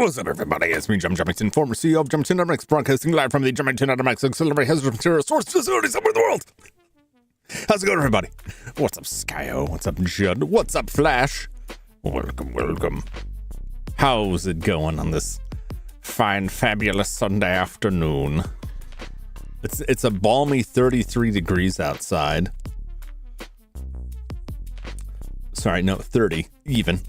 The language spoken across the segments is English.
What's up, everybody? It's me, Jum Jumington, former CEO of Jumington Dynamics, broadcasting live from the Jumington Dynamics Auxiliary Hazardous Material Source Facility somewhere in the world. How's it going, everybody? What's up, Skyo? What's up, Judd? What's up, Flash? Welcome, welcome. How's it going on this fine, fabulous Sunday afternoon? It's a balmy 33 degrees outside. Sorry, no, 30 even.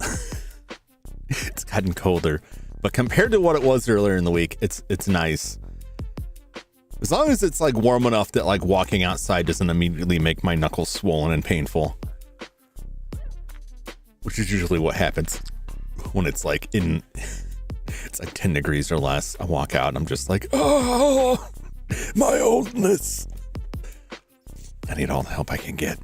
It's gotten colder, but compared to what it was earlier in the week, it's nice. As long as it's like warm enough that like walking outside doesn't immediately make my knuckles swollen and painful, which is usually what happens when it's like it's like 10 degrees or less. I walk out and I'm just like, oh, my oldness. I need all the help I can get.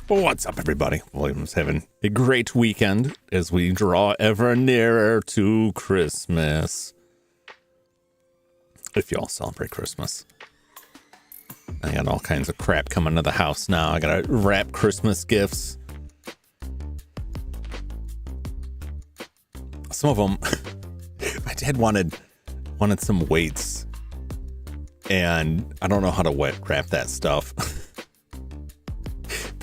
What's up, everybody? William's having a great weekend as we draw ever nearer to Christmas. If y'all celebrate Christmas. I got all kinds of crap coming to the house now. I gotta wrap Christmas gifts. Some of them, my dad wanted some weights, and I don't know how to wrap that stuff.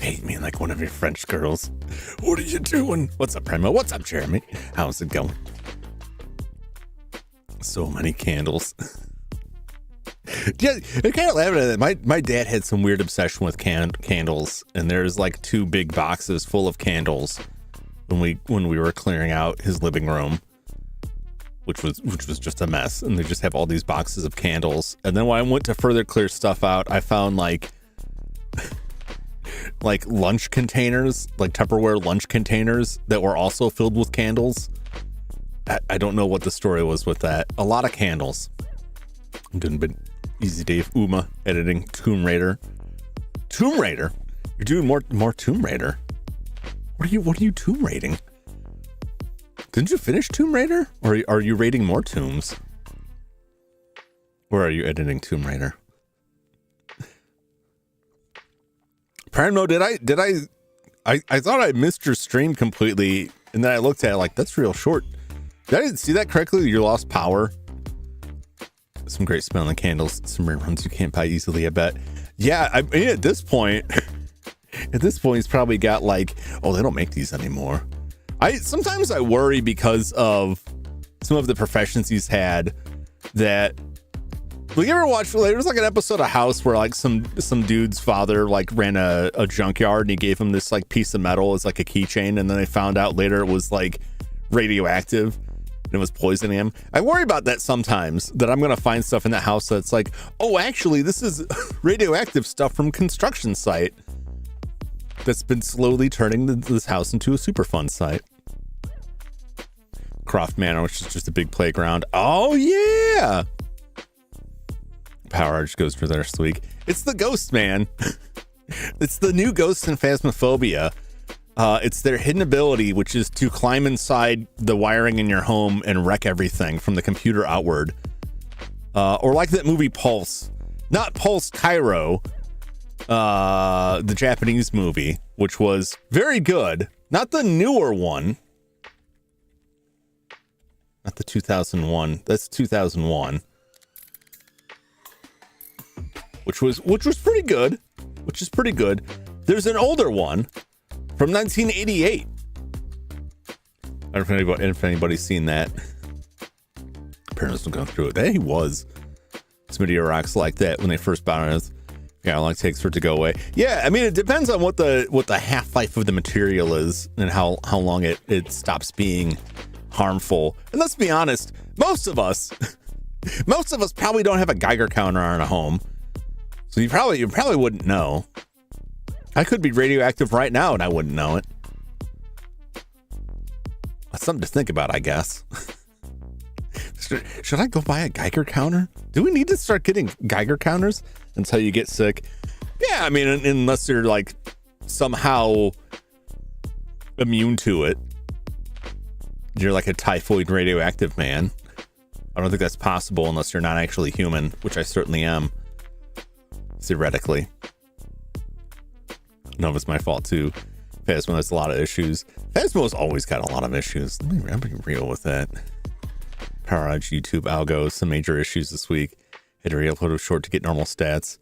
Hate me like one of your French girls. What are you doing? What's up, Primo? What's up, Jeremy? How's it going? So many candles. Yeah, I kind of laughing at it. My dad had some weird obsession with candles, and there's like 2 big boxes full of candles when we were clearing out his living room, which was just a mess. And they just have all these boxes of candles. And then when I went to further clear stuff out, I found like lunch containers, like Tupperware lunch containers that were also filled with candles. I don't know what the story was with that. A lot of candles. Didn't been easy Dave Uma editing Tomb Raider. Tomb Raider? You're doing more Tomb Raider. What are you Tomb raiding? Didn't you finish Tomb Raider? Or are you raiding more tombs? Or are you editing Tomb Raider? Primo, did I thought I missed your stream completely, and then I looked at it like, that's real short. Did I see that correctly? You lost power? Some great smelling candles. Some rare ones you can't buy easily, I bet. Yeah, I mean, at this point, he's probably got like, oh, they don't make these anymore. Sometimes I worry because of some of the professions he's had that. Well, you ever watch, there was like an episode of House where like some dude's father like ran a junkyard and he gave him this like piece of metal as like a keychain, and then they found out later it was like radioactive and it was poisoning him. I worry about that sometimes, that I'm going to find stuff in that house that's like, oh, actually this is radioactive stuff from construction site that's been slowly turning this house into a super fun site. Croft Manor, which is just a big playground. Oh yeah. Power Arch goes for there this week. It's the Ghost Man. It's the new Ghost in Phasmophobia. It's their hidden ability, which is to climb inside the wiring in your home and wreck everything from the computer outward. Or like that movie Pulse. Not Pulse Cairo, the Japanese movie, which was very good. Not the newer one. Not the 2001. That's 2001. Which was pretty good. Which is pretty good. There's an older one from 1988. I don't know if anybody's seen that. Parents will go through it. He was. Some rocks like that when they first bought it. Yeah, how long it takes for it to go away. Yeah, I mean, it depends on what the half-life of the material is and how long it stops being harmful. And let's be honest, most of us probably don't have a Geiger counter in a home. So you probably wouldn't know. I could be radioactive right now and I wouldn't know it. That's something to think about, I guess. Should I go buy a Geiger counter? Do we need to start getting Geiger counters until you get sick? Yeah, I mean, unless you're like somehow immune to it. You're like a typhoid radioactive man. I don't think that's possible unless you're not actually human, which I certainly am. Theoretically. No, it's my fault too. Phasmo has a lot of issues. Phasmo's always got a lot of issues. Let me be real with that. Power Edge, YouTube, algo, some major issues this week. Had to re-upload a short to get normal stats.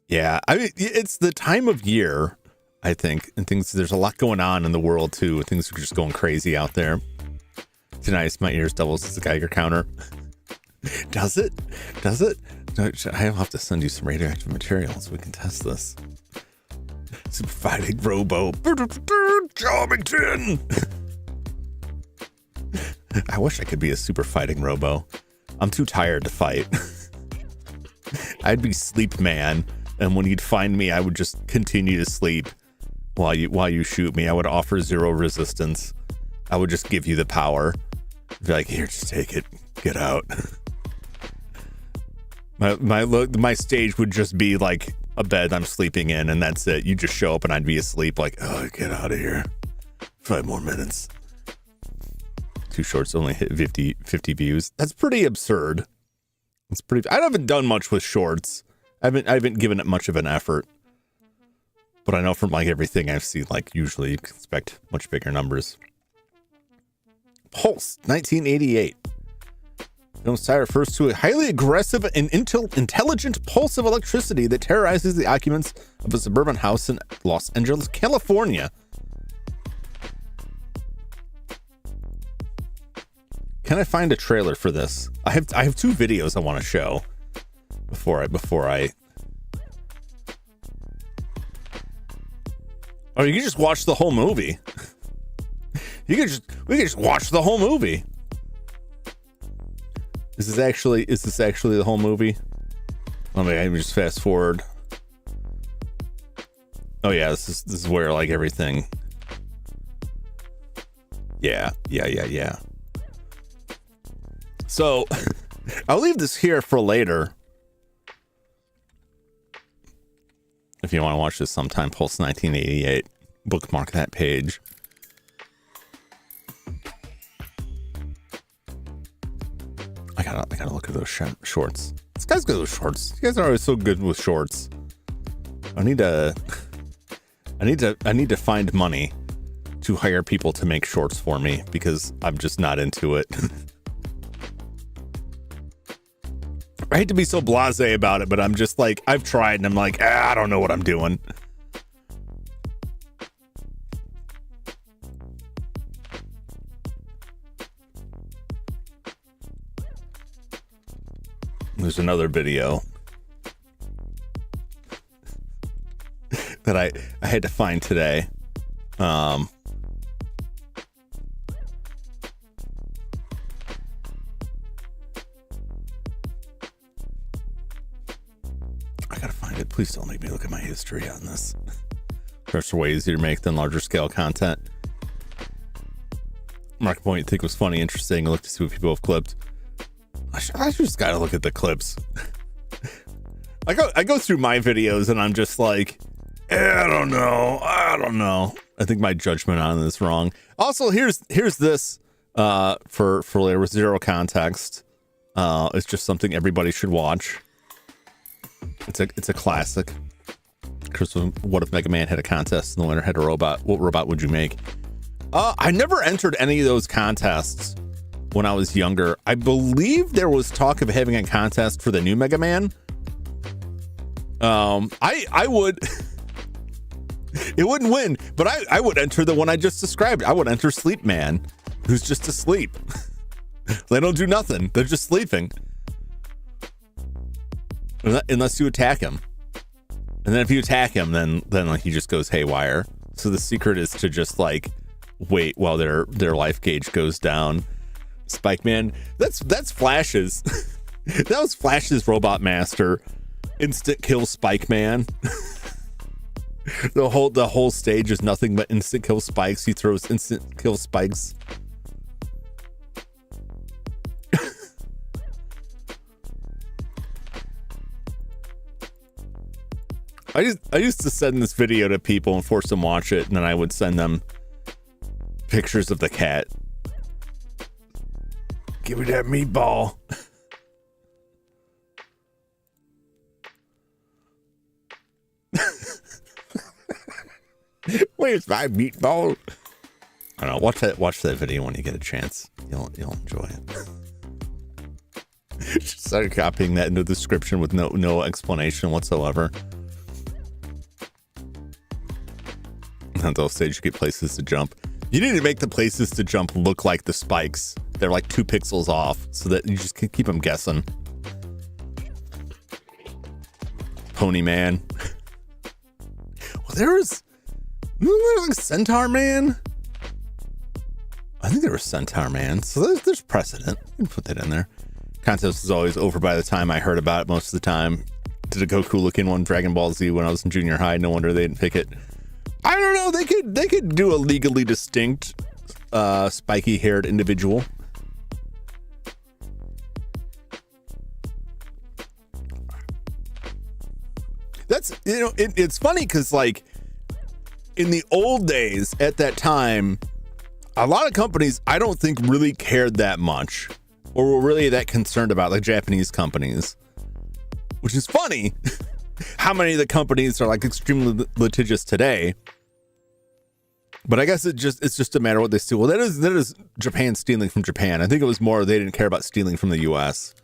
Yeah, I mean, it's the time of year, I think, and there's a lot going on in the world too. Things are just going crazy out there. Tonight, my ears doubles as a Geiger counter. Does it? No, I'll have to send you some radioactive material so we can test this. Super fighting robo. Jumington. I wish I could be a super fighting robo. I'm too tired to fight. I'd be sleep man, and when you'd find me, I would just continue to sleep while you shoot me. I would offer zero resistance. I would just give you the power. Be like, here, just take it. Get out. My stage would just be like a bed I'm sleeping in, and that's it. You just show up and I'd be asleep like, oh, get out of here. 5 more minutes. 2 shorts only hit 50 views. That's pretty absurd. It's pretty. I haven't done much with shorts. I haven't given it much of an effort. But I know from like everything I've seen, like usually you can expect much bigger numbers. Pulse, 1988. Sire refers to a highly aggressive and intelligent pulse of electricity that terrorizes the occupants of a suburban house in Los Angeles, California. Can I find a trailer for this? I have 2 videos I want to show before I. Oh, you can just watch the whole movie. We can just watch the whole movie. Is this actually the whole movie? Let me just fast forward. Oh yeah, this is where like everything. Yeah. So I'll leave this here for later. If you want to watch this sometime, Pulse 1988, bookmark that page. I gotta look at those shorts. This guy's got those shorts. You guys are always so good with shorts. I need to find money to hire people to make shorts for me because I'm just not into it. I hate to be so blasé about it, but I'm just like, I've tried and I'm like, I don't know what I'm doing. There's another video that I had to find today. I gotta find it. Please don't make me look at my history on this. There's way easier to make than larger scale content. Mark point you think was funny, interesting. Look to see what people have clipped. I just gotta look at the clips. I go through my videos and I'm just like, I don't know. I think my judgment on it is wrong. Also, here's this for later with zero context. It's just something everybody should watch. It's a classic. Chris, what if Mega Man had a contest and the winner had a robot? What robot would you make? I never entered any of those contests when I was younger. I believe there was talk of having a contest for the new Mega Man. I would. It wouldn't win, but I would enter the one I just described. I would enter Sleep Man, who's just asleep. They don't do nothing. They're just sleeping. Unless you attack him. And then if you attack him, then like he just goes haywire. So the secret is to just like wait while their life gauge goes down. Spike Man, that's Flash's. That was Flash's Robot Master. Instant kill Spike Man. The whole stage is nothing but instant kill spikes. He throws instant kill spikes. I used to send this video to people and force them to watch it, and then I would send them pictures of the cat. Give me that meatball. Where's my meatball? I don't know. Watch that video when you get a chance. You'll enjoy it. Just start copying that into the description with no explanation whatsoever. On those stages, you get places to jump. You need to make the places to jump look like the spikes. They're like 2 pixels off, so that you just can keep them guessing. Pony Man. Well, there's like Centaur Man. I think there was Centaur Man, so there's precedent. You can put that in there. Contest was always over by the time I heard about it. Most of the time, did a Goku looking one Dragon Ball Z when I was in junior high. No wonder they didn't pick it. I don't know. They could do a legally distinct, spiky haired individual. That's, it's funny because like in the old days at that time, a lot of companies I don't think really cared that much or were really that concerned about, like Japanese companies, which is funny. How many of the companies are like extremely litigious today? But I guess it's just a matter of what they steal. Well, that is Japan stealing from Japan. I think it was more they didn't care about stealing from the US.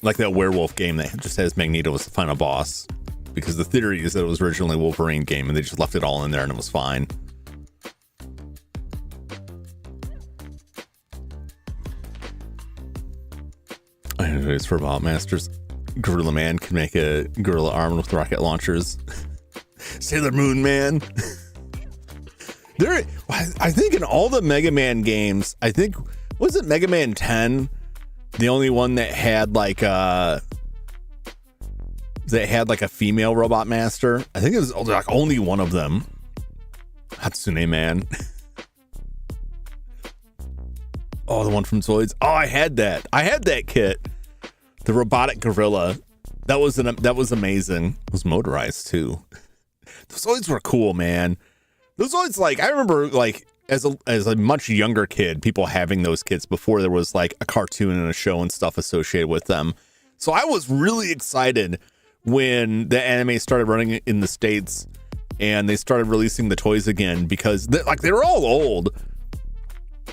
Like that werewolf game that just has Magneto as the final boss. Because the theory is that it was originally a Wolverine game and they just left it all in there and it was fine. Anyways, for Robot Masters, Gorilla Man can make a gorilla armed with rocket launchers. Sailor Moon Man. I think in all the Mega Man games, was it Mega Man 10 the only one that had like a female Robot Master? I think it was like only one of them. Hatsune Man. Oh, the one from Zoids. Oh, I had that kit. The robotic gorilla. That was amazing. It was motorized too. Those Zoids were cool, man. Those Zoids, like, I remember like as a much younger kid, people having those kits before there was like a cartoon and a show and stuff associated with them. So I was really excited when the anime started running in the States and they started releasing the toys again because they were all old.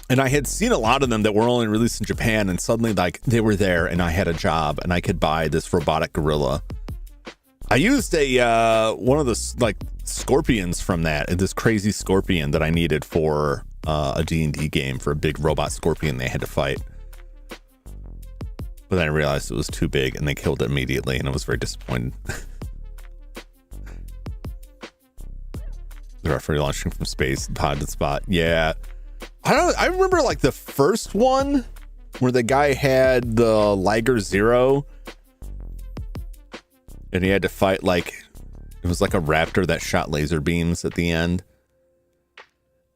And I had seen a lot of them that were only released in Japan, and suddenly like they were there and I had a job and I could buy this robotic gorilla. I used a one of the like scorpions from that, this crazy scorpion that I needed for a D&D game, for a big robot scorpion they had to fight. But then I realized it was too big and they killed it immediately, and I was very disappointed. The referee launching from space, pod to spot. Yeah. I remember like the first one where the guy had the Liger Zero and he had to fight like, it was like a raptor that shot laser beams at the end.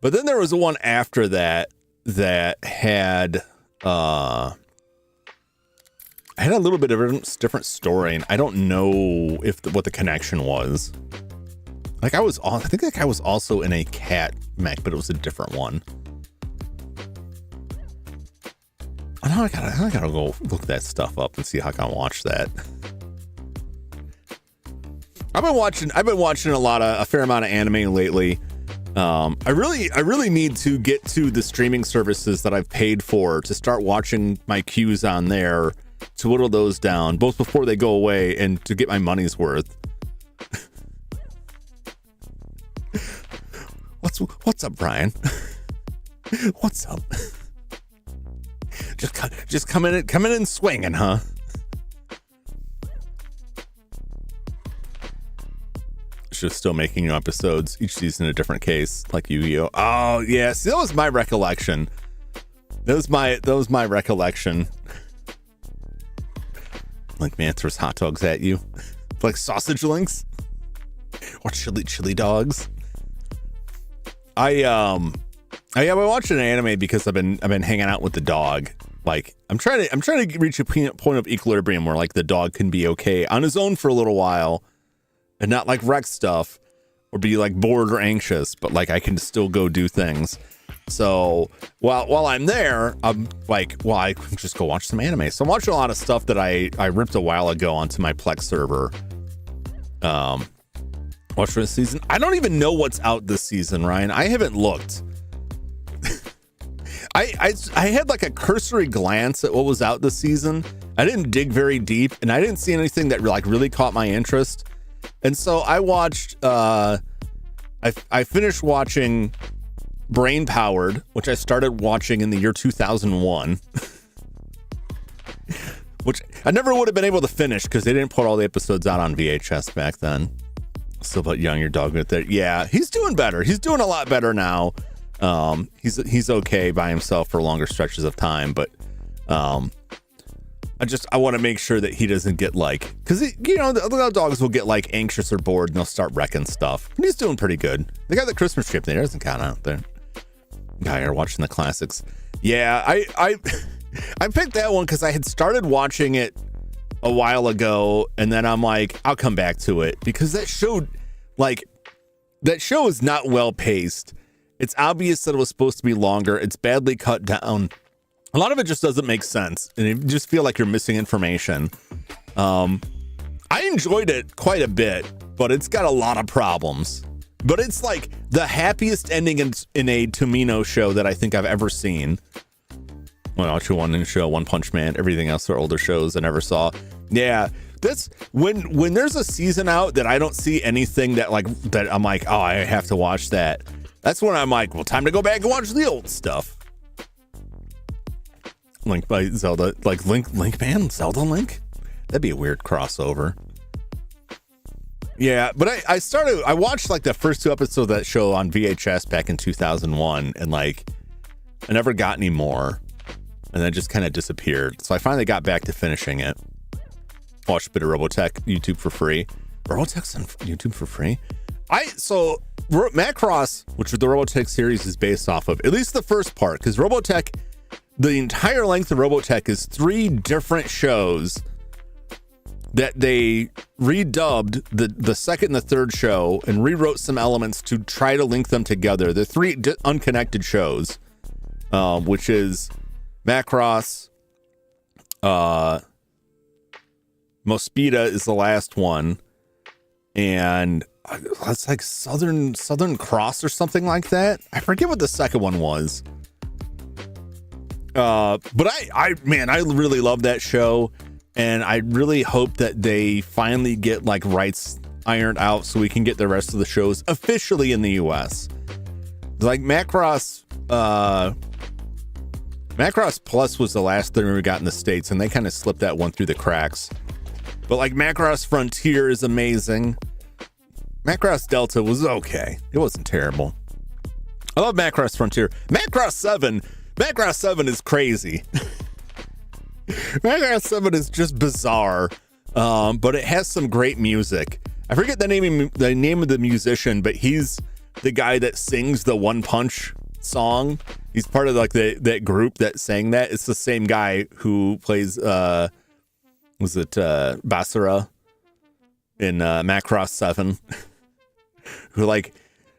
But then there was a one after that that had a little bit of a different story, and I don't know what the connection was. Like I think that guy was also in a cat mech, but it was a different one. I gotta go look that stuff up and see how I can watch that. I've been watching a fair amount of anime lately. I really need to get to the streaming services that I've paid for to start watching my queues on there, to whittle those down, both before they go away and to get my money's worth. What's up, Brian? What's up? Just coming in and swinging, huh? Just still making new episodes, each season a different case, like Yu-Gi-Oh. Oh yeah, see, that was my recollection. That was my recollection. Like man throws hot dogs at you, like sausage links or chili dogs. I watched an anime because I've been hanging out with the dog. Like I'm trying to reach a point of equilibrium where like the dog can be okay on his own for a little while and not like wreck stuff or be like bored or anxious, but like I can still go do things. So while I'm there, I'm like, well, I can just go watch some anime. So I'm watching a lot of stuff that I ripped a while ago onto my Plex server. Watch for this season. I don't even know what's out this season, Ryan. I haven't looked. I had like a cursory glance at what was out this season. I didn't dig very deep, and I didn't see anything that like really caught my interest. And so I watched. I finished watching Brain Powered, which I started watching in the year 2001. Which I never would have been able to finish because they didn't put all the episodes out on VHS back then. Still about young, your dog with it. Yeah, he's doing better. He's doing a lot better now. He's okay by himself for longer stretches of time, but I want to make sure that he doesn't get like, because the other dogs will get like anxious or bored and they'll start wrecking stuff. And he's doing pretty good. They got the Christmas trip there, doesn't count out there. Guy are watching the classics. Yeah, I picked that one because I had started watching it a while ago, and then I'm like, I'll come back to it because that show is not well paced. It's obvious that it was supposed to be longer. It's badly cut down. A lot of it just doesn't make sense, and you just feel like you're missing information. I enjoyed it quite a bit, but it's got a lot of problems. But it's like the happiest ending in a Tomino show that I think I've ever seen. Well, One Show, One Punch Man, everything else are older shows I never saw. Yeah, that's when there's a season out that I don't see anything that I'm like, oh, I have to watch that. That's when I'm like, well, time to go back and watch the old stuff. Link by Zelda, like Link Man, Zelda Link. That'd be a weird crossover. Yeah, but I watched like the first 2 episodes of that show on VHS back in 2001, and like I never got any more. And then just kind of disappeared. So I finally got back to finishing it. Watched a bit of Robotech YouTube for free. Robotech's on YouTube for free? Macross, which the Robotech series is based off of, at least the first part, because Robotech, the entire length of Robotech is 3 different shows that they redubbed the second and the third show and rewrote some elements to try to link them together. They're 3 unconnected shows, which is Macross, Mospita is the last one, and it's like Southern Cross or something like that. I forget what the second one was. But I really love that show, and I really hope that they finally get like rights ironed out so we can get the rest of the shows officially in the US. Like Macross Plus was the last thing we got in the States, and they kind of slipped that one through the cracks. But like Macross Frontier is amazing. Macross Delta was okay. It wasn't terrible. I love Macross Frontier. Macross 7 is crazy. Macross 7 is just bizarre, but it has some great music. I forget the name of the musician, but he's the guy that sings the One Punch song. He's part of like that group that sang that. It's the same guy who plays Basara in Macross 7. Who like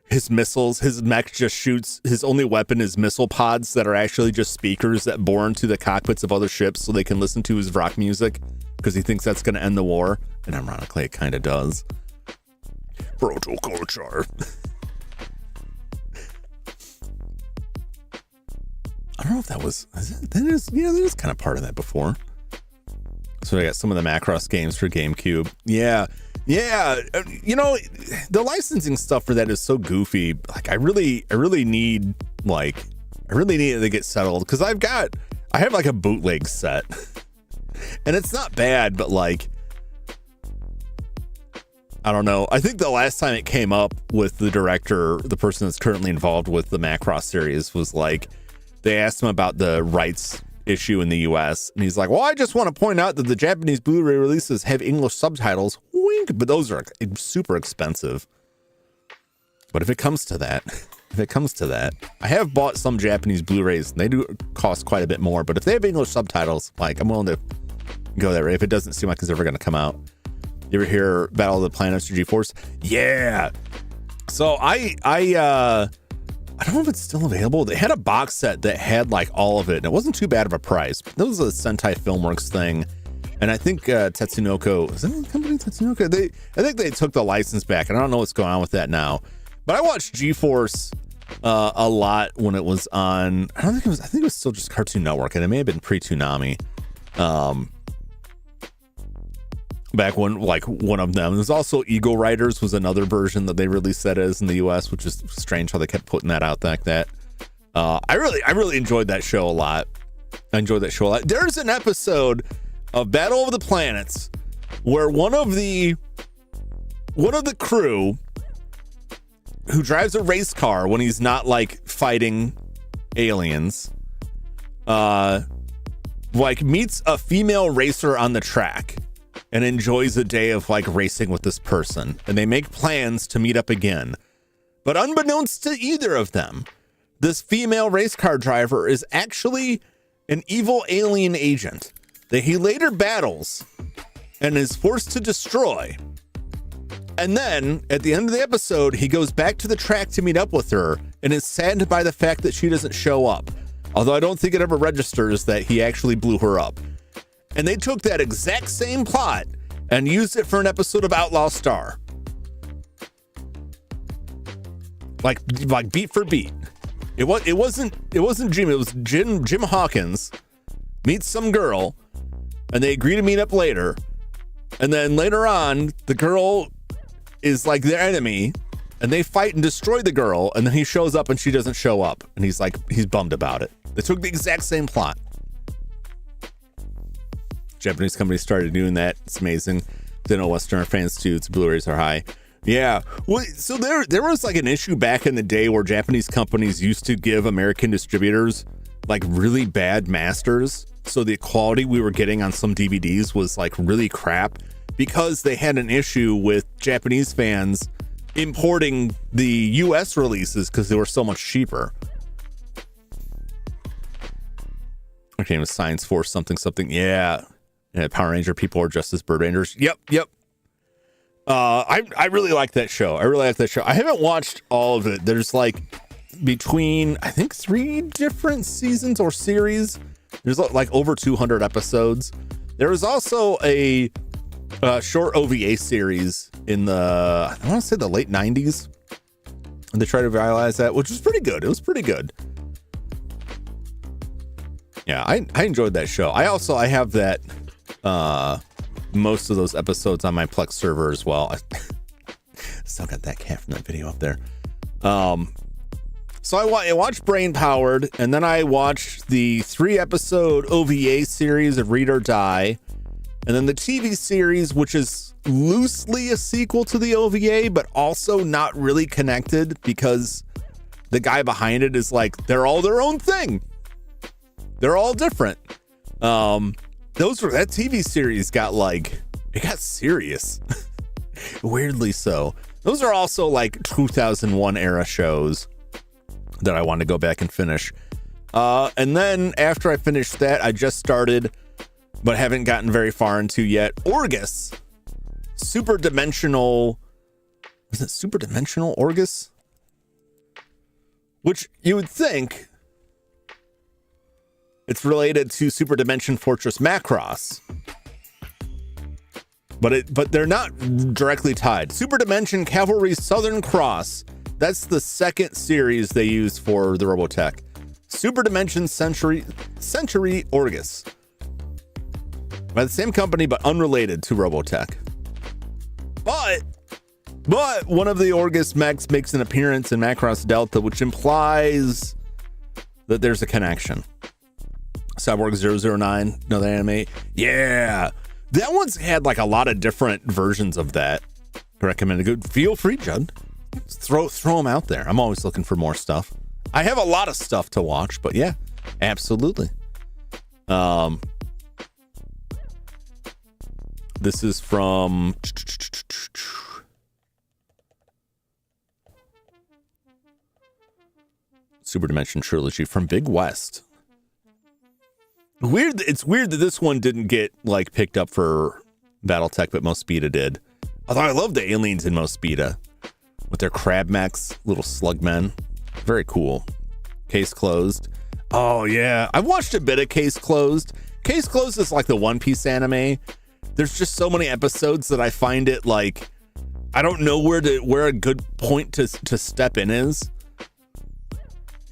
his mech just shoots. His only weapon is missile pods that are actually just speakers that bore into the cockpits of other ships so they can listen to his rock music because he thinks that's going to end the war. And ironically, it kind of does. Protoculture. I don't know if that was. There's kind of part of that before. So I got some of the Macross games for GameCube. Yeah. The licensing stuff for that is so goofy. Like I really need it to get settled because I have like a bootleg set, and it's not bad, but like I don't know. I think the last time it came up with the director, the person that's currently involved with the Macross series, was like they asked him about the rights issue in the US, and he's like, well, I just want to point out that the Japanese Blu-ray releases have English subtitles, wink, but those are super expensive. But if it comes to that, I have bought some Japanese Blu-rays, and they do cost quite a bit more, but if they have English subtitles, like I'm willing to go that way if it doesn't seem like it's ever going to come out. You ever hear Battle of the Planets or G-Force? Yeah. So I don't know if it's still available. They had a box set that had like all of it, and it wasn't too bad of a price. That was a Sentai Filmworks thing, and I think Tatsunoko, is that the company Tatsunoko? I think they took the license back, and I don't know what's going on with that now. But I watched G-Force a lot when it was on. I think it was still just Cartoon Network, and it may have been pre-Toonami. Back when like one of them, there's also Eagle Riders was another version that they released that as in the US, which is strange how they kept putting that out like that. I really enjoyed that show a lot. There's an episode of Battle of the Planets where one of the crew who drives a race car when he's not like fighting aliens, like meets a female racer on the track and enjoys a day of like racing with this person, and they make plans to meet up again. But unbeknownst to either of them, this female race car driver is actually an evil alien agent that he later battles and is forced to destroy. And then at the end of the episode, he goes back to the track to meet up with her and is saddened by the fact that she doesn't show up. Although I don't think it ever registers that he actually blew her up. And they took that exact same plot and used it for an episode of Outlaw Star. Like beat for beat. It wasn't Jim, it was Jim Hawkins meets some girl, and they agree to meet up later. And then later on, the girl is like their enemy, and they fight and destroy the girl, and then he shows up and she doesn't show up, and he's bummed about it. They took the exact same plot. Japanese company started doing that. It's amazing. They know Western fans too. Its Blu-rays are high. Yeah. Well, so there was like an issue back in the day where Japanese companies used to give American distributors like really bad masters. So the quality we were getting on some DVDs was like really crap because they had an issue with Japanese fans importing the US releases because they were so much cheaper. Okay, with Science Force something. Yeah. Power Ranger people are just as Bird Rangers. Yep. I really like that show. I haven't watched all of it. There's like between, I think, 3 different seasons or series. There's like over 200 episodes. There was also a short OVA series in the, I want to say the late 90s. And they tried to viralize that, which was pretty good. It was pretty good. Yeah, I enjoyed that show. I have that most of those episodes on my Plex server as well. I still got that cat from that video up there. So I watched Brain Powered, and then I watched the 3-episode OVA series of Read or Die, and then the TV series, which is loosely a sequel to the OVA, but also not really connected because the guy behind it is like, they're all their own thing. They're all different. That TV series got serious. Weirdly so. Those are also like 2001 era shows that I want to go back and finish. And then after I finished that, I just started, but haven't gotten very far into yet, Orgus. Super Dimensional. Was it Super Dimensional Orgus? Which you would think it's related to Super Dimension Fortress Macross. But they're not directly tied. Super Dimension Cavalry Southern Cross. That's the second series they use for the Robotech. Super Dimension Century Orgus. By the same company, but unrelated to Robotech. But one of the Orgus mechs makes an appearance in Macross Delta, which implies that there's a connection. Cyborg 009, another anime. Yeah. That one's had like a lot of different versions of that. Recommend a good. Feel free, Judd. Throw them out there. I'm always looking for more stuff. I have a lot of stuff to watch, but yeah, absolutely. This is from Super Dimension Trilogy from Big West. It's weird that this one didn't get like picked up for BattleTech, but Mospeada did. Although I love the aliens in Mospeada with their crab mechs, little slug men. Very cool. Case Closed. Oh yeah, I've watched a bit of Case Closed. Case Closed is like the One Piece anime. There's just so many episodes that I find it like I don't know where a good point to step in is.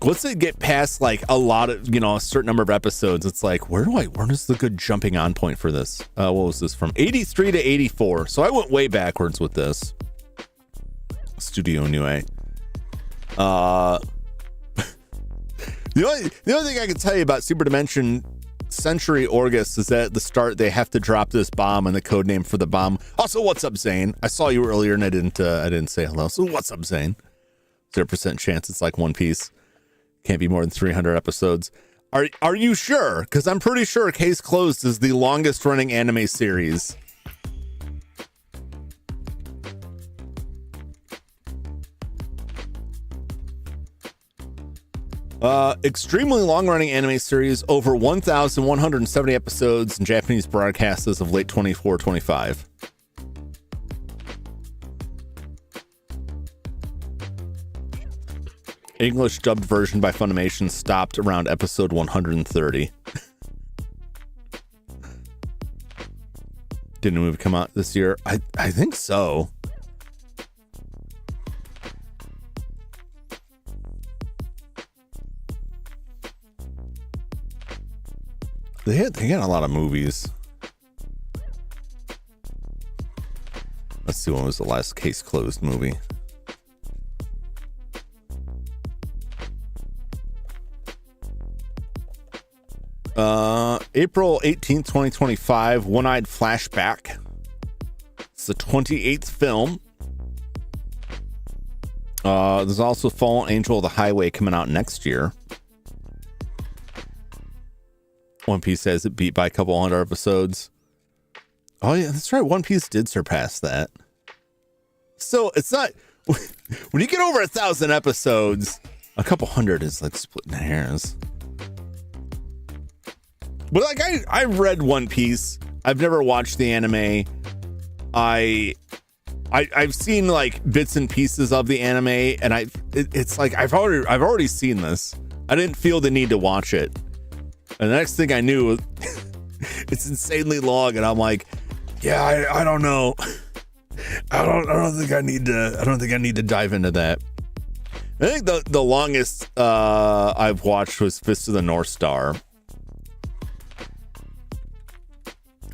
Once they get past like a lot of, a certain number of episodes, it's like, where is the good jumping on point for this? What was this from? 83 to 84. So I went way backwards with this. Studio Nue. The only thing I can tell you about Super Dimension Century Orgus is that at the start they have to drop this bomb, and the code name for the bomb. Also, what's up, Zane? I saw you earlier and I didn't say hello. So what's up, Zane? 0% chance it's like One Piece. Can't be more than 300 episodes. Are you sure? Because I'm pretty sure Case Closed is the longest running anime series. Extremely long-running anime series, over 1,170 episodes in Japanese broadcasts as of late 24-25. English dubbed version by Funimation stopped around episode 130. Didn't a movie come out this year? I think so. They got a lot of movies. Let's see, when was the last Case Closed movie? April 18th, 2025, One-Eyed Flashback. It's the 28th film. There's also Fallen Angel of the Highway coming out next year. One Piece has it beat by a couple hundred episodes. Oh yeah, that's right. One Piece did surpass that. So it's not, when you get over 1,000 episodes, a couple hundred is like splitting hairs. But like I've read One Piece. I've never watched the anime. I've seen like bits and pieces of the anime, and it's like I've already seen this. I didn't feel the need to watch it. And the next thing I knew, it's insanely long, and I'm like, yeah, I don't know. I don't think I need to dive into that. I think the longest I've watched was Fist of the North Star.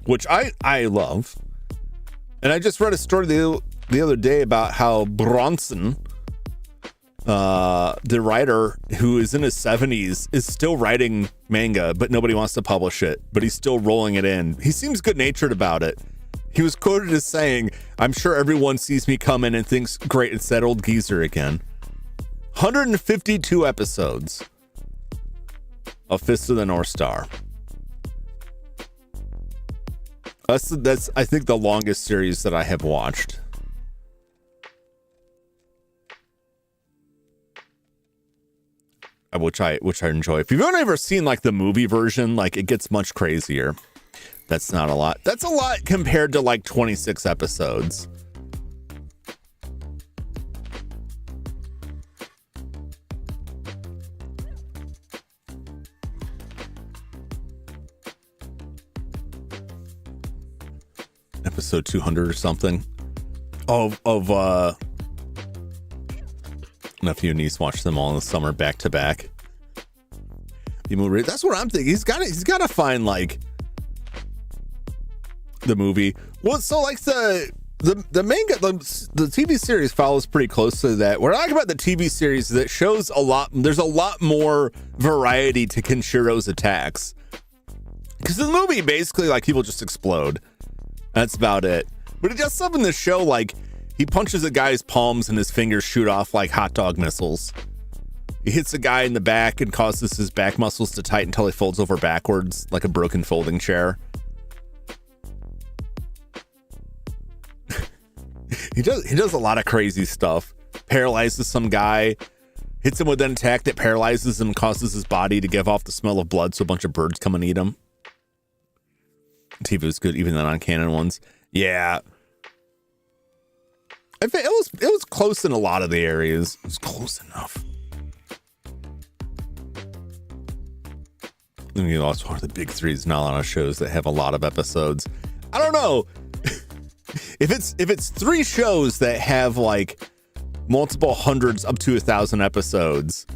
which I love. And I just read a story the other day about how Bronson, the writer who is in his 70s, is still writing manga, but nobody wants to publish it, but he's still rolling it in. He seems good-natured about it. He was quoted as saying, "I'm sure everyone sees me come in and thinks, great, it's that old geezer again." 152 episodes of Fist of the North Star. That's I think the longest series that I have watched. Which I enjoy. If you've only ever seen like the movie version, like it gets much crazier. That's not a lot. That's a lot compared to like 26 episodes. Episode 200 or something of nephew and niece watched them all in the summer back to back. That's what I'm thinking. He's got to find like the movie. Well, so like the manga, the TV series follows pretty close to that. What I like about the TV series is that it shows a lot. There's a lot more variety to Kenshiro's attacks, because in the movie basically like people just explode. That's about it. But it does stuff in the show, like he punches a guy's palms and his fingers shoot off like hot dog missiles. He hits a guy in the back and causes his back muscles to tighten until he folds over backwards like a broken folding chair. He does a lot of crazy stuff. Paralyzes some guy, hits him with an attack that paralyzes him and causes his body to give off the smell of blood so a bunch of birds come and eat him. TV was good, even the non-canon ones. Yeah. It was close in a lot of the areas. It was close enough. I mean, also one of the big three is not a lot of shows that have a lot of episodes. I don't know. If it's 3 shows that have like multiple hundreds up to 1,000 episodes,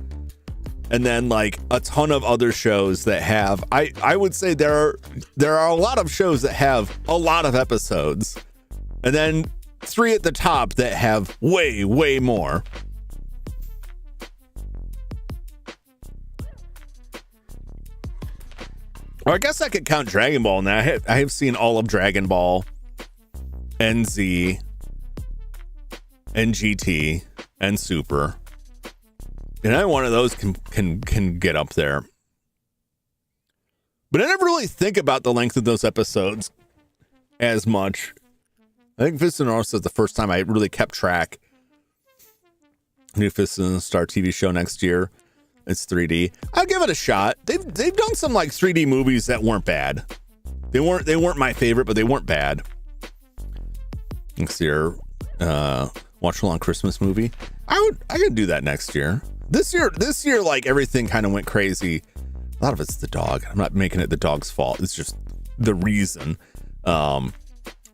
and then like a ton of other shows that have, I would say there are a lot of shows that have a lot of episodes, and then 3 at the top that have way more. Or I guess I could count Dragon Ball now. I have seen all of Dragon Ball, NZ, and GT, and Super. And every one of those can get up there. But I never really think about the length of those episodes as much. I think Fist of the North Star is the first time I really kept track. New Fist of the Star TV show next year. It's 3D. I'll give it a shot. They've done some like 3D movies that weren't bad. They weren't my favorite, but they weren't bad. Next year, watch along Christmas movie. I could do that next year. This year, like everything kind of went crazy. A lot of it's the dog. I'm not making it the dog's fault. It's just the reason. I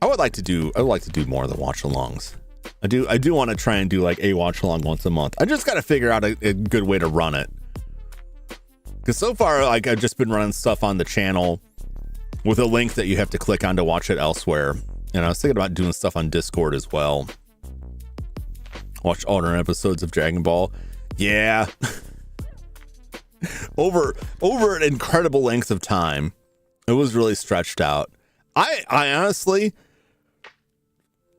would like to do more of the watch alongs. I do want to try and do like a watch along once a month. I just got to figure out a good way to run it. Because so far, like I've just been running stuff on the channel with a link that you have to click on to watch it elsewhere. And I was thinking about doing stuff on Discord as well. Watch alternate episodes of Dragon Ball. Yeah. over an incredible length of time. It was really stretched out. I honestly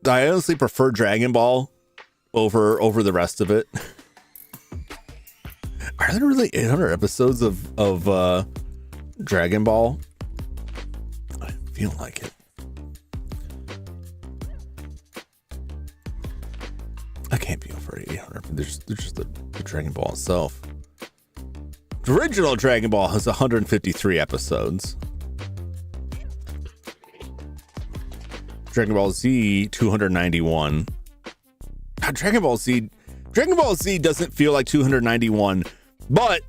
prefer Dragon Ball over the rest of it. Are there really 800 episodes of Dragon Ball? I feel like it. I can't be over 800. There's just the Dragon Ball itself. The original Dragon Ball has 153 episodes. Dragon Ball Z 291. God, Dragon Ball Z doesn't feel like 291, but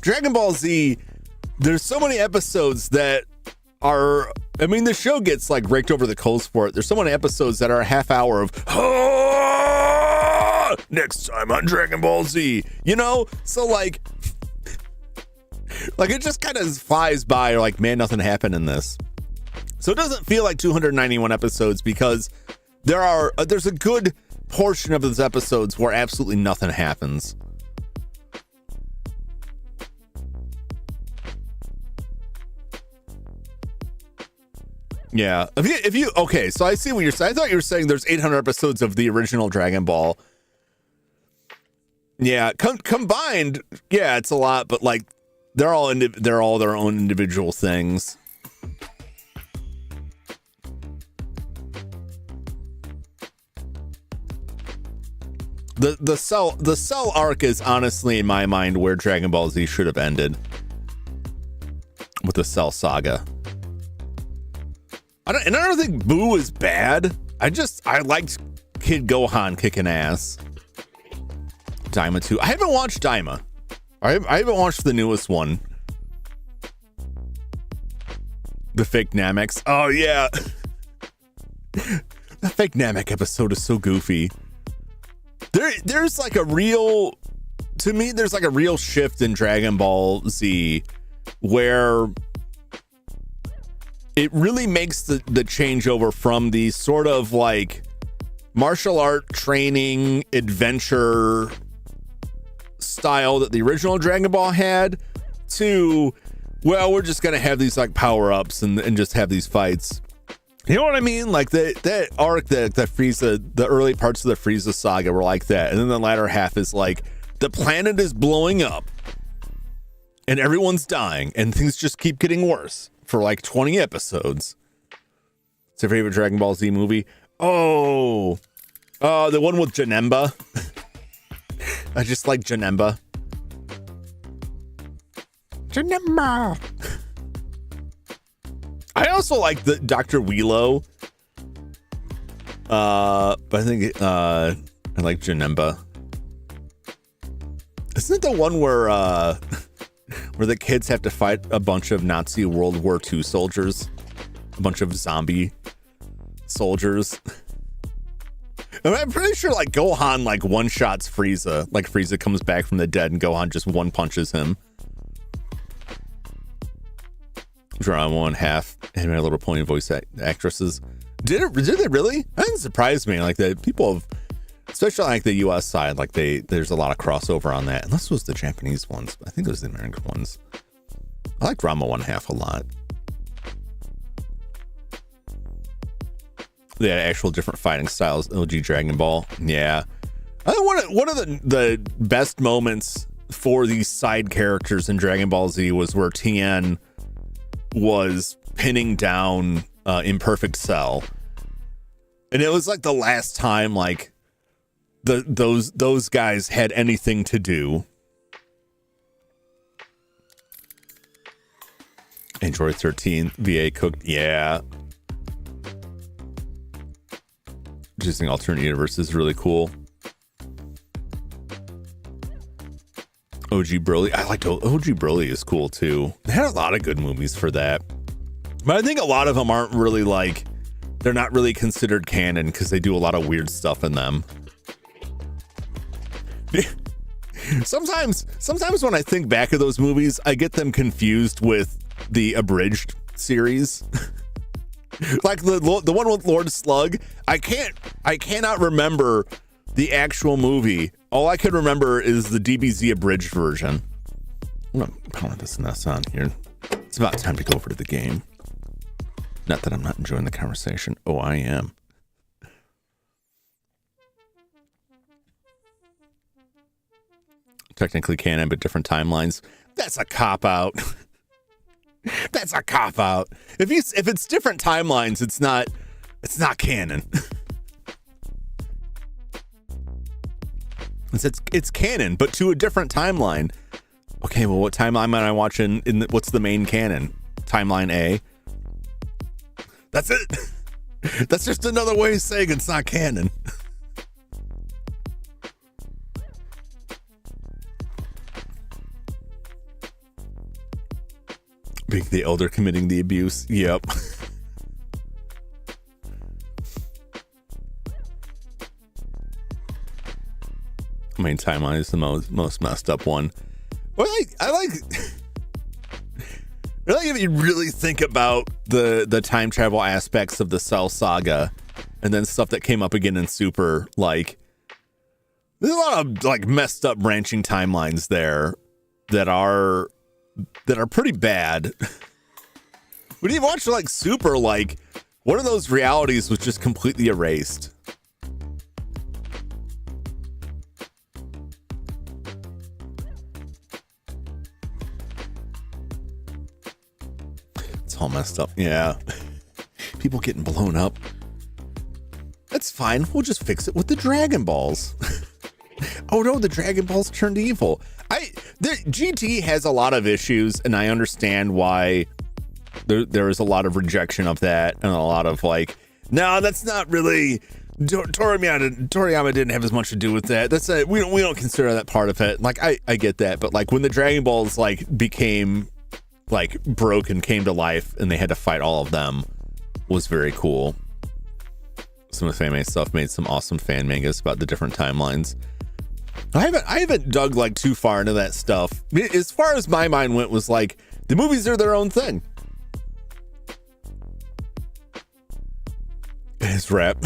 Dragon Ball Z, there's so many episodes that are, I mean, the show gets like raked over the coals for it. There's so many episodes that are a half hour of next time on Dragon Ball Z, you know? So like it just kind of flies by, like, man, nothing happened in this. So it doesn't feel like 291 episodes because there's a good portion of those episodes where absolutely nothing happens. Yeah. If you okay, so I see what you're saying. I thought you were saying there's 800 episodes of the original Dragon Ball. Yeah, combined, yeah, it's a lot, but like they're all their own individual things. The Cell arc is honestly in my mind where Dragon Ball Z should have ended, with the Cell saga. I don't think Boo is bad. I liked Kid Gohan kicking ass. Daima 2. I haven't watched Daima. I haven't watched the newest one. The fake Namex. Oh yeah. The fake Namek episode is so goofy. There's like a real, to me, there's like a real shift in Dragon Ball Z where it really makes the changeover from the sort of like martial art training adventure style that the original Dragon Ball had to, well, we're just gonna have these like power-ups and just have these fights. You know what I mean? Like that arc, that Frieza, the early parts of the Frieza saga were like that, and then the latter half is like the planet is blowing up and everyone's dying and things just keep getting worse for like 20 episodes. It's your favorite Dragon Ball Z movie? Oh, the one with Janemba. I just like Janemba. Janemba. I also like the Dr. Wheelo. But I think I like Janemba. Isn't it the one where the kids have to fight a bunch of Nazi World War II soldiers? A bunch of zombie soldiers. And I'm pretty sure like Gohan like one-shots Frieza. Like Frieza comes back from the dead and Gohan just one-punches him. Draw one half and My Little Pony voice actresses. Did they really? That didn't surprise me. Like the people have, especially like the US side, like there's a lot of crossover on that. Unless it was the Japanese ones. I think it was the American ones. I like Rama one half a lot. They had actual different fighting styles. OG Dragon Ball. Yeah. I think one of the best moments for these side characters in Dragon Ball Z was where Tien was pinning down Imperfect Cell, and it was like the last time like those guys had anything to do. Android 13 VA cooked, yeah. Using alternate universe is really cool. OG Broly. I liked OG Broly is cool too. They had a lot of good movies for that. But I think a lot of them aren't really like, they're not really considered canon because they do a lot of weird stuff in them. Sometimes when I think back of those movies, I get them confused with the abridged series. Like the one with Lord Slug. I cannot remember the actual movie. All I can remember is the DBZ abridged version. I'm gonna power this NES on here. It's about time to go over to the game. Not that I'm not enjoying the conversation. Oh, I am. Technically canon, but different timelines. That's a cop-out. That's a cop-out. If it's different timelines, it's not canon. It's canon, but to a different timeline. Okay, well, what timeline am I watching? What's the main canon? Timeline A. That's it. That's just another way of saying it's not canon. Being the elder committing the abuse. Yep. I mean, timeline is the most messed up one. Well, I like Really, if you really think about the time travel aspects of the Cell Saga, and then stuff that came up again in Super, like there's a lot of like messed up branching timelines there that are pretty bad. When you watch like Super, like one of those realities was just completely erased. It's all messed up. Yeah. People getting blown up. That's fine. We'll just fix it with the Dragon Balls. Oh no, the Dragon Balls turned evil. The GT has a lot of issues, and I understand why there is a lot of rejection of that, and a lot of like, no, that's not really. Toriyama didn't have as much to do with that. That's we don't consider that part of it. Like I get that, but like when the Dragon Balls like became like broke and came to life, and they had to fight all of them, was very cool. Some of the fan-made stuff made some awesome fan mangas about the different timelines. I haven't dug like too far into that stuff. As far as my mind went, was like the movies are their own thing. His rap.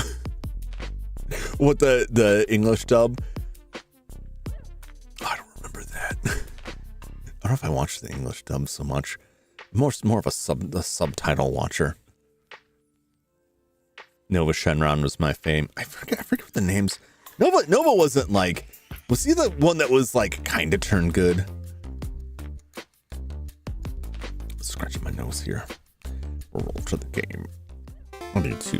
What the English dub? I don't remember that. I don't know if I watched the English dub so much. More of a subtitle watcher. Nova Shenron was my fame. I forget what the names. Nova wasn't like. Was he the one that was like kind of turned good? Scratching my nose here. Roll to the game. I need to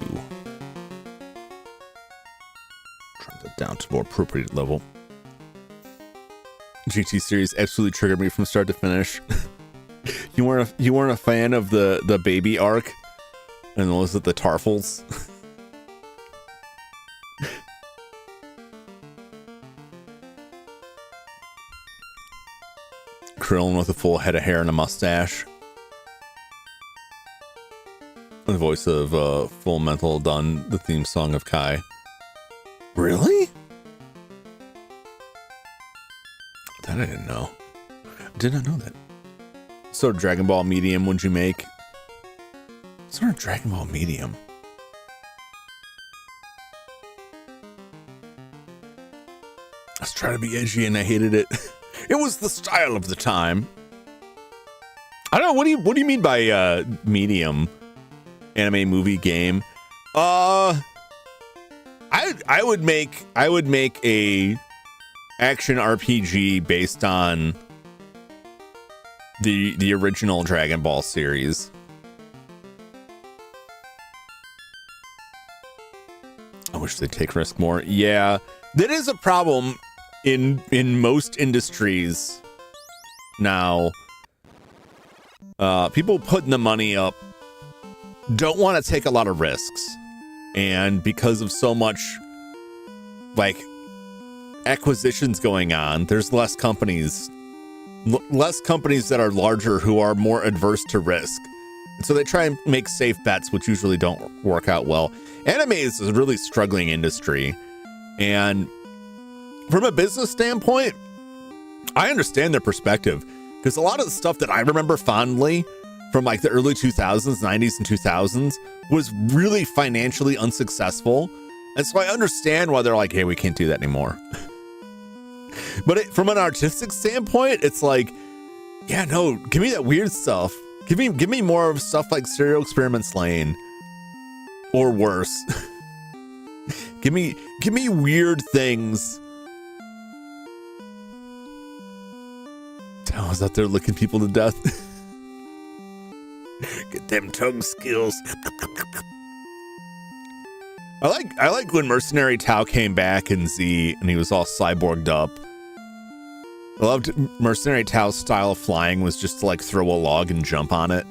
turn that down to more appropriate level. GT series absolutely triggered me from start to finish. You weren't a fan of the baby arc, and was it the Tarfles? Krillin with a full head of hair and a mustache. The voice of Full Metal done the theme song of Kai. Really? That I didn't know. Did not know that. What sort of Dragon Ball medium would you make? What sort of Dragon Ball medium? I was trying to be edgy and I hated it. It was the style of the time. I don't know. What do you mean by medium? Anime, movie, game? I would make a action RPG based on the original Dragon Ball series. I wish they'd take risk more. Yeah, that is a problem in most industries now. People putting the money up don't want to take a lot of risks, and because of so much like acquisitions going on, there's less companies that are larger who are more adverse to risk, and so they try and make safe bets, which usually don't work out well. Anime is a really struggling industry, and from a business standpoint, I understand their perspective, because a lot of the stuff that I remember fondly from like the early 2000s, 90s, and 2000s was really financially unsuccessful. And so I understand why they're like, hey, we can't do that anymore. But from an artistic standpoint, it's like, yeah, no, give me that weird stuff. Give me more of stuff like Serial Experiments Lane or worse. give me weird things. I was out there licking people to death. Get them tongue skills. I like when Mercenary Tao came back in Z and he was all cyborged up. I loved Mercenary Tao's style of flying was just to like throw a log and jump on it.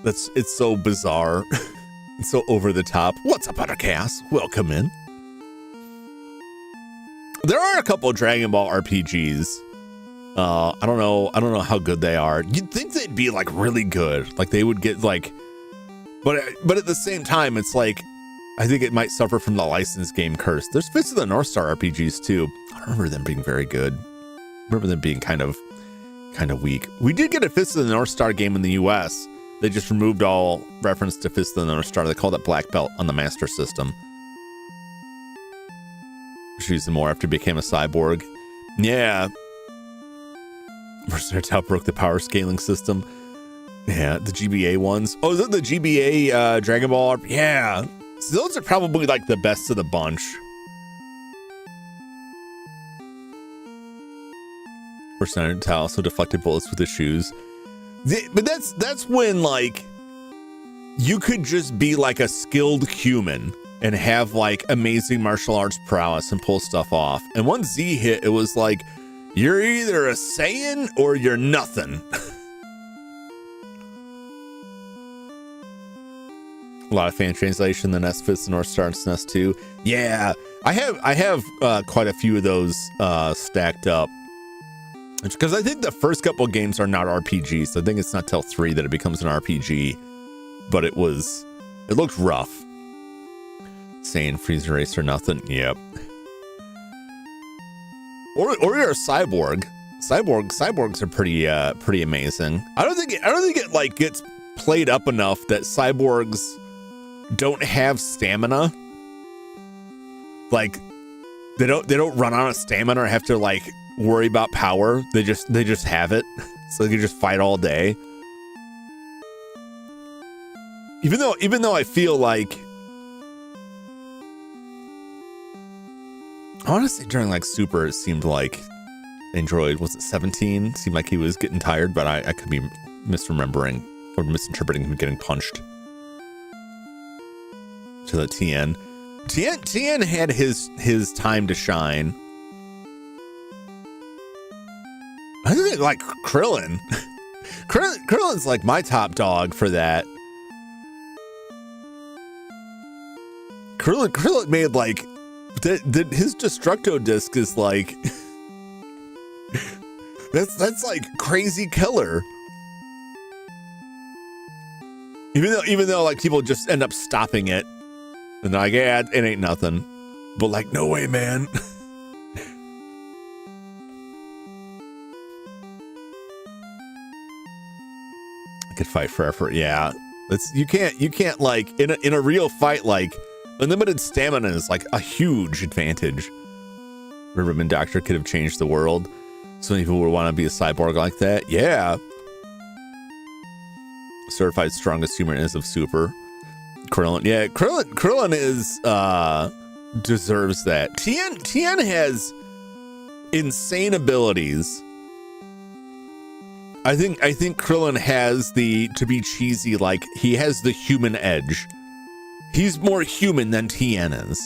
It's so bizarre. It's so over the top. What's up, Buttercast? Welcome in. There are a couple of Dragon Ball RPGs. I don't know how good they are. You'd think they'd be like really good. Like they would get like, but at the same time, it's like, I think it might suffer from the licensed game curse. There's Fist of the North Star RPGs too. I don't remember them being very good. I remember them being kind of kind of weak. We did get a Fist of the North Star game in the US. They just removed all reference to Fist of the North Star. They called it Black Belt on the Master System. Which used it more after he became a cyborg. Yeah. Mercenary Tau broke the power scaling system. Yeah, the GBA ones. Oh, is it the GBA Dragon Ball? Yeah. So those are probably like the best of the bunch. Mercenary Tau also deflected bullets with his shoes. But that's when like you could just be like a skilled human and have like amazing martial arts prowess and pull stuff off. And once Z hit, it was like, you're either a Saiyan or you're nothing. A lot of fan translation, the NES Fist, the North Star, and SNES 2. Yeah, I have quite a few of those stacked up. Because I think the first couple of games are not RPGs. I think it's not till 3 that it becomes an RPG. But it looked rough. Saying Freezer Race or nothing. Yep. Or you're a cyborg. Cyborgs are pretty amazing. I don't think it like gets played up enough that cyborgs don't have stamina. Like they don't run out of stamina or have to like worry about power. They just have it. So they can just fight all day. Even though I feel like honestly during like Super it seemed like Android, was it 17? Seemed like he was getting tired, but I could be misremembering or misinterpreting him getting punched. To the TN. TN had his time to shine. I think like Krillin. Krillin's like my top dog for that. Krillin made like his Destructo disc is like that's like crazy killer. Even though like people just end up stopping it and they're like, yeah, it ain't nothing. But like, no way, man. I could fight for effort. Yeah, you can't like in a real fight, like unlimited stamina is like a huge advantage. Ribbon Doctor could have changed the world. So many people would want to be a cyborg like that. Yeah. Certified strongest human is of Super. Krillin. Yeah, Krillin is deserves that. Tien has insane abilities. I think Krillin has to be cheesy, like he has the human edge. He's more human than Tien is.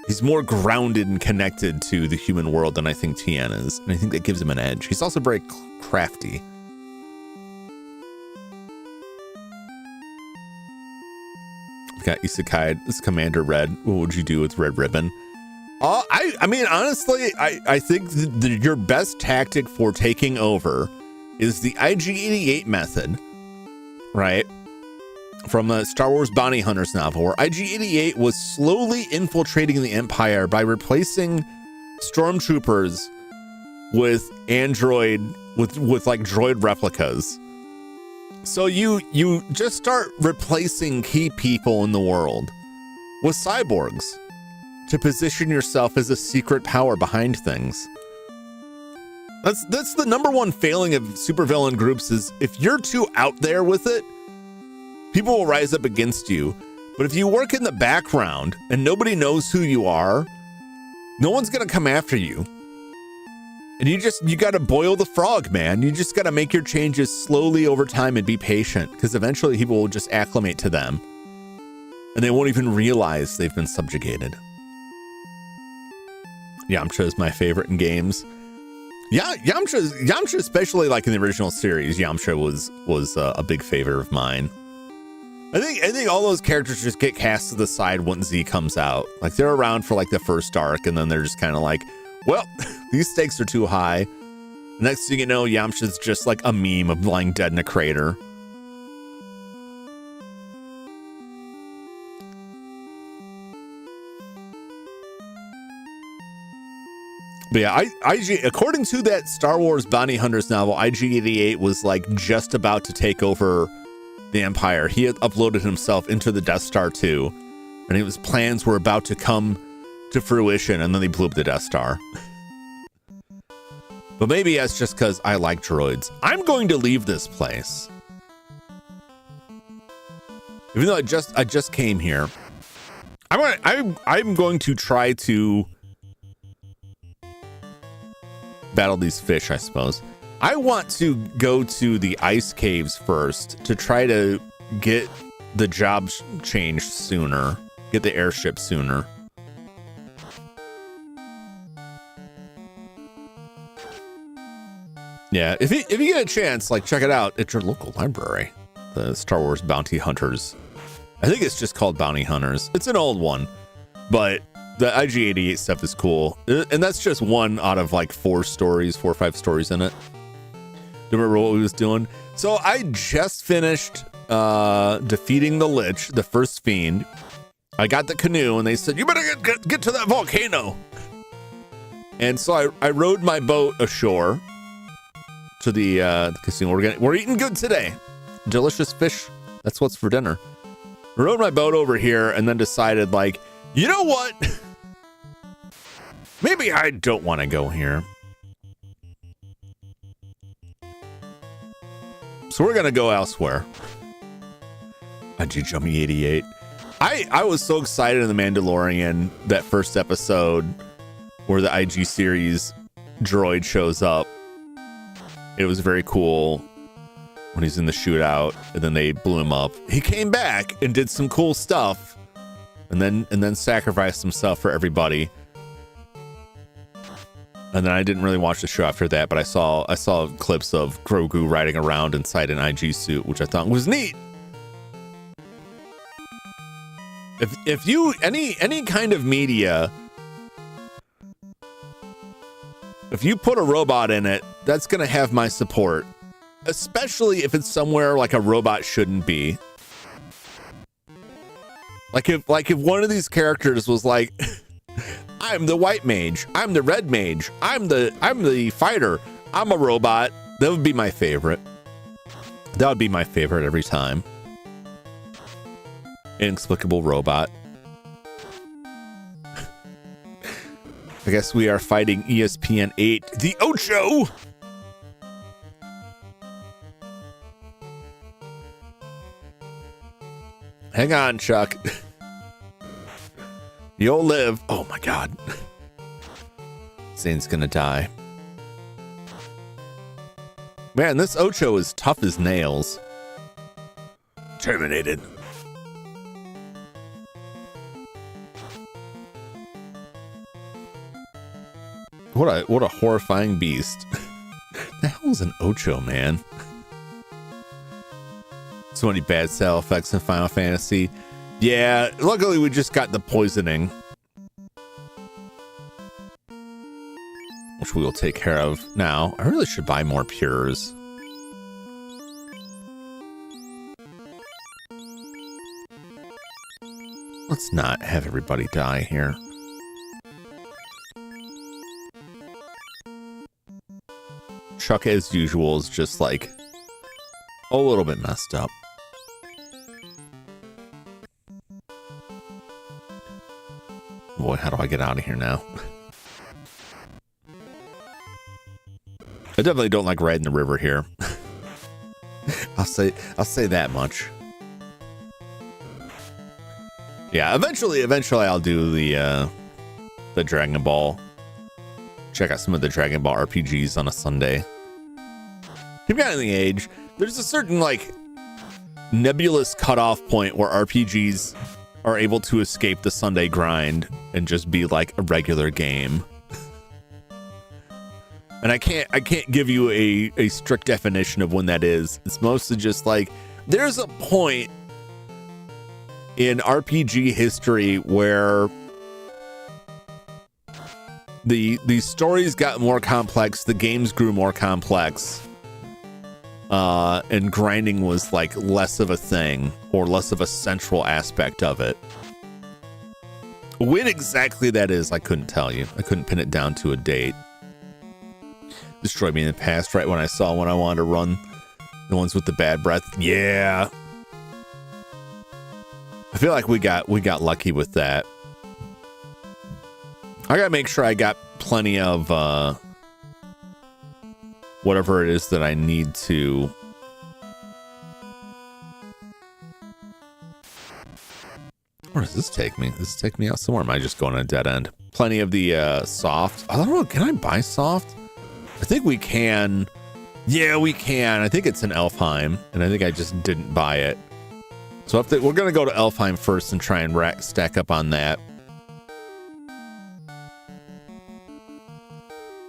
He's more grounded and connected to the human world than I think Tien is. And I think that gives him an edge. He's also very crafty. We've got Isekai. This is Commander Red. What would you do with Red Ribbon? I mean, honestly, I think your best tactic for taking over is the IG-88 method, right? From the Star Wars Bounty Hunters novel, where IG-88 was slowly infiltrating the Empire by replacing stormtroopers with like droid replicas. So you just start replacing key people in the world with cyborgs to position yourself as a secret power behind things. That's the number one failing of supervillain groups is if you're too out there with it, people will rise up against you. But if you work in the background and nobody knows who you are, no one's going to come after you. And you got to boil the frog, man. You just got to make your changes slowly over time and be patient, because eventually people will just acclimate to them and they won't even realize they've been subjugated. Yamcha is my favorite in games. Yeah, Yamcha, especially like in the original series, Yamcha was a big favorite of mine. I think all those characters just get cast to the side once Z comes out. Like they're around for like the first arc, and then they're just kind of like, well, these stakes are too high. Next thing you know, Yamcha's just like a meme of lying dead in a crater. But yeah, IG, according to that Star Wars Bounty Hunters novel, IG-88 was like just about to take over the Empire. He had uploaded himself into the Death Star 2, and his plans were about to come to fruition, and then they blew up the Death Star. But maybe that's just because I like droids. I'm going to leave this place. Even though I just came here. I'm going to try to battle these fish, I suppose. I want to go to the ice caves first to try to get the job changed sooner, get the airship sooner. Yeah, if you get a chance, like, check it out at your local library. The Star Wars Bounty Hunters. I think it's just called Bounty Hunters. It's an old one, but the IG-88 stuff is cool. And that's just one out of like 4 or 5 stories in it. Do you remember what we was doing? So I just finished defeating the Lich, the first fiend. I got the canoe and they said, you better get to that volcano. And so I rowed my boat ashore to the casino. We're eating good today. Delicious fish. That's what's for dinner. Rowed my boat over here and then decided, like, you know what? Maybe I don't want to go here. So we're going to go elsewhere. IG Jummy88. I was so excited in The Mandalorian, that first episode where the IG series droid shows up. It was very cool when he's in the shootout and then they blew him up. He came back and did some cool stuff and then sacrificed himself for everybody. And then I didn't really watch the show after that, but I saw clips of Grogu riding around inside an IG suit, which I thought was neat. If you any kind of media, if you put a robot in it, that's gonna have my support. Especially if it's somewhere like a robot shouldn't be. Like if one of these characters was like, I'm the white mage, I'm the red mage, I'm the fighter, I'm a robot, that would be my favorite. That would be my favorite every time. Inexplicable robot. I guess we are fighting ESPN 8, the Ocho. Hang on, Chuck. You'll live. Oh my God. Zane's gonna die. Man, this Ocho is tough as nails. Terminated. What a horrifying beast. The hell's an Ocho, man? So many bad style effects in Final Fantasy. Yeah, luckily we just got the poisoning, which we will take care of now. I really should buy more pures. Let's not have everybody die here. Chuck, as usual, is just like a little bit messed up. Boy, how do I get out of here now? I definitely don't like riding the river here. I'll say that much. Yeah, eventually I'll do the Dragon Ball. Check out some of the Dragon Ball RPGs on a Sunday. If you've got any age, there's a certain like nebulous cutoff point where RPGs are able to escape the Sunday grind and just be like a regular game. And I can't give you a strict definition of when that is. It's mostly just like there's a point in RPG history where the stories got more complex, the games grew more complex, and grinding was like less of a thing or less of a central aspect of it. When exactly that is, I couldn't tell you. I couldn't pin it down to a date. Destroyed me in the past, right when I saw when I wanted to run. The ones with the bad breath. Yeah. I feel like we got lucky with that. I gotta make sure I got plenty of whatever it is that I need to. Where does this take me? Does this take me out somewhere? Am I just going on a dead end? Plenty of the soft. I don't know. Can I buy soft? I think we can. Yeah, we can. I think it's in Elfheim, and I think I just didn't buy it. So we're going to go to Elfheim first and try and stack up on that.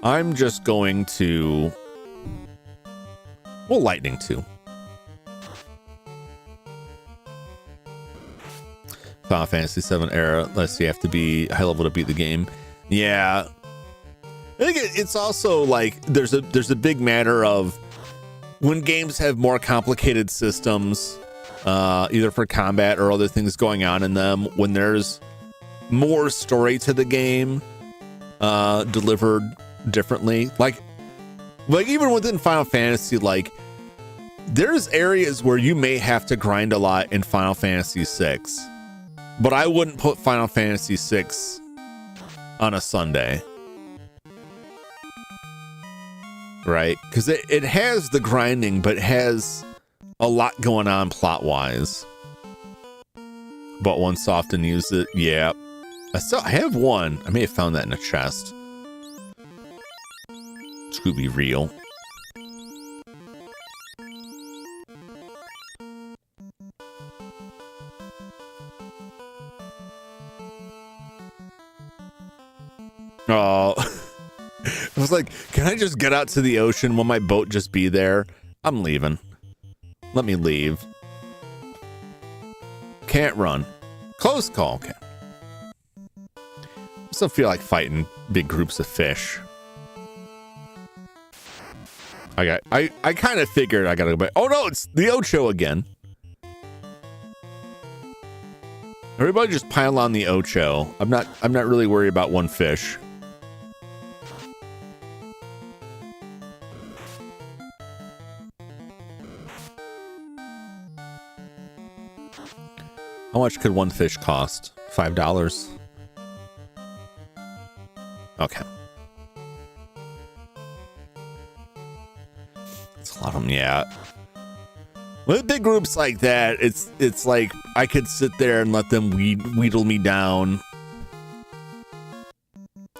I'm just going to... Well, Lightning too. Final Fantasy VII era. Let's see, you have to be high level to beat the game. Yeah. I think it's also like there's a big matter of when games have more complicated systems, either for combat or other things going on in them, when there's more story to the game delivered differently. Like even within Final Fantasy, like there's areas where you may have to grind a lot in Final Fantasy VI, but I wouldn't put Final Fantasy VI on a Sunday. Right? Because it has the grinding, but it has a lot going on plot-wise. Bought one soft and used it. Yeah. I have one. I may have found that in a chest. Scooby real. Oh. I was like, can I just get out to the ocean? Will my boat just be there? I'm leaving. Let me leave. Can't run. Close call. Okay. I still feel like fighting big groups of fish. I kind of figured I gotta go back. Oh no, it's the Ocho again. Everybody just pile on the Ocho. I'm not really worried about one fish. How much could one fish cost? $5? Okay. It's a lot of them, yeah. With big groups like that, it's like I could sit there and let them wheedle me down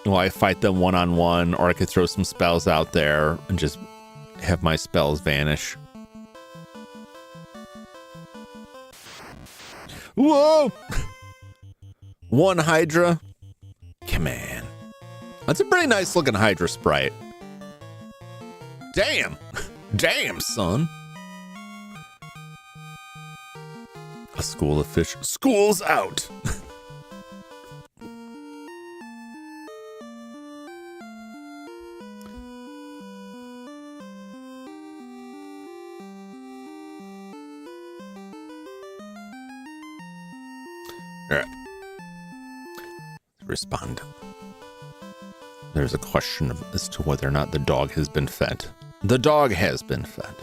while I fight them one-on-one, or I could throw some spells out there and just have my spells vanish. Whoa! One Hydra. Come on. That's a pretty nice looking Hydra sprite. Damn. Damn, son. A school of fish. School's out. All right. Respond. There's a question as to whether or not the dog has been fed. The dog has been fed.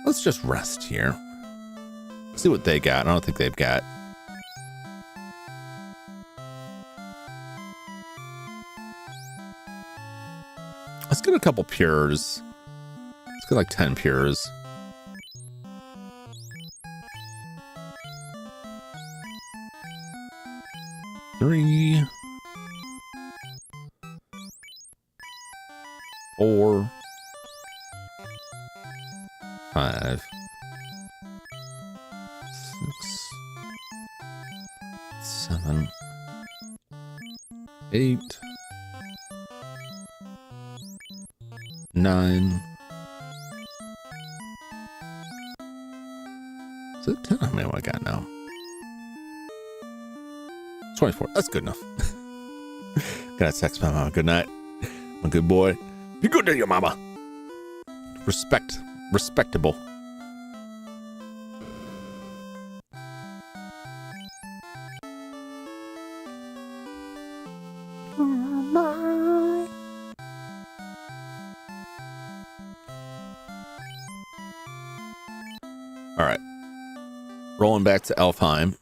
Let's just rest here. See what they got. I don't think they've got. Let's get a couple pures. Let's get like 10 pures. Three, 4, 5, 6, 7, 8, 9. Is it 10? How many do I got now? 24. That's good enough. Gotta text my mama. Good night. My good boy. Be good to your mama. Respectable. All right. Rolling back to Elfheim.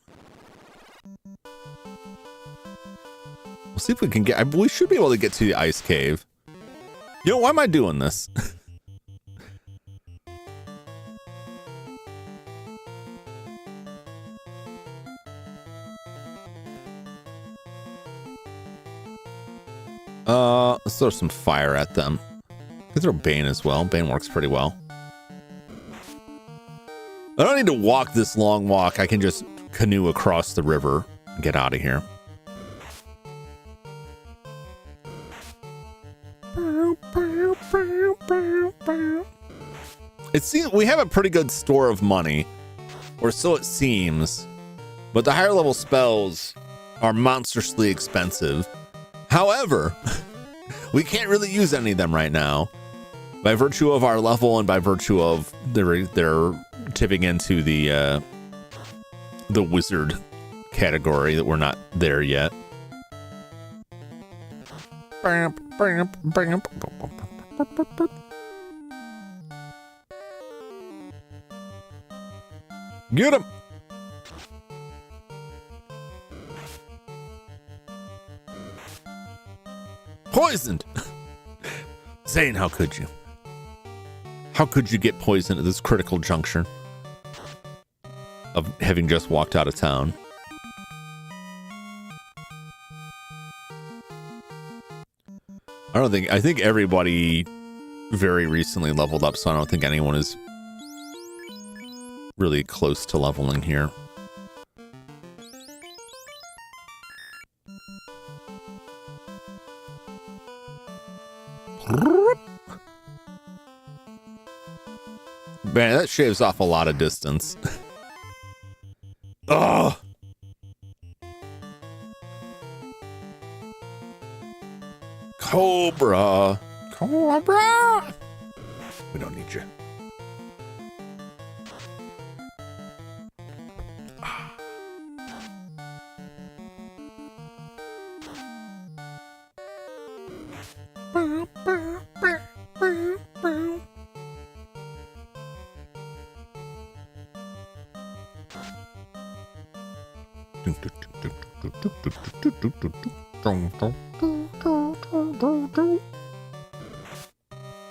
We'll see if we can get... we should be able to get to the ice cave. You know, why am I doing this? Let's throw some fire at them. I can throw Bane as well. Bane works pretty well. I don't need to walk this long walk. I can just canoe across the river and get out of here. It seems we have a pretty good store of money, or so it seems, but the higher level spells are monstrously expensive. However, we can't really use any of them right now by virtue of our level and by virtue of they're tipping into the wizard category that we're not there yet. Get him! Poisoned! Zane, how could you? How could you get poisoned at this critical juncture of having just walked out of town? I think everybody very recently leveled up, so I don't think anyone is really close to leveling here. Man, that shaves off a lot of distance. Ugh. Cobra. Cobra. We don't need you.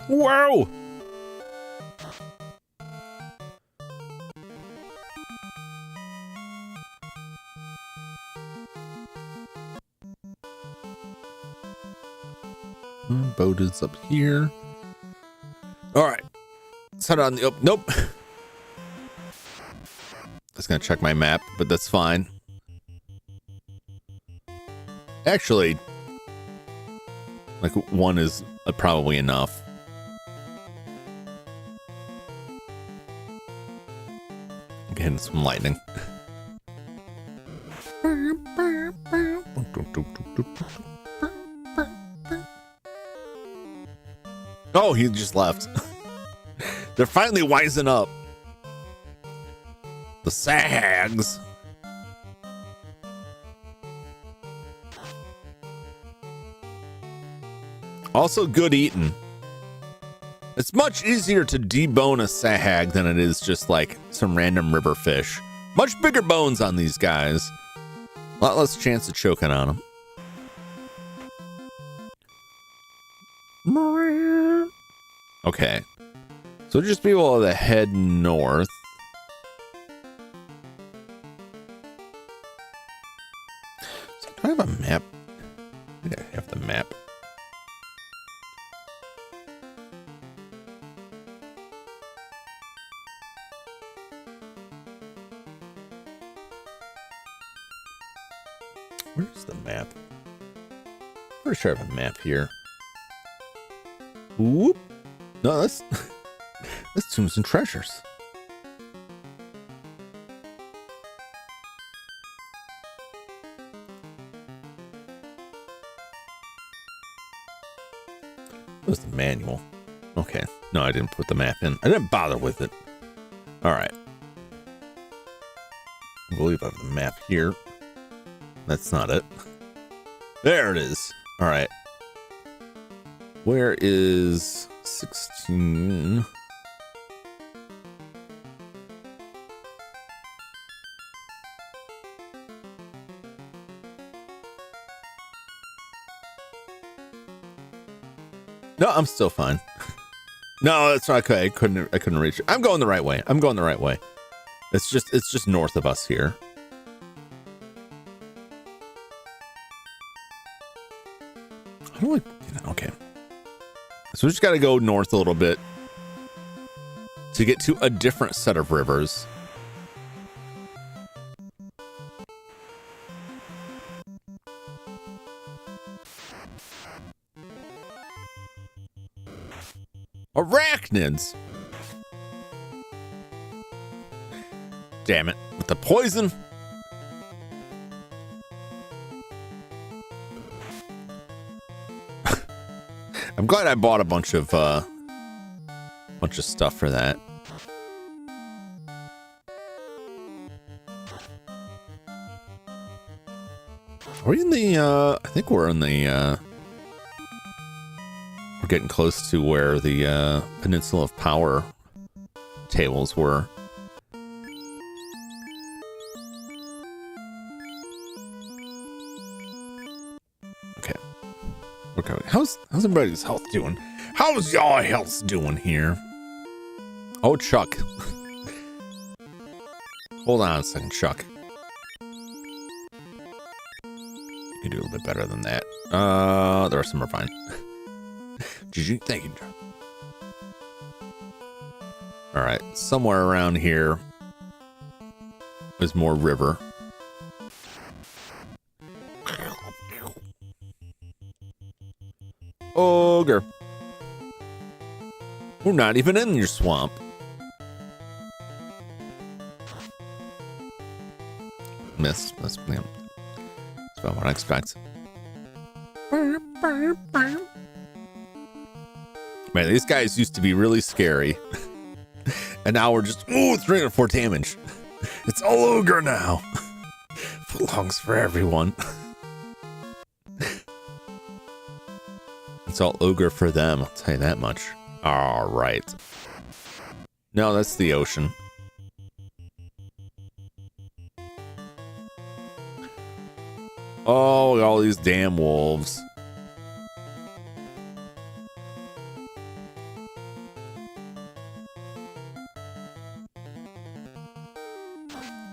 Wow! Boat is up here. All right, let's head on the. Oh, nope. I was gonna check my map, but that's fine. Actually, like one is probably enough. Getting some lightning. Oh, he just left. They're finally wising up. The sags. Also good eating. It's much easier to debone a sag than it is just like some random river fish. Much bigger bones on these guys. A lot less chance of choking on them. Okay. So just be able to head north. So do I have a map? I think I have the map. Where's the map? Pretty sure I have a map here. Whoop. No, that's that's Tombs and Treasures. Where's the manual? Okay. No, I didn't put the map in. I didn't bother with it. All right. I believe I have the map here. That's not it. There it is. All right. Where is 16? No, I'm still fine. No, that's not okay. I couldn't reach it. I'm going the right way. I'm going the right way. It's just north of us here. How do I? Okay. So we just got to go north a little bit to get to a different set of rivers. Arachnids. Damn it. With the poison. I'm glad I bought a bunch of stuff for that. Are we in the I think we're in the we're getting close to where the Peninsula of Power tables were. Okay. Okay. How's everybody's health doing? How's y'all health doing here? Oh, Chuck. Hold on a second, Chuck. You can do a little bit better than that. The rest of them are fine. GG, thank you, John. All right, somewhere around here is more river. Ogre. We're not even in your swamp. Missed. That's about what I expect. Man, these guys used to be really scary. And now we're just, ooh, 304 damage. It's all ogre now. Belongs for everyone. It's all ogre for them, I'll tell you that much. All right. No, that's the ocean. Oh, all these damn wolves.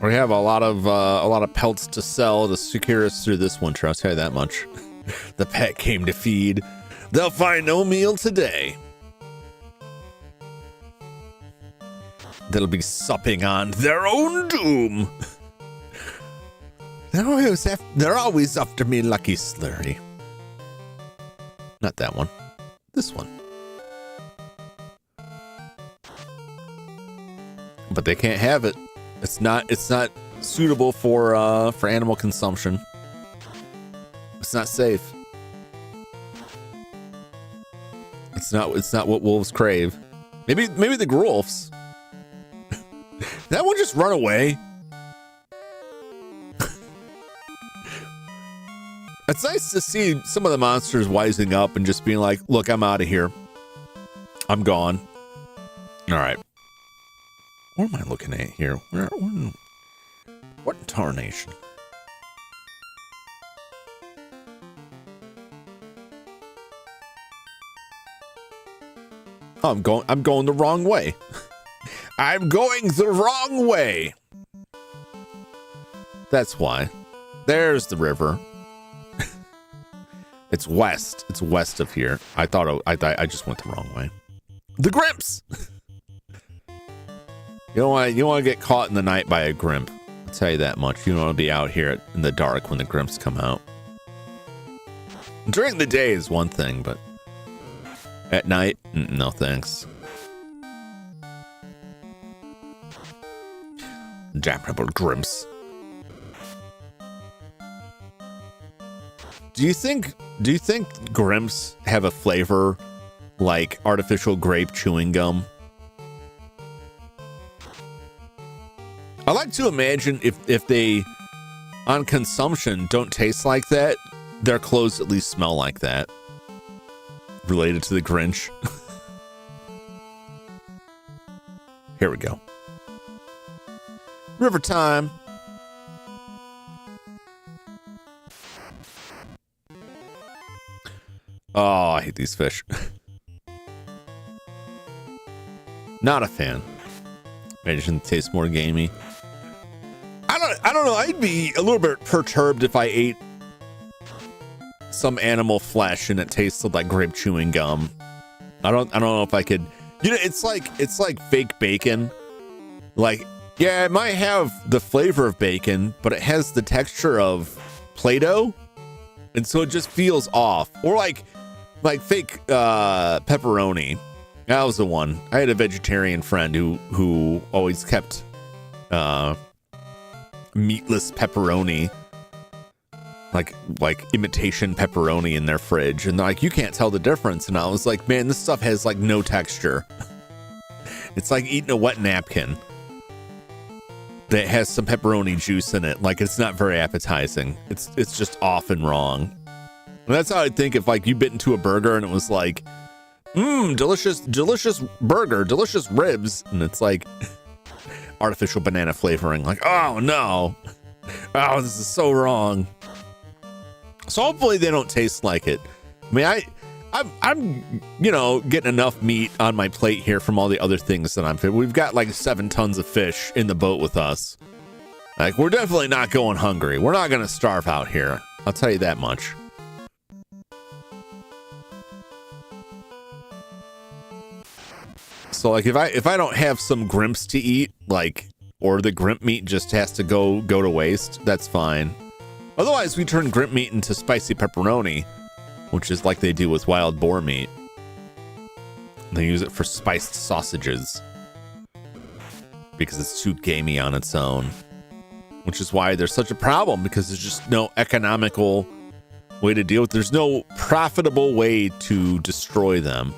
We have a lot of pelts to sell to secure us through this winter. I'll tell you that much. The pet came to feed. They'll find no meal today. They'll be supping on their own doom. They're always after me, Lucky Slurry. Not that one. This one. But they can't have it. It's not suitable for animal consumption. It's not safe. It's not what wolves crave. Maybe the Grolfs. That one just run away. It's nice to see some of the monsters wising up and just being like, look, I'm out of here. I'm gone. All right. What am I looking at here? What in tarnation? Oh, I'm going the wrong way. I'm going the wrong way. That's why. There's the river. It's west. It's west of here. I just went the wrong way. The Grimps. You don't want to get caught in the night by a Grimp. I'll tell you that much. You don't want to be out here in the dark when the Grimps come out. During the day is one thing, but at night, no thanks. Damnable Grimps. Do you think Grimps have a flavor like artificial grape chewing gum? I like to imagine if they, on consumption, don't taste like that, their clothes at least smell like that. Related to the Grinch. Here we go. River time. Oh, I hate these fish. Not a fan. Imagine it tastes more gamey. I don't know. I'd be a little bit perturbed if I ate some animal flesh and it tasted like grape chewing gum. I don't know if I could. You know, it's like fake bacon. Like, yeah, it might have the flavor of bacon, but it has the texture of Play-Doh, and so it just feels off. Or like fake pepperoni. That was the one. I had a vegetarian friend who always kept meatless pepperoni, like imitation pepperoni in their fridge, and they're like, you can't tell the difference. And I was like, man, this stuff has like no texture. It's like eating a wet napkin that has some pepperoni juice in it. Like, it's not very appetizing. It's just off and wrong. And that's how I'd think if like you bit into a burger and it was like, delicious burger, delicious ribs, and it's like artificial banana flavoring. Like, oh no, oh, this is so wrong. So hopefully they don't taste like it. I mean, I'm you know, getting enough meat on my plate here from all the other things that we've got like 7 tons of fish in the boat with us. Like, we're definitely not going hungry. We're not gonna starve out here. I'll tell you that much. So like if I don't have some grimps to eat, like, or the grimp meat just has to go to waste, that's fine. Otherwise, we turn grimp meat into spicy pepperoni, which is like they do with wild boar meat. They use it for spiced sausages because it's too gamey on its own, which is why there's such a problem, because there's just no economical way to deal with. There's no profitable way to destroy them.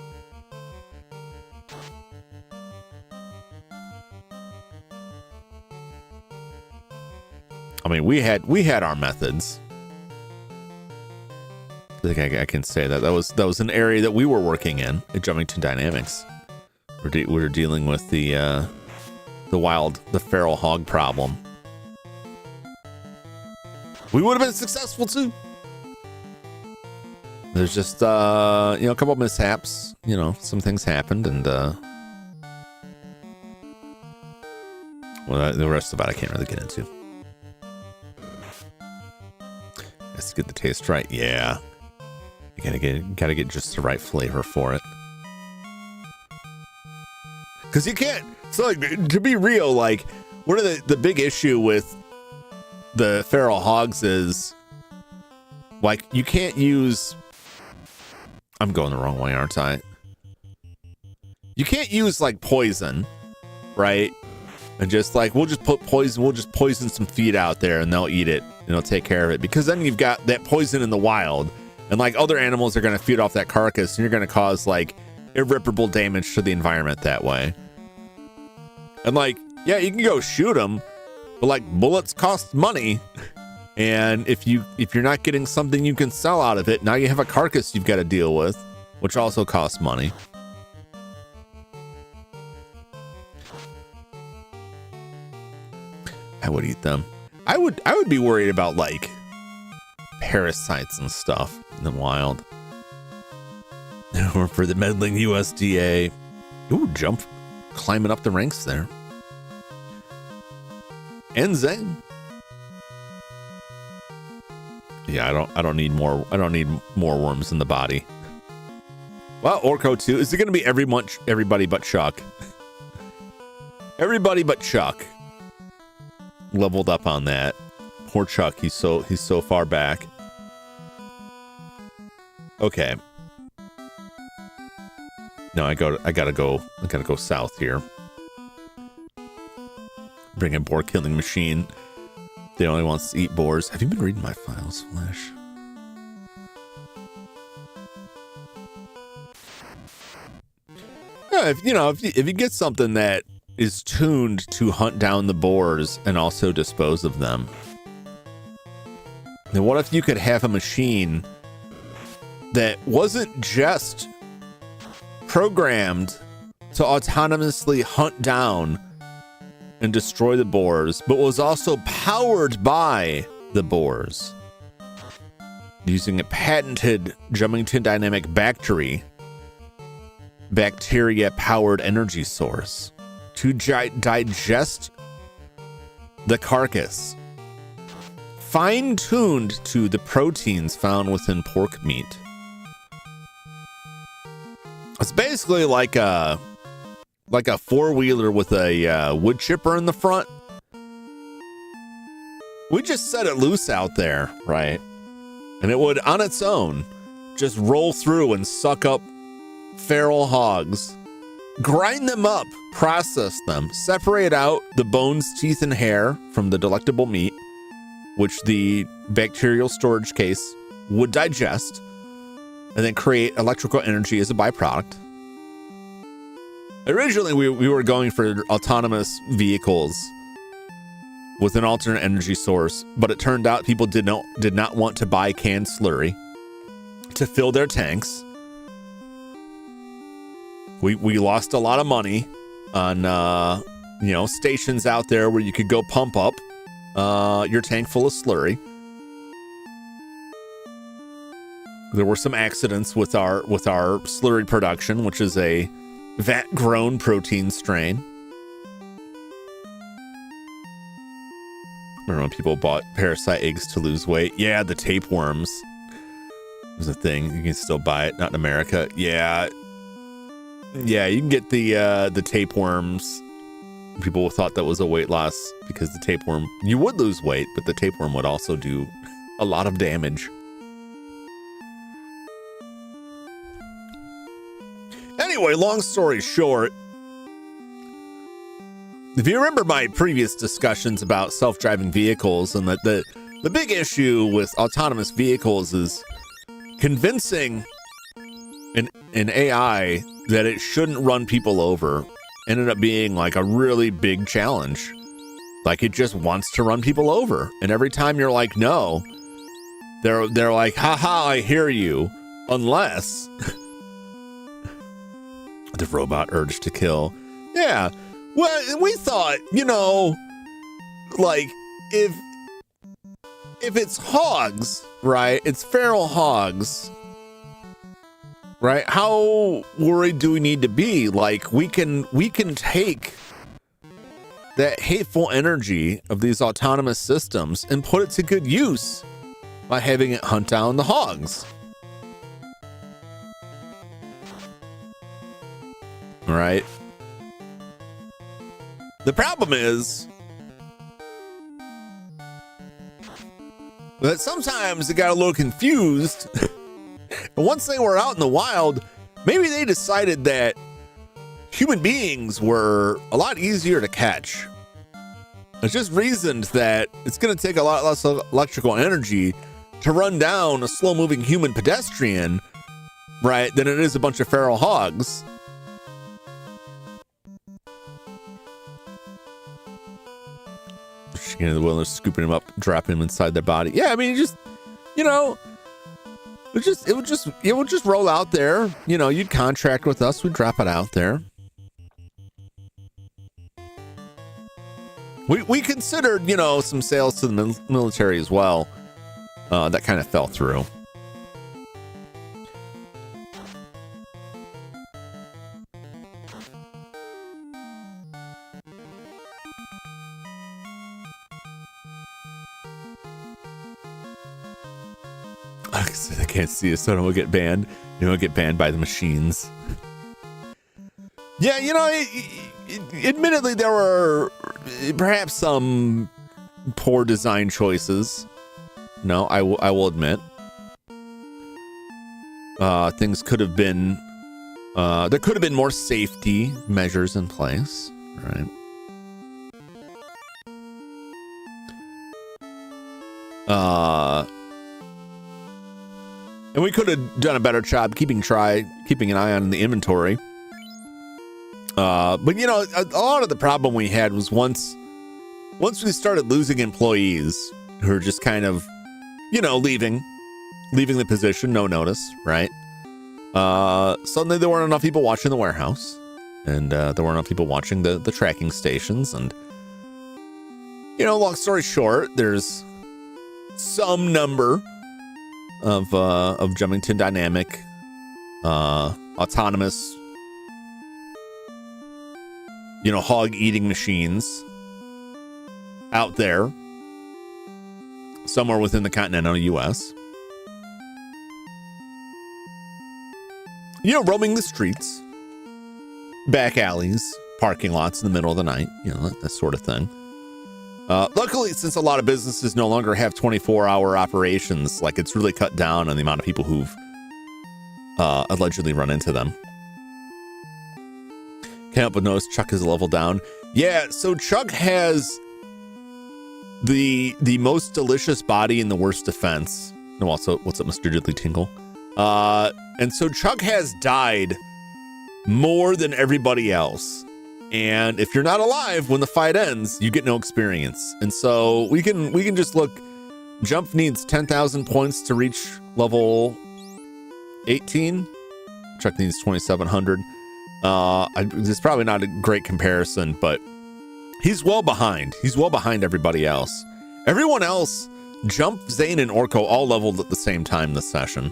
I mean, we had our methods. I think I can say that that was an area that we were working in at Jumington Dynamics. We were dealing with the feral hog problem. We would have been successful too. There's just you know, a couple of mishaps. You know, some things happened, and well, the rest of it I can't really get into. Has to get the taste right. Yeah, you gotta get just the right flavor for it. Because you can't. So, like, to be real, like, one of the big issue with the feral hogs is, like, you can't use. I'm going the wrong way, aren't I? You can't use like poison, right? And just like, we'll just poison some feed out there and they'll eat it and they'll take care of it, because then you've got that poison in the wild, and like other animals are going to feed off that carcass, and you're going to cause like irreparable damage to the environment that way. And like, yeah, you can go shoot them, but like, bullets cost money. And if you're not getting something you can sell out of it, now you have a carcass you've got to deal with, which also costs money. I would eat them. I would be worried about like parasites and stuff in the wild. Or for the meddling USDA. Ooh, climbing up the ranks there. And Zane. Yeah, I don't need more worms in the body. Well, Orko too. Is it going to be everybody but Chuck? Everybody but Chuck leveled up on that. Poor Chuck, he's so far back. Okay. No, I gotta go south here. Bring a boar killing machine. They only wants to eat boars. Have you been reading my files, Flash? Yeah, if you get something that is tuned to hunt down the boars and also dispose of them, then what if you could have a machine that wasn't just programmed to autonomously hunt down and destroy the boars, but was also powered by the boars, using a patented Jumington Dynamic battery bacteria-powered energy source to digest the carcass, fine-tuned to the proteins found within pork meat. It's basically like a four-wheeler with a wood chipper in the front. We just set it loose out there, right? And it would, on its own, just roll through and suck up feral hogs, grind them up, process them, separate out the bones, teeth, and hair from the delectable meat, which the bacterial storage case would digest, and then create electrical energy as a byproduct. Originally, we were going for autonomous vehicles with an alternate energy source, but it turned out people did not want to buy canned slurry to fill their tanks. We lost a lot of money on stations out there where you could go pump up your tank full of slurry. There were some accidents with our slurry production, which is a vat-grown protein strain. Remember when people bought parasite eggs to lose weight? Yeah, the tapeworms was a thing. You can still buy it, not in America. Yeah, you can get the tapeworms. People thought that was a weight loss because the tapeworm, you would lose weight, but the tapeworm would also do a lot of damage. Anyway, long story short, if you remember my previous discussions about self-driving vehicles, and that the big issue with autonomous vehicles is convincing an AI that it shouldn't run people over, ended up being like a really big challenge. Like, it just wants to run people over, and every time you're like, no, they're like, haha, I hear you, unless the robot urge to kill. Yeah. Well, we thought, like, if it's hogs, right? It's feral hogs, right? How worried do we need to be? Like, we can take that hateful energy of these autonomous systems and put it to good use by having it hunt down the hogs. Right? The problem is that sometimes they got a little confused. And once they were out in the wild, maybe they decided that human beings were a lot easier to catch. It's just reasoned that it's going to take a lot less electrical energy to run down a slow-moving human pedestrian, right, than it is a bunch of feral hogs. The wilderness, scooping him up, dropping him inside their body. Yeah, I mean, it would just roll out there. You'd contract with us, we'd drop it out there. We considered, some sales to the military as well. That kind of fell through. I can't see it, so I don't get banned. Get banned by the machines. Yeah, admittedly, there were perhaps some poor design choices. No, I will admit. Things could have been, there could have been more safety measures in place, right? And we could have done a better job keeping an eye on the inventory. But a lot of the problem we had was once we started losing employees who were just kind of, leaving the position, no notice, right? Suddenly there weren't enough people watching the warehouse, and there weren't enough people watching the tracking stations. And, long story short, there's some number of Jumington Dynamic autonomous hog eating machines out there somewhere within the continental US. Roaming the streets, back alleys, parking lots in the middle of the night, that sort of thing. Luckily, since a lot of businesses no longer have 24-hour operations, like it's really cut down on the amount of people who've allegedly run into them. Can't help but notice Chuck is a level down. Yeah, so Chuck has the most delicious body and the worst defense. No, also, what's up, Mr. Diddley Tingle? And so Chuck has died more than everybody else. And if you're not alive when the fight ends, you get no experience. And so we can just look. Jump needs 10,000 points to reach level 18. Chuck needs 2,700. It's probably not a great comparison, but he's well behind. He's well behind everybody else. Everyone else, Jump, Zane, and Orko all leveled at the same time this session.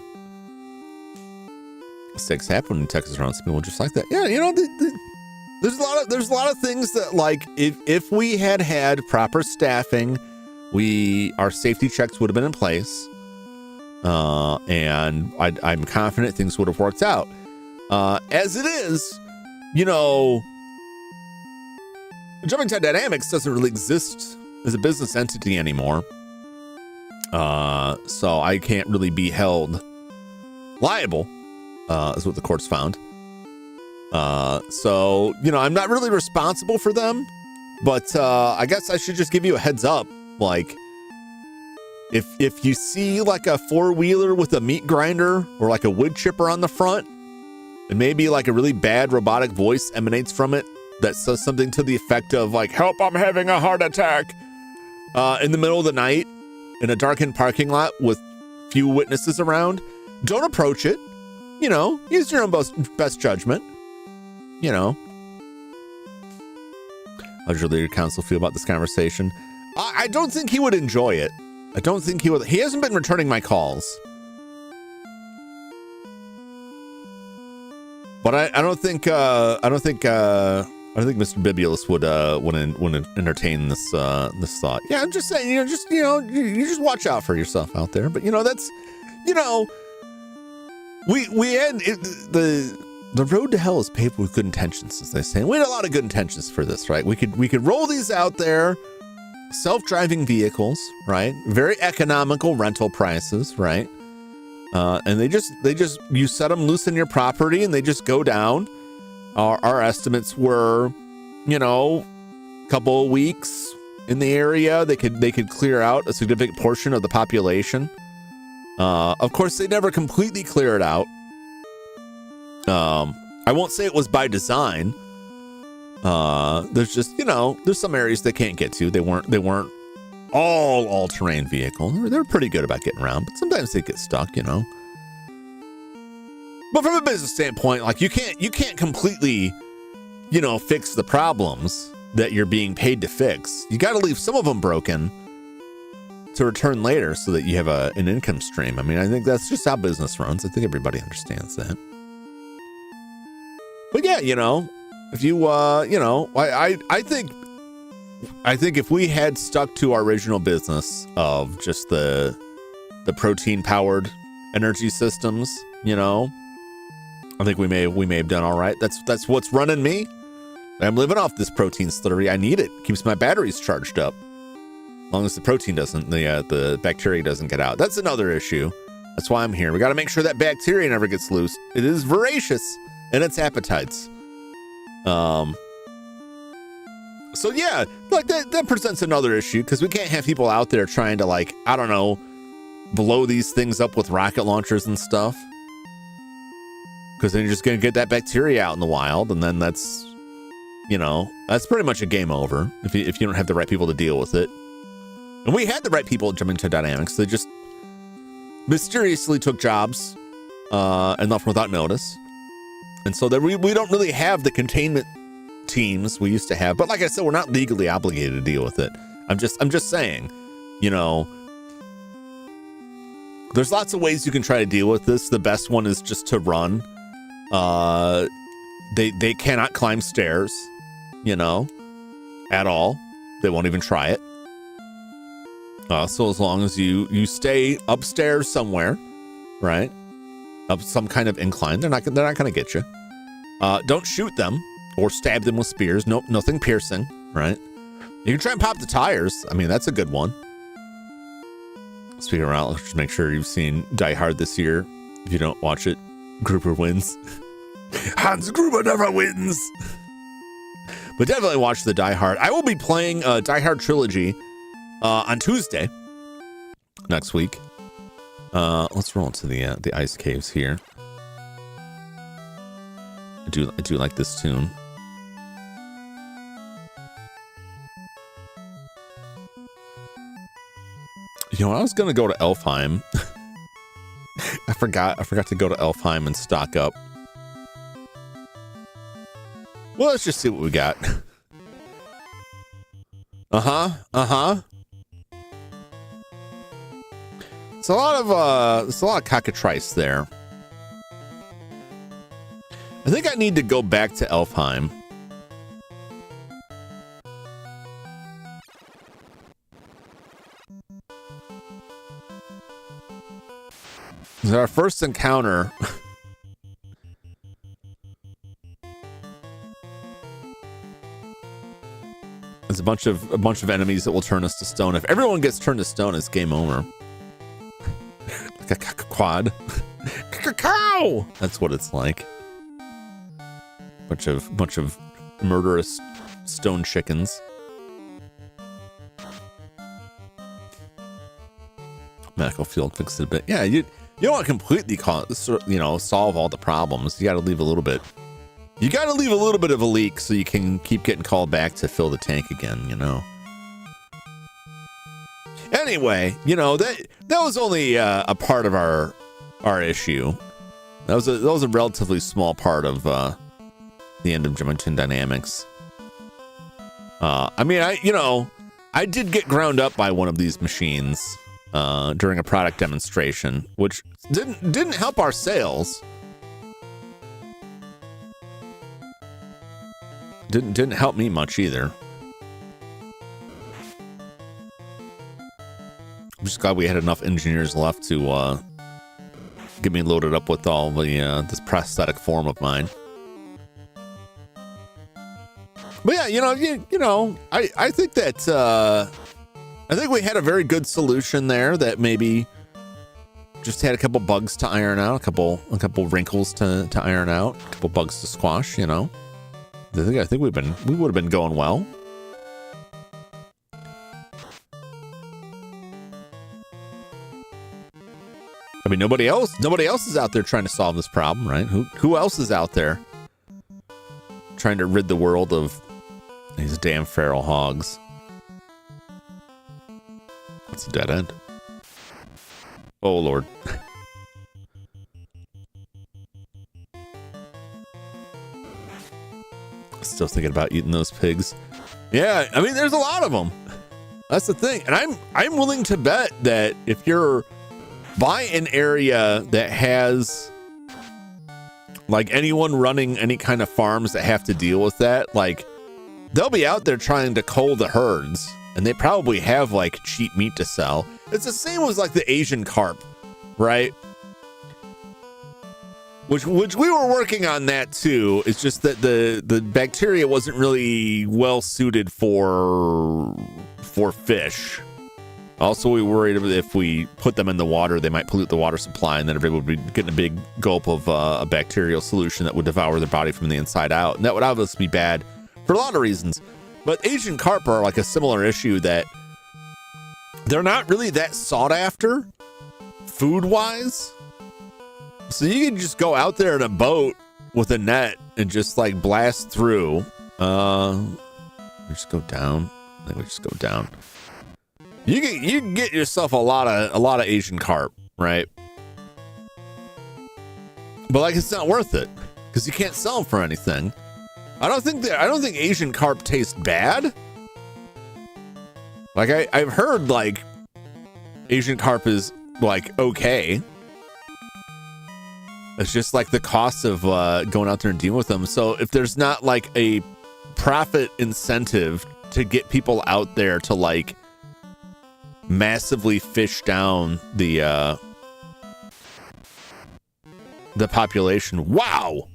Mistakes happen when you text around some people just like that. Yeah, there's a lot of things that, like, if we had proper staffing, our safety checks would have been in place, and I'm confident things would have worked out. As it is, Jumington Dynamics doesn't really exist as a business entity anymore, so I can't really be held liable, is what the courts found. So I'm not really responsible for them, but I guess I should just give you a heads up. Like, if you see like a 4-wheeler with a meat grinder or like a wood chipper on the front, and maybe like a really bad robotic voice emanates from it that says something to the effect of like, "Help, I'm having a heart attack," in the middle of the night in a darkened parking lot with few witnesses around, don't approach it. Use your own best judgment. How does your leader council feel about this conversation? I don't think he would enjoy it. I don't think he would. He hasn't been returning my calls. But I don't think Mr. Bibulus would entertain this thought. Yeah, I'm just saying, you just watch out for yourself out there. But that's, we had the road to hell is paved with good intentions, as they say. And we had a lot of good intentions for this, right? We could roll these out there, self-driving vehicles, right? Very economical rental prices, right? And you set them loose in your property and they just go down. Our estimates were, a couple of weeks in the area. They could clear out a significant portion of the population. Of course, they never completely clear it out. I won't say it was by design. There's just, there's some areas they can't get to. They weren't all-terrain vehicle. They're pretty good about getting around, but sometimes they get stuck, But from a business standpoint, like you can't completely, fix the problems that you're being paid to fix. You got to leave some of them broken to return later so that you have an income stream. I mean, I think that's just how business runs. I think everybody understands that. But yeah, if you, I think if we had stuck to our original business of just the protein powered energy systems, I think we may have done all right. That's what's running me. I'm living off this protein slurry. I need it. Keeps my batteries charged up. As long as the protein the bacteria doesn't get out. That's another issue. That's why I'm here. We got to make sure that bacteria never gets loose. It is voracious in its appetites. So yeah, like that presents another issue because we can't have people out there trying to, like, I don't know, blow these things up with rocket launchers and stuff. Because then you're just going to get that bacteria out in the wild, and then that's pretty much a game over if you don't have the right people to deal with it. And we had the right people at Jumington Dynamics. They just mysteriously took jobs and left without notice. And so we don't really have the containment teams we used to have. But like I said, we're not legally obligated to deal with it. I'm just saying, there's lots of ways you can try to deal with this. The best one is just to run. They cannot climb stairs. you know, at all. They won't even try it. So as long as you stay upstairs somewhere, right, up some kind of incline, they're not gonna get you. Don't shoot them or stab them with spears. Nope, nothing piercing, right? You can try and pop the tires. I mean, that's a good one. Speaking around, let's just make sure you've seen Die Hard this year. If you don't watch it, Gruber wins. Hans Gruber never wins. But definitely watch the Die Hard. I will be playing Die Hard Trilogy on Tuesday next week. Let's roll into the ice caves here. I do like this tune. You know, I was gonna go to Elfheim. I forgot to go to Elfheim and stock up. Well, let's just see what we got. It's a lot of cockatrice there. I think I need to go back to Elfheim. This is our first encounter. There's a bunch of enemies that will turn us to stone. If everyone gets turned to stone, it's game over. Like a quad. Cow! That's what it's like. Bunch of murderous stone chickens. Medical field fixed it a bit. Yeah, you don't completely solve all the problems. You got to leave a little bit. You got to leave a little bit of a leak so you can keep getting called back to fill the tank again, you know. Anyway, you know, that was only a part of our issue. That was a relatively small part of the end of Jumington Dynamics. I mean, I did get ground up by one of these machines during a product demonstration, which didn't help our sales. Didn't help me much either. I'm just glad we had enough engineers left to get me loaded up with all the this prosthetic form of mine. But yeah, you know, I think that I think we had a very good solution there that maybe just had a couple bugs to iron out, a couple wrinkles to iron out, a couple bugs to squash, you know. I think we would have been going well. I mean, nobody else is out there trying to solve this problem, right? Who else is out there trying to rid the world of these damn feral hogs? That's a dead end. Oh Lord. Still thinking about eating those pigs. Yeah, I mean, there's a lot of them. That's the thing. And I'm willing to bet that if you're by an area that has like anyone running any kind of farms that have to deal with that, like they'll be out there trying to cull the herds, and they probably have like cheap meat to sell. It's the same as like the Asian carp, right? Which we were working on that too. It's just that the bacteria wasn't really well suited for fish. Also, we worried if we put them in the water, they might pollute the water supply, and then everybody would be getting a big gulp of a bacterial solution that would devour their body from the inside out. And that would obviously be bad for a lot of reasons. But Asian carp are like a similar issue, that they're not really that sought after food-wise. So you can just go out there in a boat with a net and just like blast through. We just go down. I think we just go down. You can get yourself a lot of Asian carp, right? But like, it's not worth it because you can't sell them for anything. I don't think Asian carp taste bad. Like I've heard like Asian carp is like okay. It's just like the cost of going out there and dealing with them. So if there's not like a profit incentive to get people out there to like massively fish down the population. Wow.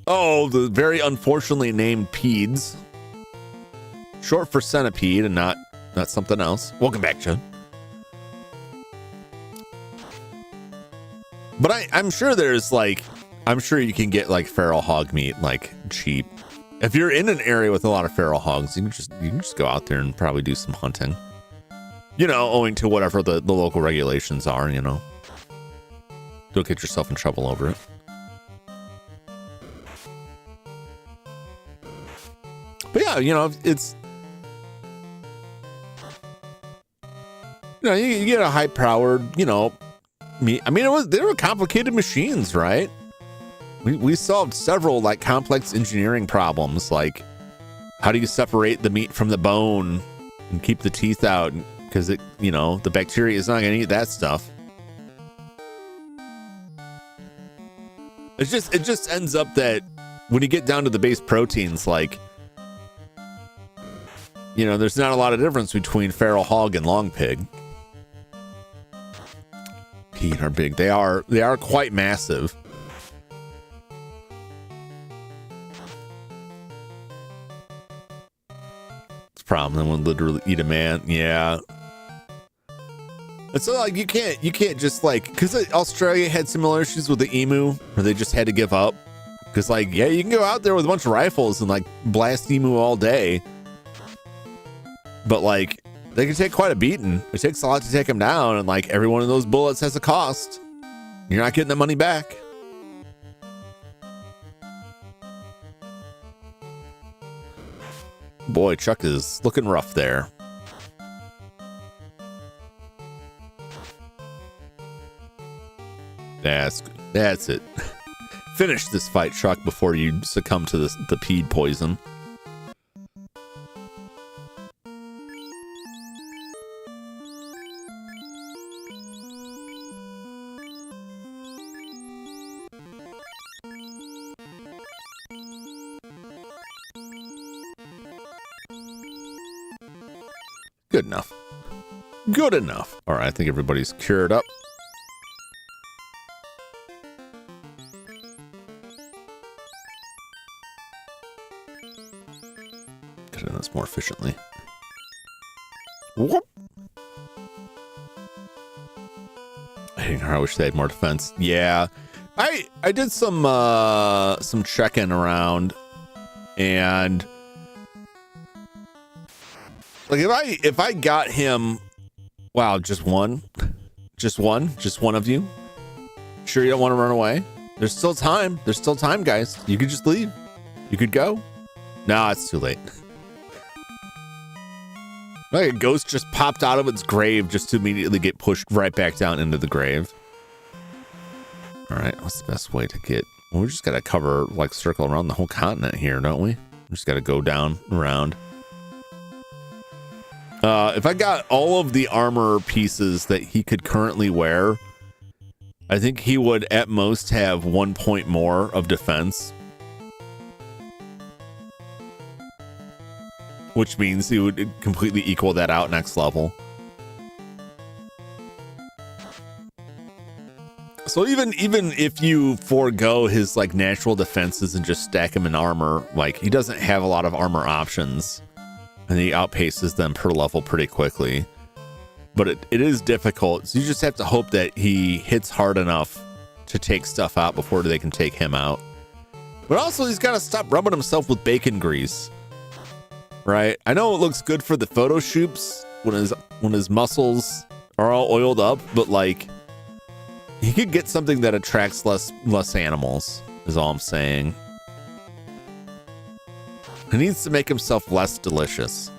Oh, the very unfortunately named PEDs. Short for centipede and not something else. Welcome back, Chud. But I'm sure there's like, I'm sure you can get like feral hog meat like cheap. If you're in an area with a lot of feral hogs, you can just go out there and probably do some hunting. You know, owing to whatever the local regulations are, you know. Don't get yourself in trouble over it. But yeah, you know, it's, you know, you get a high-powered, you know, I mean, they were complicated machines, right? We solved several like complex engineering problems, like how do you separate the meat from the bone and keep the teeth out, because it, you know, the bacteria is not going to eat that stuff. It just ends up that when you get down to the base proteins, like, you know, there's not a lot of difference between feral hog and long pig. Pete are big. They are quite massive. It's a problem. They would literally eat a man. Yeah. And so like you can't just like, because Australia had similar issues with the emu where they just had to give up. Because like, yeah, you can go out there with a bunch of rifles and like blast emu all day. But like, they can take quite a beating. It takes a lot to take them down, and like every one of those bullets has a cost. You're not getting the money back. Boy, Chuck is looking rough there. That's it. Finish this fight, Chuck, before you succumb to the PED poison. Good enough. Good enough. All right, I think everybody's cured up. Could have done this more efficiently. Whoop. I wish they had more defense. Yeah, I did some checking around, and like if I got him, wow, just one of you. Sure you don't want to run away? There's still time. There's still time, guys. You could just leave. You could go. No, it's too late. Like a ghost just popped out of its grave just to immediately get pushed right back down into the grave. All right, what's the best way to get? Well, we just got to cover, like, circle around the whole continent here, don't we? We just got to go down, around. If I got all of the armor pieces that he could currently wear, I think he would at most have 1 point more of defense. Which means he would completely equal that out next level. So even if you forego his like natural defenses and just stack him in armor, like he doesn't have a lot of armor options, and he outpaces them per level pretty quickly. But it is difficult, so you just have to hope that he hits hard enough to take stuff out before they can take him out. But also he's got to stop rubbing himself with bacon grease. Right? I know it looks good for the photo shoots when his muscles are all oiled up, but like he could get something that attracts less animals, is all I'm saying. He needs to make himself less delicious.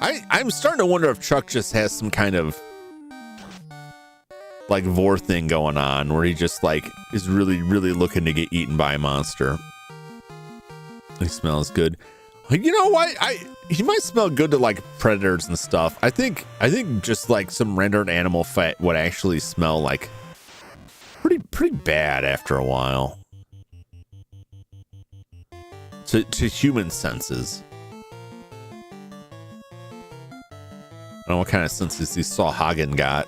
I'm starting to wonder if Chuck just has some kind of like vor thing going on where he just like is really, really looking to get eaten by a monster. He smells good. You know what? He might smell good to like predators and stuff. I think just like some rendered animal fat would actually smell like pretty bad after a while. to human senses. I don't know what kind of senses these Sawhagen got.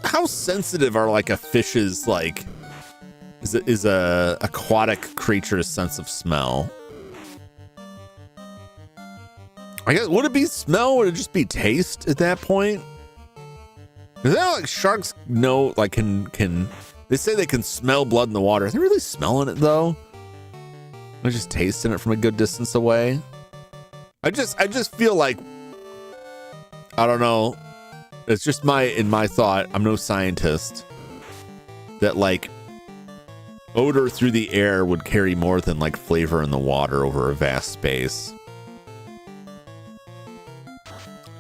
How sensitive are like a fish's like is a aquatic creature's sense of smell? I guess, would it be smell? Would it just be taste at that point? Is that like sharks know, like can they say they can smell blood in the water? Are they really smelling it though? They're just tasting it from a good distance away. I just feel like, I don't know. It's just in my thought, I'm no scientist, that like odor through the air would carry more than like flavor in the water over a vast space.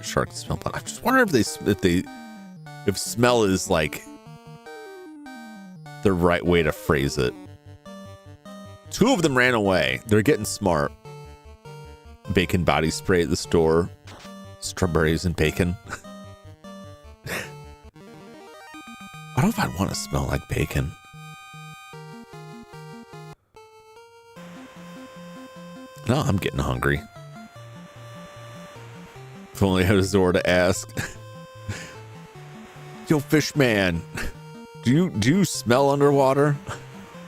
Sharks smell blood. I just wonder if smell is like the right way to phrase it. 2 of them ran away. They're getting smart. Bacon body spray at the store. Strawberries and bacon. I don't know if I'd want to smell like bacon. No, I'm getting hungry. If only I had a Zora to ask. Yo, fish man, do you smell underwater?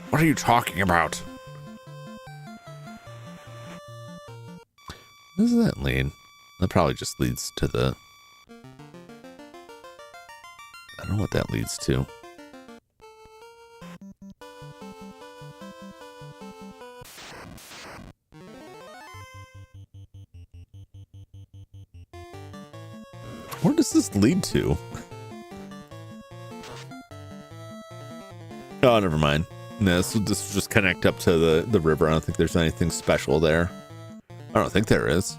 What are you talking about? Where does that lead? That probably just leads to the... I don't know what that leads to. Where does this lead to? Oh, never mind. No, this will just connect up to the river. I don't think there's anything special there. I don't think there is.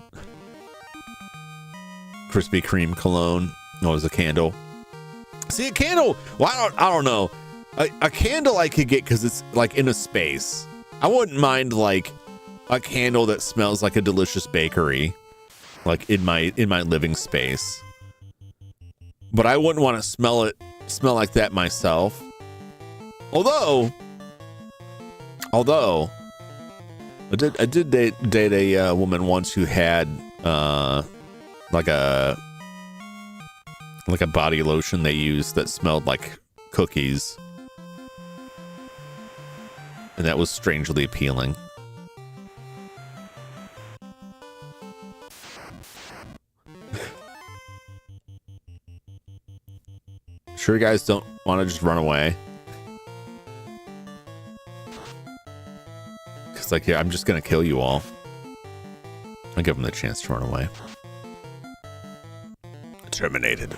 Krispy Kreme cologne. Oh, it's a candle. See, a candle. Well, I don't know. A candle I could get because it's like in a space. I wouldn't mind like a candle that smells like a delicious bakery, like in my living space. But I wouldn't want to smell like that myself. Although I did date a woman once who had like a body lotion they used that smelled like cookies, and that was strangely appealing. Sure, you guys don't want to just run away? Because, like, yeah, I'm just going to kill you all. I'll give them the chance to run away. Terminated.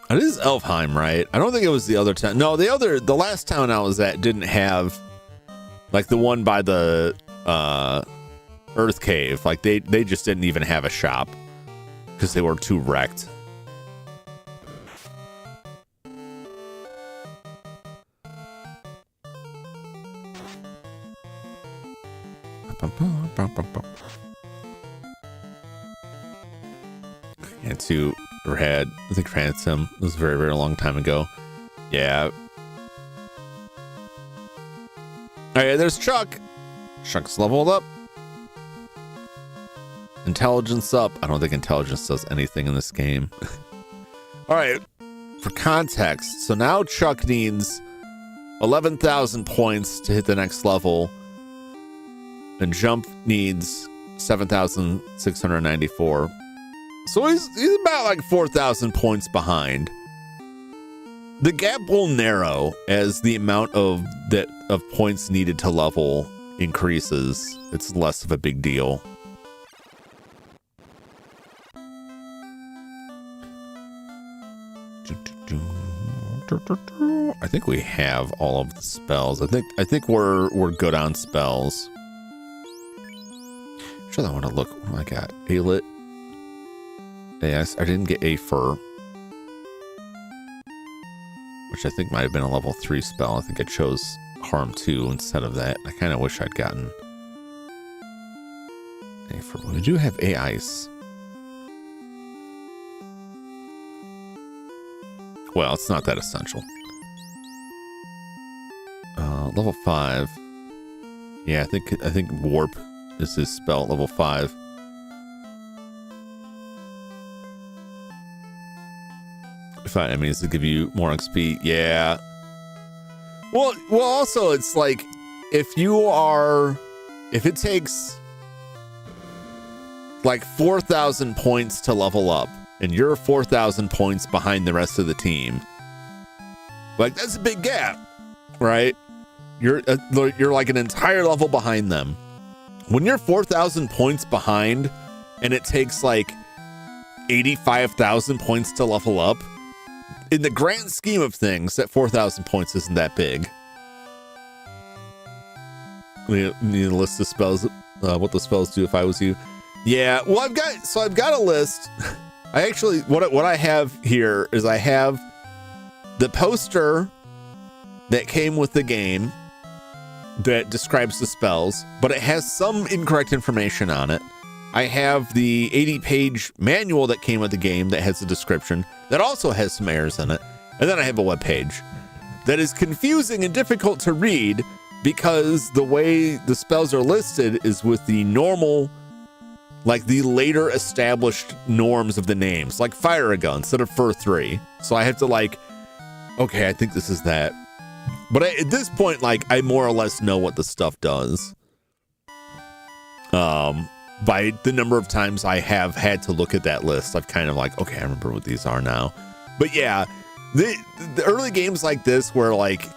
It is Elfheim, right? I don't think it was the other town. No, the last town I was at didn't have, like, the one by the Earth Cave. Like, they just didn't even have a shop because they were too wrecked. And two had, I think Ransom. It was a very, very long time ago. Yeah. Alright, there's Chuck. Chuck's leveled up. Intelligence up. I don't think intelligence does anything in this game. Alright. For context, so now Chuck needs 11,000 points to hit the next level. And Jump needs 7,694. So he's about like 4,000 points behind. The gap will narrow as the amount of points needed to level increases. It's less of a big deal. I think we have all of the spells. I think we're good on spells. I'm sure I want to look. What do I got? Alit. Yes, I didn't get a fur, which I think might have been a level 3 spell. I think I chose Harm 2 instead of that. I kind of wish I'd gotten a fur. We do have a ice. Well, it's not that essential. Level 5. Yeah, I think warp is his spell at level 5. I mean, does it give you more XP? Yeah. Well, also it's like if it takes like 4,000 points to level up and you're 4,000 points behind the rest of the team, like that's a big gap, right? You're like an entire level behind them. When you're 4,000 points behind and it takes like 85,000 points to level up, in the grand scheme of things, that 4,000 points isn't that big. We need a list of spells, what the spells do if I was you. Yeah, well, I've got a list. I actually, what I have here is I have the poster that came with the game that describes the spells, but it has some incorrect information on it. I have the 80-page manual that came with the game that has a description that also has some errors in it. And then I have a web page that is confusing and difficult to read because the way the spells are listed is with the normal, like the later established norms of the names, like fire a gun instead of fur 3. So I have to like, okay, I think this is that. But at this point, like, I more or less know what the stuff does. By the number of times I have had to look at that list, I've kind of like, okay, I remember what these are now. But yeah, the early games like this where like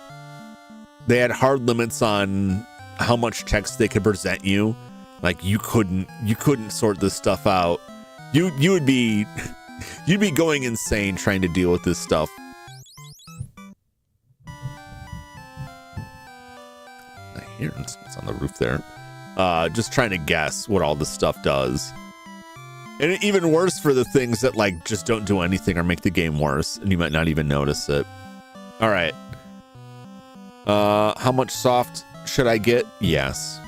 they had hard limits on how much text they could present you, like you couldn't sort this stuff out. You'd be going insane trying to deal with this stuff. I hear it's on the roof there. Just trying to guess what all this stuff does. And even worse for the things that like just don't do anything or make the game worse, and you might not even notice it. All right. How much soft should I get? Yes.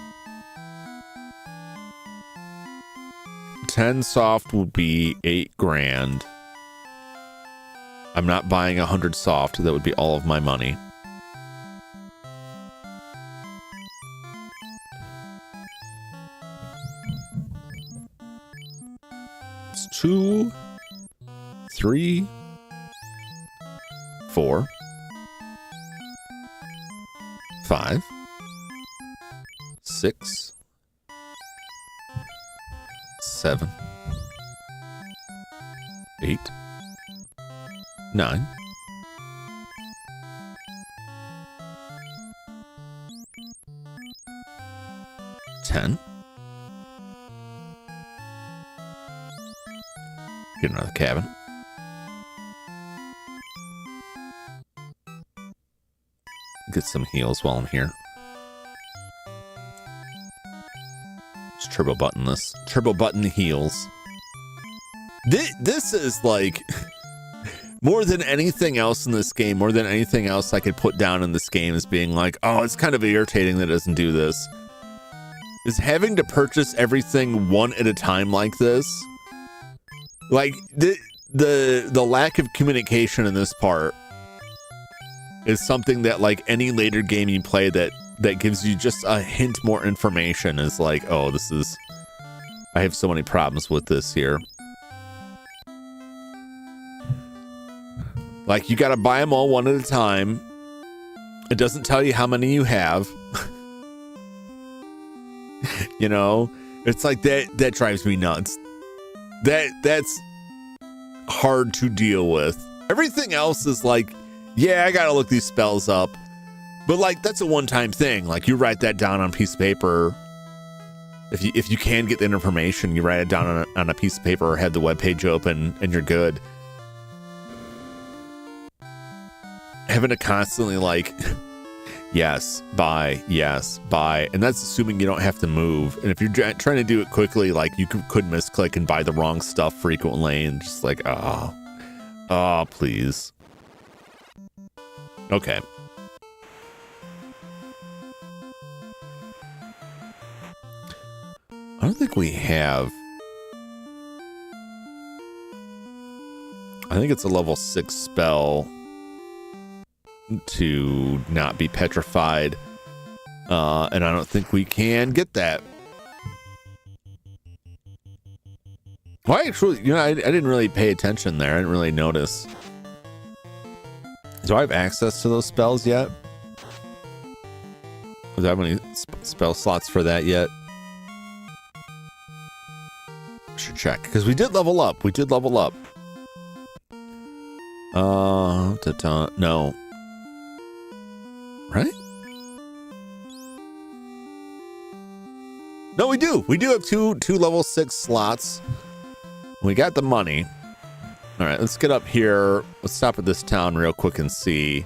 10 soft would be 8 grand. I'm not buying 100 soft. That would be all of my money. It's 2, 3, 4, 5, 6, 7, 8, 9, 10. Get another cabin. Get some heals while I'm here. Just turbo button this. Turbo button heals. This is like more than anything else in this game, more than anything else I could put down in this game as being like, oh, it's kind of irritating that it doesn't do this. Is having to purchase everything one at a time like this. Like the lack of communication in this part is something that like any later game you play that gives you just a hint more information is like, oh, I have so many problems with this here. Like you got to buy them all one at a time. It doesn't tell you how many you have. You know, it's like that drives me nuts. That's hard to deal with. Everything else is like, yeah, I gotta look these spells up, but like that's a one-time thing. Like you write that down on a piece of paper. If you can get the information, you write it down on a piece of paper or have the webpage open, and you're good. Having to constantly like, yes, buy, and that's assuming you don't have to move. And if you're trying to do it quickly, like you could misclick and buy the wrong stuff frequently, and just like, oh, please. Okay. I don't think we have. I think it's a level 6 spell to not be petrified. And I don't think we can get that. Well, actually, you know, I didn't really pay attention there. I didn't really notice. Do I have access to those spells yet? Do I have any spell slots for that yet? Should check, because we did level up. We did level up. No. Right? No, we do. We do have two level 6 slots. We got the money. All right, let's get up here. Let's stop at this town real quick and see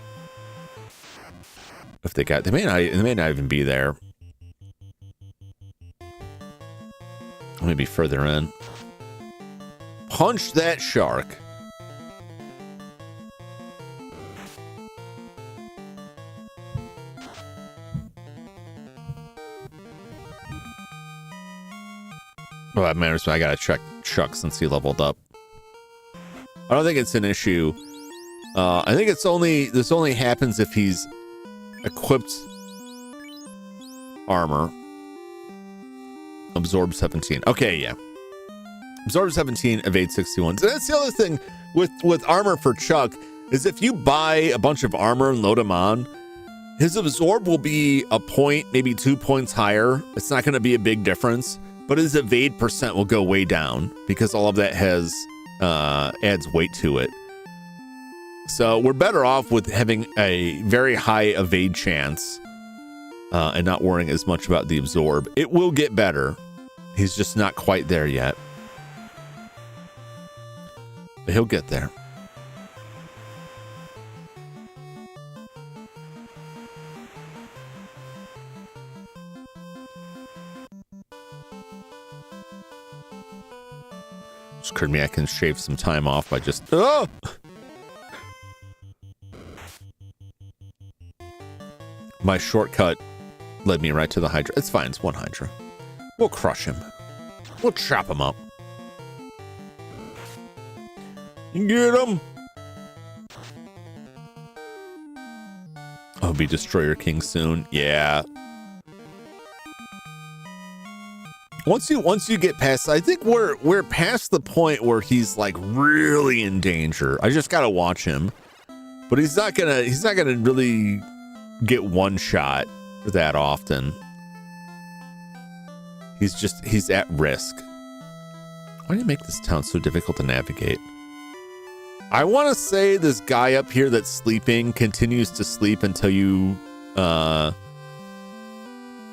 if they got. They may not even be there. Maybe further in. Punch that shark. Oh, that matters. I gotta check Chuck since he leveled up. I don't think it's an issue. I think this only happens if he's equipped armor. Absorb 17. Okay, yeah. Absorb 17, evade 61. So that's the other thing with armor for Chuck is if you buy a bunch of armor and load him on, his absorb will be a point, maybe 2 points higher. It's not going to be a big difference, but his evade percent will go way down because all of that has adds weight to it. So we're better off with having a very high evade chance and not worrying as much about the absorb. It will get better. He's just not quite there yet. But he'll get there. Just occurred to me I can shave some time off by just... Oh! My shortcut led me right to the Hydra. It's fine, it's one Hydra. We'll crush him. We'll chop him up. Get him! I'll be Destroyer King soon. Yeah. Once you get past, I think we're past the point where he's like really in danger. I just gotta watch him. But he's not gonna really get one shot that often. He's at risk. Why do you make this town so difficult to navigate? I want to say this guy up here that's sleeping continues to sleep until you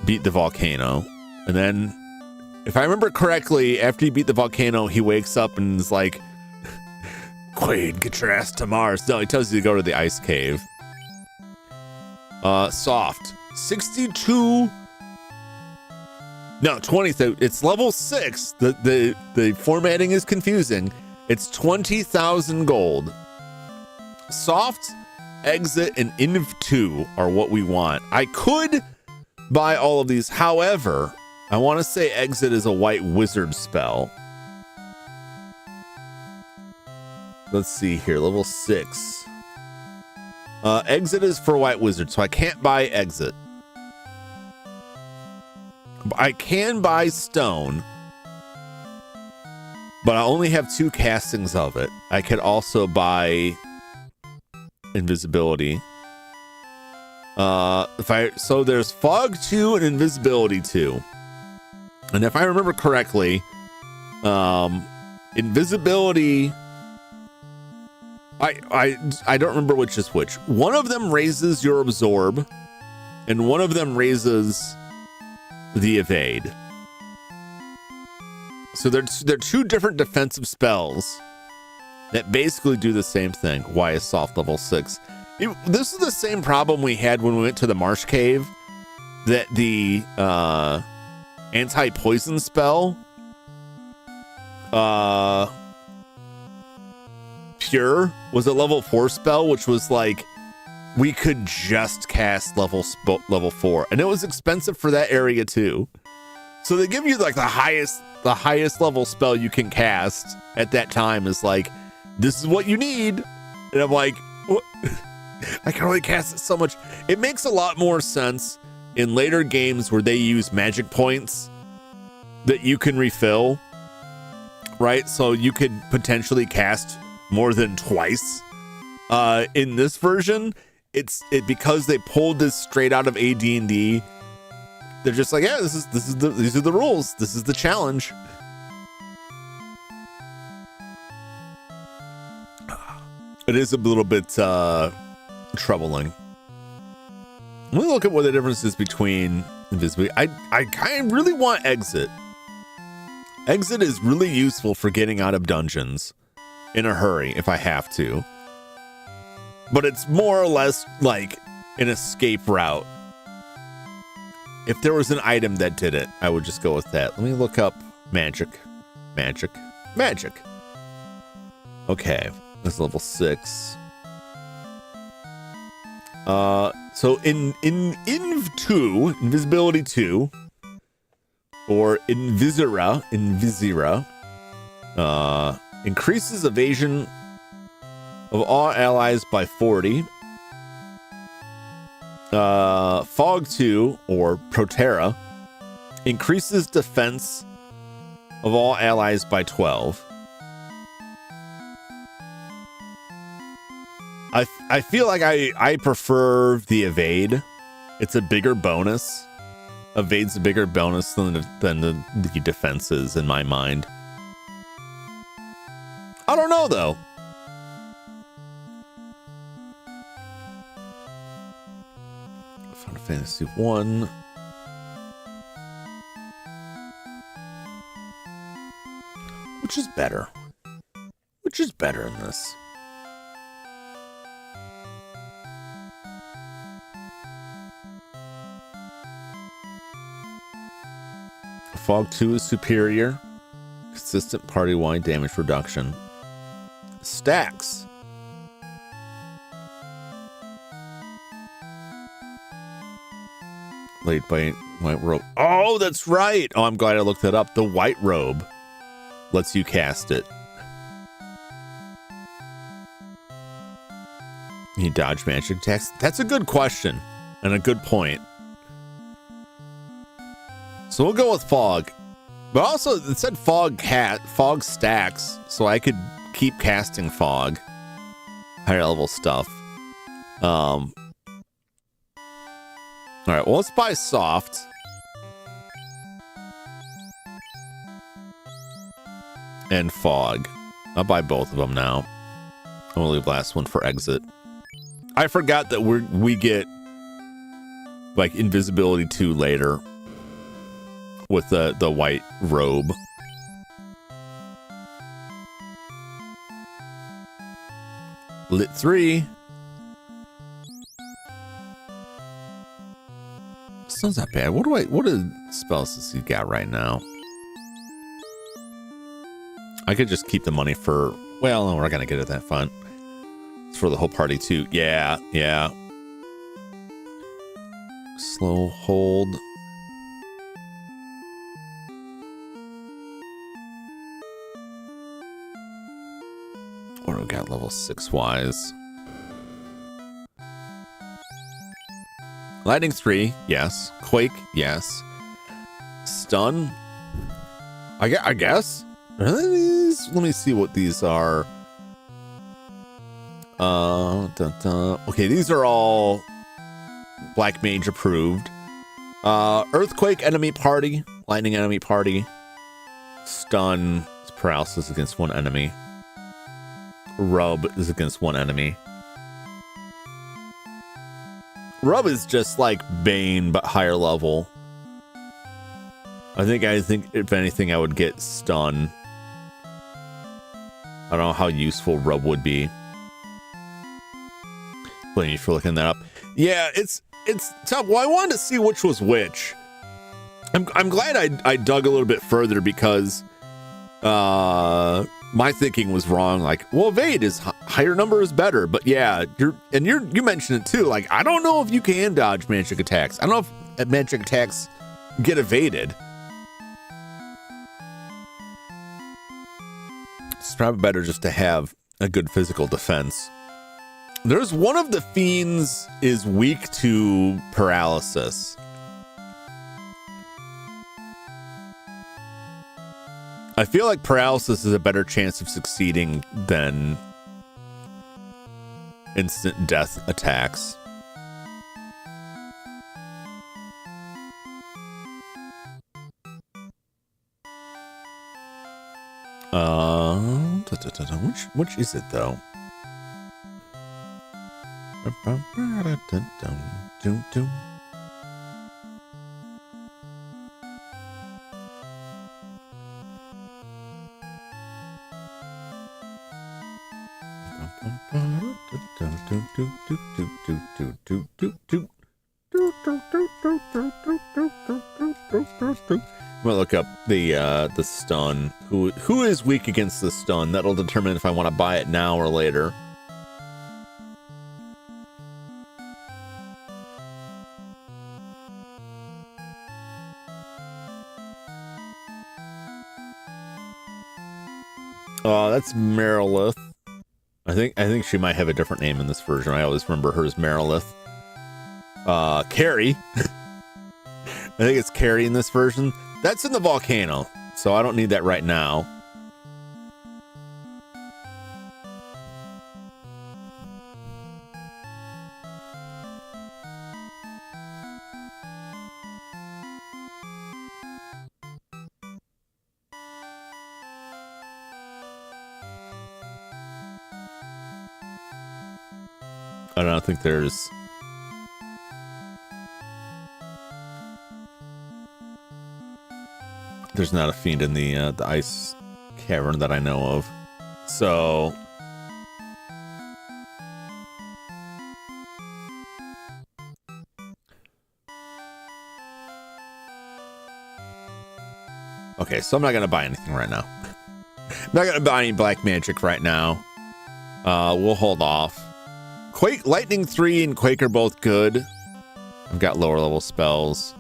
beat the volcano. And then, if I remember correctly, after you beat the volcano, he wakes up and is like, Quaid, get your ass to Mars. No, he tells you to go to the ice cave. Soft. 62. No, 20. It's level 6. The formatting is confusing. It's 20,000 gold. Soft, exit, and inv 2 are what we want. I could buy all of these. However, I want to say exit is a white wizard spell. Let's see here. Level 6. Exit is for white wizard, so I can't buy exit. I can buy stone, but I only have 2 castings of it. I could also buy invisibility. So there's fog 2 and invisibility 2. And if I remember correctly, invisibility, I don't remember which is which. One of them raises your absorb, and one of them raises the evade. So they're 2 different defensive spells that basically do the same thing. Why is soft level 6? This is the same problem we had when we went to the marsh cave, that the anti-poison spell Pure was a level 4 spell, which was like we could just cast level 4, and it was expensive for that area too. So they give you like the highest level spell you can cast at that time is like, this is what you need. And I'm like, what? I can only cast it so much. It makes a lot more sense in later games where they use magic points that you can refill, right? So you could potentially cast more than twice. In this version, it's because they pulled this straight out of AD&D. They're just like, yeah, these are the rules. This is the challenge. It is a little bit troubling. Let me look at what the difference is between invisibility. I kind of really want exit. Exit is really useful for getting out of dungeons in a hurry if I have to. But it's more or less like an escape route. If there was an item that did it, I would just go with that. Let me look up magic. Magic. Magic. Okay. This is level 6. So in Inv 2, Invisibility 2, or Invisira, increases evasion of all allies by 40. Fog 2, or Protera, increases defense of all allies by 12. I feel like I prefer the evade. It's a bigger bonus. Evade's a bigger bonus than the defenses in my mind. I don't know though. Final Fantasy 1. Which is better? Which is better in this? Fog 2 is superior. Consistent party-wide damage reduction. Stacks. Laid by white robe. Oh, that's right. Oh, I'm glad I looked that up. The white robe lets you cast it. You dodge magic attacks. That's a good question and a good point. So we'll go with fog, but also it said fog stacks, so I could keep casting fog, higher level stuff. All right, well, let's buy soft. And fog. I'll buy both of them now. I'm gonna leave last one for exit. I forgot that we get like invisibility 2 later with the white robe. Lit 3. Sounds not bad. What spells does he got right now? I could just keep the money for, well, no, we're not gonna get it that fun. It's for the whole party too. Yeah. Slow hold. What do we got? Level 6 wise. Lightning 3, yes. Quake, yes. Stun, I guess. Let me see what these are. Okay, these are all Black Mage approved. Earthquake enemy party, lightning enemy party. Stun is paralysis against one enemy. Rub is against one enemy. Rub is just like Bane, but higher level. I think if anything, I would get stun. I don't know how useful Rub would be. Blame you for looking that up. Yeah, it's tough. Well, I wanted to see which was which. I'm glad I dug a little bit further because my thinking was wrong. Like, well, evade is higher number is better, but yeah, you mentioned it too. Like, I don't know if you can dodge magic attacks. I don't know if magic attacks get evaded. It's probably better just to have a good physical defense. There's one of the fiends is weak to paralysis. I feel like paralysis is a better chance of succeeding than instant death attacks. Which is it though? I'm gonna look up the stun. Who is weak against the stun? That'll determine if I want to buy it now or later. Oh, that's Merilith. I think she might have a different name in this version. I always remember her as Merilith. Carrie. I think it's Carrie in this version. That's in the volcano, so I don't need that right now. I don't think there's... There's not a fiend in the ice cavern that I know of. So... Okay, so I'm not going to buy anything right now. I'm not going to buy any black magic right now. We'll hold off. Quake, Lightning 3 and Quake are both good. I've got lower level spells.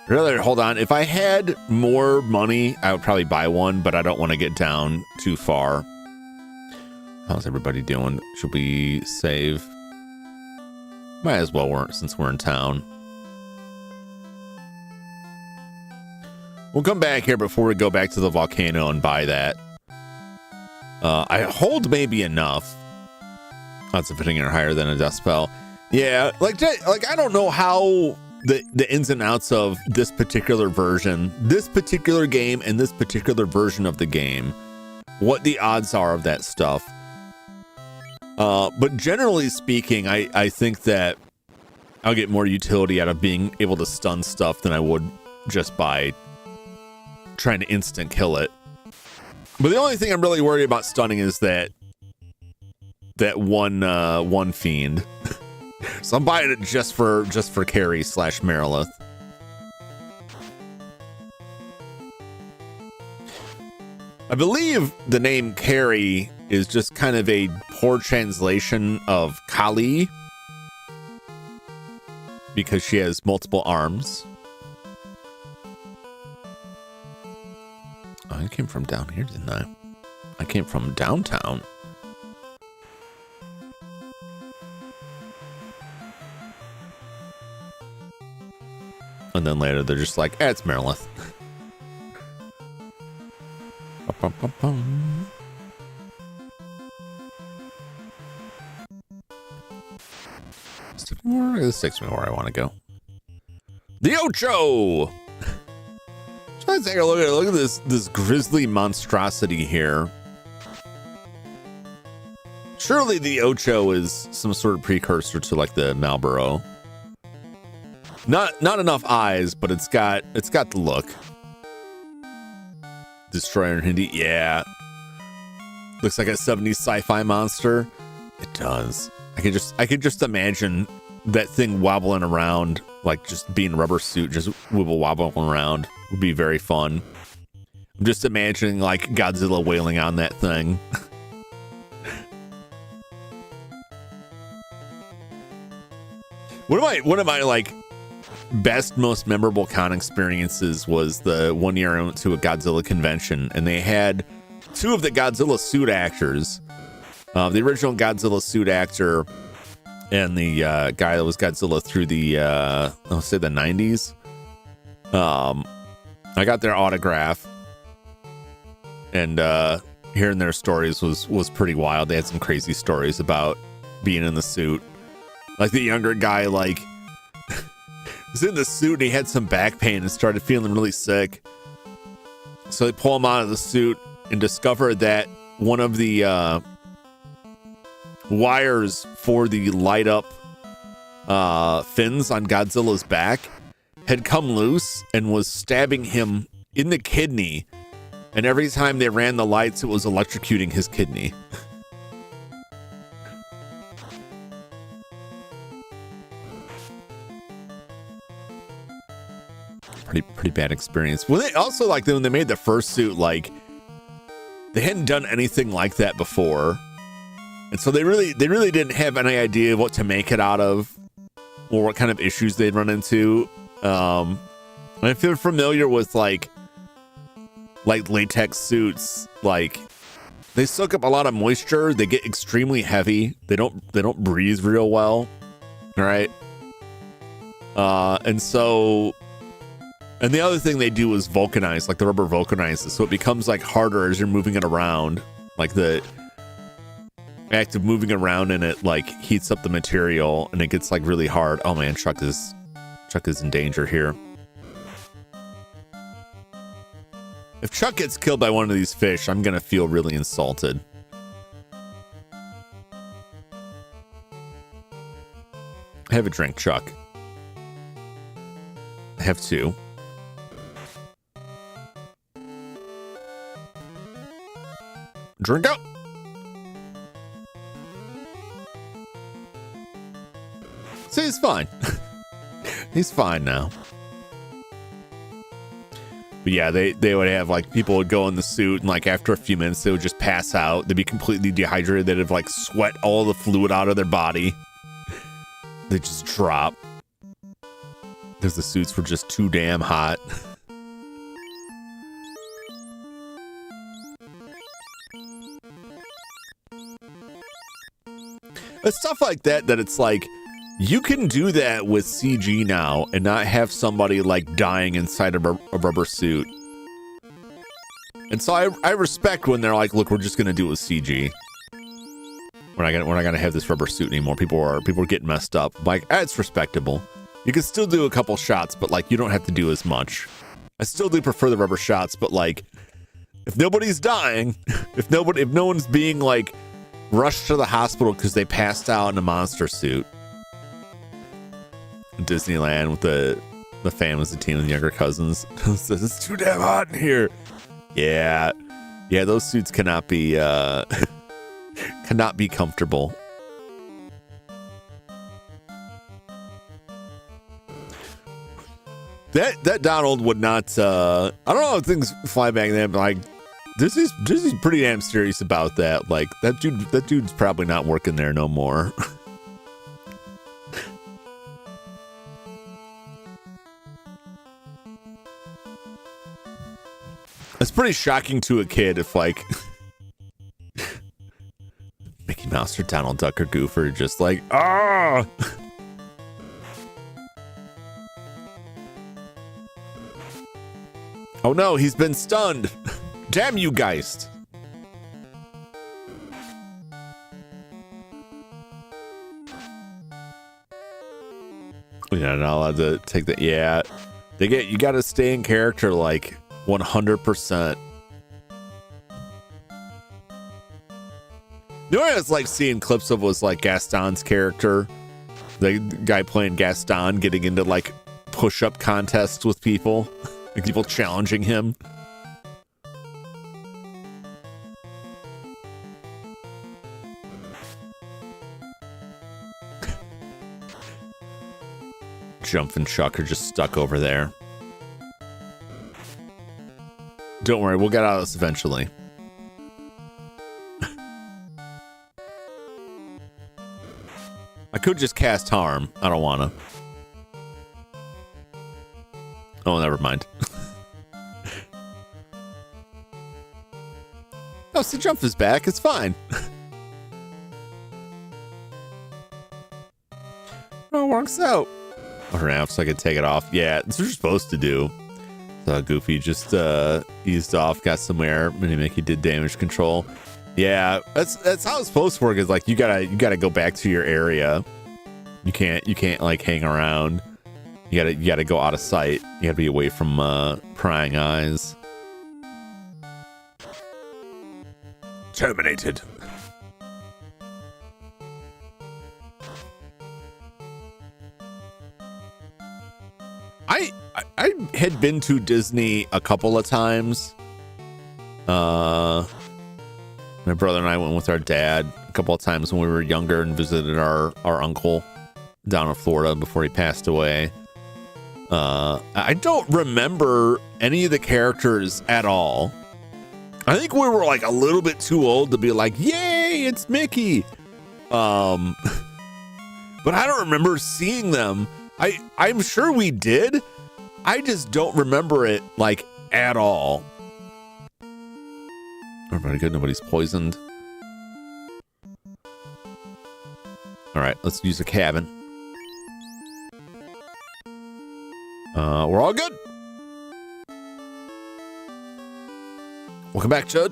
Really, hold on. If I had more money, I would probably buy one, but I don't want to get down too far. How's everybody doing? Should we save? Might as well, since we're in town. We'll come back here before we go back to the volcano and buy that. I hold maybe enough. Odds of hitting it higher than a death spell. Yeah, like I don't know how the ins and outs of this particular version, this particular game, and this particular version of the game, what the odds are of that stuff. But generally speaking, I think that I'll get more utility out of being able to stun stuff than I would just by trying to instant kill it. But the only thing I'm really worried about stunning is that one fiend. So I'm buying it just for Carrie / Merilith. I believe the name Carrie is just kind of a poor translation of Kali, because she has multiple arms. Oh, I came from down here, didn't I? I came from downtown. And then later they're just like, it's Merilith. This takes me where I want to go. The Ocho! So let's take a look at it. Look at this grisly monstrosity here. Surely the Ocho is some sort of precursor to like the Marlboro. Not enough eyes, but it's got the look. Destroyer in Hindi, yeah. Looks like a 70s sci-fi monster. It does. I could just imagine that thing wobbling around, like just being a rubber suit, just wobbling around. Would be very fun. I'm just imagining like Godzilla wailing on that thing. One of my like best, most memorable con experiences was the one year I went to a Godzilla convention, and they had two of the Godzilla suit actors, The original Godzilla suit actor and the guy that was Godzilla through the I'll say the 90s. I got their autograph, and hearing their stories was pretty wild. They had some crazy stories about being in the suit. Like the younger guy, like was in the suit and he had some back pain and started feeling really sick. So they pull him out of the suit and discover that one of the wires for the light up fins on Godzilla's back had come loose and was stabbing him in the kidney. And every time they ran the lights, it was electrocuting his kidney. Pretty bad experience. Well, they also, like, when they made the first suit, like, they hadn't done anything like that before, and so they really didn't have any idea what to make it out of or what kind of issues they'd run into. And if you're familiar with like latex suits, like they soak up a lot of moisture. They get extremely heavy. They don't breathe real well, right? And the other thing they do is vulcanize, like the rubber vulcanizes, so it becomes like harder as you're moving it around. Like the act of moving around in it like heats up the material and it gets like really hard. Oh man, Chuck is in danger here. If Chuck gets killed by one of these fish, I'm gonna feel really insulted. Have a drink, Chuck. I have two. Drink up. See, he's fine. He's fine now. But yeah, they would have like people would go in the suit and like after a few minutes they would just pass out. They'd be completely dehydrated. They'd have like sweat all the fluid out of their body. They just drop because the suits were just too damn hot. It's stuff like that it's like you can do that with CG now and not have somebody like dying inside a rubber suit. And so I respect when they're like, look, we're just gonna do it with CG. We're not gonna have this rubber suit anymore. People are getting messed up. Like, it's respectable. You can still do a couple shots, but like you don't have to do as much. I still do prefer the rubber shots, but like if nobody's dying, if no one's being like rushed to the hospital because they passed out in a monster suit. Disneyland with the families, the teen and the younger cousins. Says it's too damn hot in here. Yeah, those suits cannot be comfortable. That Donald would not. I don't know if things fly back then, but like Disney's pretty damn serious about that. Like that dude's probably not working there no more. It's pretty shocking to a kid if like Mickey Mouse or Donald Duck or Goof are just like, ah. Oh no, he's been stunned. Damn you, Geist. Yeah, not allowed to take that. Yeah, you got to stay in character like 100%. You know what I was like seeing clips of was like Gaston's character, the guy playing Gaston getting into like push-up contests with people, like people challenging him. Jump and Chuck are just stuck over there. Don't worry, we'll get out of this eventually. I could just cast harm. I don't want to. Oh, never mind. Oh, so Jump is back. It's fine. works out. Or now, so I could take it off. Yeah, that's what you're supposed to do. So Goofy just eased off, got some air. Mini Mickey did damage control. Yeah, that's how it's supposed to work. Is like you gotta go back to your area. You can't like hang around. You gotta go out of sight. You gotta be away from prying eyes. Terminated. I had been to Disney a couple of times. My brother and I went with our dad a couple of times when we were younger and visited our uncle down in Florida before he passed away. I don't remember any of the characters at all. I think we were like a little bit too old to be like, yay, it's Mickey. But I don't remember seeing them. I'm sure we did. I just don't remember it like at all. Everybody good? Nobody's poisoned. All right, let's use a cabin. We're all good. Welcome back, Chud.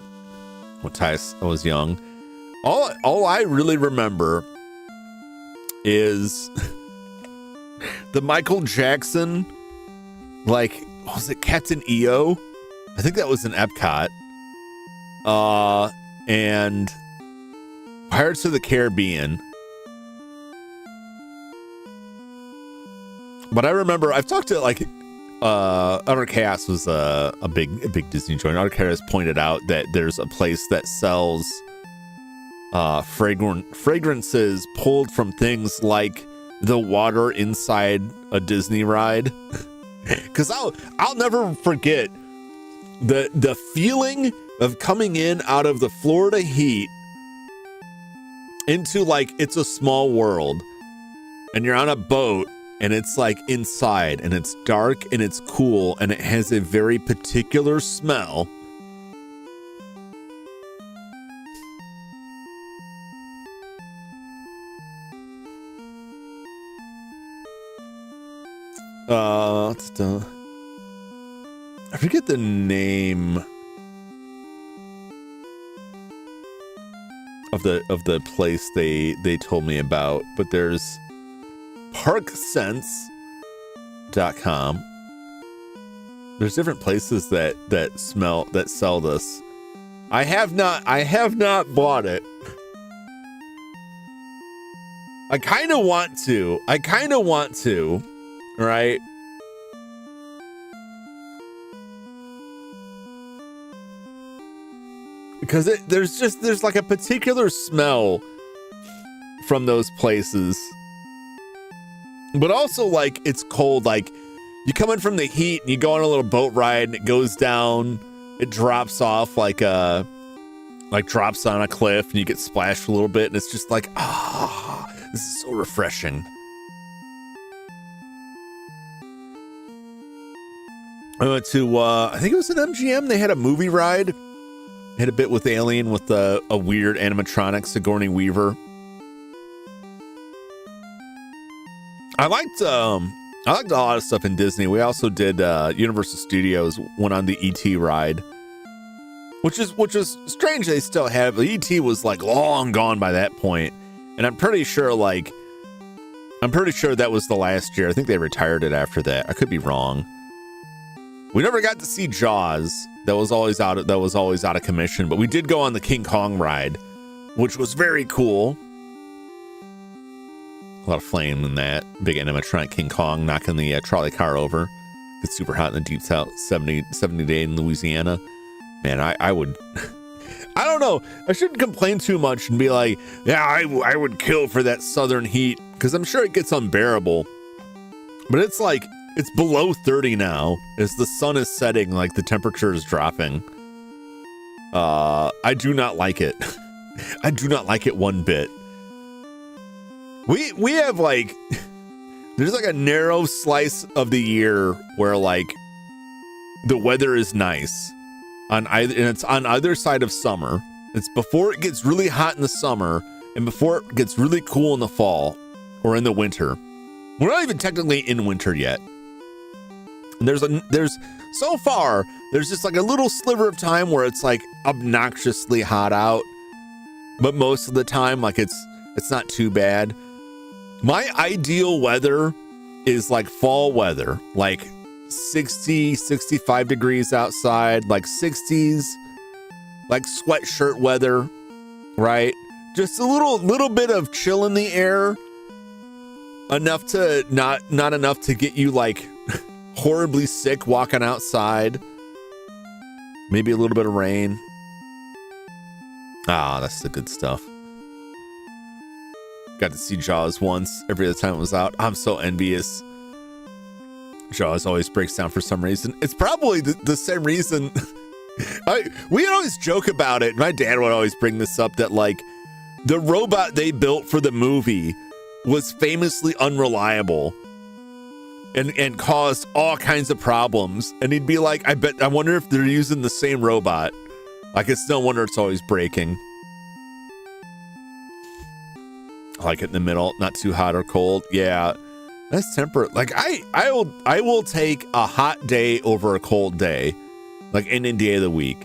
When I was young, all I really remember is the Michael Jackson, like, what was it, Captain EO? I think that was in Epcot. And Pirates of the Caribbean. But I remember I've talked to like Utter Chaos was a big Disney joint. Utter Chaos pointed out that there's a place that sells fragrances pulled from things like the water inside a Disney ride. Because I'll never forget the feeling of coming in out of the Florida heat into like It's a Small World, and you're on a boat and it's like inside and it's dark and it's cool and it has a very particular smell. I forget the name of the place they told me about, but there's parksense.com. There's different places that sell this. I have not bought it. I kind of want to, right? Because there's like a particular smell from those places. But also, like, it's cold. Like, you come in from the heat and you go on a little boat ride and it goes down. It drops off drops on a cliff and you get splashed a little bit. And it's just like, this is so refreshing. I went to, I think it was an MGM. They had a movie ride. Had a bit with Alien with a weird animatronic Sigourney Weaver. I liked a lot of stuff in Disney. We also did Universal Studios, went on the E.T. ride, which is strange. They still have the E.T. was like long gone by that point, and I'm pretty sure that was the last year. I think they retired it after that. I could be wrong. We never got to see Jaws. That was always out of commission. But we did go on the King Kong ride, which was very cool. A lot of flame in that. Big animatronic King Kong knocking the trolley car over. It's super hot in the deep south, 70 day in Louisiana. Man, I would... I don't know. I shouldn't complain too much and be like, yeah, I would kill for that southern heat. Because I'm sure it gets unbearable. But it's like... It's below 30 now. As the sun is setting, like the temperature is dropping. I do not like it. I do not like it one bit. We have like, there's like a narrow slice of the year where like the weather is nice and it's on either side of summer. It's before it gets really hot in the summer and before it gets really cool in the fall or in the winter. We're not even technically in winter yet. And there's so far, there's just like a little sliver of time where it's like obnoxiously hot out. But most of the time, like it's not too bad. My ideal weather is like fall weather, like 60, 65 degrees outside, like 60s, like sweatshirt weather, right? Just a little bit of chill in the air, enough to not enough to get you like horribly sick walking outside. Maybe a little bit of rain. Ah, that's the good stuff. Got to see Jaws once every other time it was out. I'm so envious. Jaws always breaks down for some reason. It's probably the same reason. We always joke about it. My dad would always bring this up, that like the robot they built for the movie was famously unreliable and caused all kinds of problems. And he'd be like, I wonder if they're using the same robot. Like, it's no wonder it's always breaking. I like it in the middle, not too hot or cold. Yeah, that's temperate. Like I will take a hot day over a cold day, like any day of the week.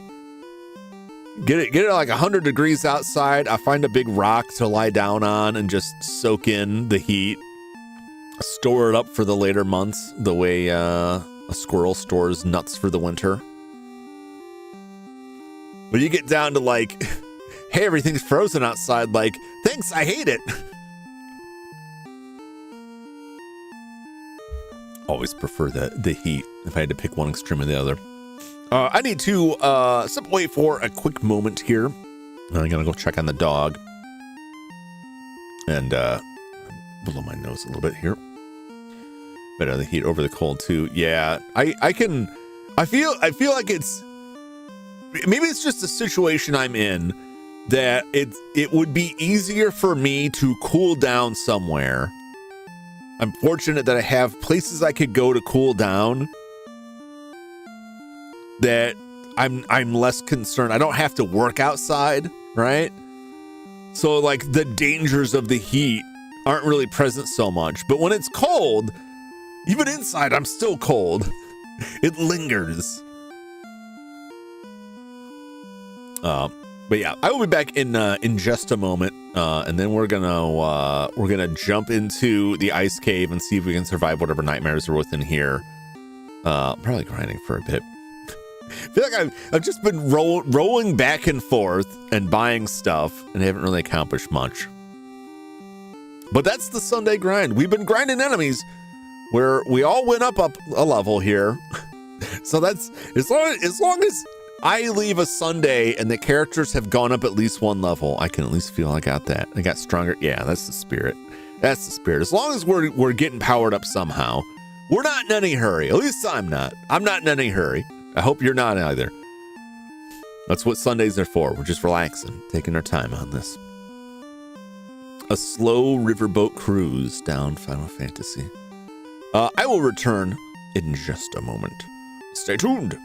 Get it like 100 degrees outside. I find a big rock to lie down on and just soak in the heat. Store it up for the later months, the way a squirrel stores nuts for the winter. But you get down to like, hey, everything's frozen outside. Like, thanks, I hate it. Always prefer the heat if I had to pick one extreme or the other. I need to step away for a quick moment here. I'm gonna go check on the dog and blow my nose a little bit here. Better the heat over the cold too. Yeah, I feel like it's, maybe it's just a situation I'm in that it would be easier for me to cool down somewhere. I'm fortunate that I have places I could go to cool down, that I'm less concerned. I don't have to work outside, right? So like the dangers of the heat aren't really present so much. But when it's cold, even inside, I'm still cold. It lingers. But yeah, I will be back in just a moment, and then we're gonna jump into the ice cave and see if we can survive whatever nightmares are within here. Probably grinding for a bit. I feel like I've just been rolling back and forth and buying stuff and haven't really accomplished much. But that's the Sunday grind. We've been grinding enemies where we all went up a level here. So that's as long as I leave a Sunday and the characters have gone up at least one level, I can at least feel I got that. I got stronger. Yeah, that's the spirit. That's the spirit. As long as we're getting powered up somehow, we're not in any hurry. At least I'm not. I'm not in any hurry. I hope you're not either. That's what Sundays are for. We're just relaxing, taking our time on this. A slow riverboat cruise down Final Fantasy. I will return in just a moment. Stay tuned.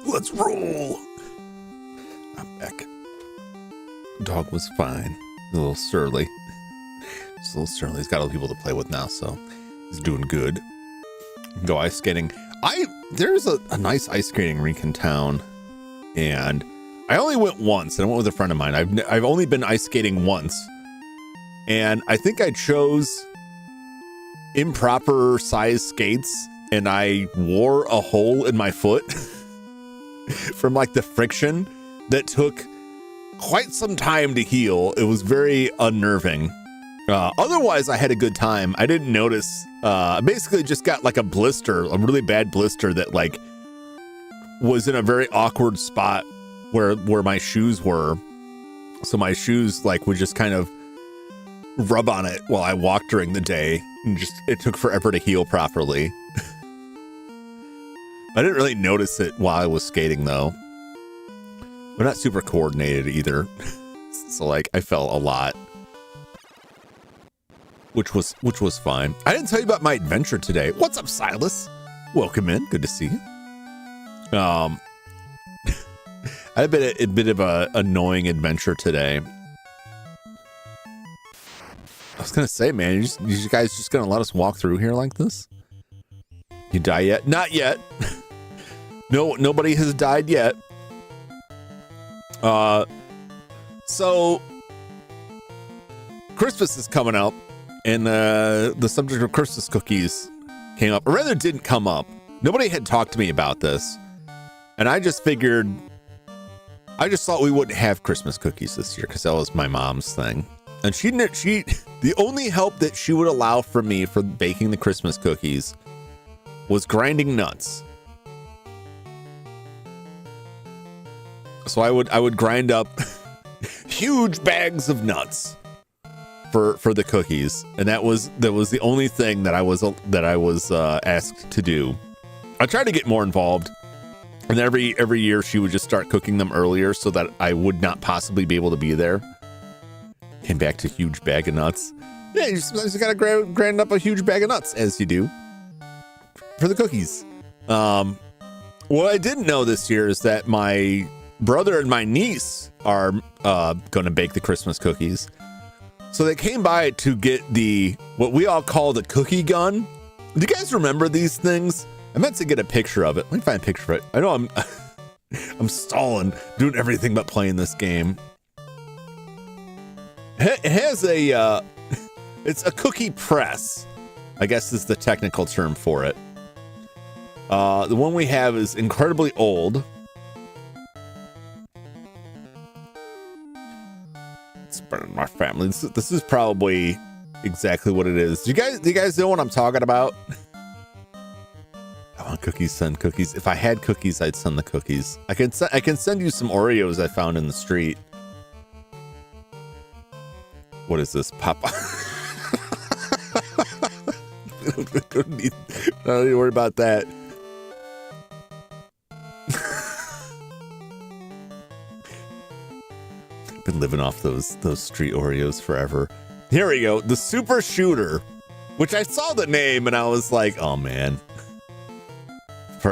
Let's roll. I'm back. Dog was fine. A little surly. Just a little surly. He's got other people to play with now, so he's doing good. Go ice skating. There's a nice ice skating rink in town, and I only went once, and I went with a friend of mine. I've only been ice skating once, and I think I chose improper size skates, and I wore a hole in my foot from like the friction that took quite some time to heal. It was very unnerving. Otherwise, I had a good time. I didn't notice. I basically just got like a blister, a really bad blister that like was in a very awkward spot where my shoes were. So my shoes like would just kind of rub on it while I walked during the day, and just it took forever to heal properly. I didn't really notice it while I was skating though. We're not super coordinated either. So like I fell a lot. Which was fine. I didn't tell you about my adventure today. What's up, Silas? Welcome in. Good to see you. I had a bit of a annoying adventure today. I was gonna say, man, you guys just gonna let us walk through here like this? You die yet? Not yet. No, nobody has died yet. So Christmas is coming up, and the subject of Christmas cookies came up, or rather didn't come up. Nobody had talked to me about this, and I just figured, I just thought we wouldn't have Christmas cookies this year because that was my mom's thing. And the only help that she would allow from me for baking the Christmas cookies was grinding nuts. So I would grind up huge bags of nuts for the cookies, and that was the only thing that I was asked to do. I tried to get more involved, and every year she would just start cooking them earlier so that I would not possibly be able to be there. Came back to huge bag of nuts. Yeah, you just gotta grind up a huge bag of nuts, as you do for the cookies. What I didn't know this year is that my brother and my niece are gonna bake the Christmas cookies. So they came by to get what we all call the cookie gun. Do you guys remember these things? I meant to get a picture of it. Let me find a picture of it. I know I'm stalling, doing everything but playing this game. It has it's a cookie press, I guess is the technical term for it. The one we have is incredibly old. It's been in my family. This is probably exactly what it is. Do you guys know what I'm talking about? Come on, cookies, send cookies. If I had cookies, I'd send the cookies. I can send you some Oreos I found in the street. What is this? Papa. Don't need to worry about that. Been living off those street Oreos forever. Here we go. The Super Shooter, which I saw the name and I was like, oh man.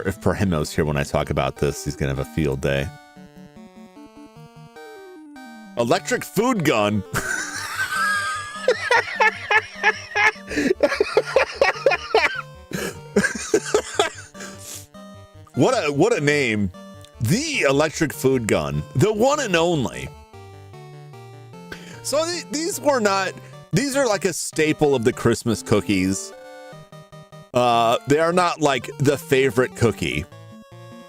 If Perhimo's here when I talk about this, he's gonna have a field day. Electric food gun. What a name. The electric food gun, the one and only. So these are like a staple of the Christmas cookies. They are not like the favorite cookie,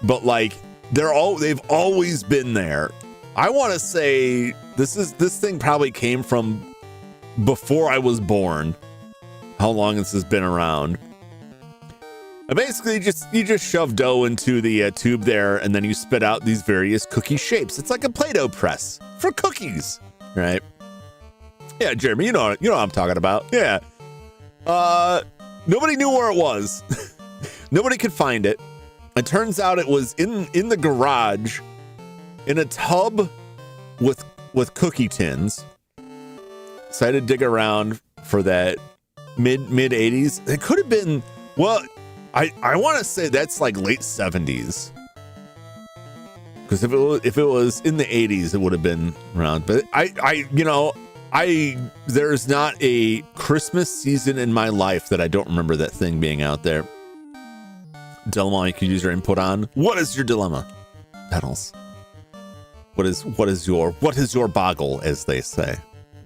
but like they've always been there. I want to say this thing probably came from before I was born. How long this has been around? Basically, you just shove dough into the tube there, and then you spit out these various cookie shapes. It's like a Play-Doh press for cookies, right? Yeah, Jeremy, you know what I'm talking about. Yeah. Nobody knew where it was. Nobody could find it. It turns out it was in the garage, in a tub with cookie tins. So I had to dig around for that mid 80s. It could have been, well, I want to say that's like late 70s. Because if it was in the 80s, it would have been around. But there's not a Christmas season in my life that I don't remember that thing being out there. Dilemma you could use your input on. What is your dilemma? Pedals. What is your boggle, as they say?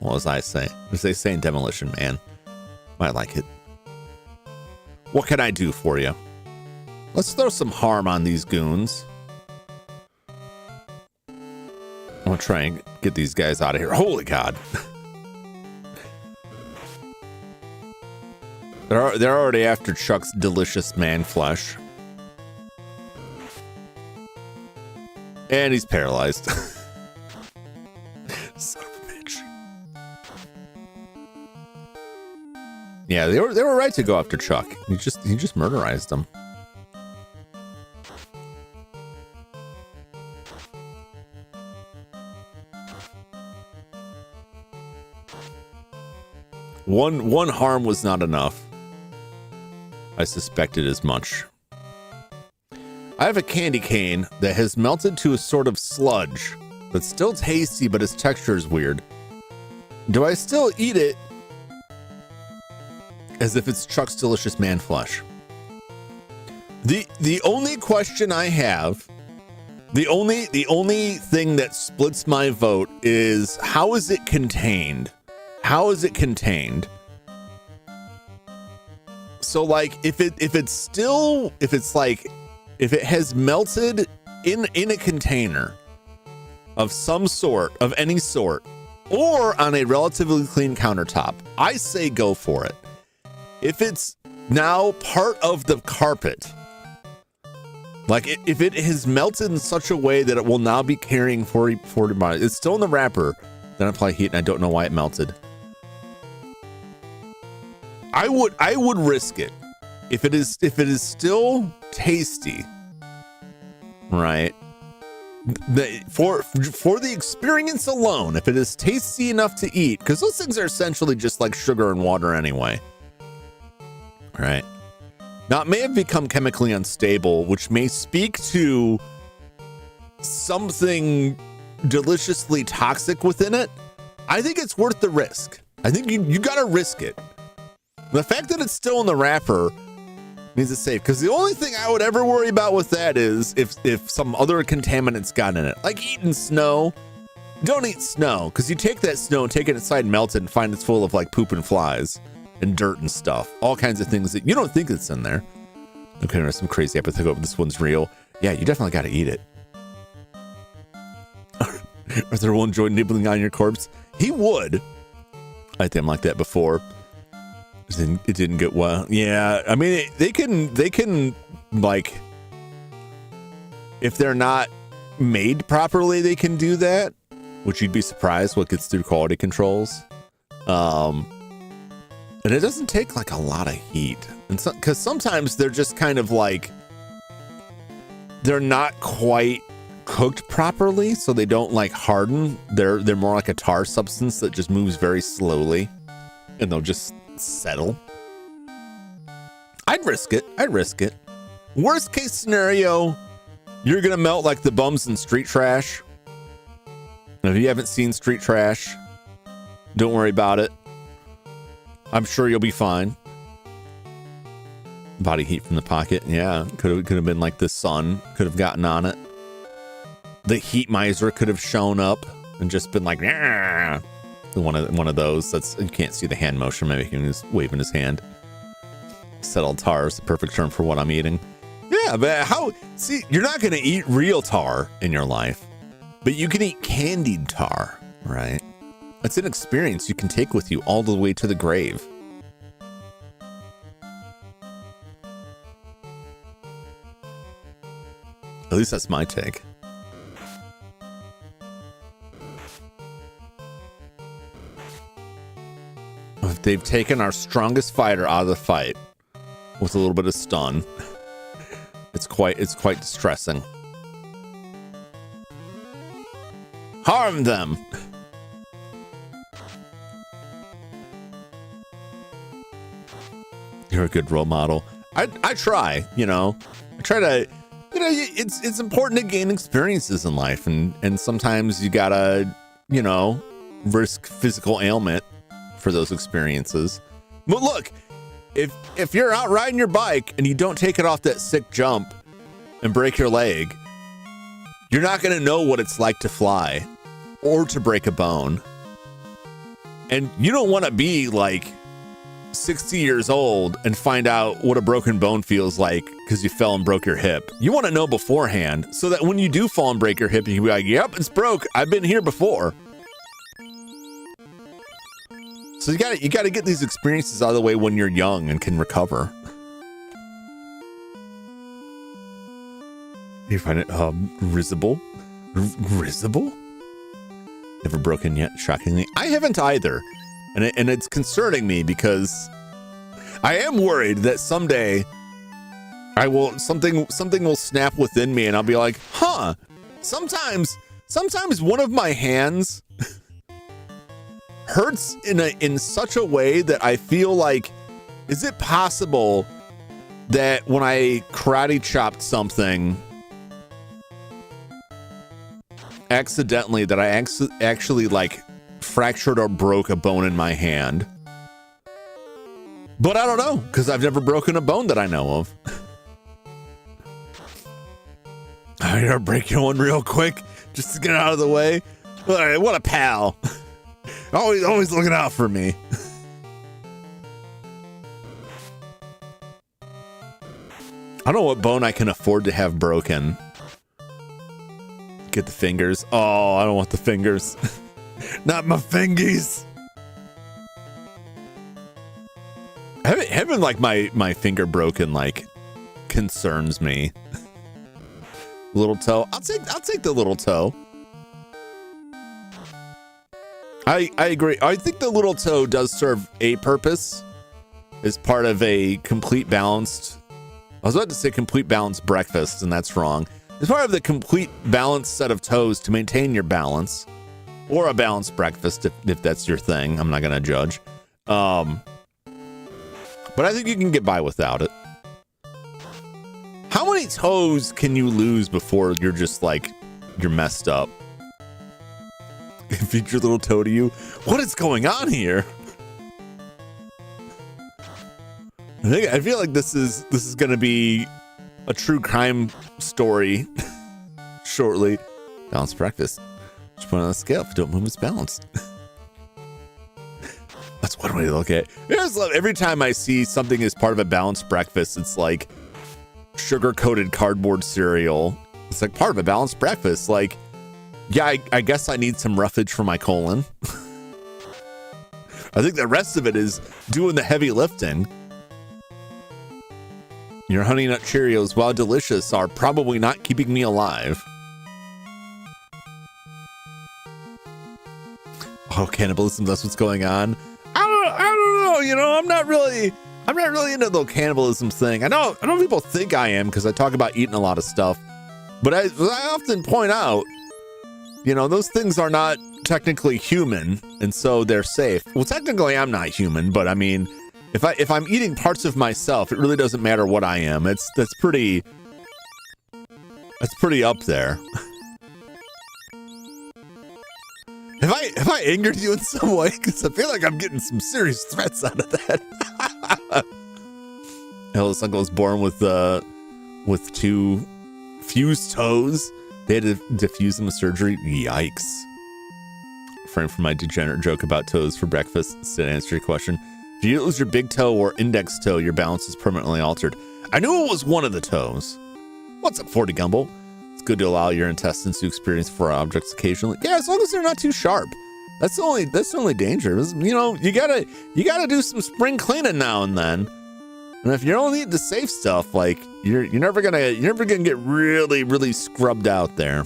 Well, as I say. As they say in Demolition Man. I like it. What can I do for you? Let's throw some harm on these goons. I'm gonna try and get these guys out of here. Holy God. They're already after Chuck's delicious man flesh. And he's paralyzed. Son of a bitch. Yeah, they were right to go after Chuck. He just murderized them. One harm was not enough. I suspected as much. I have a candy cane that has melted to a sort of sludge that's still tasty, but its texture is weird. Do I still eat it as if it's Chuck's delicious man flesh? The only question I have, the only thing that splits my vote is how is it contained? How is it contained? So like if it has melted in a container of some sort, of any sort, or on a relatively clean countertop, I say go for it. If it's now part of the carpet, like if it has melted in such a way that it will now be carrying 40 miles, it's still in the wrapper, then apply heat and I don't know why it melted. I would risk it if it is still tasty, right? For the experience alone, if it is tasty enough to eat, because those things are essentially just like sugar and water anyway, right? Now it may have become chemically unstable, which may speak to something deliciously toxic within it. I think it's worth the risk. I think you gotta risk it. The fact that it's still in the wrapper means it's safe, because the only thing I would ever worry about with that is if some other contaminants got in it, like eating snow. Don't eat snow, because you take that snow and take it inside and melt it and find it's full of like poop and flies and dirt and stuff, all kinds of things that you don't think it's in there. Okay, there's some crazy epic hope this one's real. Yeah, you definitely got to eat it. Arthur will enjoy nibbling on your corpse. He would. I think I'm like that before. It didn't get well. Yeah, I mean they can like, if they're not made properly, they can do that, which you'd be surprised what gets through quality controls. And it doesn't take like a lot of heat, and because sometimes they're just kind of like, they're not quite cooked properly, so they don't like harden. They're more like a tar substance that just moves very slowly, and they'll just settle. I'd risk it. Worst case scenario, you're gonna melt like the bums in Street Trash. And if you haven't seen Street Trash, don't worry about it. I'm sure you'll be fine. Body heat from the pocket. Yeah, could have been like the sun could have gotten on it. The heat miser could have shown up and just been like, nah. One of those. That's, you can't see the hand motion. Maybe he was waving his hand. Settled tar is the perfect term for what I'm eating. Yeah, but see, you're not going to eat real tar in your life, but you can eat candied tar, right? It's an experience you can take with you all the way to the grave. At least that's my take. If they've taken our strongest fighter out of the fight with a little bit of stun, it's quite distressing. Harm them. You're a good role model. I try, you know. I try to, you know, it's important to gain experiences in life, and sometimes you gotta, you know, risk physical ailment for those experiences. But look, if you're out riding your bike and you don't take it off that sick jump and break your leg, you're not gonna know what it's like to fly or to break a bone. And you don't want to be like 60 years old and find out what a broken bone feels like because you fell and broke your hip. You want to know beforehand so that when you do fall and break your hip, you can be like, yep, it's broke. I've been here before. So you gotta get these experiences out of the way when you're young and can recover. You find it risible? Risible? Never broken yet, shockingly. I haven't either. And it's concerning me because I am worried that someday something will snap within me and I'll be like, huh, sometimes one of my hands hurts in such a way that I feel like, is it possible that when I karate chopped something accidentally, that I actually like fractured or broke a bone in my hand? But I don't know, because I've never broken a bone that I know of. I gotta break you one real quick just to get out of the way. All right, what a pal. Always looking out for me. I don't know what bone I can afford to have broken. Get the fingers. Oh, I don't want the fingers. Not my fingies. Having like my finger broken like concerns me. Little toe. I'll take the little toe. I agree. I think the little toe does serve a purpose as part of a complete balanced. I was about to say complete balanced breakfast, and that's wrong. It's part of the complete balanced set of toes to maintain your balance, or a balanced breakfast if that's your thing. I'm not gonna judge. But I think you can get by without it. How many toes can you lose before you're just like, you're messed up? Feed your little toe to you. What is going on here? I feel like this is gonna be a true crime story shortly. Balanced breakfast. Just put it on the scale. If you don't move, it's balanced. That's one way to look at it. I just love every time I see something as part of a balanced breakfast, it's like sugar-coated cardboard cereal. It's like part of a balanced breakfast. Like, yeah, I guess I need some roughage for my colon. I think the rest of it is doing the heavy lifting. Your Honey Nut Cheerios, while delicious, are probably not keeping me alive. Oh, cannibalism, that's what's going on. I don't know, you know, I'm not really into the cannibalism thing. I know people think I am because I talk about eating a lot of stuff, but I often point out, you know, those things are not technically human, and so they're safe. Well, technically I'm not human, but I mean, if I'm eating parts of myself, it really doesn't matter what I am. That's pretty up there. Have I angered you in some way? Because I feel like I'm getting some serious threats out of that. Eldest uncle was born with 2 fused toes. They had to defuse them with surgery. Yikes. Frame for my degenerate joke about toes for breakfast. To answer your question, if you lose your big toe or index toe, your balance is permanently altered. I knew it was one of the toes. What's up, 40 Gumble? It's good to allow your intestines to experience foreign objects occasionally. Yeah, as long as they're not too sharp. That's the only danger. You know, you gotta do some spring cleaning now and then. And if you're only eating the safe stuff, like you're never gonna get really, really scrubbed out there.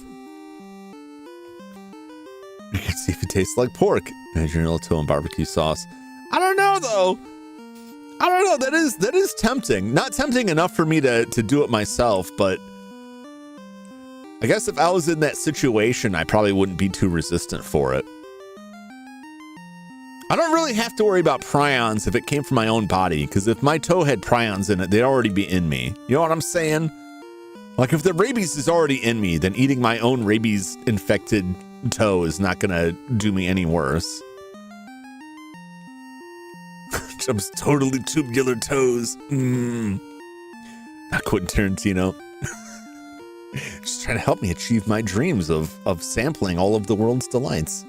You can see if it tastes like pork. Imagine your little toe and barbecue sauce. I don't know though. I don't know. That is tempting. Not tempting enough for me to do it myself, but I guess if I was in that situation, I probably wouldn't be too resistant for it. I don't really have to worry about prions if it came from my own body, because if my toe had prions in it, they'd already be in me. You know what I'm saying? Like if the rabies is already in me, then eating my own rabies infected toe is not gonna do me any worse. Jum's totally tubular toes. Not Quentin Tarantino. Just trying to help me achieve my dreams of sampling all of the world's delights.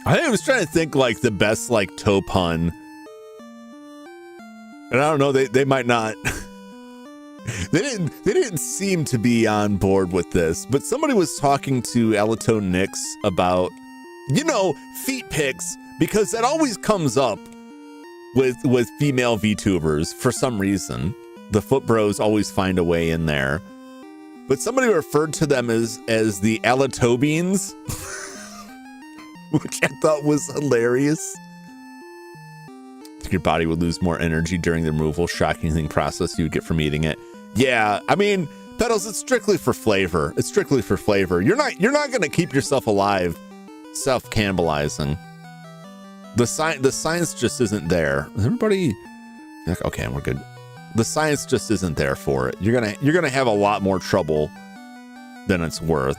I was trying to think like the best like toe pun. And I don't know, they might not. They didn't seem to be on board with this, but somebody was talking to Alatone Nix about, you know, feet pics, because that always comes up with female VTubers for some reason. The foot bros always find a way in there. But somebody referred to them as the Alatobeans, which I thought was hilarious. Your body would lose more energy during the removal. Shocking thing process you would get from eating it. Yeah, I mean, Pedals, it's strictly for flavor. It's strictly for flavor. You're not going to keep yourself alive self-cannibalizing. The science just isn't there. Is everybody okay? We're good. The science just isn't there for it. You're gonna have a lot more trouble than it's worth.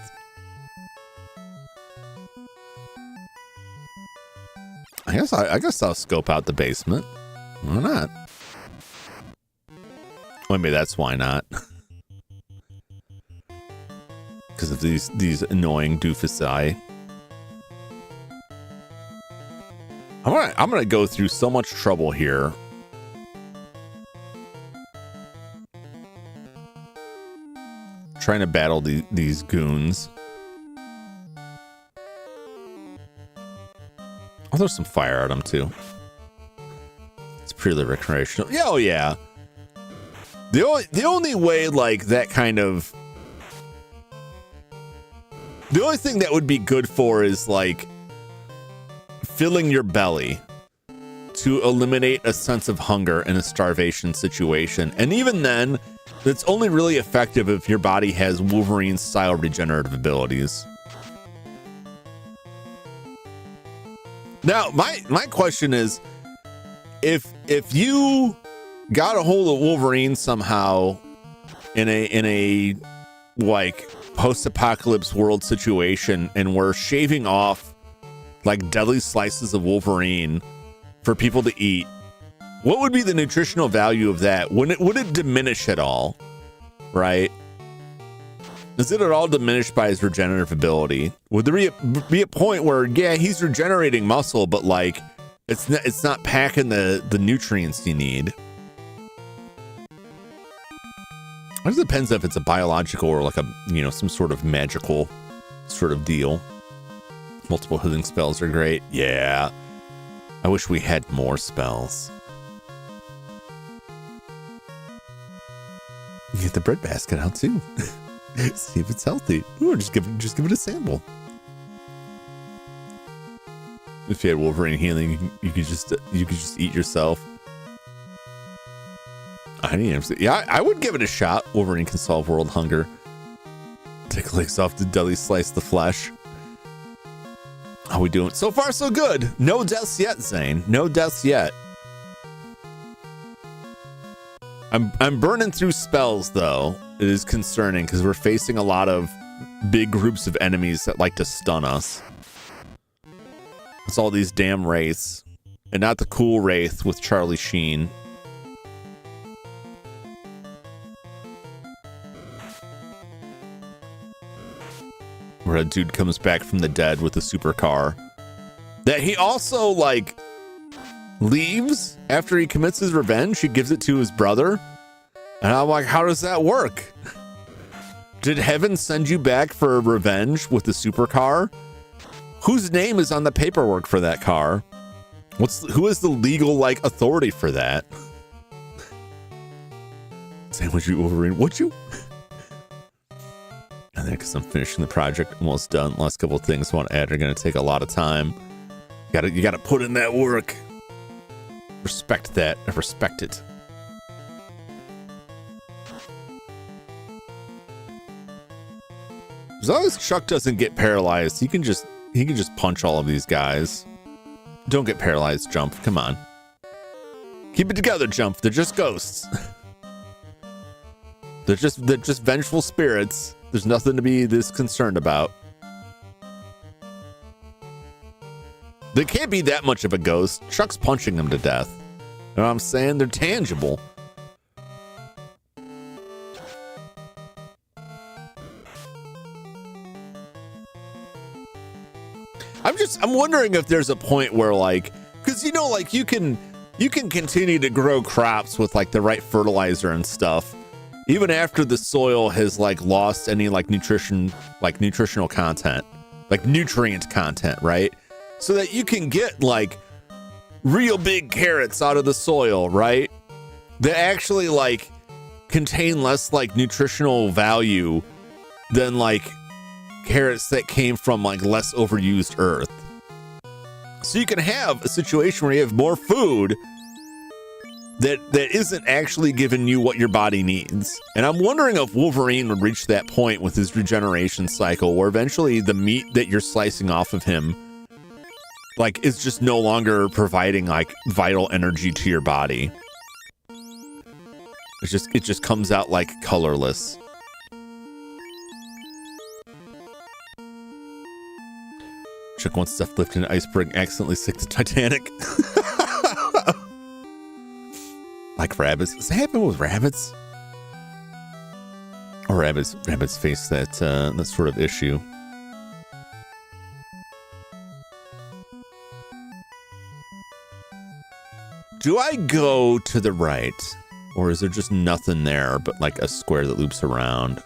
I guess I'll scope out the basement. Why not? Well, maybe that's why not. Because of these annoying doofusi. I'm gonna go through so much trouble here. Trying to battle these goons. I'll throw some fire at them too. It's purely recreational. Yeah, oh yeah. The only way, like, that kind of... The only thing that would be good for is, like, filling your belly to eliminate a sense of hunger in a starvation situation. And even then, that's only really effective if your body has Wolverine-style regenerative abilities. Now, my question is, if you got a hold of Wolverine somehow in a like post-apocalypse world situation, and we're shaving off like deadly slices of Wolverine for people to eat, what would be the nutritional value of that? Would it diminish at all? Right? Is it at all diminished by his regenerative ability? Would there be a point where, yeah, he's regenerating muscle, but like it's not packing the nutrients you need? It just depends if it's a biological or like a, you know, some sort of magical sort of deal. Multiple healing spells are great. Yeah. I wish we had more spells. Get the bread basket out too. See if it's healthy. Ooh, just give it a sample. If you had Wolverine healing, you could just eat yourself. I would give it a shot. Wolverine can solve world hunger. Take legs off the deli, slice the flesh. How we doing? So far, so good. No deaths yet, Zane. No deaths yet. I'm burning through spells though. It is concerning because we're facing a lot of big groups of enemies that like to stun us. It's all these damn wraiths, and not the cool wraith with Charlie Sheen. Where a dude comes back from the dead with a supercar that he also like leaves after he commits his revenge. He gives it to his brother, and I'm like, how does that work? Did heaven send you back for revenge with the supercar? Whose name is on the paperwork for that car? Who is the legal like authority for that? Sandwich you, Wolverine. Would you? And then because I'm finishing the project, almost done. Last couple of things I want to add are going to take a lot of time. You gotta put in that work. Respect that. I respect it. As long as Chuck doesn't get paralyzed, he can just punch all of these guys. Don't get paralyzed, Jump. Come on. Keep it together, Jump. They're just ghosts. They're just vengeful spirits. There's nothing to be this concerned about. They can't be that much of a ghost. Chuck's punching them to death. You know what I'm saying? They're tangible. I'm wondering if there's a point where like, because you know, like you can continue to grow crops with like the right fertilizer and stuff, even after the soil has like lost any like nutritional content, like nutrient content, right? So that you can get like real big carrots out of the soil, right? That actually like contain less like nutritional value than like carrots that came from like less overused earth. So you can have a situation where you have more food that isn't actually giving you what your body needs. And I'm wondering if Wolverine would reach that point with his regeneration cycle where eventually the meat that you're slicing off of him like is just no longer providing like vital energy to your body. It just comes out like colorless. Chuck wants stuff lifted in an iceberg, accidentally sick the Titanic. Like rabbits. Does that happen with rabbits? Or rabbits face that sort of issue. Do I go to the right? Or is there just nothing there but like a square that loops around?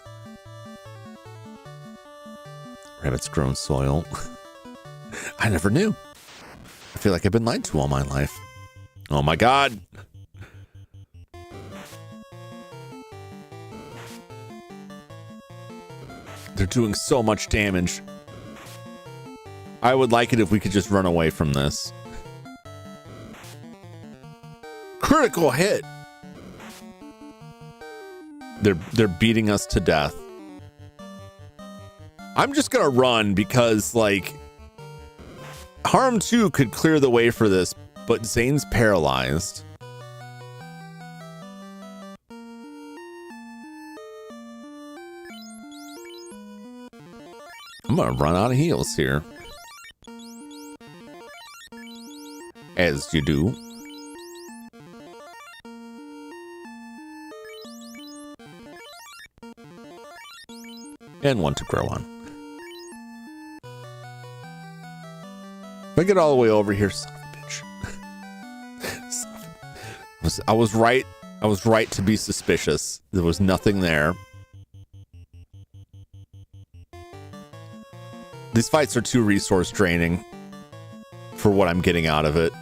Rabbits grow in soil. I never knew. I feel like I've been lied to all my life. Oh my God. They're doing so much damage. I would like it if we could just run away from this. Critical hit. They're beating us to death. I'm just gonna run because like Harm 2 could clear the way for this, but Zane's paralyzed. I'm gonna run out of heals here. As you do. And one to grow on. If I get all the way over here, son of a bitch. I was right. I was right to be suspicious. There was nothing there. These fights are too resource draining for what I'm getting out of it.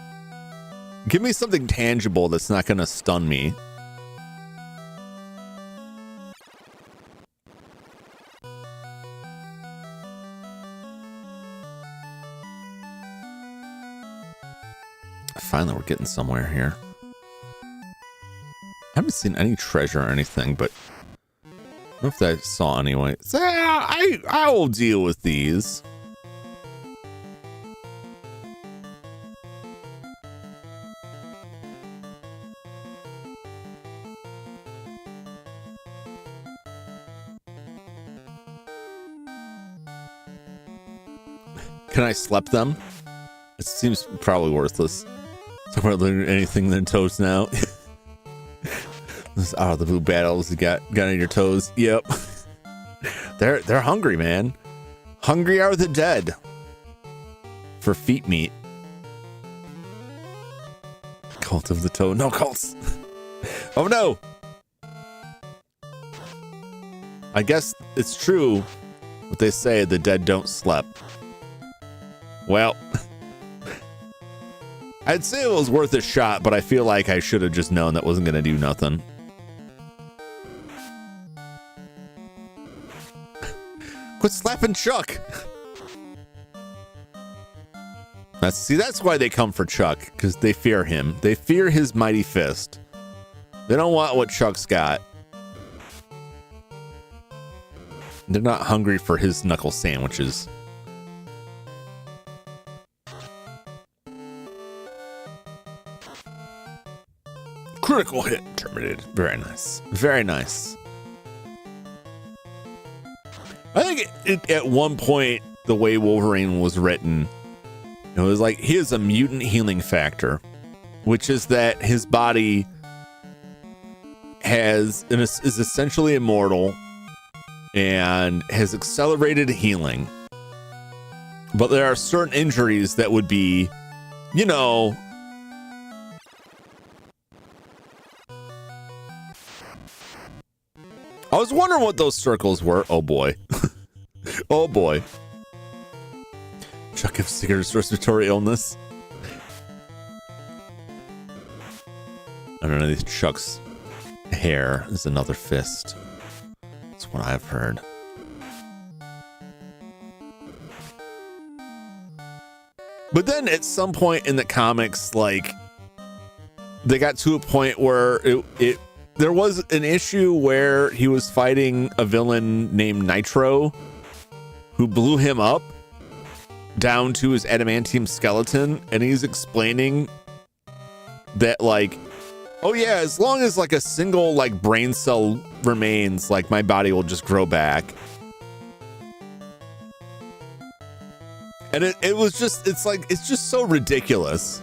Give me something tangible that's not going to stun me. Finally, we're getting somewhere here. I haven't seen any treasure or anything, but I don't know if I saw anyway. So, I will deal with these. Can I slap them? It seems probably worthless. So we're learning anything than toes now. This out of the blue battles you got on your toes. Yep. They're hungry, man. Hungry are the dead. For feet meat. Cult of the toe. No cults. Oh no. I guess it's true what they say, the dead don't sleep. Well, I'd say it was worth a shot, but I feel like I should have just known that wasn't going to do nothing. Quit slapping Chuck. That's why they come for Chuck, because they fear him. They fear his mighty fist. They don't want what Chuck's got. They're not hungry for his knuckle sandwiches. Critical hit terminated. Very nice. Very nice. I think at one point, the way Wolverine was written, it was like he has a mutant healing factor, which is that his body is essentially immortal and has accelerated healing. But there are certain injuries that would be, you know, I was wondering what those circles were. Oh boy. Oh boy. Chuck of serious respiratory illness. I don't know, these Chuck's hair is another fist. That's what I've heard. But then at some point in the comics, like, they got to a point where there was an issue where he was fighting a villain named Nitro who blew him up down to his adamantium skeleton, and he's explaining that, like, oh yeah, as long as like a single like brain cell remains, like my body will just grow back. And it was just, it's just so ridiculous.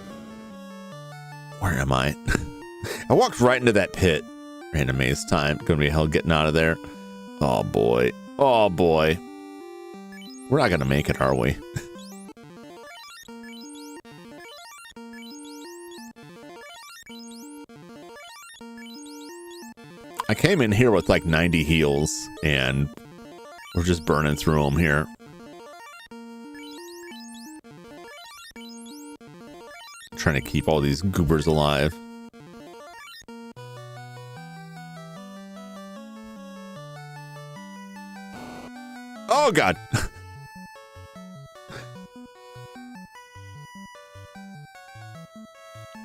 Where am I? I walked right into that pit. Random maze time. Gonna be hell getting out of there. Oh boy. Oh boy. We're not gonna make it, are we? I came in here with like 90 heals and we're just burning through them here. Trying to keep all these goobers alive. Oh god.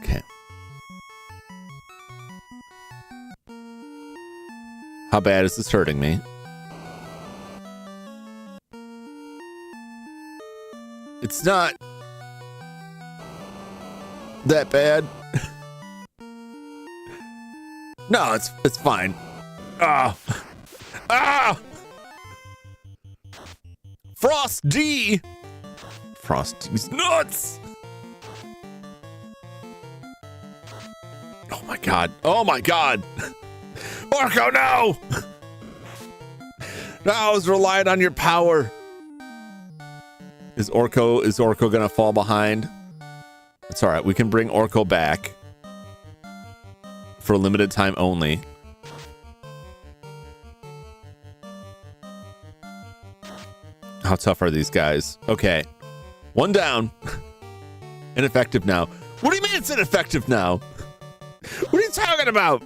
Okay. How bad is this hurting me? It's not that bad. No, it's fine. Ah. Ah. Frost D. Frost D's nuts. Oh my god. Oh my god. Orko, no. No, I was relying on your power. Is Orko gonna fall behind? It's all right. We can bring Orko back for a limited time only. How tough are these guys? Okay. One down. Ineffective now. What do you mean it's ineffective now? What are you talking about?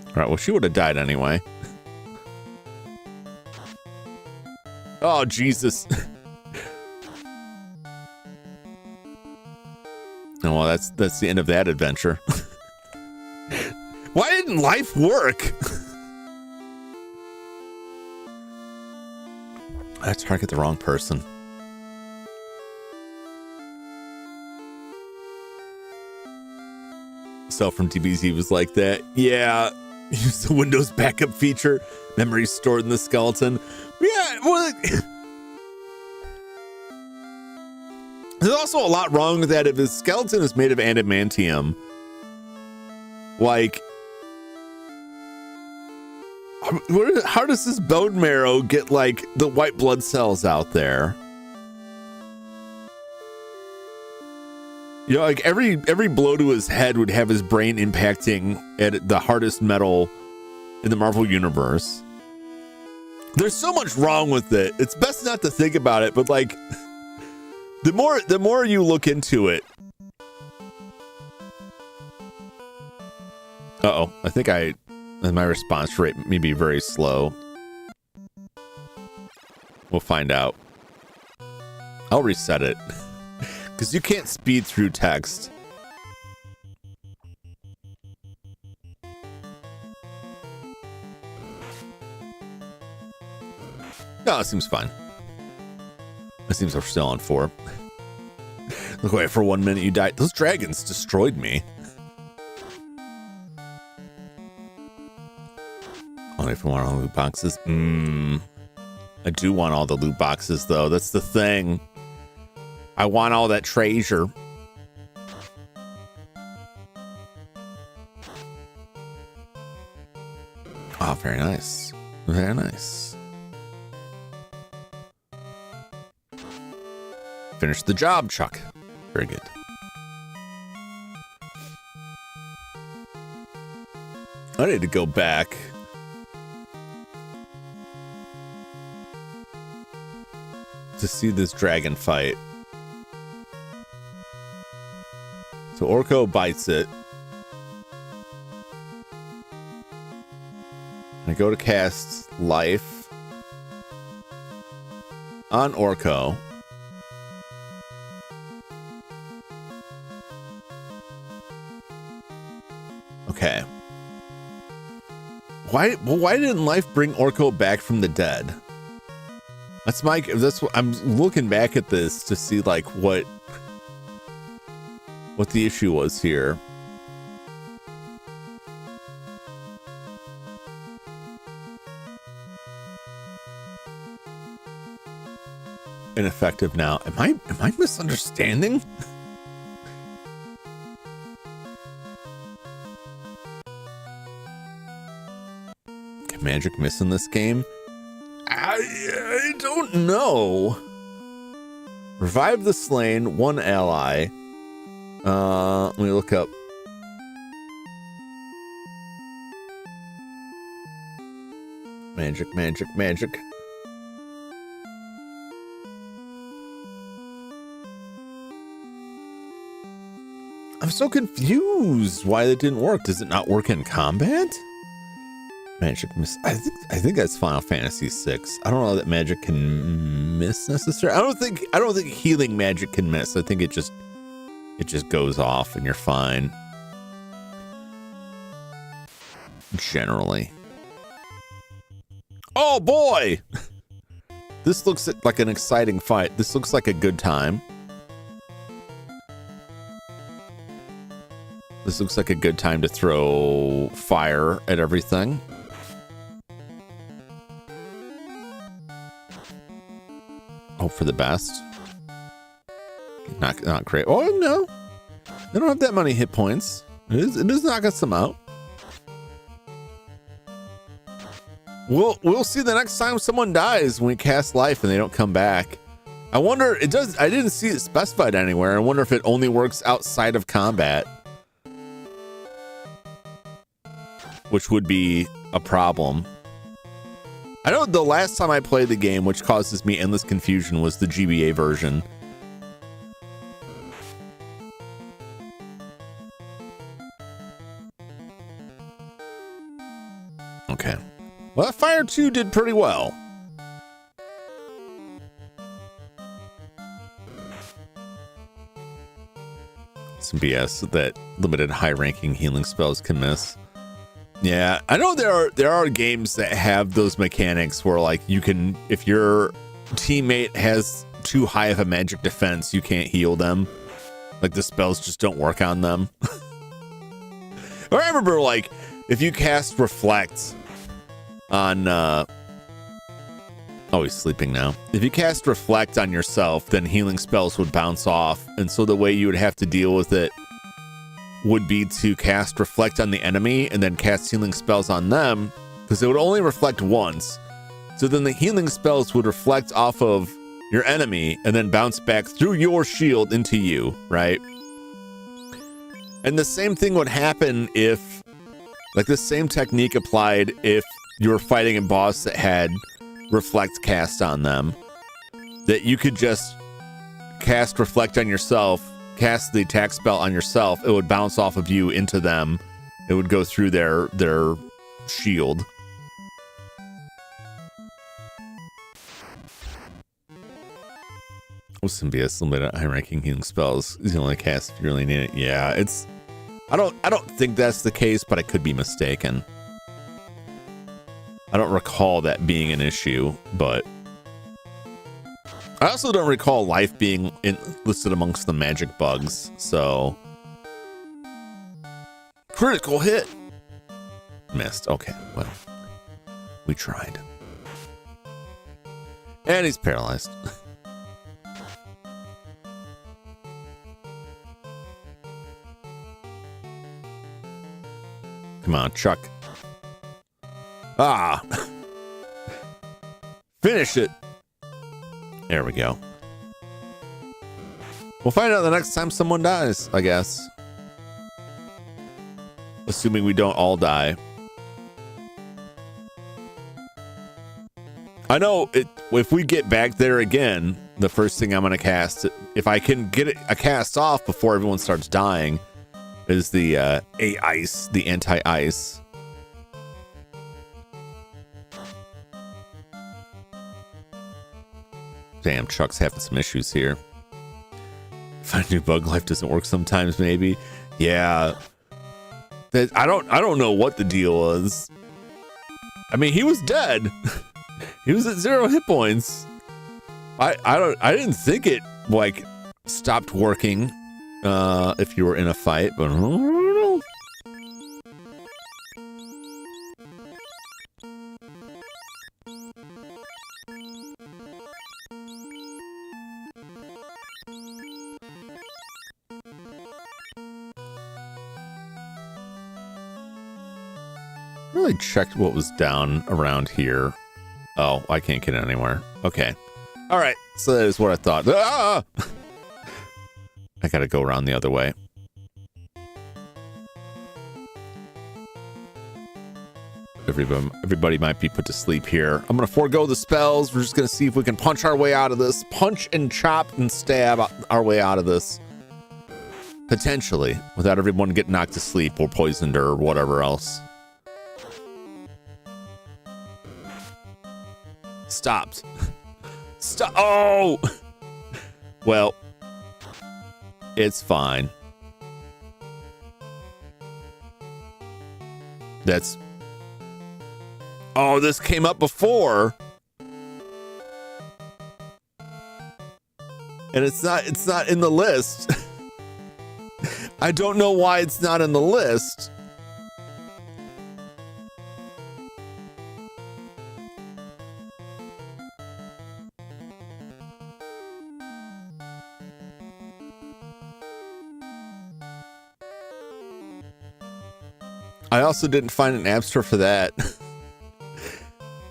All right, well, she would have died anyway. Oh, Jesus. Oh, well, that's the end of that adventure. Why didn't life work? I target the wrong person. So from DBZ was like that. Yeah, use the Windows backup feature. Memory stored in the skeleton. Yeah, well, there's also a lot wrong with that. If his skeleton is made of adamantium, like, how does this bone marrow get like the white blood cells out there? You know, like every blow to his head would have his brain impacting at the hardest metal in the Marvel universe. There's so much wrong with it. It's best not to think about it, but like the more you look into it. Uh-oh, I think my response rate may be very slow. We'll find out. I'll reset it. Because you can't speed through text. No, it seems fine. It seems we're still on 4. Look away for 1 minute you died. Those dragons destroyed me. Only if I want all the loot boxes. I do want all the loot boxes though. That's the thing. I want all that treasure. Oh, very nice. Very nice. Finish the job, Chuck. Very good. I need to go back. To see this dragon fight. So Orko bites it. I go to cast life on Orko. Okay. Why didn't life bring Orko back from the dead? That's what I'm looking back at this to see like what the issue was here. Ineffective now. Am I misunderstanding? Can magic miss in this game? I don't know. Revive the slain, 1 ally. Let me look up. Magic. I'm so confused why that didn't work. Does it not work in combat? Magic miss. I think that's Final Fantasy VI. I don't know that magic can miss necessarily. I don't think healing magic can miss. I think it just goes off and you're fine. Generally. Oh boy! This looks like an exciting fight. This looks like a good time. This looks like a good time to throw fire at everything. Hope for the best. Not great. Oh no, they don't have that many hit points. It is knocking some out. We'll see the next time someone dies when we cast life and they don't come back. I wonder. It does. I didn't see it specified anywhere. I wonder if it only works outside of combat. which would be a problem. I know the last time I played the game, which causes me endless confusion, was the GBA version. Okay. Well, Fire 2 did pretty well. Some BS that limited high-ranking healing spells can miss. Yeah, I know there are games that have those mechanics where, like, you can, if your teammate has too high of a magic defense, you can't heal them. Like, the spells just don't work on them. Or I remember, like, if you cast Reflect on oh, he's sleeping now. If you cast Reflect on yourself, then healing spells would bounce off, and so the way you would have to deal with it would be to cast Reflect on the enemy and then cast healing spells on them, because it would only reflect once. So then the healing spells would reflect off of your enemy and then bounce back through your shield into you, right? And the same thing would happen if, like, the same technique applied if you were fighting a boss that had Reflect cast on them, that you could just cast Reflect on yourself, cast the attack spell on yourself, it would bounce off of you into them, it would go through their shield. With some BS limited high-ranking healing spells, you only cast if you really need it. Yeah, it's I don't think that's the case, but I could be mistaken. I don't recall that being an issue, but I also don't recall life being listed amongst the magic bugs, so... Critical hit! Missed. Okay, well, we tried. And he's paralyzed. Come on, Chuck. Ah! Finish it! There we go. We'll find out the next time someone dies, I guess. Assuming we don't all die. I know if we get back there again, the first thing I'm going to cast, if I can get a cast off before everyone starts dying, is the ice, the anti-ice. Damn, Chuck's having some issues here. Find a new bug, life doesn't work sometimes, maybe. Yeah. I don't know what the deal was. I mean, he was dead. He was at 0 hit points. I didn't think it, like, stopped working if you were in a fight, but I don't know. Really checked what was down around here. Oh, I can't get anywhere. Okay. All right. So that is what I thought. Ah! I gotta go around the other way. Everybody might be put to sleep here. I'm gonna forego the spells. We're just gonna see if we can punch our way out of this. Punch and chop and stab our way out of this. Potentially, without everyone getting knocked to sleep or poisoned or whatever else. Stopped. Stop. Oh! Well, it's fine. That's... Oh, this came up before. And it's not in the list. I don't know why it's not in the list. I also didn't find an app store for that.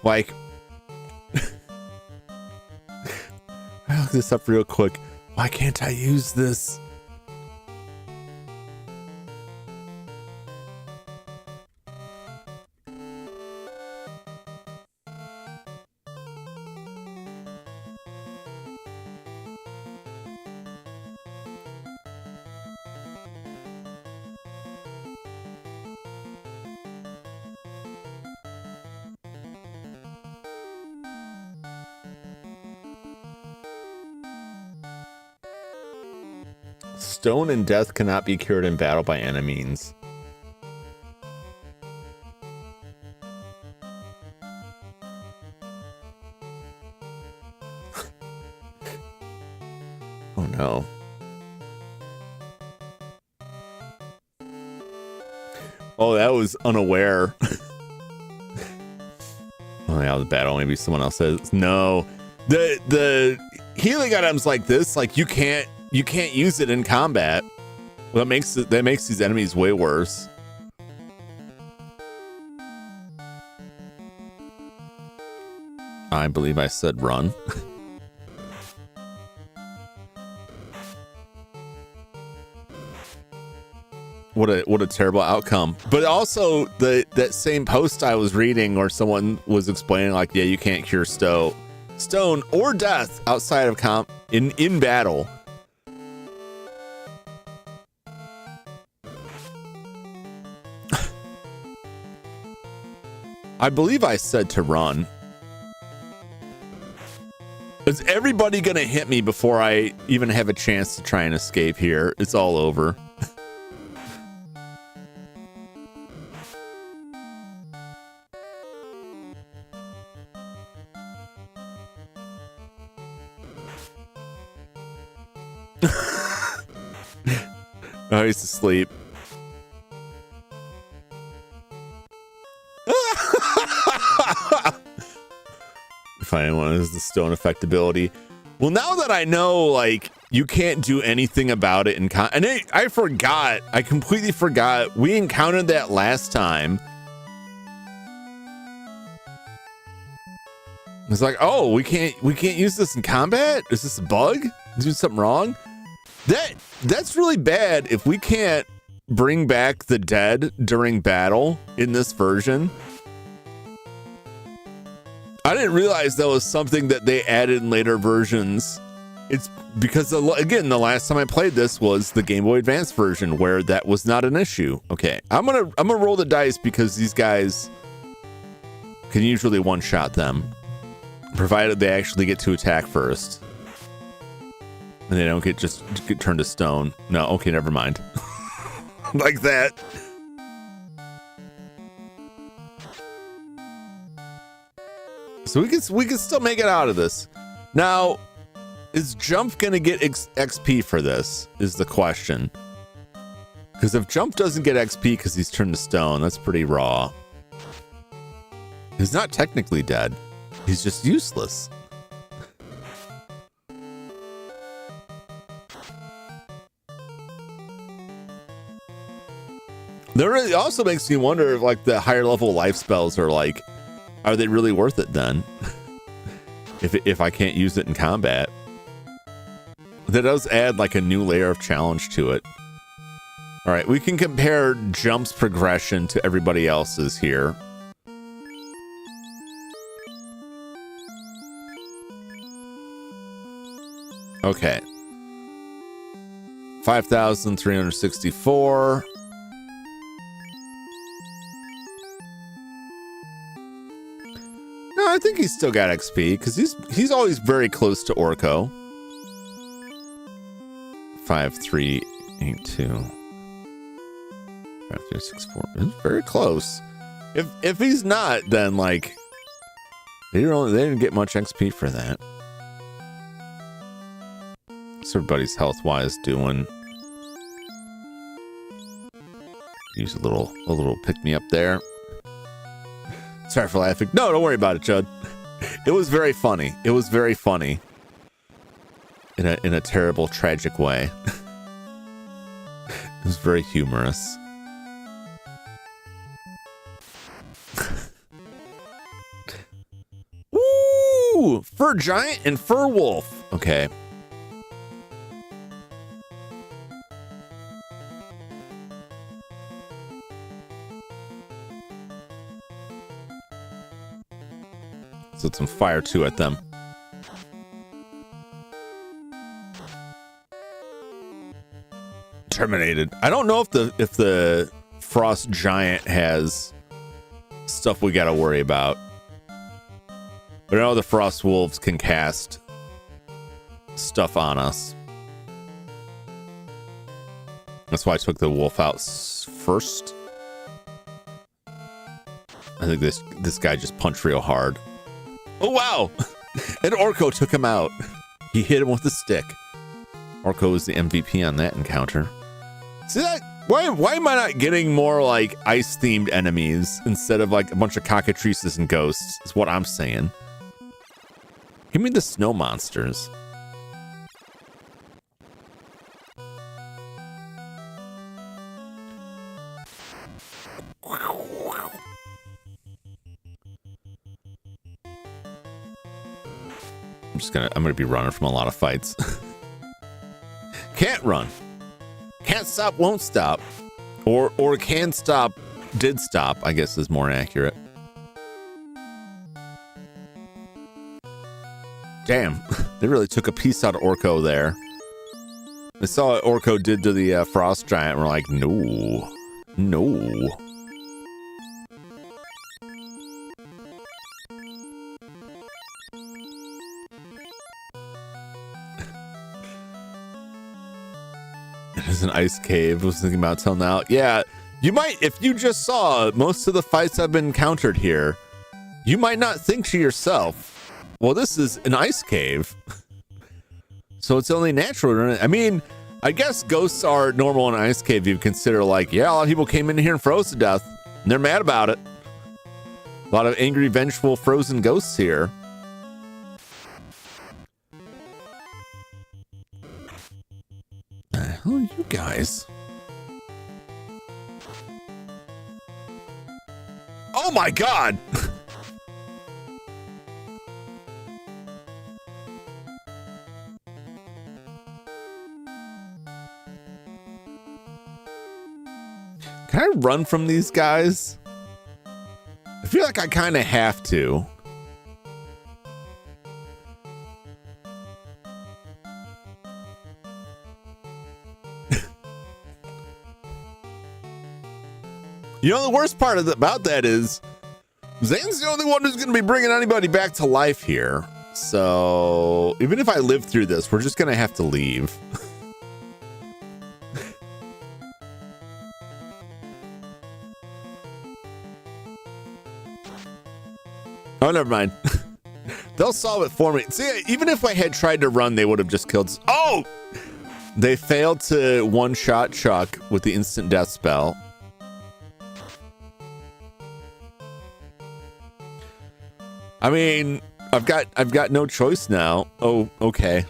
Like, I looked this up real quick. Why can't I use this? Stone and death cannot be cured in battle by any means. Oh no. Oh, that was unaware. Oh yeah, the battle. Maybe someone else says no. The healing items like this, like you can't use it in combat. Well, that makes these enemies way worse. I believe I said run. What a terrible outcome. But also that same post I was reading where someone was explaining like, yeah, you can't cure stone or death outside of in battle. I believe I said to run. Is everybody gonna hit me before I even have a chance to try and escape here? It's all over. Oh, he's asleep. If anyone has the stone effect ability. Well, now that I know, like, you can't do anything about it and I forgot. I completely forgot. We encountered that last time. It's like, oh, we can't use this in combat? Is this a bug? Is doing something wrong? That's really bad if we can't bring back the dead during battle in this version. I didn't realize that was something that they added in later versions. It's because, again, the last time I played this was the Game Boy Advance version where that was not an issue. Okay, I'm gonna roll the dice because these guys can usually one-shot them, provided they actually get to attack first. And they don't get turned to stone. No, okay, never mind. Like that. So we can still make it out of this. Now, is Jump gonna get XP for this? Is the question. Because if Jump doesn't get XP because he's turned to stone, that's pretty raw. He's not technically dead. He's just useless. That really also makes me wonder if, like, the higher level life spells are like, are they really worth it then? if I can't use it in combat. That does add like a new layer of challenge to it. All right, we can compare Jump's progression to everybody else's here. Okay. 5,364. No, I think he's still got XP because he's always very close to Orko. 5382. 5364. It's very close. If he's not, then like they didn't get much XP for that. What's everybody's health wise doing? Use a little pick me up there. Sorry for laughing. No, don't worry about it, Judd. It was very funny. It was very funny. In a terrible, tragic way. It was very humorous. Ooh! Fur giant and fur wolf. Okay. So some fire too at them. Terminated. I don't know if the frost giant has stuff we gotta worry about. But I know the frost wolves can cast stuff on us. That's why I took the wolf out first. I think this guy just punched real hard. Oh, wow. And Orko took him out. He hit him with a stick. Orko was the MVP on that encounter. See that? Why am I not getting more like ice-themed enemies instead of like a bunch of cockatrices and ghosts? Is what I'm saying. Give me the snow monsters. I'm gonna be running from a lot of fights. Can't run. Can't stop, won't stop. Or can stop, did stop, I guess is more accurate. Damn, they really took a piece out of Orko there. They saw what Orko did to the frost giant and we're like, no. No. There's an ice cave. I was thinking about till now. Yeah, you might, if you just saw most of the fights I've been encountered here, you might not think to yourself, well, this is an ice cave. So it's only natural. I mean, I guess ghosts are normal in an ice cave. You consider like, yeah, a lot of people came in here and froze to death. And they're mad about it. A lot of angry, vengeful, frozen ghosts here. Who are you guys? Oh my God! Can I run from these guys? I feel like I kind of have to. You know, the worst part about that is Zane's the only one who's going to be bringing anybody back to life here. So even if I live through this, we're just going to have to leave. Oh, never mind. They'll solve it for me. See, even if I had tried to run, they would have just killed. Oh! They failed to one-shot Chuck with the instant death spell. I mean, I've got no choice now. Oh, okay.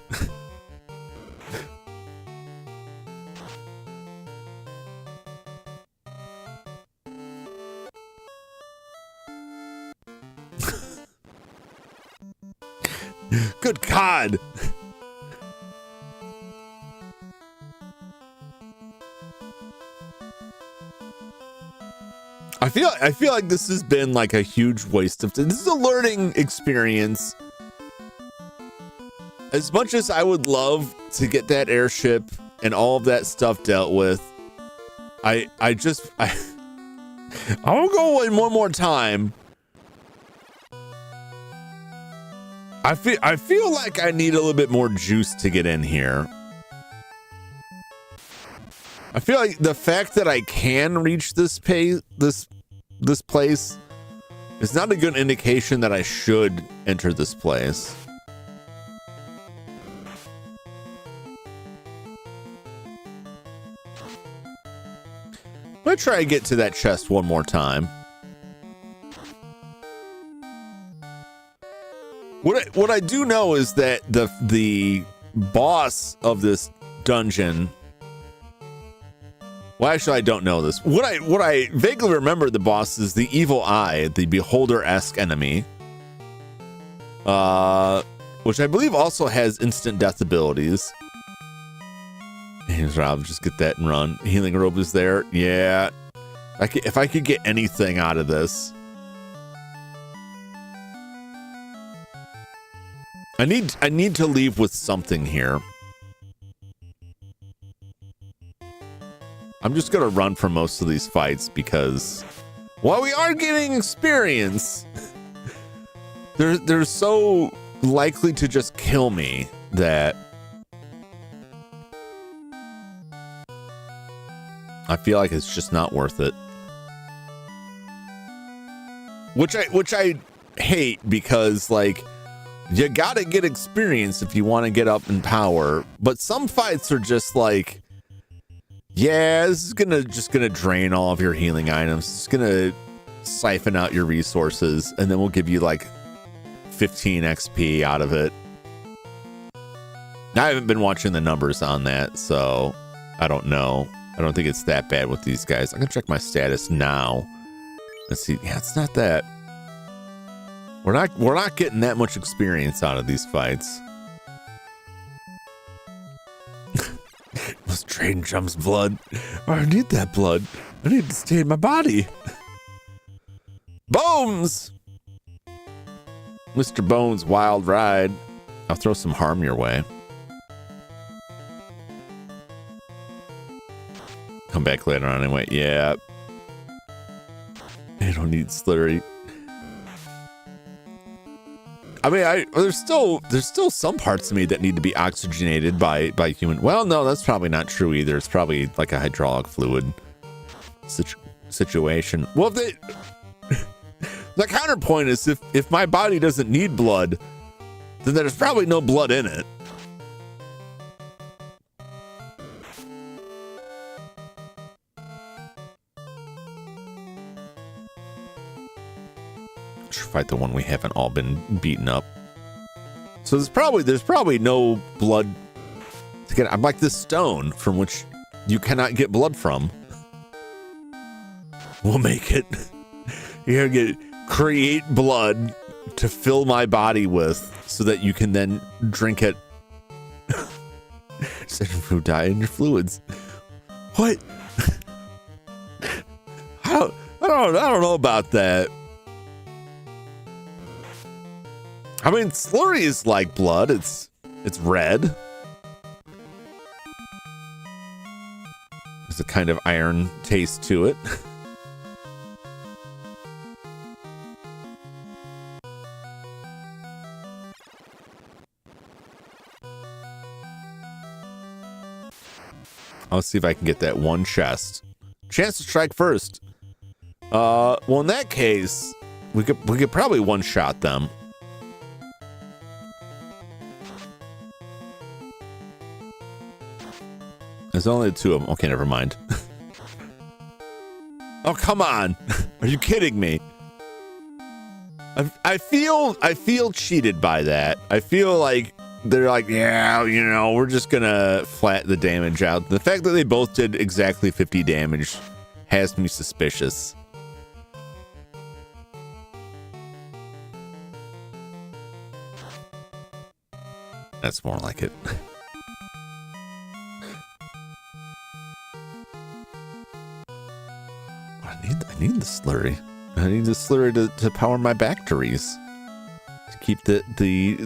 Good God. I feel like this has been like a huge waste of time. This is a learning experience. As much as I would love to get that airship and all of that stuff dealt with, I won't go in one more time. I feel like I need a little bit more juice to get in here. I feel like the fact that I can reach this place is not a good indication that I should enter this place. I'm gonna try to get to that chest one more time. What I do know is that the boss of this dungeon. Well, actually, I don't know this. What I vaguely remember, the boss is the Evil Eye, the Beholder-esque enemy, which I believe also has instant death abilities. Here's Rob, just get that and run. Healing robe is there. Yeah, if I could get anything out of this. I need to leave with something here. I'm just gonna run from most of these fights because while we are getting experience, they're so likely to just kill me that I feel like it's just not worth it. Which I hate, because like you gotta get experience if you want to get up in power. But some fights are just like, yeah, this is just gonna drain all of your healing items. It's gonna siphon out your resources, and then we'll give you like 15 XP out of it. I haven't been watching the numbers on that, so I don't know. I don't think it's that bad with these guys. I can check my status now. Let's see. Yeah, it's not that. We're not getting that much experience out of these fights. Must drain Jum's blood. Oh, I need that blood. I need to stay in my body. Bones! Mr. Bones' wild ride. I'll throw some harm your way. Come back later on anyway. Yeah. I don't need slurry. I mean, there's still some parts of me that need to be oxygenated by human. Well, no, that's probably not true either. It's probably like a hydraulic fluid situation. Well, the counterpoint is if my body doesn't need blood, then there's probably no blood in it. Fight the one we haven't all been beaten up. So there's probably no blood to get. I'm like this stone from which you cannot get blood from. We'll make it. You're gonna create blood to fill my body with, so that you can then drink it. Said you die in your fluids. What? I don't know about that. I mean, slurry is like blood. It's red. There's a kind of iron taste to it. I'll see if I can get that one chest. Chance to strike first. Well, in that case, we could probably one-shot them. There's only two of them. Okay, never mind. Oh, come on. Are you kidding me? I feel cheated by that. I feel like they're like, yeah, you know, we're just gonna flat the damage out. The fact that they both did exactly 50 damage has me suspicious. That's more like it. I need the slurry. I need the slurry to power my batteries, to keep the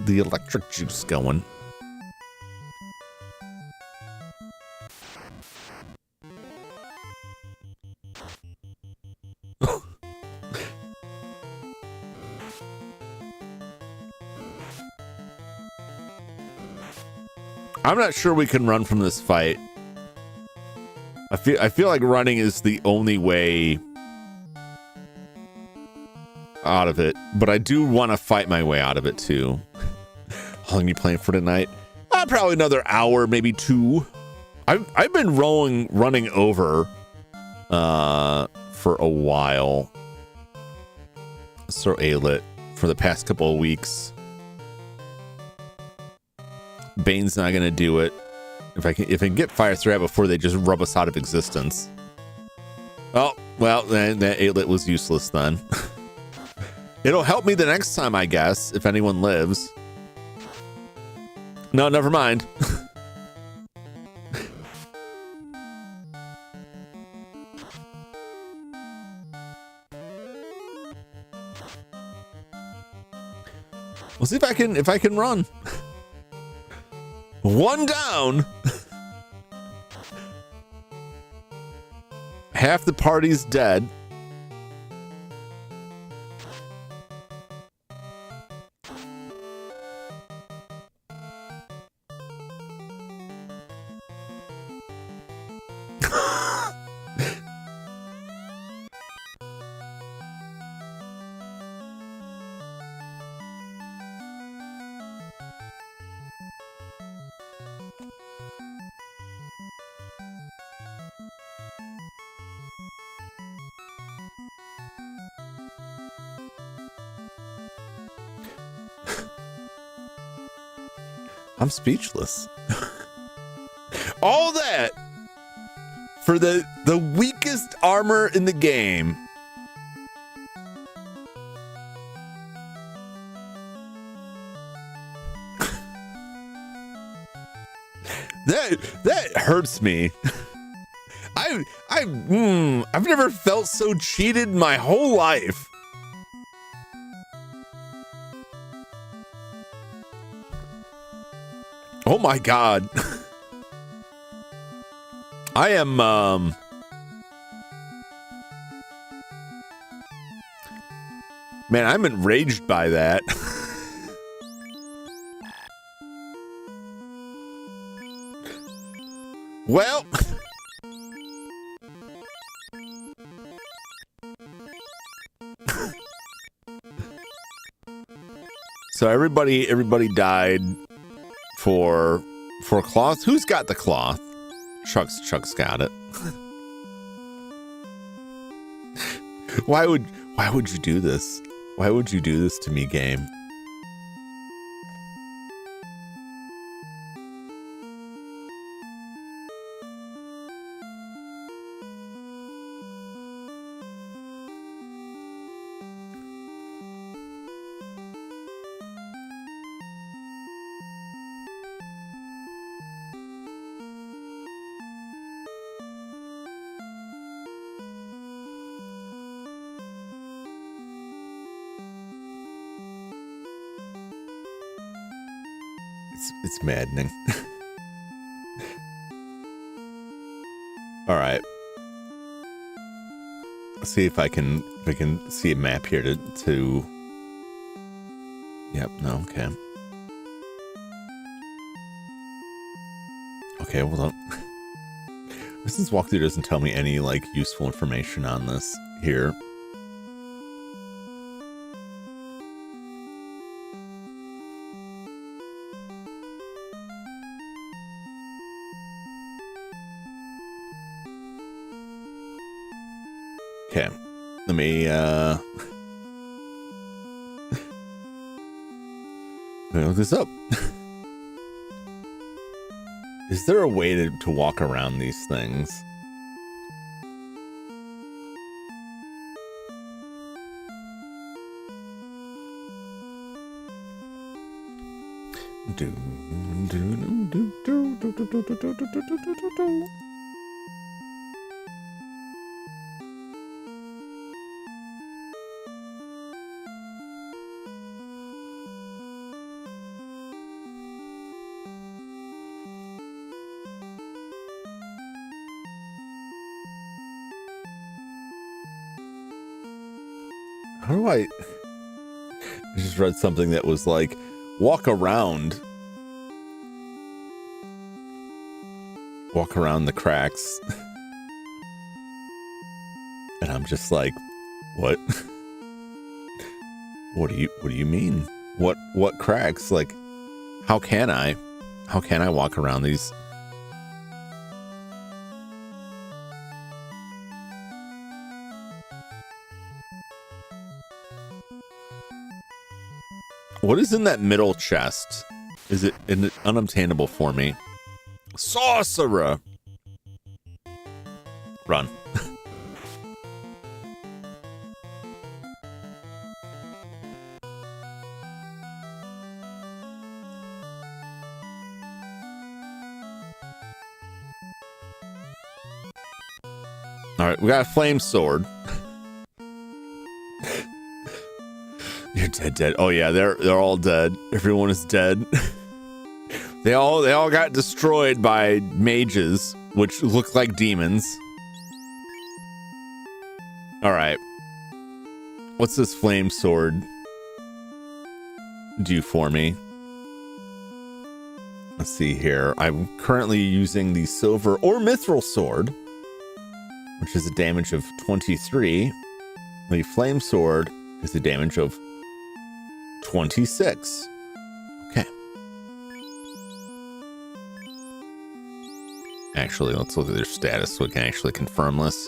electric juice going. I'm not sure we can run from this fight. I feel like running is the only way out of it, but I do want to fight my way out of it too. How long are you playing for tonight? Probably another hour, maybe 2. I've been running over for a while. So Alet for the past couple of weeks. Bane's not gonna do it. If I can get Fire Threat before they just rub us out of existence. Oh, well, then that Alet was useless then. It'll help me the next time, I guess, if anyone lives. No, never mind. We'll see if I can run. One down. Half the party's dead. I'm speechless. All that for the weakest armor in the game. That hurts me. I've never felt so cheated in my whole life. Oh my god. I am man, I'm enraged by that. Well, so everybody died for cloth. Who's got the cloth? Chuck's got it. Why would you do this? Why would you do this to me, game? It's maddening. All right. Let's see if I can see a map here to. Yep. No. Okay. Okay. Hold on. This walkthrough doesn't tell me any like useful information on this here. Okay, let me look this up. Is there a way to walk around these things? How do I just read something that was like walk around the cracks. And I'm just like, what? What do you mean? What cracks? Like, how can I walk around these? What is in that middle chest? Is it unobtainable for me? Sorcerer! Run. Alright, we got a flame sword. You're dead. Oh yeah, they're all dead. Everyone is dead. They all got destroyed by mages, which look like demons. All right. What's this flame sword do for me? Let's see here. I'm currently using the silver or mithril sword, which is a damage of 23. The flame sword is a damage of 26. Okay. Actually, let's look at their status so we can actually confirm this.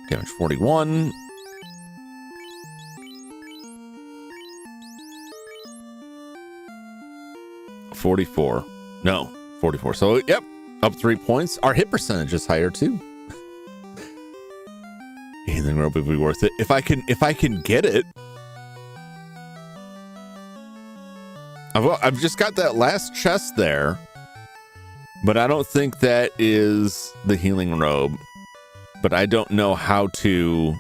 Damage 41. 44. No, 44. So, yep, up 3 points. Our hit percentage is higher too. Healing robe would be worth it if I can get it. I've just got that last chest there, but I don't think that is the healing robe. But I don't know how to.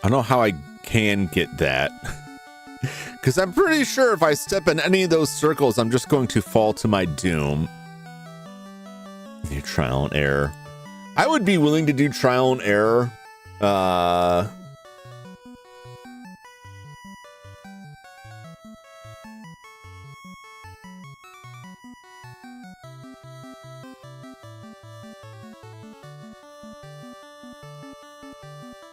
I don't know how I can get that. Because I'm pretty sure if I step in any of those circles, I'm just going to fall to my doom. New trial and error. I would be willing to do trial and error.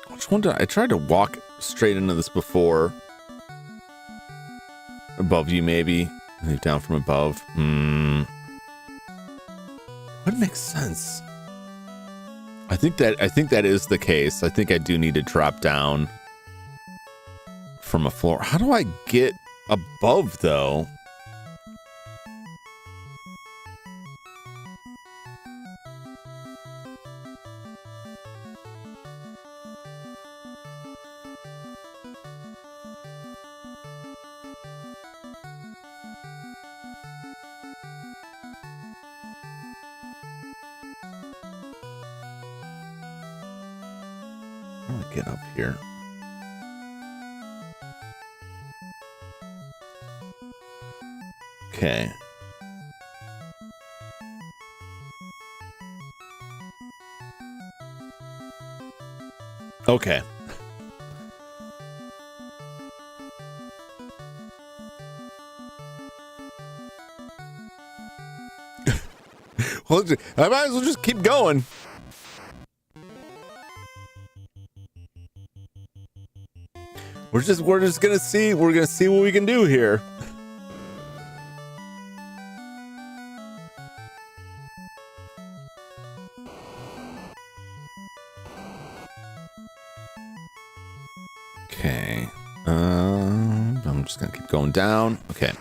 Which one did I tried to walk straight into this before? Above you, maybe. Maybe down from above. Would make sense. I think that is the case. I think I do need to drop down from a floor. How do I get above though? How do I get up here? Okay. Okay. Well, I might as well just keep going. We're just gonna see. We're gonna see what we can do here. Okay. I'm just gonna keep going down. Okay.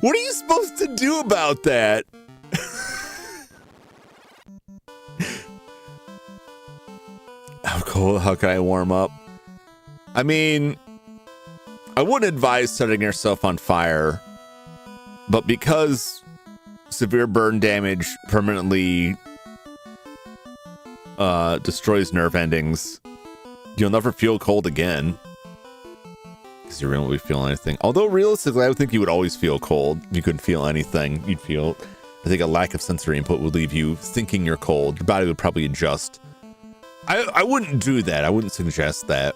What are you supposed to do about that? How cold? How can I warm up? I mean, I wouldn't advise setting yourself on fire, but because severe burn damage permanently destroys nerve endings, you'll never feel cold again. Because you really won't be feeling anything. Although realistically, I would think you would always feel cold. You couldn't feel anything. You'd feel, I think a lack of sensory input would leave you thinking you're cold. Your body would probably adjust. I wouldn't do that. I wouldn't suggest that.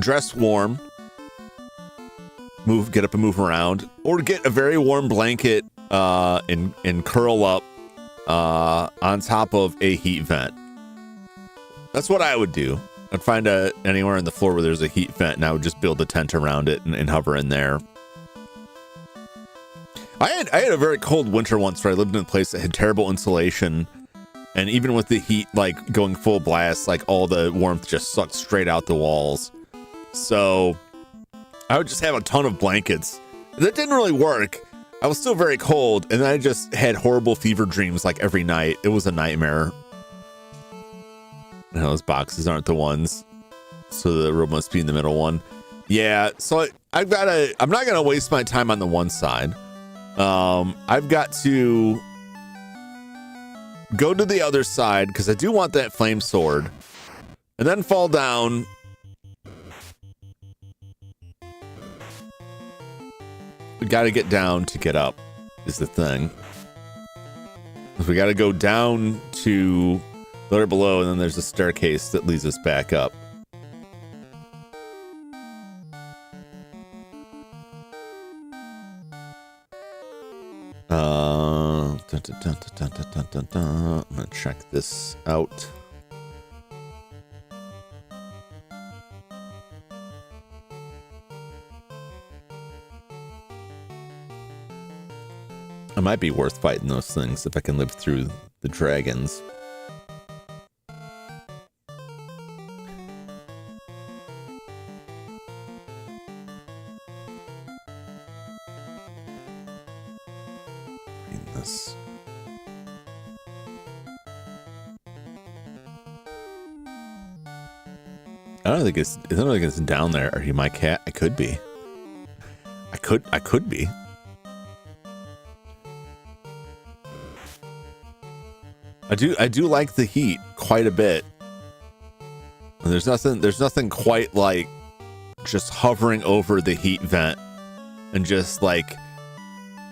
Dress warm. Get up and move around. Or get a very warm blanket and curl up on top of a heat vent. That's what I would do. I'd find anywhere on the floor where there's a heat vent, and I would just build a tent around it and hover in there. I had a very cold winter once where I lived in a place that had terrible insulation, and even with the heat like going full blast, like all the warmth just sucked straight out the walls. So I would just have a ton of blankets. That didn't really work. I was still very cold, and I just had horrible fever dreams like every night. It was a nightmare. No, those boxes aren't the ones. So the room must be in the middle one. Yeah, so I'm not gonna waste my time on the one side. I've got to go to the other side because I do want that flame sword, and then fall down. We got to get down to get up is the thing. We got to go down to there below, and then there's a staircase that leads us back up. I'm gonna check this out. might be worth fighting those things if I can live through the dragons. Read this. I don't think it's down there. Are you my cat? I could be. I could be. I do like the heat quite a bit. And there's nothing quite like just hovering over the heat vent and just like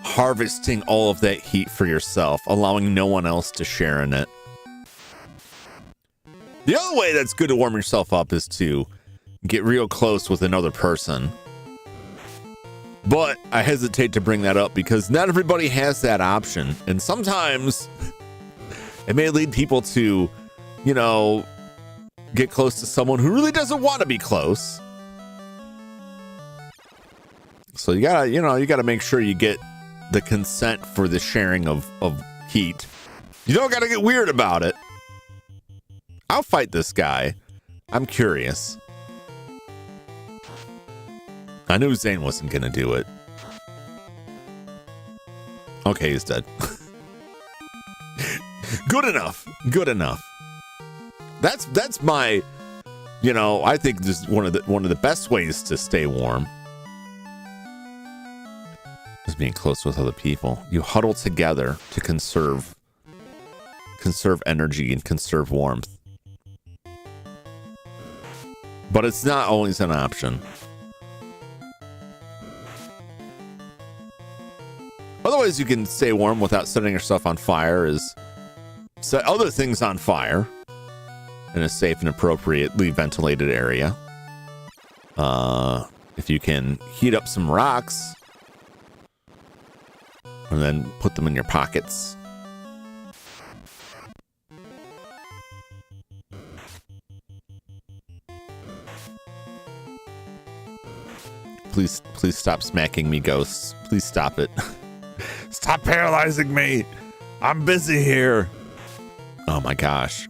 harvesting all of that heat for yourself, allowing no one else to share in it. The other way that's good to warm yourself up is to get real close with another person. But I hesitate to bring that up because not everybody has that option. And sometimes it may lead people to, you know, get close to someone who really doesn't want to be close. So you gotta make sure you get the consent for the sharing of heat. You don't gotta get weird about it. I'll fight this guy. I'm curious. I knew Zane wasn't gonna do it. Okay, he's dead. Good enough. Good enough. That's my, you know, I think this is one of the best ways to stay warm. Is being close with other people. You huddle together to conserve energy and conserve warmth. But it's not always an option. Other ways you can stay warm without setting yourself on fire is set other things on fire in a safe and appropriately ventilated area. If you can heat up some rocks and then put them in your pockets. Please stop smacking me, ghosts. Please stop it. Stop paralyzing me. I'm busy here. Oh my gosh.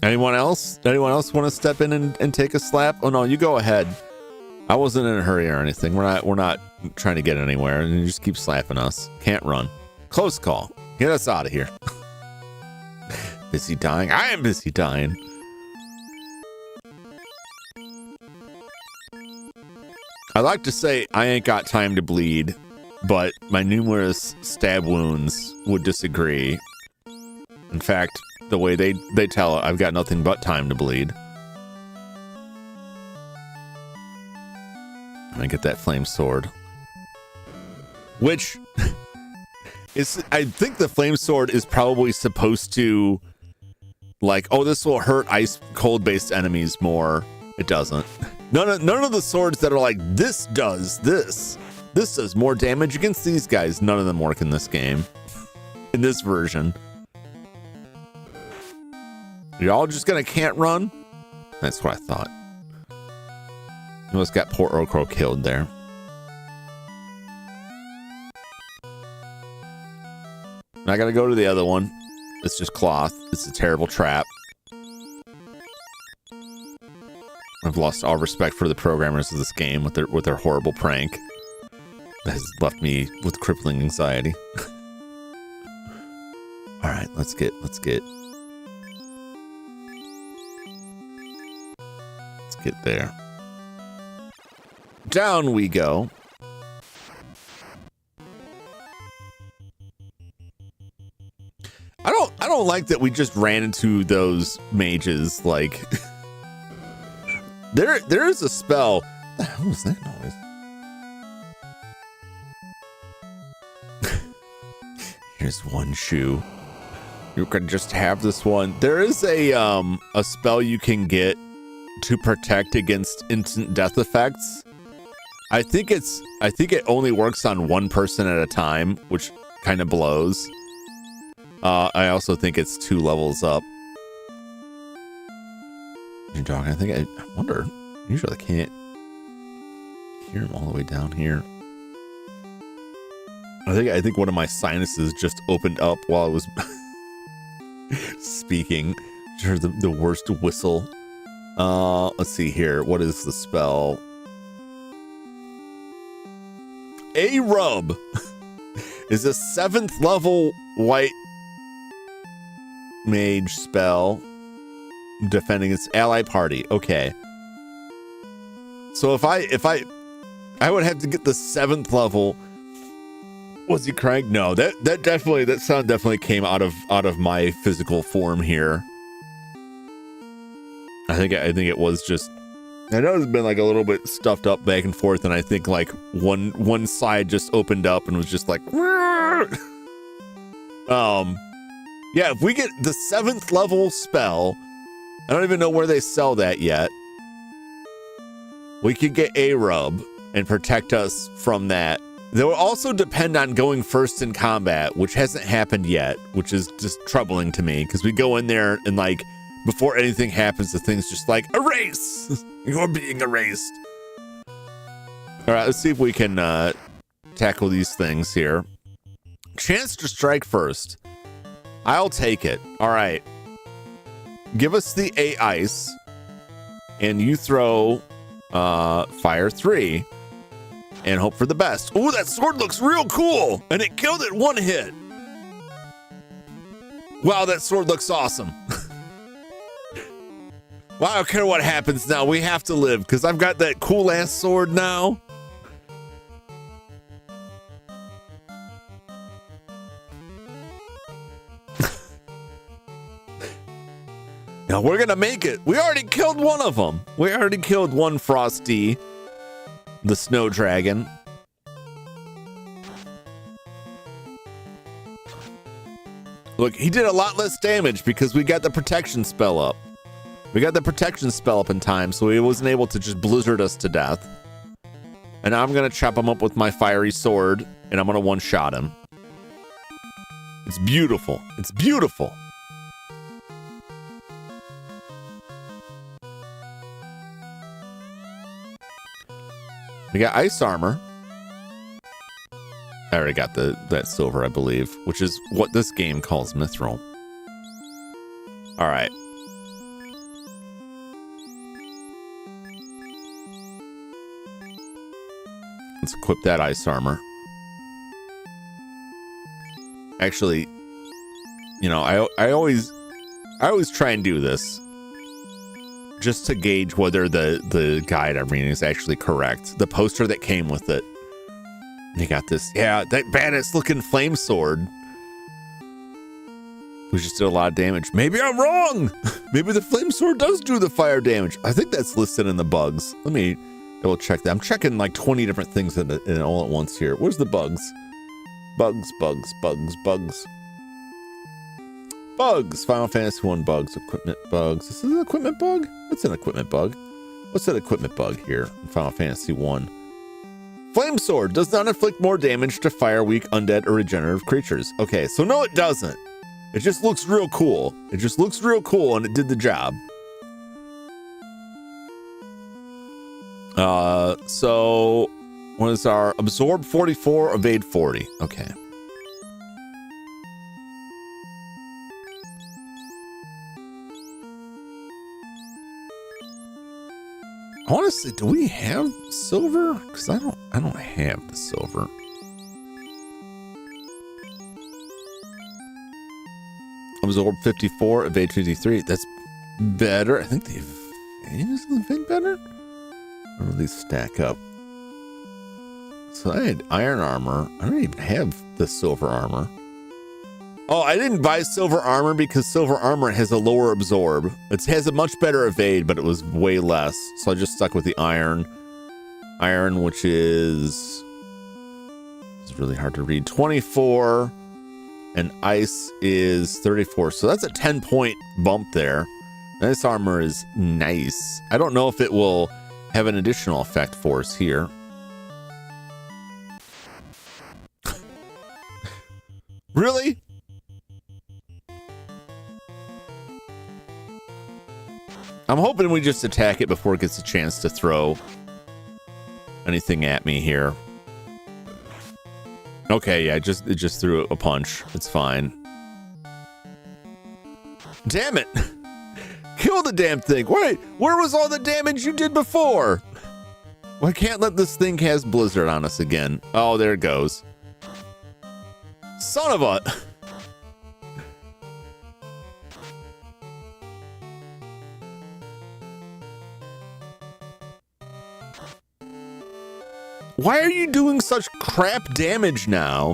Anyone else? Anyone else want to step in and take a slap? Oh no, you go ahead. I wasn't in a hurry or anything. We're not trying to get anywhere, and you just keep slapping us. Can't run. Close call. Get us out of here. Busy dying. I am busy dying. I like to say I ain't got time to bleed, but my numerous stab wounds would disagree. In fact, the way they tell it, I've got nothing but time to bleed. I get that flame sword, which is, I think the flame sword is probably supposed to, like, oh, this will hurt ice cold based enemies more. It doesn't. None of the swords that are like, this does more damage against these guys. None of them work in this game. In this version. Y'all just gonna can't run? That's what I thought. You almost got poor Okro killed there. I gotta go to the other one. It's just cloth. It's a terrible trap. I've lost all respect for the programmers of this game with their horrible prank. That has left me with crippling anxiety. All right, let's get there. Down we go. I don't like that we just ran into those mages. Like, there is a spell. What the hell was that noise? Here's one shoe. You can just have this one. There is a spell you can get to protect against instant death effects. I think it only works on one person at a time, which kind of blows. I also think it's 2 levels up. You're talking. I wonder. Usually I can't hear him all the way down here. I think one of my sinuses just opened up while I was speaking. Sure, the worst whistle. Let's see here. What is the spell? A rub is a 7th level white mage spell defending its ally party. Okay. So if I would have to get the 7th level. Was he crank? No, that sound definitely came out of my physical form here. I think it was just, I know it's been like a little bit stuffed up back and forth, and I think like one side just opened up and was just like yeah, if we get the 7th level spell, I don't even know where they sell that yet. We could get a rub and protect us from that. That will also depend on going first in combat, which hasn't happened yet, which is just troubling to me, because we go in there and like before anything happens, the thing's just like, erase! You're being erased. All right, let's see if we can tackle these things here. Chance to strike first. I'll take it. All right. Give us the A ice, and you throw fire 3. And hope for the best. Ooh, that sword looks real cool. And it killed it 1 hit. Wow, that sword looks awesome. Well, I don't care what happens now. We have to live because I've got that cool ass sword now. Now we're going to make it. We already killed one of them. We already killed one Frosty. The snow dragon. Look, he did a lot less damage because we got the protection spell up. We got the protection spell up in time, so he wasn't able to just blizzard us to death. And now I'm going to chop him up with my fiery sword, and I'm going to one-shot him. It's beautiful. It's beautiful. We got ice armor. I already got that silver, I believe, which is what this game calls mithril. All right. Let's equip that ice armor. Actually, you know, I always try and do this just to gauge whether the guide I'm reading is actually correct. The poster that came with it. You got this. Yeah, that badass looking flame sword. We just did a lot of damage. Maybe I'm wrong. Maybe the flame sword does do the fire damage. I think that's listed in the bugs. Let me double check that. I'm checking like 20 different things in all at once here. Where's the bugs? Bugs. Bugs. Final Fantasy 1 bugs. Equipment bugs. This is an equipment bug? That's an equipment bug. What's that equipment bug here in Final Fantasy 1? Flame sword does not inflict more damage to fire weak, undead, or regenerative creatures. Okay, so no, it doesn't. It just looks real cool. It just looks real cool, and it did the job. So what is our absorb 44, evade 40? Okay. Honestly, do we have silver? Because I don't have the silver. Absorb 54, evade 53. That's better. I think the evade is the thing better. Or do these stack up? So I had iron armor. I don't even have the silver armor. Oh, I didn't buy silver armor because silver armor has a lower absorb. It has a much better evade, but it was way less. So I just stuck with the iron. Iron, which is... It's really hard to read. 24. And ice is 34. So that's a 10-point bump there. This armor is nice. I don't know if it will have an additional effect for us here. Really? I'm hoping we just attack it before it gets a chance to throw anything at me here. Okay, yeah, it just threw a punch. It's fine. Damn it! Kill the damn thing! Wait, where was all the damage you did before? Well, I can't let this thing cast Blizzard on us again. Oh, there it goes. Son of a... Why are you doing such crap damage now?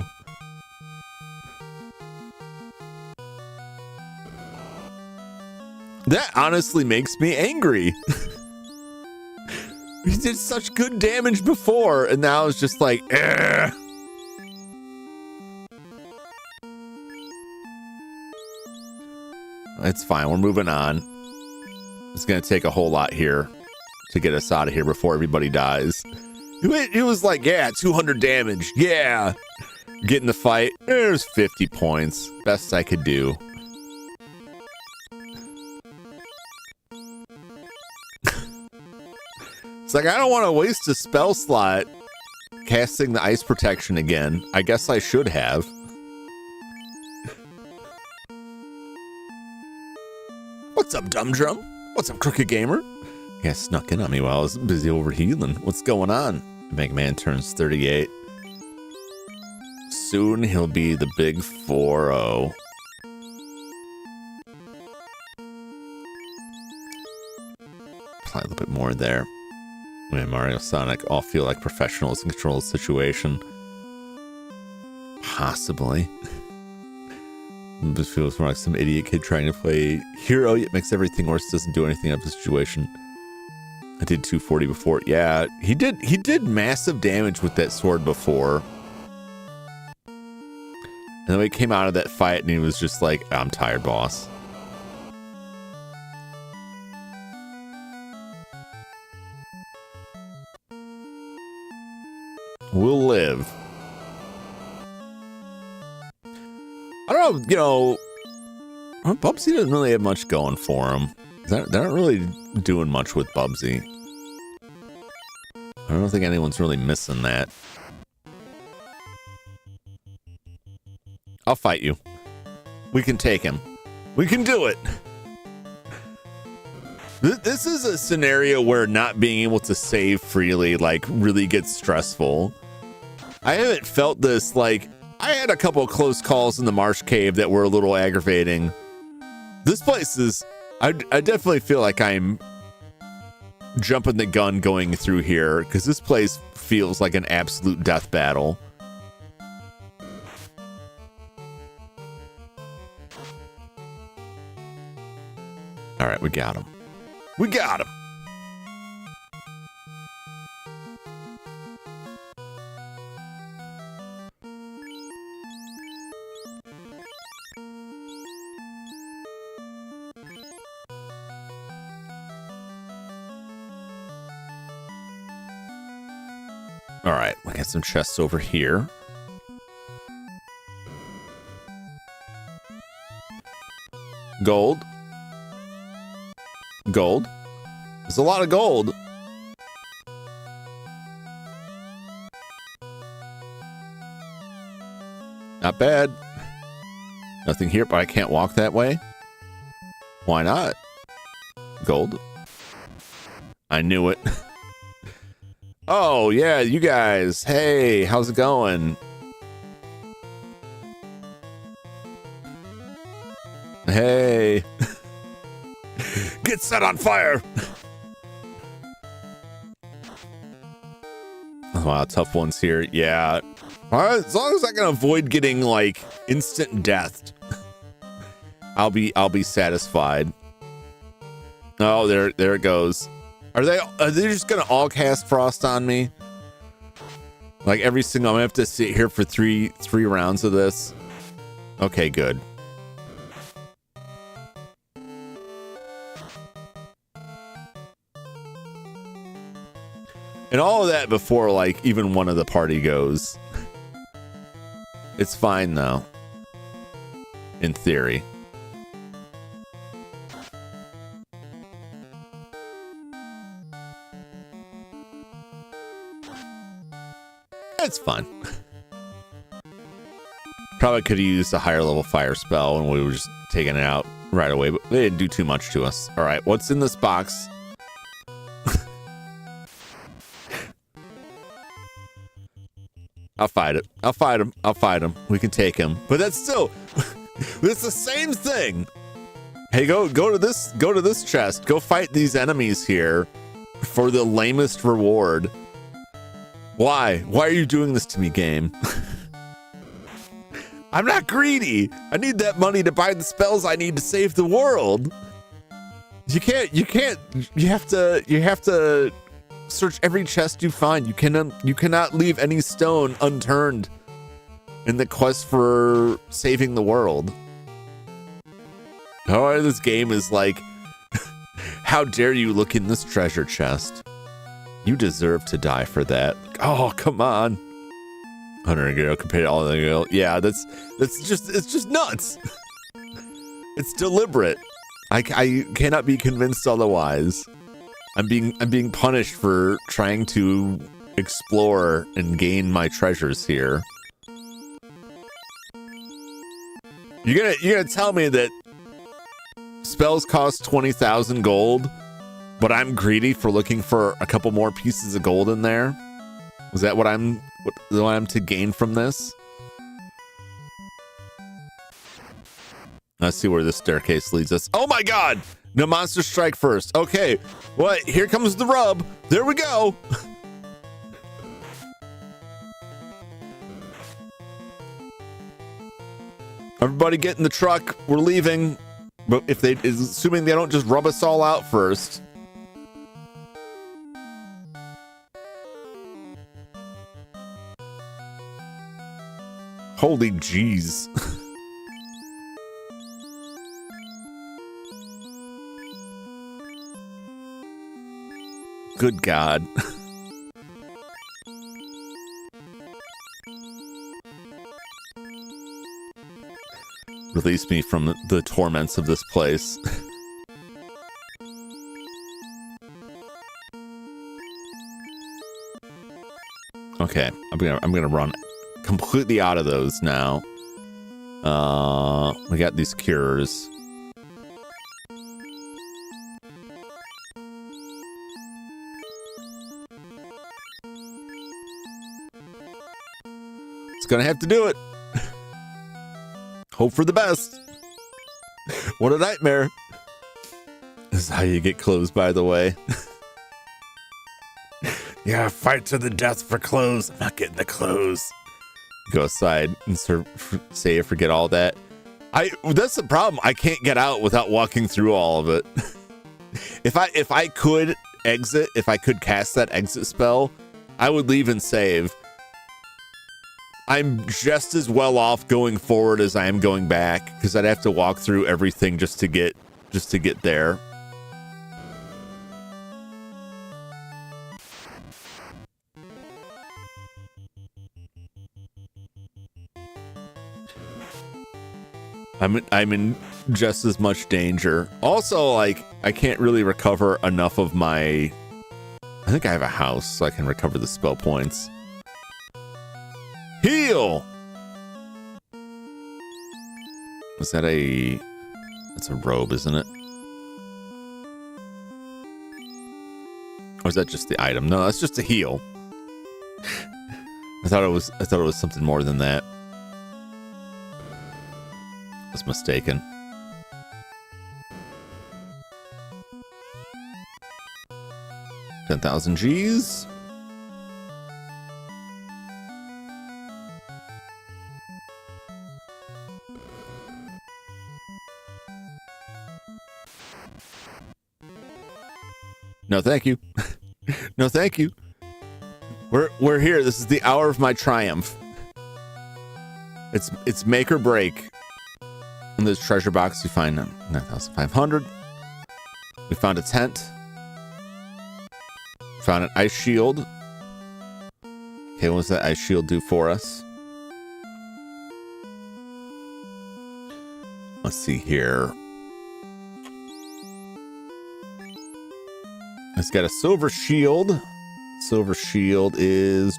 That honestly makes me angry. He did such good damage before, and now it's just like, eh. It's fine. We're moving on. It's going to take a whole lot here to get us out of here before everybody dies. It was like, yeah, 200 damage. Yeah. Get in the fight. There's 50 points. Best I could do. It's like, I don't want to waste a spell slot casting the ice protection again. I guess I should have. What's up, Jum Jum? What's up, Crooked Gamer? Yeah, snuck in on me while I was busy over healing. What's going on? Mega Man turns 38. Soon he'll be the big 4-0. Apply a little bit more there. And Mario Sonic all feel like professionals in control of the situation. Possibly. This feels more like some idiot kid trying to play hero, yet makes everything worse, doesn't do anything of the situation. I did 240 before. Yeah, he did massive damage with that sword before. And then we came out of that fight and he was just like, I'm tired, boss. We'll live. I don't know, you know, Bubsy doesn't really have much going for him. They're not really doing much with Bubsy. I don't think anyone's really missing that. I'll fight you. We can take him. We can do it. This is a scenario where not being able to save freely, like, really gets stressful. I haven't felt this, like, I had a couple of close calls in the Marsh Cave that were a little aggravating. This place is, I definitely feel like I'm jumping the gun going through here, because this place feels like an absolute death battle. All right, we got him. We got him. All right, we got some chests over here. Gold. Gold. There's a lot of gold. Not bad. Nothing here, but I can't walk that way. Why not? Gold. I knew it. Oh, yeah, you guys. Hey, how's it going? Hey. Get set on fire. Oh, wow, tough ones here. Yeah. All right, as long as I can avoid getting like instant death, I'll be satisfied. Oh, there it goes. Are they just gonna all cast frost on me? Like every single, I'm gonna have to sit here for three rounds of this. Okay, good. And all of that before like even one of the party goes. It's fine though. In theory. It's fun. Probably could have used a higher level fire spell and we were just taking it out right away, but they didn't do too much to us. All right, what's in this box? I'll fight it. I'll fight him. I'll fight him. We can take him. But that's still, it's the same thing. Hey, go to this chest. Go fight these enemies here for the lamest reward. Why? Why are you doing this to me, game? I'm not greedy. I need that money to buy the spells I need to save the world. You have to search every chest you find. You cannot leave any stone unturned in the quest for saving the world. Oh, this game is like, how dare you look in this treasure chest? You deserve to die for that. Oh, come on. 100 ago compared to all the ago. Yeah, it's just nuts. It's deliberate. I cannot be convinced otherwise. I'm being punished for trying to explore and gain my treasures here. You're gonna tell me that spells cost 20,000 gold, but I'm greedy for looking for a couple more pieces of gold in there? Is that what I'm to gain from this? Let's see where this staircase leads us. Oh my god! No monster strike first. Okay, what? Here comes the rub. There we go. Everybody get in the truck. We're leaving. But assuming they don't just rub us all out first. Holy jeez. Good God. Release me from the torments of this place. Okay, I'm gonna run completely out of those now. We got these cures. It's gonna have to do it. Hope for the best. What a nightmare. This is how you get clothes, by the way. Yeah, fight to the death for clothes. I'm not getting the clothes. Go aside and say forget all that. That's the problem. I can't get out without walking through all of it. If I could exit, if I could cast that exit spell, I would leave and save. I'm just as well off going forward as I am going back because I'd have to walk through everything just to get there. I'm in just as much danger. Also, like, I can't really recover enough of my... I think I have a house so I can recover the spell points. Heal! Is that that's a robe, isn't it? Or is that just the item? No, that's just a heal. I thought it was something more than that. I was mistaken. $10,000 G's. No, thank you. No, thank you. We're here. This is the hour of my triumph. It's make or break. In this treasure box, you find 9,500. We found a tent. Found an ice shield. Okay, what does that ice shield do for us? Let's see here. It's got a silver shield. Silver shield is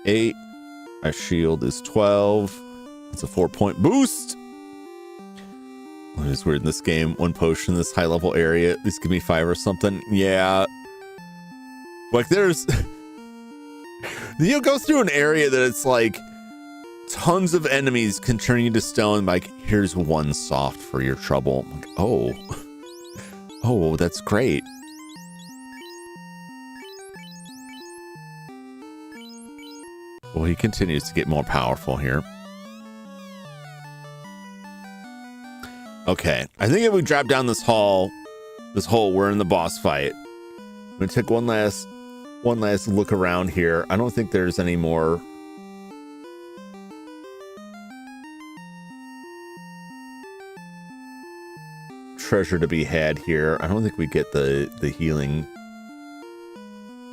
8. Our shield is 12. It's a 4-point boost. What is weird in this game? One potion in this high level area. At least give me 5 or something. Yeah. Like there's... You'll go through an area that it's like tons of enemies can turn you to stone. Like, here's one soft for your trouble. I'm like, oh. Oh, that's great. Well, he continues to get more powerful here. Okay, I think if we drop down this hole, we're in the boss fight. I'm gonna take one last look around here. I don't think there's any more. Treasure to be had here. I don't think we get the healing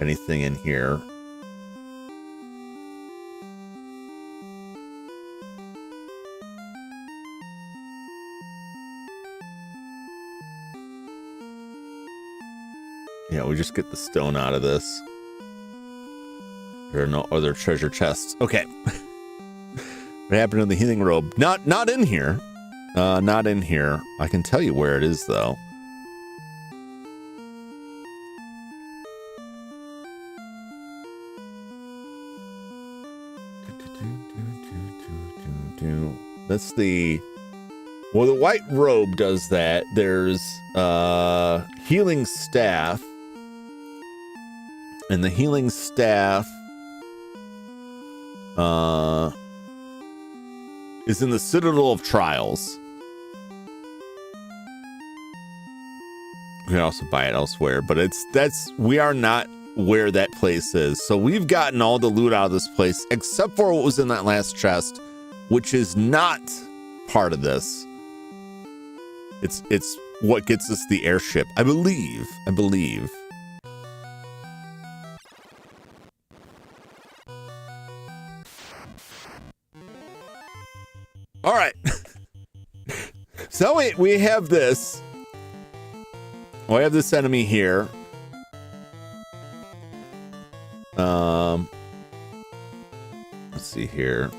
anything in here. Yeah, we just get the stone out of this. There are no other treasure chests. Okay. What happened to the healing robe? Not in here. Not in here. I can tell you where it is, though. That's the... Well, the white robe does that. There's healing staff. And the healing staff is in the Citadel of Trials. We can also buy it elsewhere, but we are not where that place is. So we've gotten all the loot out of this place, except for what was in that last chest, which is not part of this. It's what gets us the airship, I believe. All right. So we have this. We have this enemy here. Let's see here.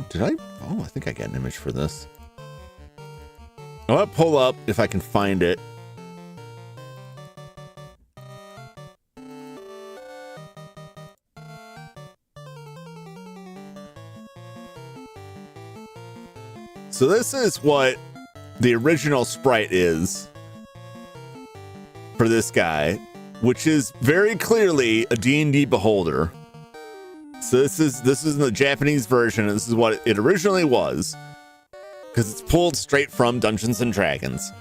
Did I? Oh, I think I got an image for this. I'm gonna pull up if I can find it. So this is what the original sprite is for this guy, which is very clearly a D&D beholder. So this is the Japanese version, and this is what it originally was, because it's pulled straight from Dungeons and Dragons.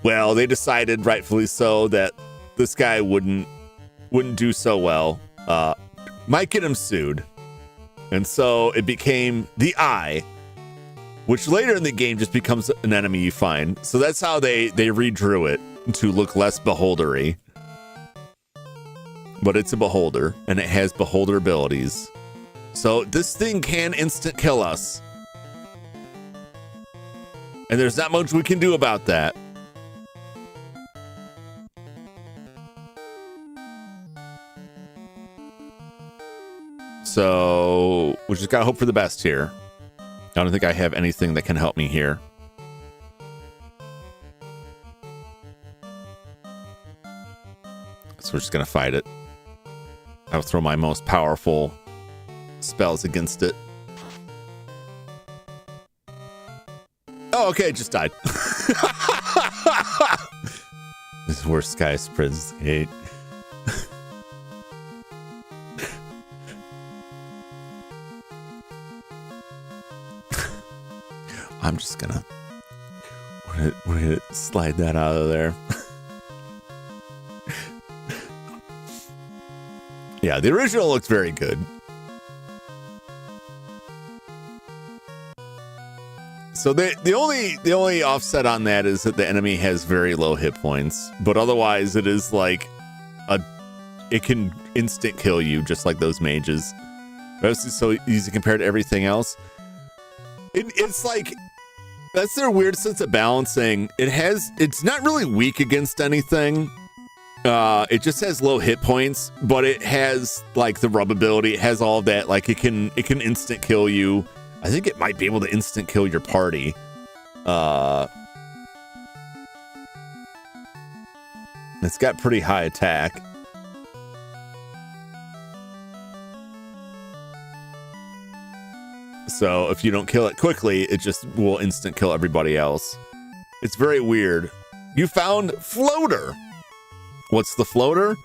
Well, they decided, rightfully so, that this guy wouldn't do so well. Might get him sued, and so it became the Eye, which later in the game just becomes an enemy you find. So that's how they redrew it to look less beholdery. But it's a beholder, and it has beholder abilities. So this thing can instant kill us. And there's not much we can do about that. So we just gotta hope for the best here. I don't think I have anything that can help me here. So we're just gonna fight it. I'll throw my most powerful spells against it. Oh, okay, it just died. This is where Sky spreads hate. I'm just gonna we're gonna slide that out of there. Yeah, the original looks very good. So the only offset on that is that the enemy has very low hit points, but otherwise it is like a it can instant kill you just like those mages. It's so easy compared to everything else. It's like, that's their weird sense of balancing. It's not really weak against anything. It just has low hit points, but it has like the rub ability. It has all that. Like it can instant kill you. I think it might be able to instant kill your party. It's got pretty high attack. So if you don't kill it quickly, it just will instant kill everybody else. It's very weird. You found floater. What's the floater?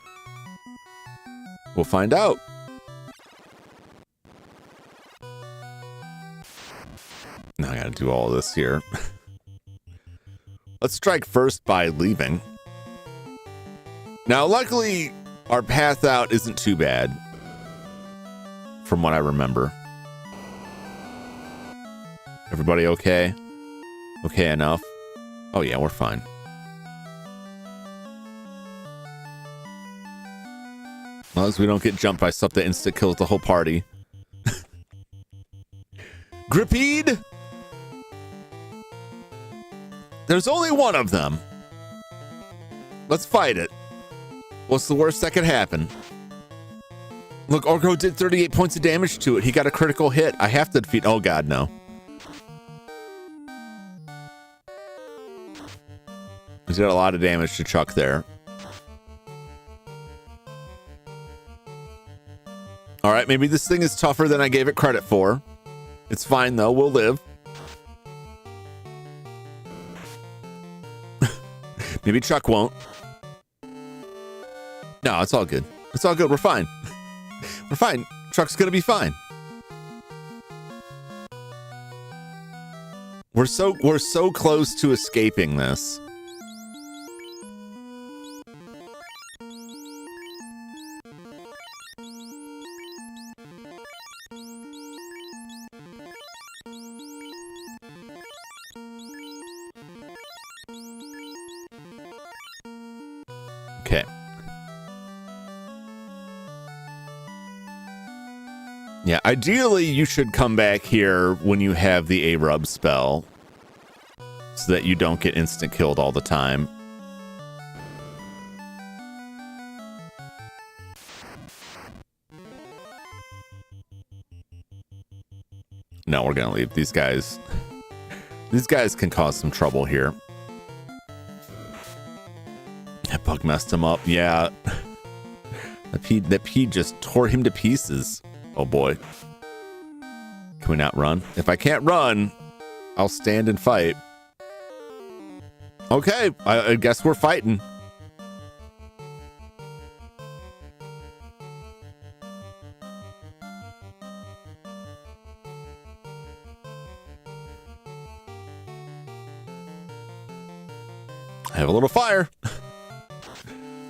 We'll find out. Now I gotta do all this here. Let's strike first by leaving. Now, luckily, our path out isn't too bad. From what I remember. Everybody okay? Okay enough? Oh yeah, we're fine. As long as we don't get jumped by stuff that instant kills the whole party. Gripede? There's only one of them. Let's fight it. What's the worst that could happen? Look, Orko did 38 points of damage to it. He got a critical hit. I have to defeat... Oh god, no. He's got a lot of damage to chuck there. All right, maybe this thing is tougher than I gave it credit for. It's fine, though. We'll live. Maybe Chuck won't. No, it's all good. It's all good. We're fine. We're fine. Chuck's gonna be fine. We're so close to escaping this. Okay. Yeah, ideally you should come back here when you have the A-Rub spell so that you don't get instant killed all the time. No, we're gonna leave. These guys can cause some trouble here. That bug messed him up. Yeah. That pea just tore him to pieces. Oh boy. Can we not run? If I can't run, I'll stand and fight. Okay, I guess we're fighting. I have a little fire.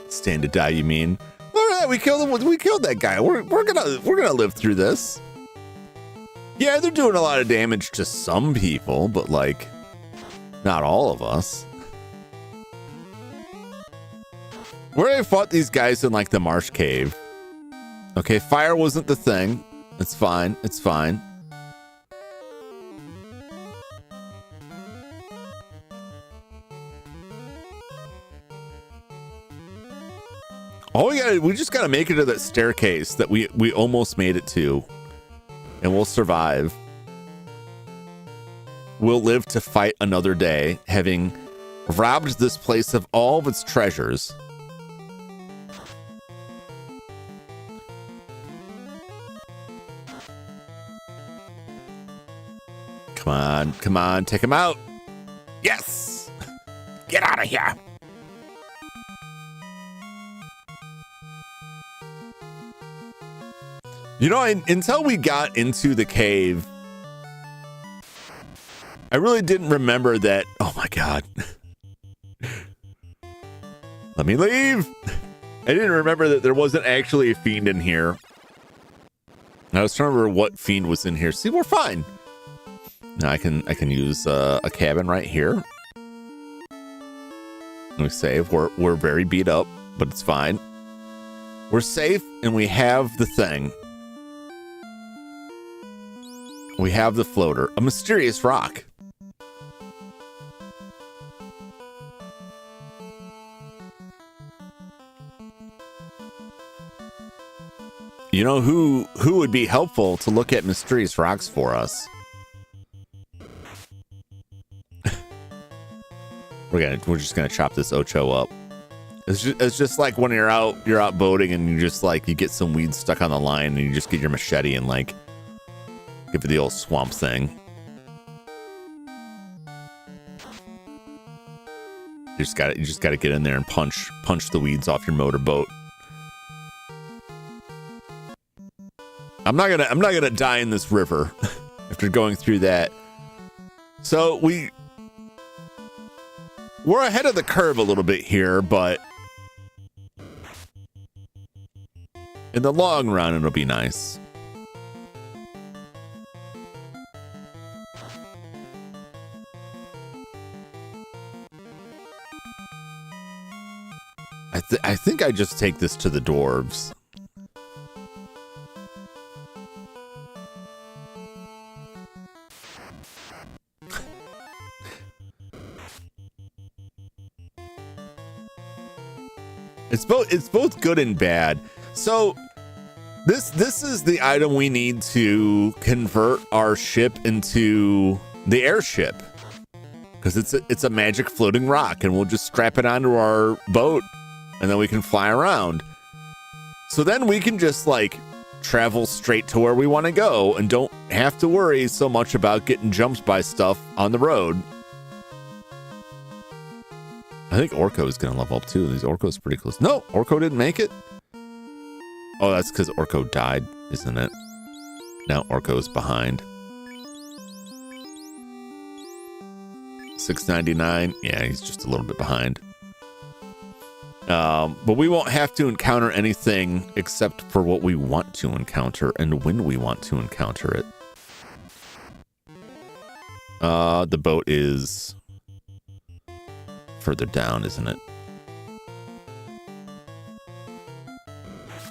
Stand to die, you mean? All right, we killed him. We killed that guy. We're gonna live through this. Yeah, they're doing a lot of damage to some people, but like, not all of us. Where I fought these guys in like the marsh cave. Okay, fire wasn't the thing. It's fine. It's fine. Oh, we just gotta make it to that staircase that we almost made it to, and we'll survive. We'll live to fight another day, having robbed this place of all of its treasures. Come on, come on, take him out. Yes! Get out of here. You know, until we got into the cave, I really didn't remember that. Oh my God. Let me leave. I didn't remember that there wasn't actually a fiend in here. I was trying to remember what fiend was in here. See, we're fine. Now I can use a cabin right here. Let me save. We're very beat up, but it's fine. We're safe, and we have the thing. We have the floater. A mysterious rock. You know who would be helpful to look at mysterious rocks for us? We're just gonna chop this Ocho up. It's just like when you're out boating and you get some weeds stuck on the line and you just get your machete and like give it the old swamp thing. You just gotta get in there and punch the weeds off your motorboat. I'm not gonna die in this river after going through that. So we're ahead of the curve a little bit here, but in the long run, it'll be nice. I think I just take this to the dwarves. It's both good and bad. So this is the item we need to convert our ship into the airship, because it's a magic floating rock, and we'll just strap it onto our boat, and then we can fly around. So then we can just like travel straight to where we want to go and don't have to worry so much about getting jumped by stuff on the road. I think Orko is going to level up too. These Orko's pretty close. No, Orko didn't make it. Oh, that's because Orko died, isn't it? Now Orko's behind. 699. Yeah, he's just a little bit behind. But we won't have to encounter anything except for what we want to encounter and when we want to encounter it. The boat is further down, isn't it?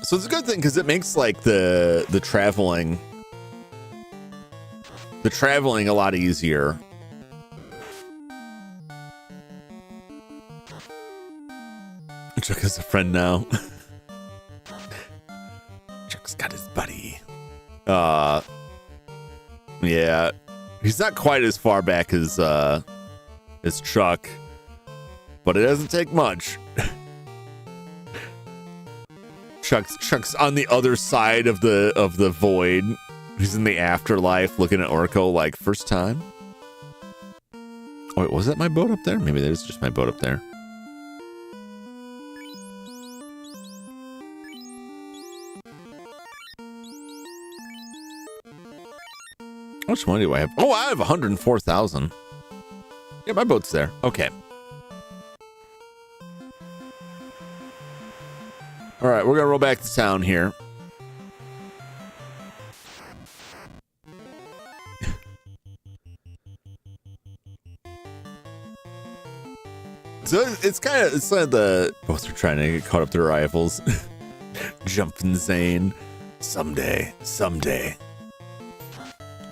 So it's a good thing because it makes like the traveling a lot easier. Chuck is a friend now. Chuck's got his buddy. Yeah, he's not quite as far back as Chuck, but it doesn't take much. Chuck's on the other side of the void. He's in the afterlife looking at Orko like, first time? Oh, wait, was that my boat up there? Maybe that is just my boat up there. How much money do I have? Oh, I have 104,000. Yeah, my boat's there. Okay. All right, we're gonna roll back to town here. So it's like the both are trying to get caught up to their rivals. Jumping Zane. Someday.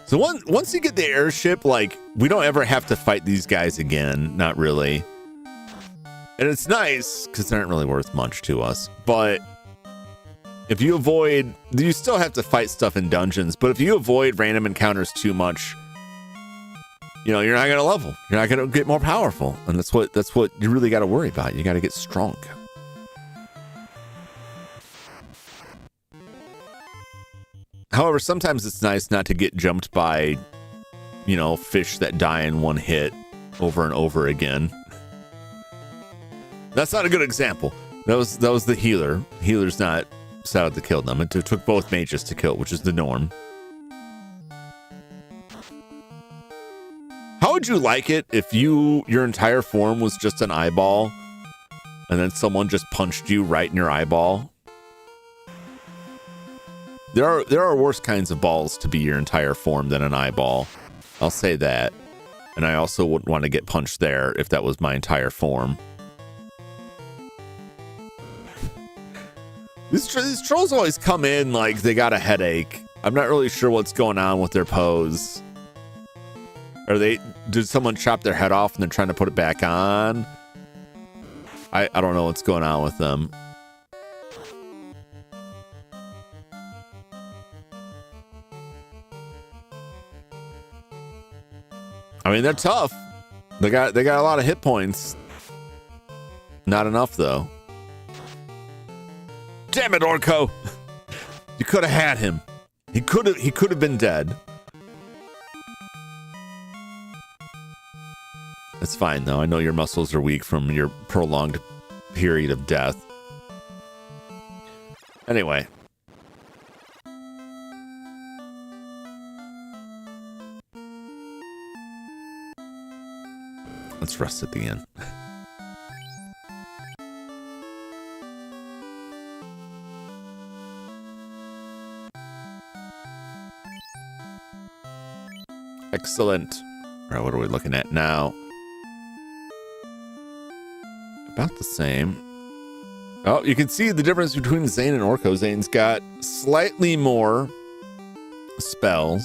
So once you get the airship, like, we don't ever have to fight these guys again. Not really. And it's nice because they aren't really worth much to us. But if you avoid, you still have to fight stuff in dungeons. But if you avoid random encounters too much, you know, you're not gonna level. You're not gonna get more powerful, and that's what you really got to worry about. You got to get strong. However, sometimes it's nice not to get jumped by, you know, fish that die in one hit over and over again. That's not a good example. That was the healer. Healer's not set out to kill them. It took both mages to kill, which is the norm. How would you like it if your entire form was just an eyeball and then someone just punched you right in your eyeball? There are worse kinds of balls to be your entire form than an eyeball. I'll say that. And I also wouldn't want to get punched there if that was my entire form. These trolls always come in like they got a headache. I'm not really sure what's going on with their pose. Did someone chop their head off and they're trying to put it back on? I don't know what's going on with them. I mean, they're tough. They got a lot of hit points. Not enough though. Damn it, Orko! You could have had him. He could have been dead. It's fine though. I know your muscles are weak from your prolonged period of death. Anyway. Let's rest at the inn. Excellent. All right, what are we looking at now? About the same. Oh, you can see the difference between Zane and Orko. Zane's got slightly more spells,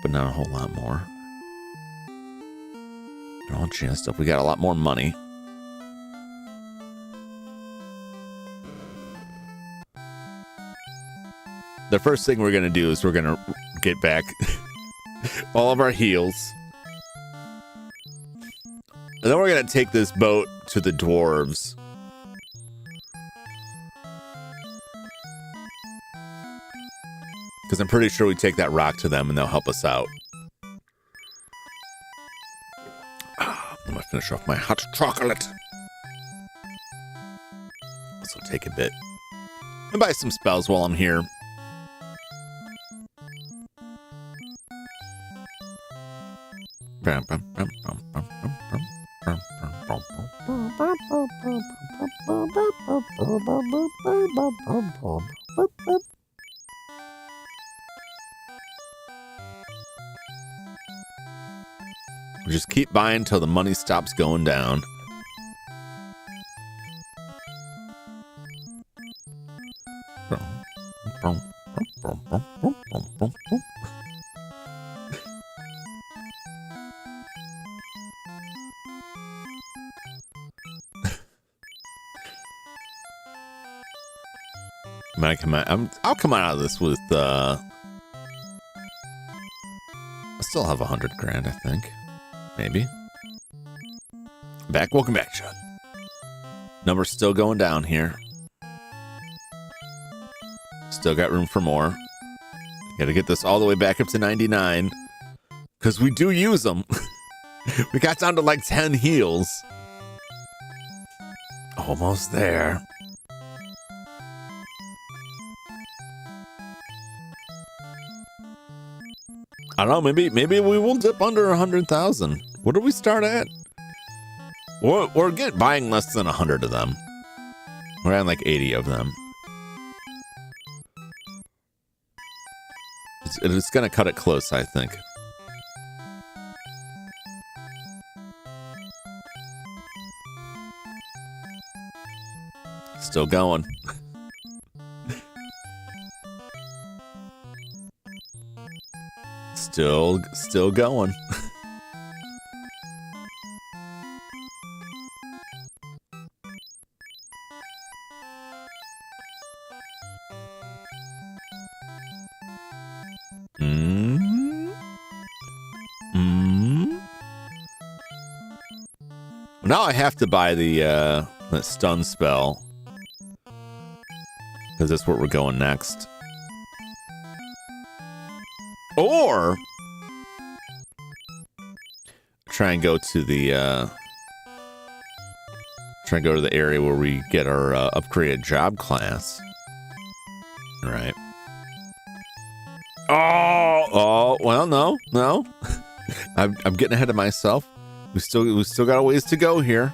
but not a whole lot more. All chance stuff. We got a lot more money. The first thing we're going to do is we're going to get back all of our heals. And then we're going to take this boat to the dwarves. Because I'm pretty sure we take that rock to them and they'll help us out. I'm going to finish off my hot chocolate. This will take a bit. And buy some spells while I'm here. We just keep buying until the money stops going down. I'll come out of this with I still have 100 grand, I think. Maybe. Welcome back, Chud. Number's still going down here. Still got room for more. Gotta get this all the way back up to 99. Because we do use them. We got down to like 10 heals. Almost there. I don't know, maybe we will dip under 100,000. What do we start at? We're buying less than 100 of them. We're at like 80 of them. It's gonna cut it close, I think. Still going. Still going. Now I have to buy the stun spell. Because that's where we're going next. Or try and go to the area where we get our upgraded job class. All right. Oh, well, no. I'm getting ahead of myself. We still got a ways to go here.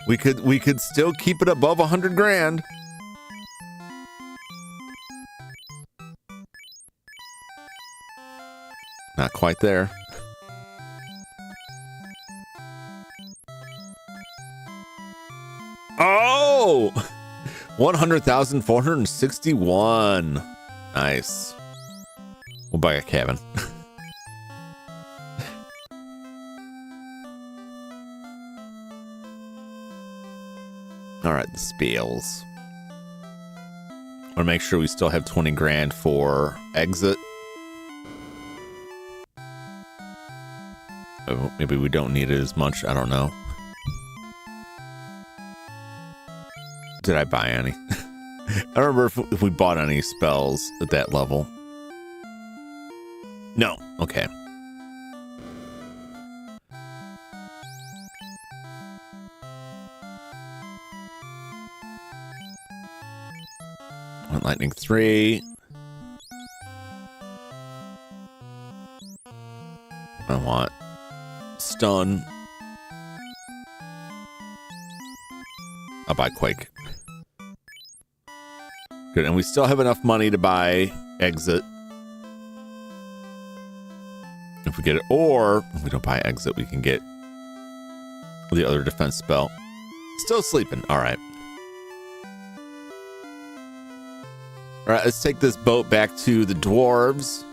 We could still keep it above 100 grand. Not quite there. Oh! 100,461. Nice. We'll buy a cabin. All right, the spells. I want to make sure we still have 20 grand for exit. Oh, maybe we don't need it as much. I don't know. Did I buy any? I don't remember if we bought any spells at that level. No. Okay. Lightning 3. I want stun. I'll buy Quake. Good, and we still have enough money to buy exit. If we get it, or if we don't buy exit, we can get the other defense spell. Still sleeping. All right. All right, let's take this boat back to the dwarves.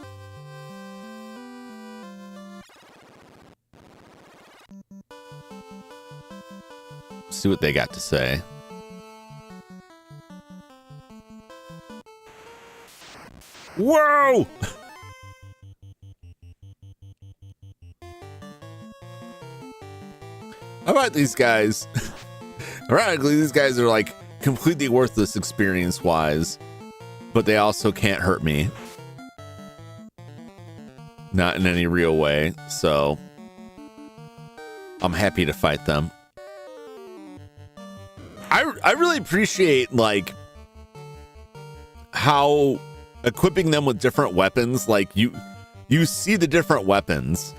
See what they got to say. Whoa! How about these guys? Ironically, these guys are like completely worthless experience-wise. But they also can't hurt me. Not in any real way, so I'm happy to fight them. I really appreciate like how equipping them with different weapons, like you see the different weapons.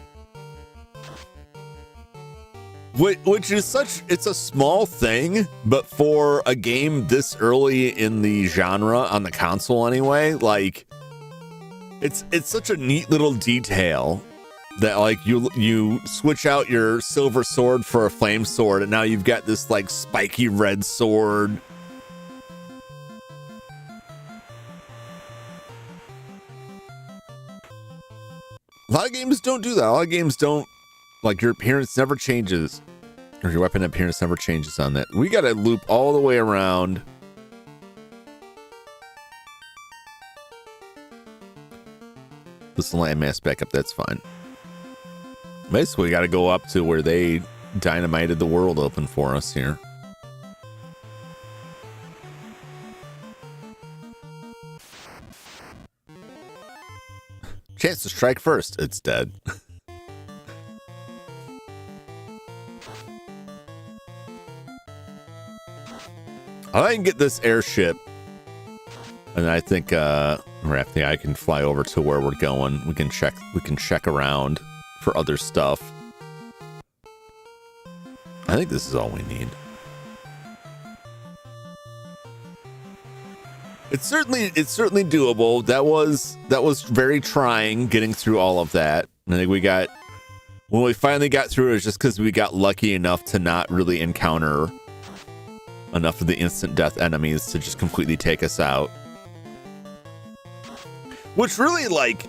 Which is it's a small thing, but for a game this early in the genre on the console anyway, like it's such a neat little detail that like you switch out your silver sword for a flame sword and now you've got this like spiky red sword. A lot of games don't do that. A lot of games don't. Like, your appearance never changes. Or your weapon appearance never changes on that. We got to loop all the way around. This landmass back up, that's fine. Basically, we got to go up to where they dynamited the world open for us here. Chance to strike first. It's dead. I can get this airship, and I think Rafty, I can fly over to where we're going. We can check around for other stuff. I think this is all we need. It's certainly doable. That was very trying getting through all of that. I think when we finally got through, it was just because we got lucky enough to not really encounter enough of the instant death enemies to just completely take us out. Which really, like,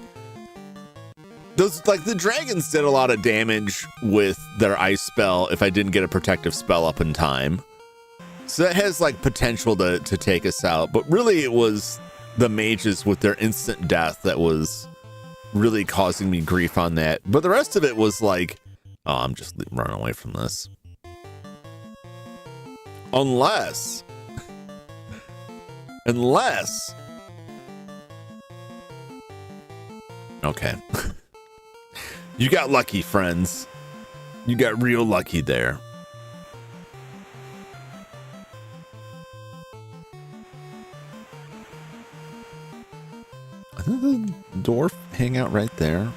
the dragons did a lot of damage with their ice spell if I didn't get a protective spell up in time. So that has like potential to take us out, but really it was the mages with their instant death that was really causing me grief on that. But the rest of it was like, oh, I'm just running away from this. Unless okay. You got lucky, friends. You got real lucky there. I think the dwarf hang out right there.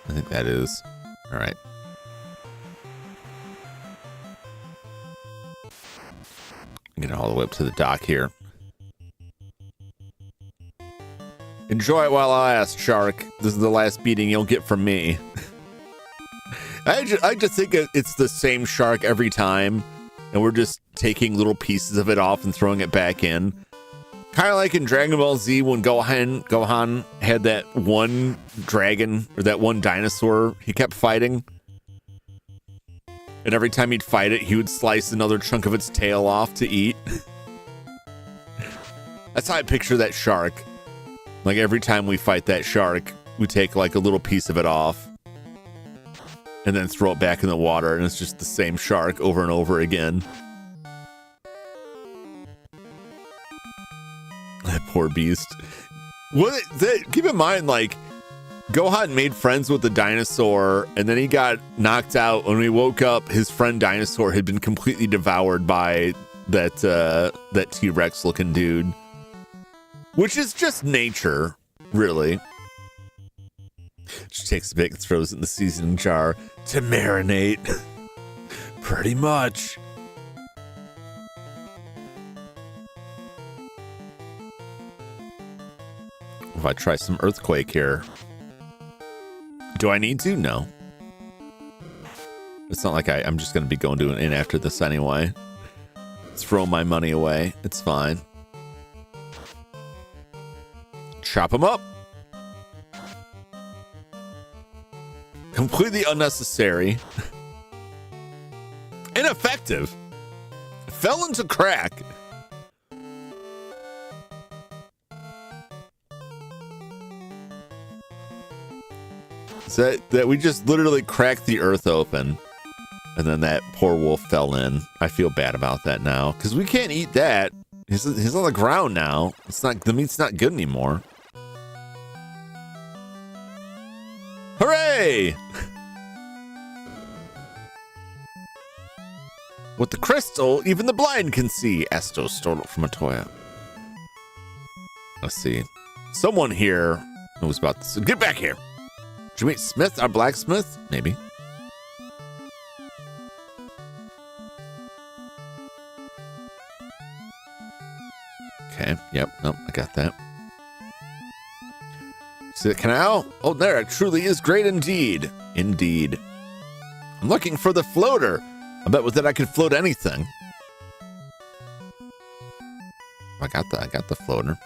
I think that is. All right. Get all the way up to the dock here. Enjoy it while I last, Shark. This is the last beating you'll get from me. I just think it's the same shark every time. and we're just taking little pieces of it off and throwing it back in. Kind of like in Dragon Ball Z when Gohan had that one dragon or that one dinosaur he kept fighting. And every time he'd fight it, he would slice another chunk of its tail off to eat. That's how I picture that shark. Like every time we fight that shark, we take like a little piece of it off and then throw it back in the water, and it's just the same shark over and over again. That poor beast. Keep in mind, like, Gohan made friends with the dinosaur, and then he got knocked out. When we woke up, his friend dinosaur had been completely devoured by that T-Rex looking dude. Which is just nature, really. She takes a bit and throws it in the seasoning jar to marinate. Pretty much. If I try some earthquake here. Do I need to? No. It's not like I'm just going to be going to an inn after this anyway. Throw my money away. It's fine. Chop them up. Completely unnecessary. Ineffective. Fell into crack. So that we just literally cracked the earth open, and then that poor wolf fell in. I feel bad about that now because we can't eat that. He's on the ground now. It's not, the meat's not good anymore. Hooray! With the crystal, even the blind can see. Estos stole it from Atoya. Let's see. Someone here knows about this. Get back here. Did you meet Smith, our blacksmith? Maybe. Okay. Yep. Nope. I got that. See the canal? Oh, there. It truly is great indeed. Indeed. I'm looking for the floater. I bet with it I could float anything. I got the floater.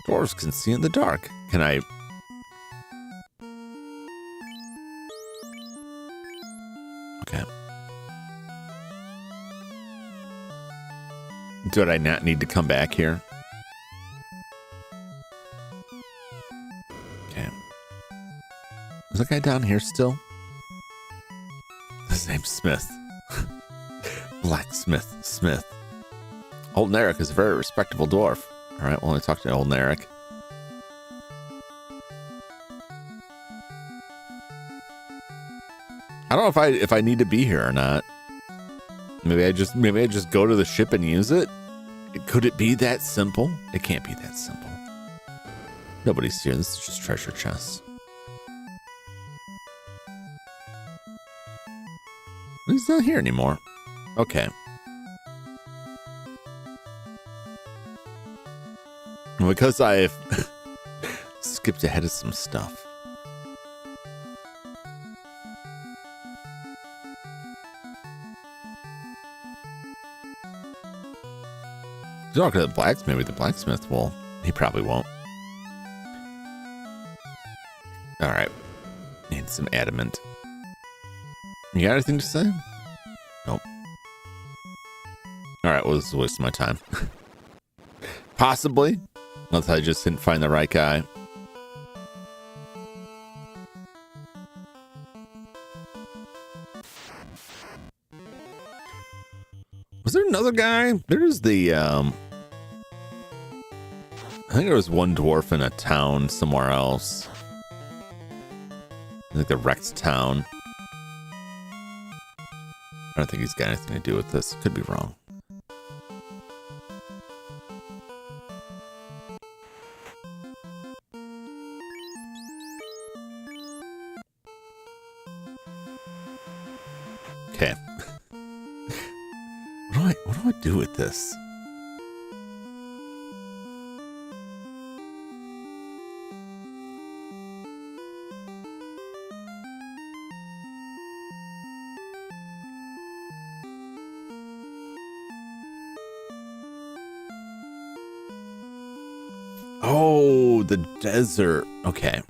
Dwarves can see in the dark. Can I? Okay. Do I not need to come back here? Okay. Is that guy down here still? His name's Smith. Blacksmith Smith. Old Narek is a very respectable dwarf. All right, well, I talked to old Narek. I don't know if I need to be here or not. Maybe I just go to the ship and use it. Could it be that simple? It can't be that simple. Nobody's here. This is just treasure chests. He's not here anymore. Okay. Because I've skipped ahead of some stuff. He's not going to the blacksmith. Maybe the blacksmith will. He probably won't. All right. Need some adamant. You got anything to say? Nope. All right. Well, this is a waste of my time. Possibly. Unless I just didn't find the right guy. Was there another guy? There's the, I think there was one dwarf in a town somewhere else. I think the wrecked town. I don't think he's got anything to do with this. Could be wrong. Okay. What do I do with this? Oh, the desert. Okay.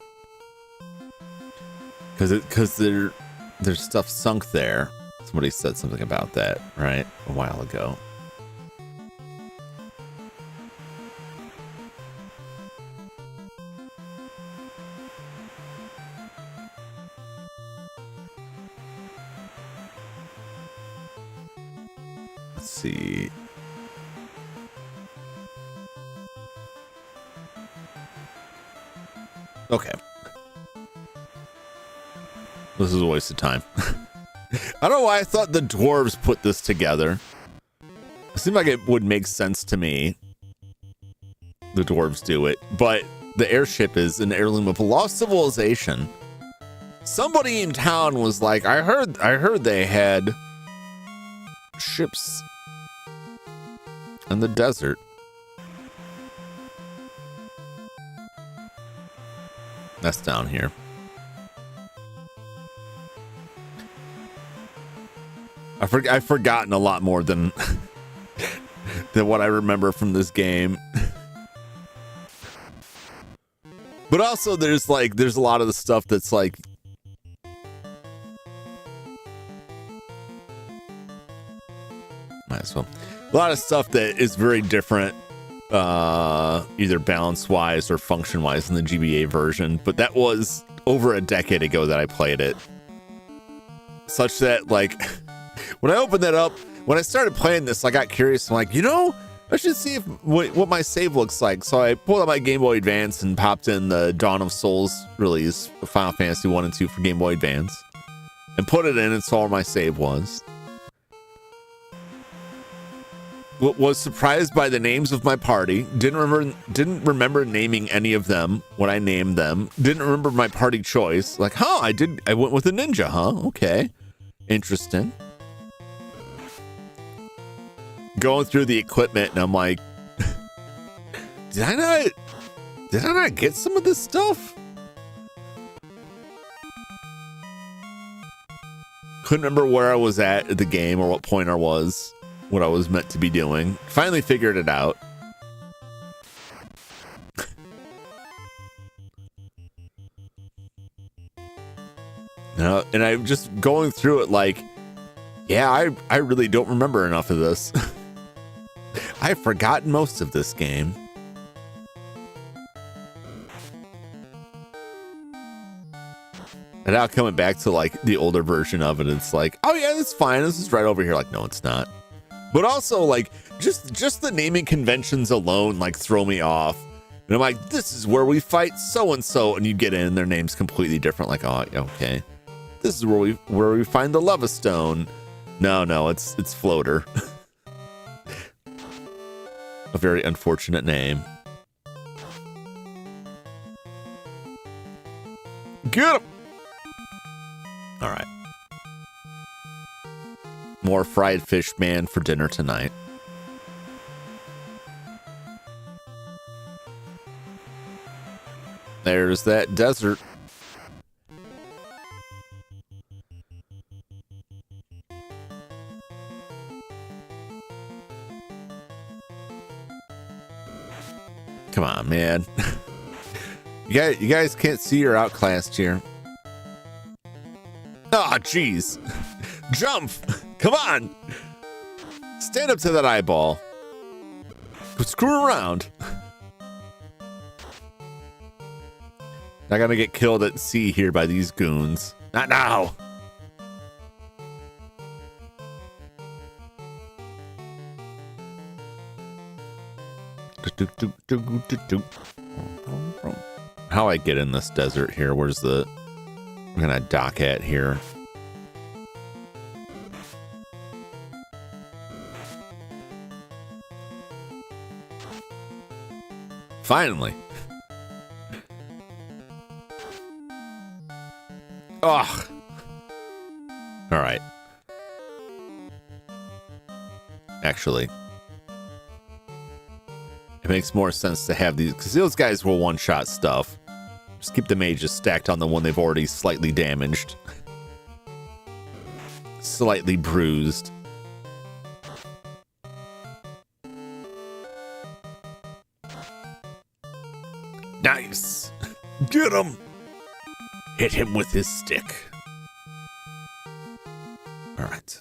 Because there's stuff sunk there. Somebody said something about that, right? A while ago. Let's see. Okay. This is a waste of time. I don't know why I thought the dwarves put this together. It seemed like it would make sense to me. The dwarves do it, but the airship is an heirloom of a lost civilization. Somebody in town was like, I heard they had ships in the desert. That's down here. I've forgotten a lot more than than what I remember from this game. But also there's a lot of the stuff that's like might as well. A lot of stuff that is very different either balance wise or function wise in the GBA version, but that was over a decade ago that I played it. Such that like when I opened that up, when I started playing this, I got curious. I'm like, you know, I should see if what my save looks like. So I pulled out my Game Boy Advance and popped in the Dawn of Souls release, Final Fantasy 1 and 2 for Game Boy Advance, and put it in and saw where my save was. Was surprised by the names of my party. Didn't remember naming any of them when I named them. Didn't remember my party choice. Like, I went with a ninja, huh? Okay. Interesting. Going through the equipment and I'm like, did I not get some of this stuff? Couldn't remember where I was at the game or what point I was, what I was meant to be doing. Finally figured it out. And I'm just going through it like, yeah, I really don't remember enough of this. I've forgotten most of this game. And now coming back to like the older version of it, it's like, oh yeah, that's fine. This is right over here. Like, no, it's not. But also like just the naming conventions alone like throw me off. And I'm like, this is where we fight so and so, and you get in, their name's completely different. Like, oh, okay, this is where we find the lava stone. No, it's Floater. A very unfortunate name. Get him! All right. More fried fish man for dinner tonight. There's that desert. Come on, man. You guys can't see you're outclassed here. Oh, jeez. Jump! Come on! Stand up to that eyeball. Screw around. Not gonna get killed at sea here by these goons. Not now! How I get in this desert here? Where's the... We're gonna dock at here. Finally. Ugh. All right. Actually, it makes more sense to have these, because those guys will one-shot stuff. Just keep the mages stacked on the one they've already slightly damaged. Slightly bruised. Nice. Get him. Hit him with his stick. All right.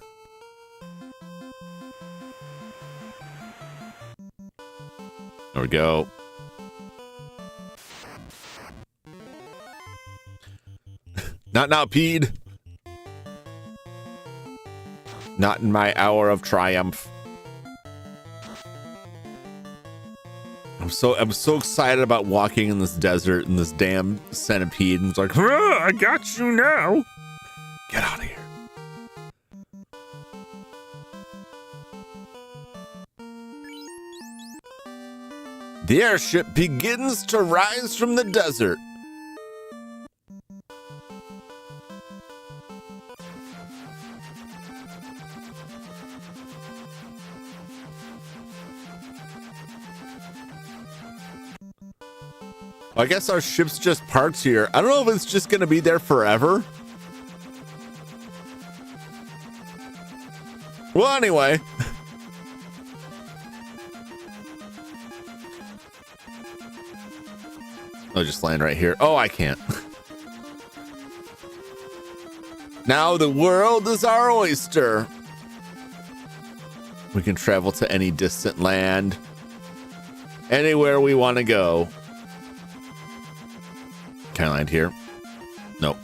There we go. Not now, Pede. Not in my hour of triumph. I'm so excited about walking in this desert and this damn centipede, and it's like, I got you now. Get out of here. The airship begins to rise from the desert. I guess our ship's just parked here. I don't know if it's just going to be there forever. Well, anyway. I'll just land right here. Oh, I can't. Now the world is our oyster. We can travel to any distant land. Anywhere we want to go. Can I land here? Nope.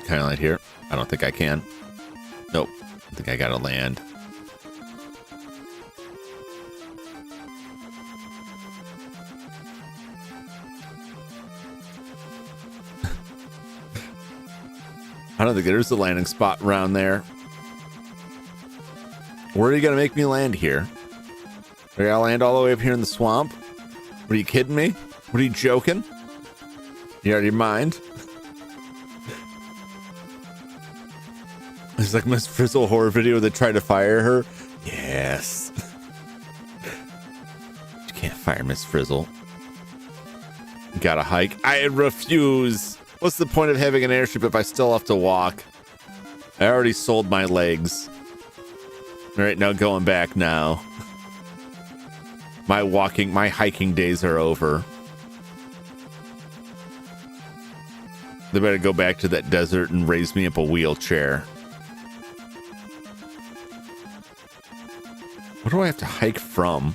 Can I land here? I don't think I can. Nope. I think I gotta land. I don't think there's a landing spot around there. Where are you gonna make me land here? Are you gonna land all the way up here in the swamp? Are you kidding me? What are you joking? You out of your mind? It's like Miss Frizzle horror video that tried to fire her. Yes. You can't fire Miss Frizzle. You gotta hike. I refuse. What's the point of having an airship if I still have to walk? I already sold my legs. All right, now going back now. My hiking days are over. They better go back to that desert and raise me up a wheelchair. Where do I have to hike from?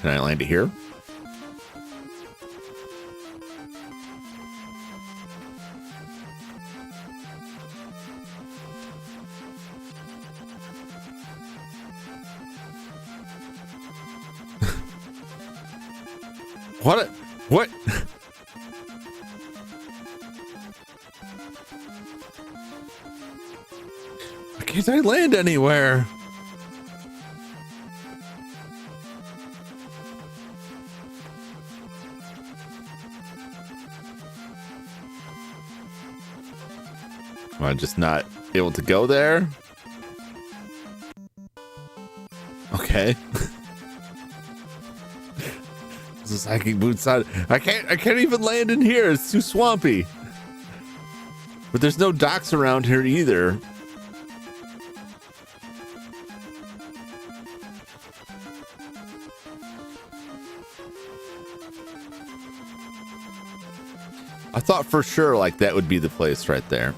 Can I land it here? What? What? Why can't I land anywhere? Am I just not able to go there? Okay. This is hiking boots on. I can't even land in here. It's too swampy. But there's no docks around here either. I thought for sure like that would be the place right there.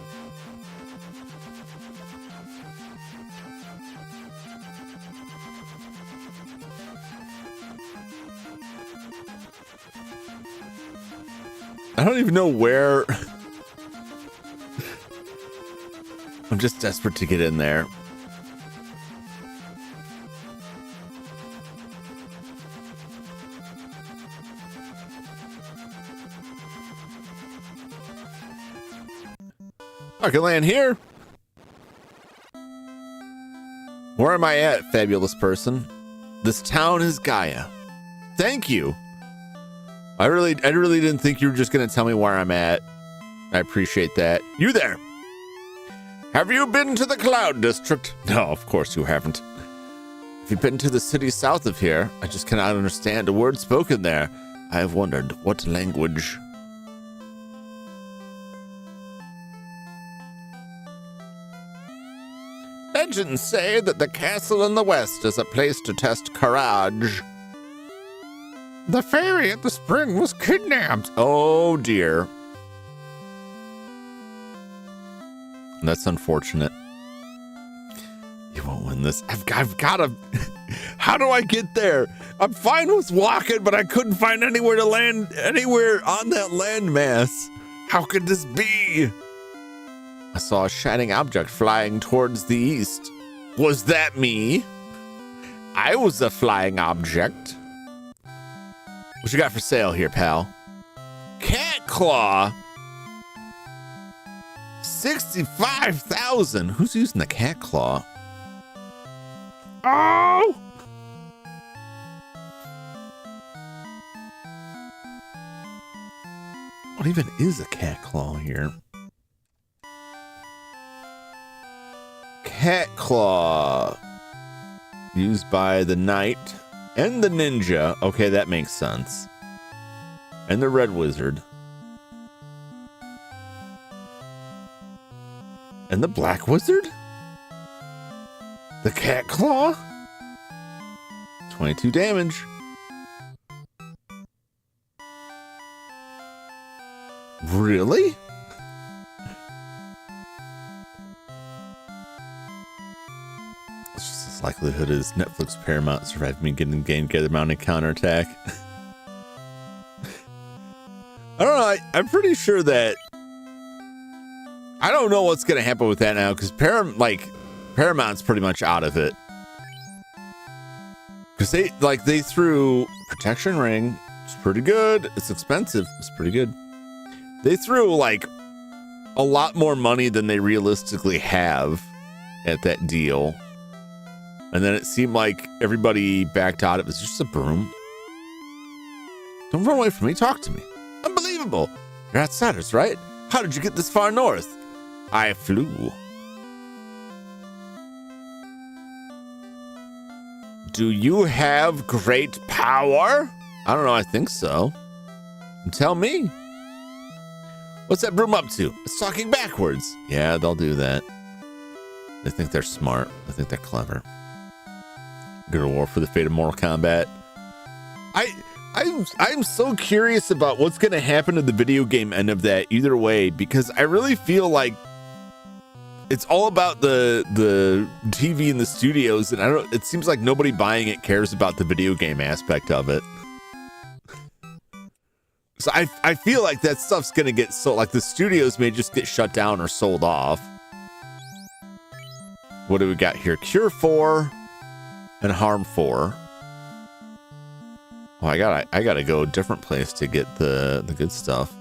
I don't even know where. I'm just desperate to get in there. I can land here. Where am I at, fabulous person? This town is Gaia. Thank you. I really didn't think you were just going to tell me where I'm at. I appreciate that. You there? Have you been to the Cloud District? No, of course you haven't. Have you been to the city south of here? I just cannot understand a word spoken there. I have wondered what language. Legends say that the castle in the west is a place to test courage. The fairy at the spring was kidnapped. Oh dear. That's unfortunate. You won't win this. I've got to. How do I get there? I'm fine with walking, but I couldn't find anywhere to land, anywhere on that landmass. How could this be? I saw a shining object flying towards the east. Was that me? I was a flying object. What you got for sale here, pal? Cat claw. 65,000. Who's using the cat claw? Oh! What even is a cat claw here? Cat claw. Used by the knight and the ninja. Okay, that makes sense. And the red wizard. And the black wizard? The cat claw? 22 damage. Really? It's just as likelihood as Netflix Paramount survived me getting game together mounting counterattack. I don't know. I'm pretty sure that I don't know what's gonna happen with that now because Paramount's pretty much out of it. Because they threw protection ring. It's pretty good. It's expensive. It's pretty good. They threw like a lot more money than they realistically have at that deal. And then it seemed like everybody backed out. It was just a broom. Don't run away from me. Talk to me. Unbelievable. You're outsiders, right? How did you get this far north? I flew. Do you have great power? I don't know. I think so. Tell me. What's that broom up to? It's talking backwards. Yeah, they'll do that. They think they're smart. They think they're clever. Go to war for the fate of Mortal Kombat. I'm so curious about what's going to happen to the video game end of that either way, because I really feel like it's all about the TV and the studios, and it seems like nobody buying it cares about the video game aspect of it. So I feel like that stuff's going to get sold. Like the studios may just get shut down or sold off. What do we got here? Cure 4 and Harm 4. Oh, I gotta go a different place to get the good stuff.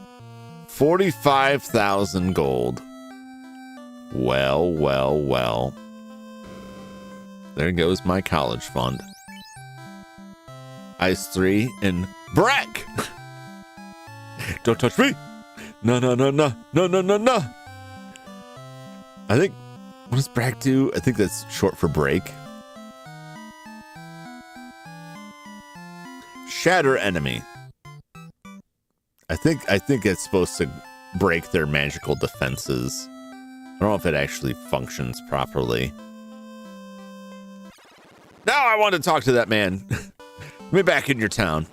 45,000 gold. Well. There goes my college fund. Ice 3 and Brack. Don't touch me. No. I think, what does Brack do? I think that's short for break. Shatter enemy. I think it's supposed to break their magical defenses. I don't know if it actually functions properly. Now I want to talk to that man. Let me back in your town.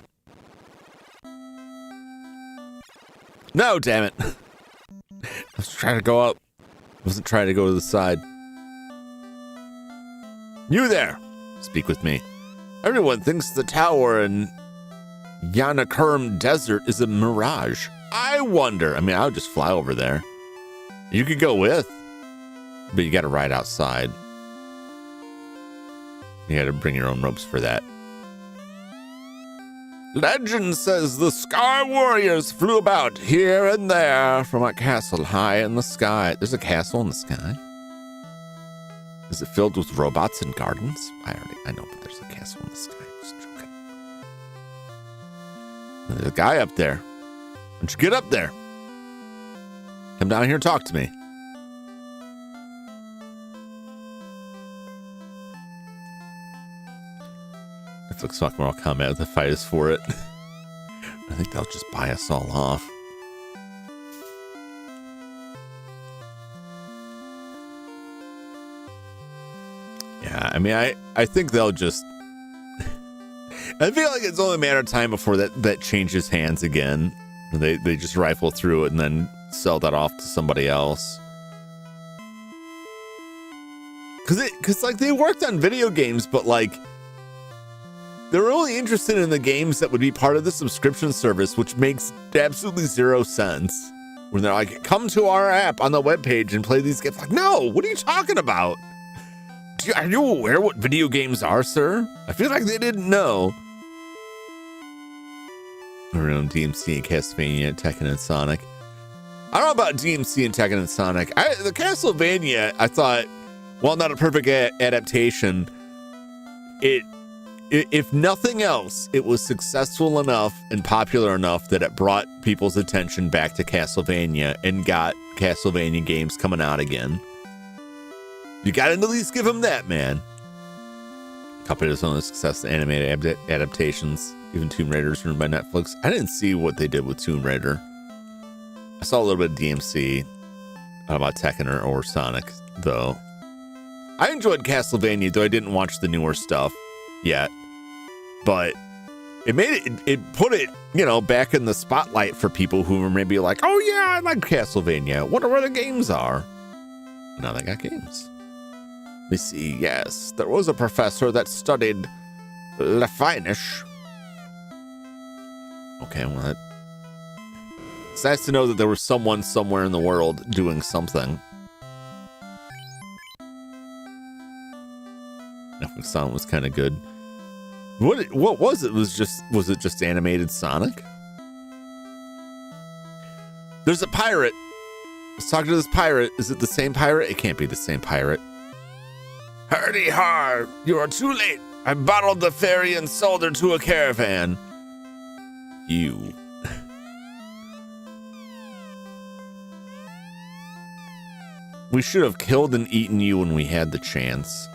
No, damn it. I was trying to go up. I wasn't trying to go to the side. You there. Speak with me. Everyone thinks the tower in Yanakurm Desert is a mirage. I wonder. I mean, I would just fly over there. You could go with, but you got to ride outside. You got to bring your own ropes for that. Legend says the Sky Warriors flew about here and there from a castle high in the sky. There's a castle in the sky? Is it filled with robots and gardens? I know, but there's a castle in the sky. Just joking. There's a guy up there. Why don't you get up there? Come down here and talk to me. Netflix fuck Mortal Kombat. The fight is for it. I think they'll just buy us all off. Yeah, I mean, I think they'll just... I feel like it's only a matter of time before that changes hands again. They just rifle through it and then sell that off to somebody else. Cause like they worked on video games, but like they're only interested in the games that would be part of the subscription service, which makes absolutely zero sense. When they're like, come to our app on the webpage and play these games. Like, no, what are you talking about? Are you aware what video games are, sir? I feel like they didn't know. Around DMC and Castlevania, Tekken and Sonic. I don't know about DMC and Tekken and Sonic. The Castlevania, I thought, while not a perfect adaptation, if nothing else, it was successful enough and popular enough that it brought people's attention back to Castlevania and got Castlevania games coming out again. You gotta at least give them that, man. Company has only success in animated adaptations, even Tomb Raider's ruined by Netflix. I didn't see what they did with Tomb Raider. I saw a little bit of DMC. About Tekken or Sonic, though. I enjoyed Castlevania, though I didn't watch the newer stuff yet. But it put it, back in the spotlight for people who were maybe like, oh yeah, I like Castlevania. Wonder where the games are. Now they got games. Let me see. Yes, there was a professor that studied Lefinish. Okay, well, it's nice to know that there was someone somewhere in the world doing something. Netflix Sonic was kind of good. What was it? Was it just animated Sonic? There's a pirate. I was talking to this pirate. Is it the same pirate? It can't be the same pirate. Hurdy har! You are too late. I bottled the ferry and sold her to a caravan. You. We should have killed and eaten you when we had the chance.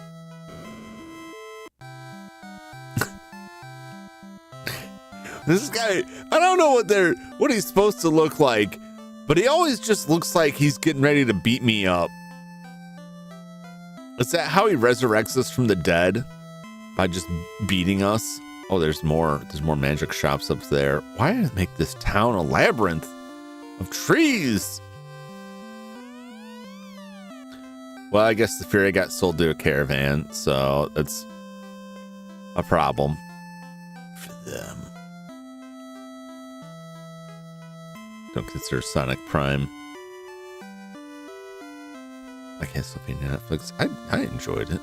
This guy, I don't know what he's supposed to look like, but he always just looks like he's getting ready to beat me up. Is that how he resurrects us from the dead? By just beating us? Oh, there's more magic shops up there. Why did it make this town a labyrinth of trees? Well, I guess the ferry got sold to a caravan, so that's a problem for them. Don't consider Sonic Prime. I can't still be Netflix. I enjoyed it.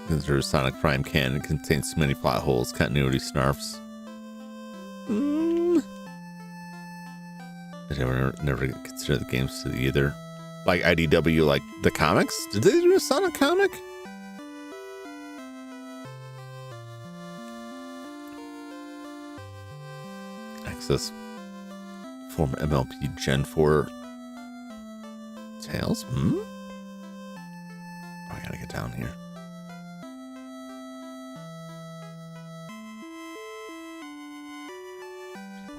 Consider Sonic Prime canon. It contains too many plot holes, continuity snarfs. I never consider the games to either. Like IDW, like the comics? Did they do a Sonic comic? Access former MLP Gen 4 Tails? Oh, I gotta get down here.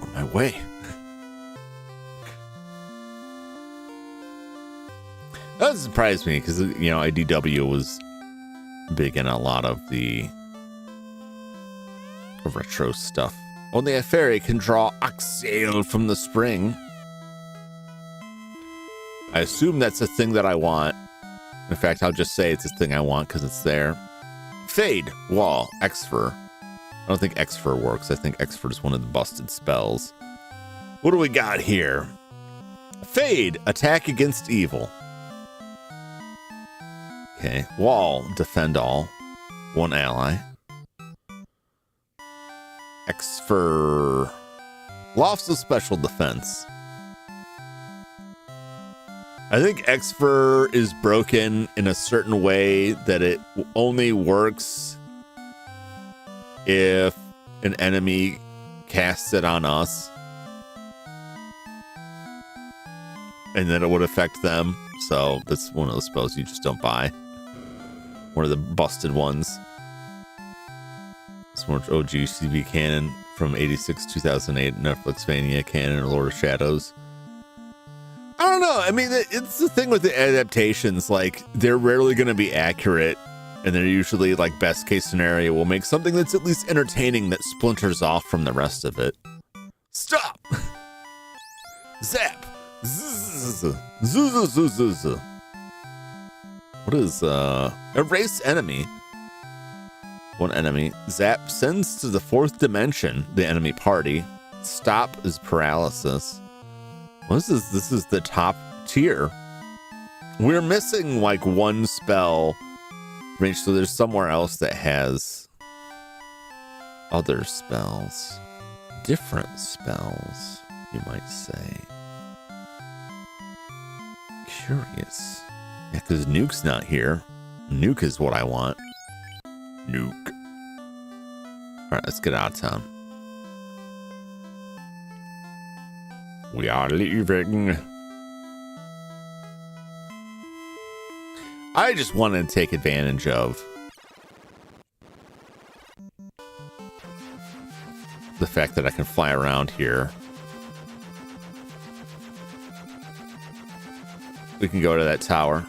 On my way. That doesn't surprise me because, IDW was big in a lot of the retro stuff. Only a fairy can draw oxale from the spring. I assume that's a thing that I want. In fact, I'll just say it's a thing I want because it's there. Fade, wall, Exfer. I don't think Exfer works. I think Exfer is one of the busted spells. What do we got here? Fade, attack against evil. Okay, wall, defend all. One ally. Exfer, lofts of special defense. I think Exfer is broken in a certain way that it only works if an enemy casts it on us. And then it would affect them. So that's one of those spells you just don't buy. One of the busted ones. It's more OG CV canon from 86, 2008, Netflix Mania canon, or Lord of Shadows. I don't know. I mean, it's the thing with the adaptations. Like, they're rarely going to be accurate And they're usually like best case scenario, we'll make something that's at least entertaining that splinters off from the rest of it. Stop! Zap! Zzz. Zzz. What is erase enemy? One enemy. Zap sends to the 4th dimension the enemy party. Stop is paralysis. What is this? This is the top tier. We're missing like one spell range, so there's somewhere else that has other spells. Different spells, you might say. Curious. Yeah, because Nuke's not here. Nuke is what I want. Nuke. Alright, let's get out of town. We are leaving. I just wanted to take advantage of the fact that I can fly around here. We can go to that tower.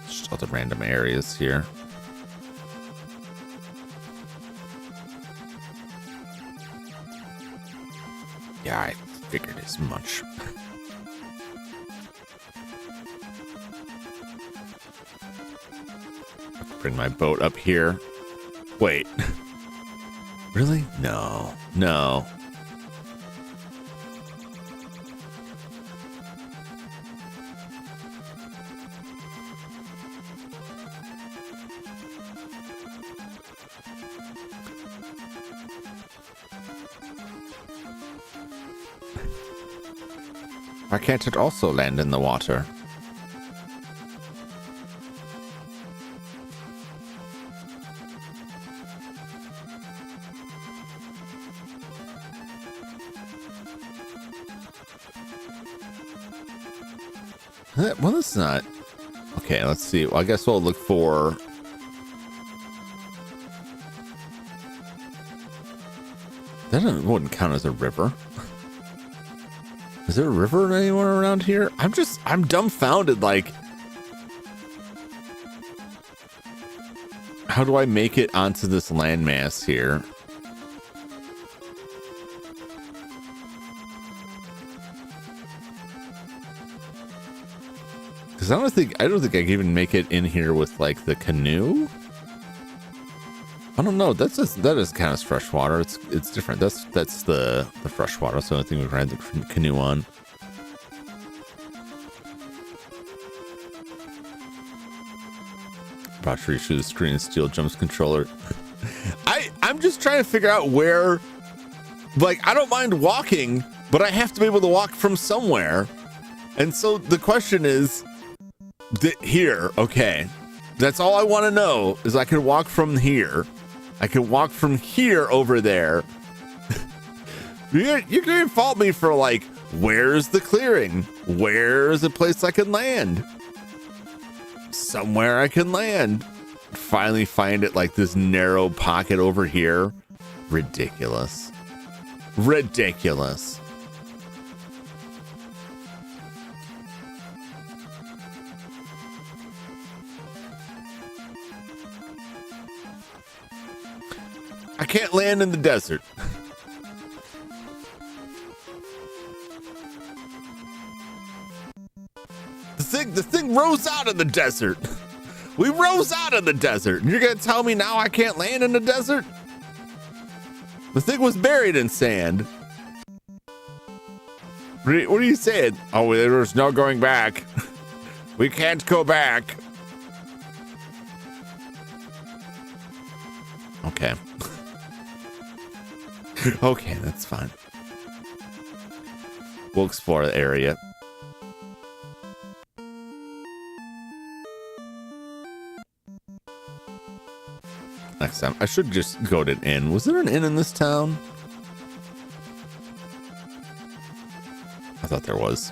Just all the random areas here. Yeah, I figured as much. Bring my boat up here. Wait. Really? No. No. Why can't it also land in the water? Well, it's not. Okay, let's see. Well, I guess we'll look for... That wouldn't count as a river. Is there a river anywhere around here? I'm dumbfounded, like... How do I make it onto this landmass here? Because I don't think I can even make it in here with like the canoe. I don't know. That is kind of freshwater. It's different. That's the freshwater. That's the only thing we can ride the canoe on. About to reach through the screen and steal Jum's controller. I'm just trying to figure out where. Like, I don't mind walking, but I have to be able to walk from somewhere. And so the question is, here, okay. That's all I want to know is I can walk from here. I can walk from here over there. You can fault me for like, where's the clearing? Where's a place I can land? Somewhere I can land. Finally find it like this narrow pocket over here. Ridiculous. Ridiculous. I can't land in the desert. The thing rose out of the desert. We rose out of the desert. And you're going to tell me now I can't land in the desert? The thing was buried in sand. What are you saying? Oh, there's no going back. We can't go back. Okay. Okay, that's fine. We'll explore the area. Next time. I should just go to an inn. Was there an inn in this town? I thought there was.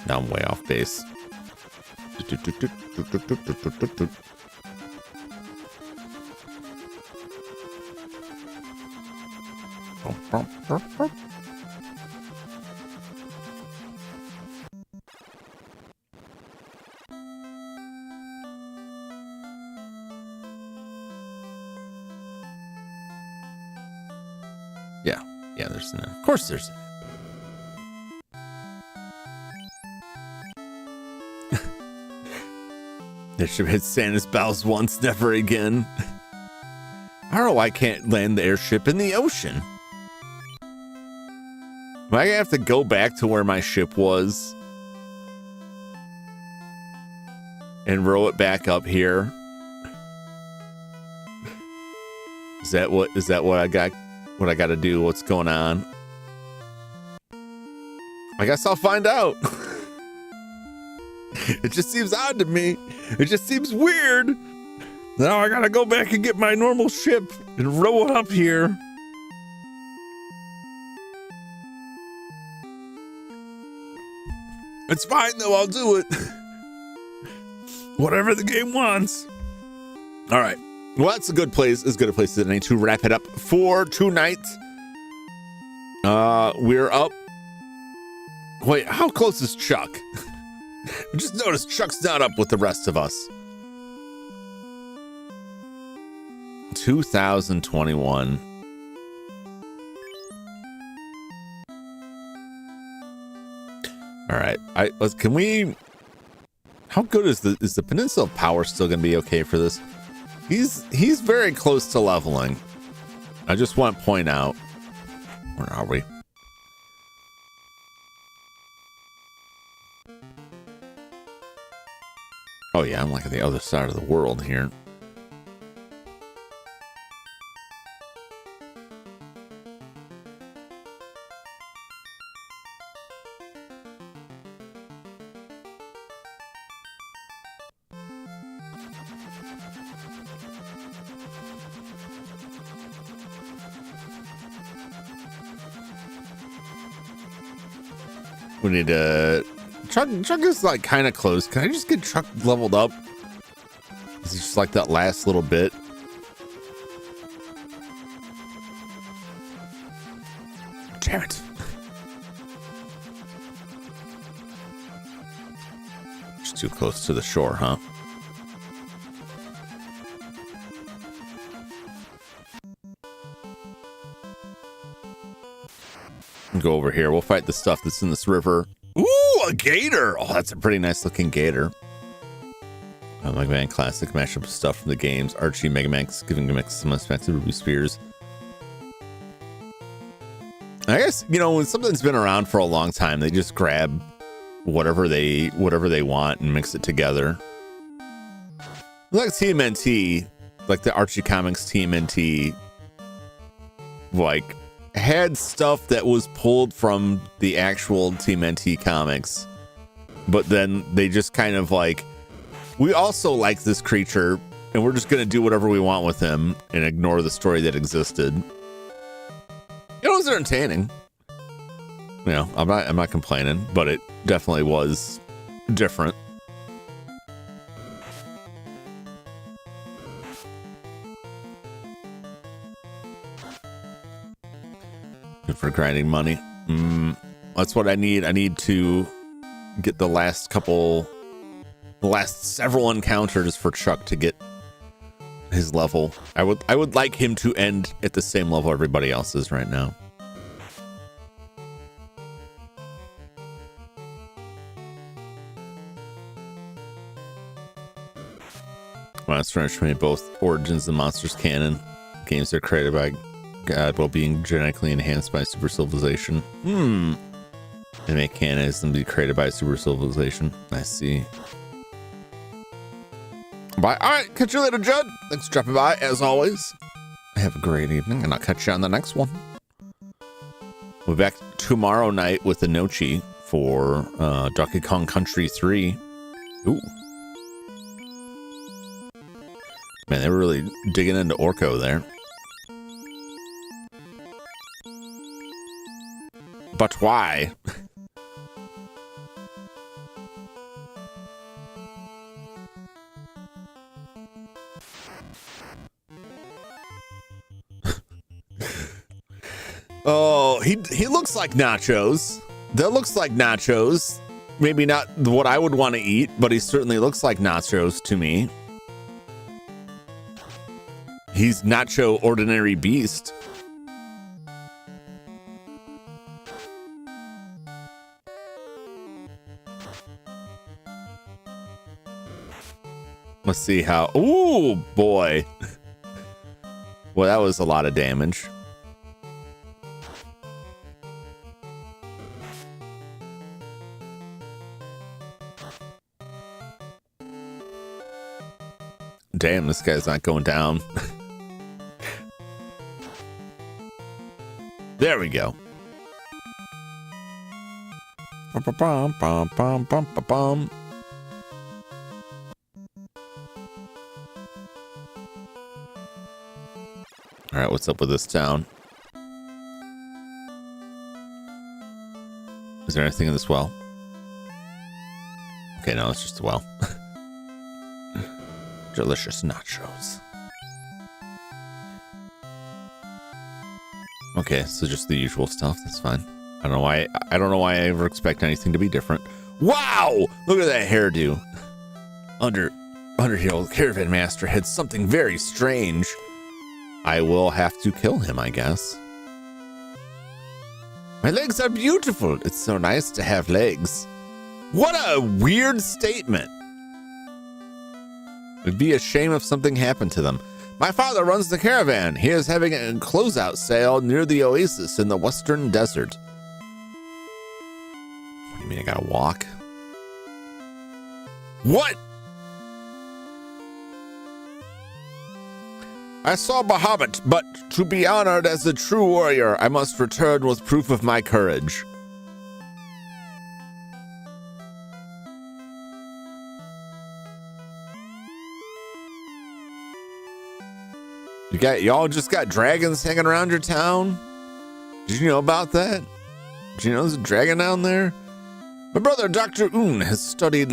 Now I'm way off base. Yeah, there's an. Of course, there's. This ship hit Santa's bows once, never again. I don't know why I can't land the airship in the ocean. Am I gonna have to go back to where my ship was and row it back up here? Is that what I got? What I got to do? What's going on? I guess I'll find out. It just seems odd to me. It just seems weird. Now I gotta go back and get my normal ship and row it up here. It's fine though, I'll do it. Whatever the game wants. All right. Well, that's a good place. As good a place as any to wrap it up for tonight. We're up. Wait, how close is Chuck? I just noticed Chuck's not up with the rest of us. 2021. All right. Can we? How good is the Peninsula of Power still going to be okay for this? He's very close to leveling. I just want to point out. Where are we? Oh yeah, I'm like on the other side of the world here. We need to... Chuck is like kind of close. Can I just get Chuck leveled up? Is he just like that last little bit? Damn it. Just too close to the shore, huh? Go over here. We'll fight the stuff that's in this river. Ooh, a gator. Oh, that's a pretty nice looking gator. Mega Man Classic mashup stuff from the games. Archie, Mega Max, giving Mega some unexpected Ruby Spears. I guess, you know, when something's been around for a long time, they just grab whatever they want and mix it together. Like TMNT, like the Archie Comics TMNT, like had stuff that was pulled from the actual TMNT comics, but then they just kind of like, we also like this creature and we're just going to do whatever we want with him and ignore the story that existed. It was entertaining. You know, I'm not complaining, but it definitely was different. Good for grinding money. That's what I need. I need to get the last several encounters for Chuck to get his level. I would like him to end at the same level everybody else is right now. Monster Ranch made both Origins and Monsters canon. Games are created by God while being genetically enhanced by super civilization. And make canon be created by super civilization. I see. Bye. All right, catch you later, Judd. Thanks for dropping by, as always. Have a great evening, and I'll catch you on the next one. We'll be back tomorrow night with the Nochi for Donkey Kong Country 3. Ooh. Man, they were really digging into Orko there. But why? Oh, he looks like nachos. That looks like nachos. Maybe not what I would want to eat, but he certainly looks like nachos to me. He's Nacho Ordinary Beast. Let's see how. Ooh, boy. Well, that was a lot of damage. Damn, this guy's not going down. There we go. Bum, bum, bum, bum, bum, bum. All right, what's up with this town? Is there anything in this well? Okay, no, it's just a well. Delicious nachos. Okay, so just the usual stuff. That's fine. I don't know why I ever expect anything to be different. Wow! Look at that hairdo. Underhill Caravan Master had something very strange. I will have to kill him, I guess. My legs are beautiful. It's so nice to have legs. What a weird statement. It'd be a shame if something happened to them. My father runs the caravan. He is having a closeout sale near the oasis in the western desert. What do you mean I gotta walk? What? I saw Bahamut, but to be honored as a true warrior, I must return with proof of my courage. Y'all just got dragons hanging around your town? Did you know about that? Did you know there's a dragon down there? My brother, Dr. Un, has studied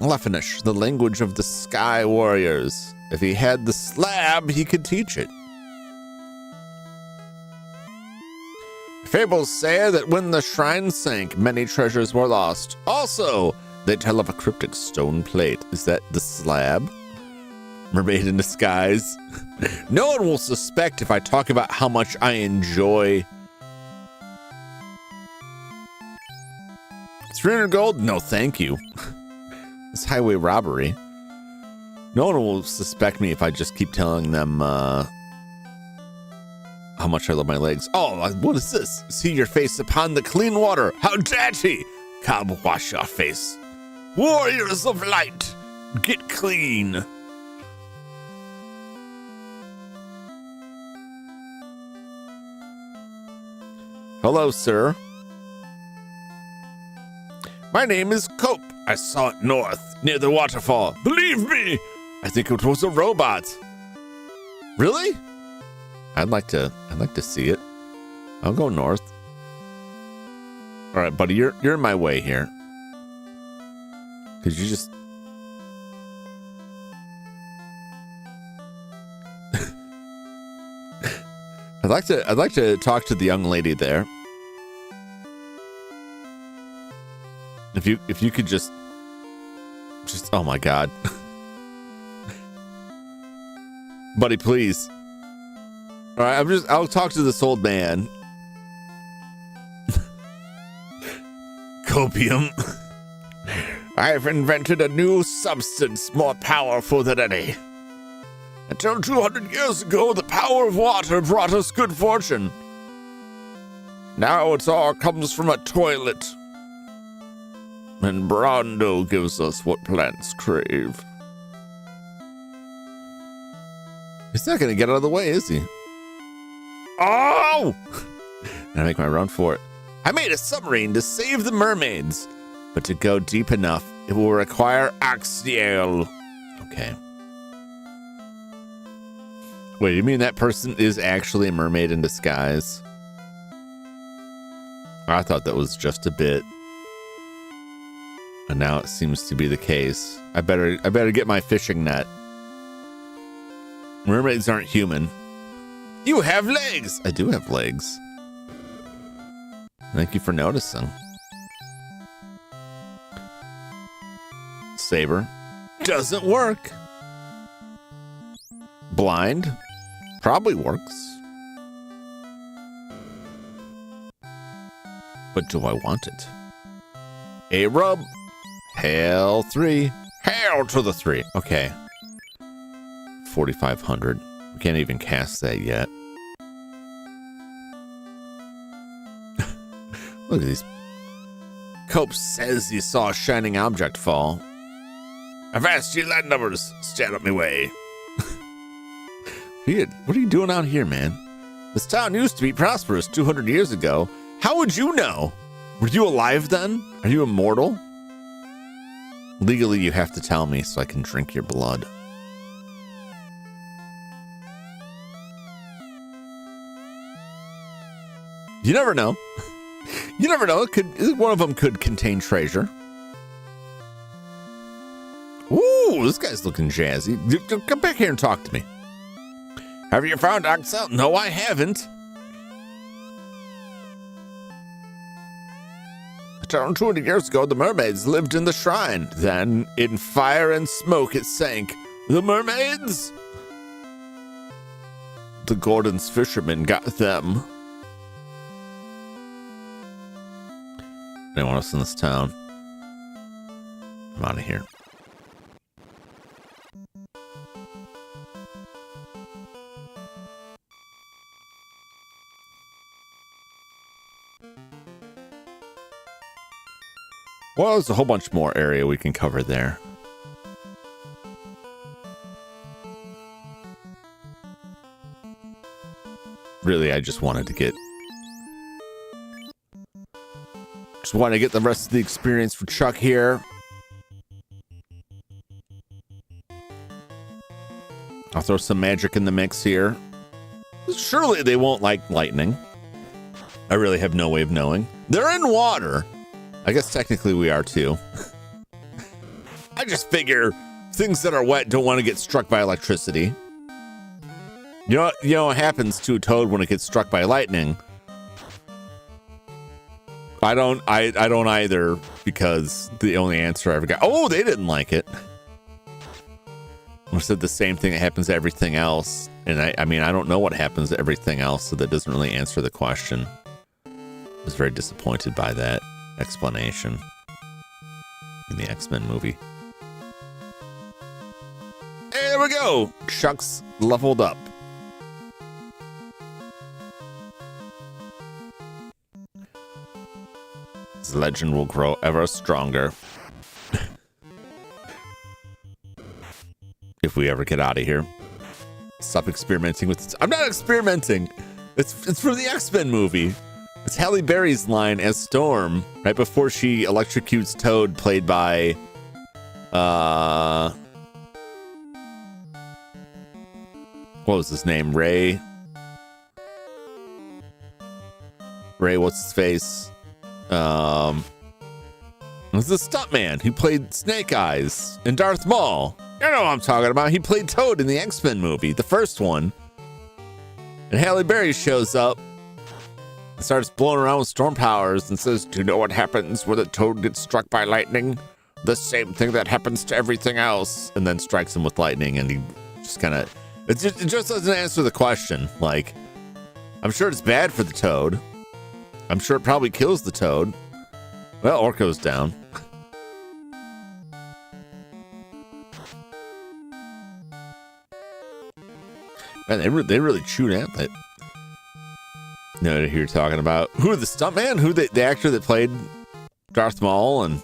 Lefinish, the language of the Sky Warriors. If he had the slab, he could teach it. Fables say that when the shrine sank, many treasures were lost. Also, they tell of a cryptic stone plate. Is that the slab? Mermaid in disguise. No one will suspect if I talk about how much I enjoy. 300 gold? No, thank you. It's highway robbery. No one will suspect me if I just keep telling them how much I love my legs. Oh, what is this? See your face upon the clean water. How dirty! Come wash your face. Warriors of light, get clean. Hello, sir. My name is Cope. I saw it north, near the waterfall. Believe me, I think it was a robot. Really? I'd like to see it. I'll go north. All right, buddy, you're in my way here. Could you just... I'd like to talk to the young lady there. If you could just oh my god. Buddy, please. All right, I'll talk to this old man. Copium. I've invented a new substance more powerful than any. Until 200 years ago, the power of water brought us good fortune. Now it all comes from a toilet. And Brando gives us what plants crave. He's not going to get out of the way, is he? Oh! I make my run for it. I made a submarine to save the mermaids. But to go deep enough, it will require axial. Okay. Wait, you mean that person is actually a mermaid in disguise? I thought that was just a bit. And now it seems to be the case. I better get my fishing net. Mermaids aren't human. You have legs! I do have legs. Thank you for noticing. Saber. Doesn't work. Blind. Probably works. But do I want it? A rub. Hail 3. Hail to the 3. Okay. 4,500. We can't even cast that yet. Look at these. Cope says he saw a shining object fall. Avast ye land numbers. Stand up me way. What are you doing out here, man? This town used to be prosperous 200 years ago. How would you know? Were you alive then? Are you immortal? Legally, you have to tell me so I can drink your blood. You never know. You never know. One of them could contain treasure. Ooh, this guy's looking jazzy. Come back here and talk to me. Have you found Axel? No, I haven't. 200 years ago, the mermaids lived in the shrine. Then, in fire and smoke, it sank. The mermaids? The Gordon's fishermen got them. Anyone else in this town? I'm out of here. Well, there's a whole bunch more area we can cover there. Really, I just wanted to get... Just want to get the rest of the experience for Chuck here. I'll throw some magic in the mix here. Surely they won't like lightning. I really have no way of knowing. They're in water. I guess technically we are too. I just figure things that are wet don't want to get struck by electricity. You know what happens to a toad when it gets struck by lightning? I don't either, because the only answer I ever got, oh, they didn't like it. I said the same thing that happens to everything else. And I mean, I don't know what happens to everything else, so that doesn't really answer the question. I was very disappointed by that explanation in the X-Men movie. Hey, there we go. Chuck's leveled up. His legend will grow ever stronger. If we ever get out of here. Stop experimenting with it. I'm not experimenting. It's from the X-Men movie. It's Halle Berry's line as Storm, right before she electrocutes Toad, played by what was his name? Ray, what's his face? It was the stuntman who played Snake Eyes in Darth Maul. You know what I'm talking about. He played Toad in the X-Men movie, the first one. And Halle Berry shows up and starts blowing around with storm powers and says, do you know what happens when a toad gets struck by lightning? The same thing that happens to everything else. And then strikes him with lightning, and he just kind of... It just doesn't answer the question. Like, I'm sure it's bad for the toad. I'm sure it probably kills the toad. Well, Orko's down. Man, they really chewed at that. No, who you're talking about? Who, the stuntman? Who, the actor that played Darth Maul? And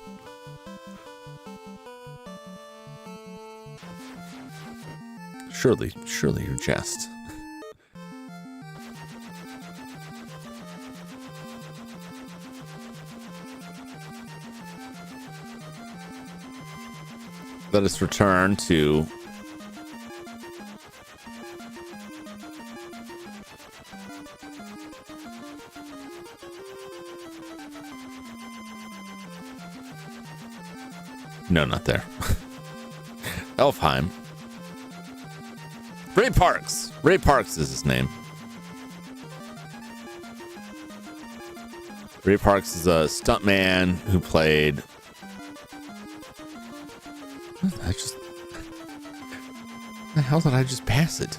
surely you jest. Let us return to no, not there. Elfheim. Ray Parks. Ray Parks is his name. Ray Parks is a stuntman who played. The hell did I just pass it?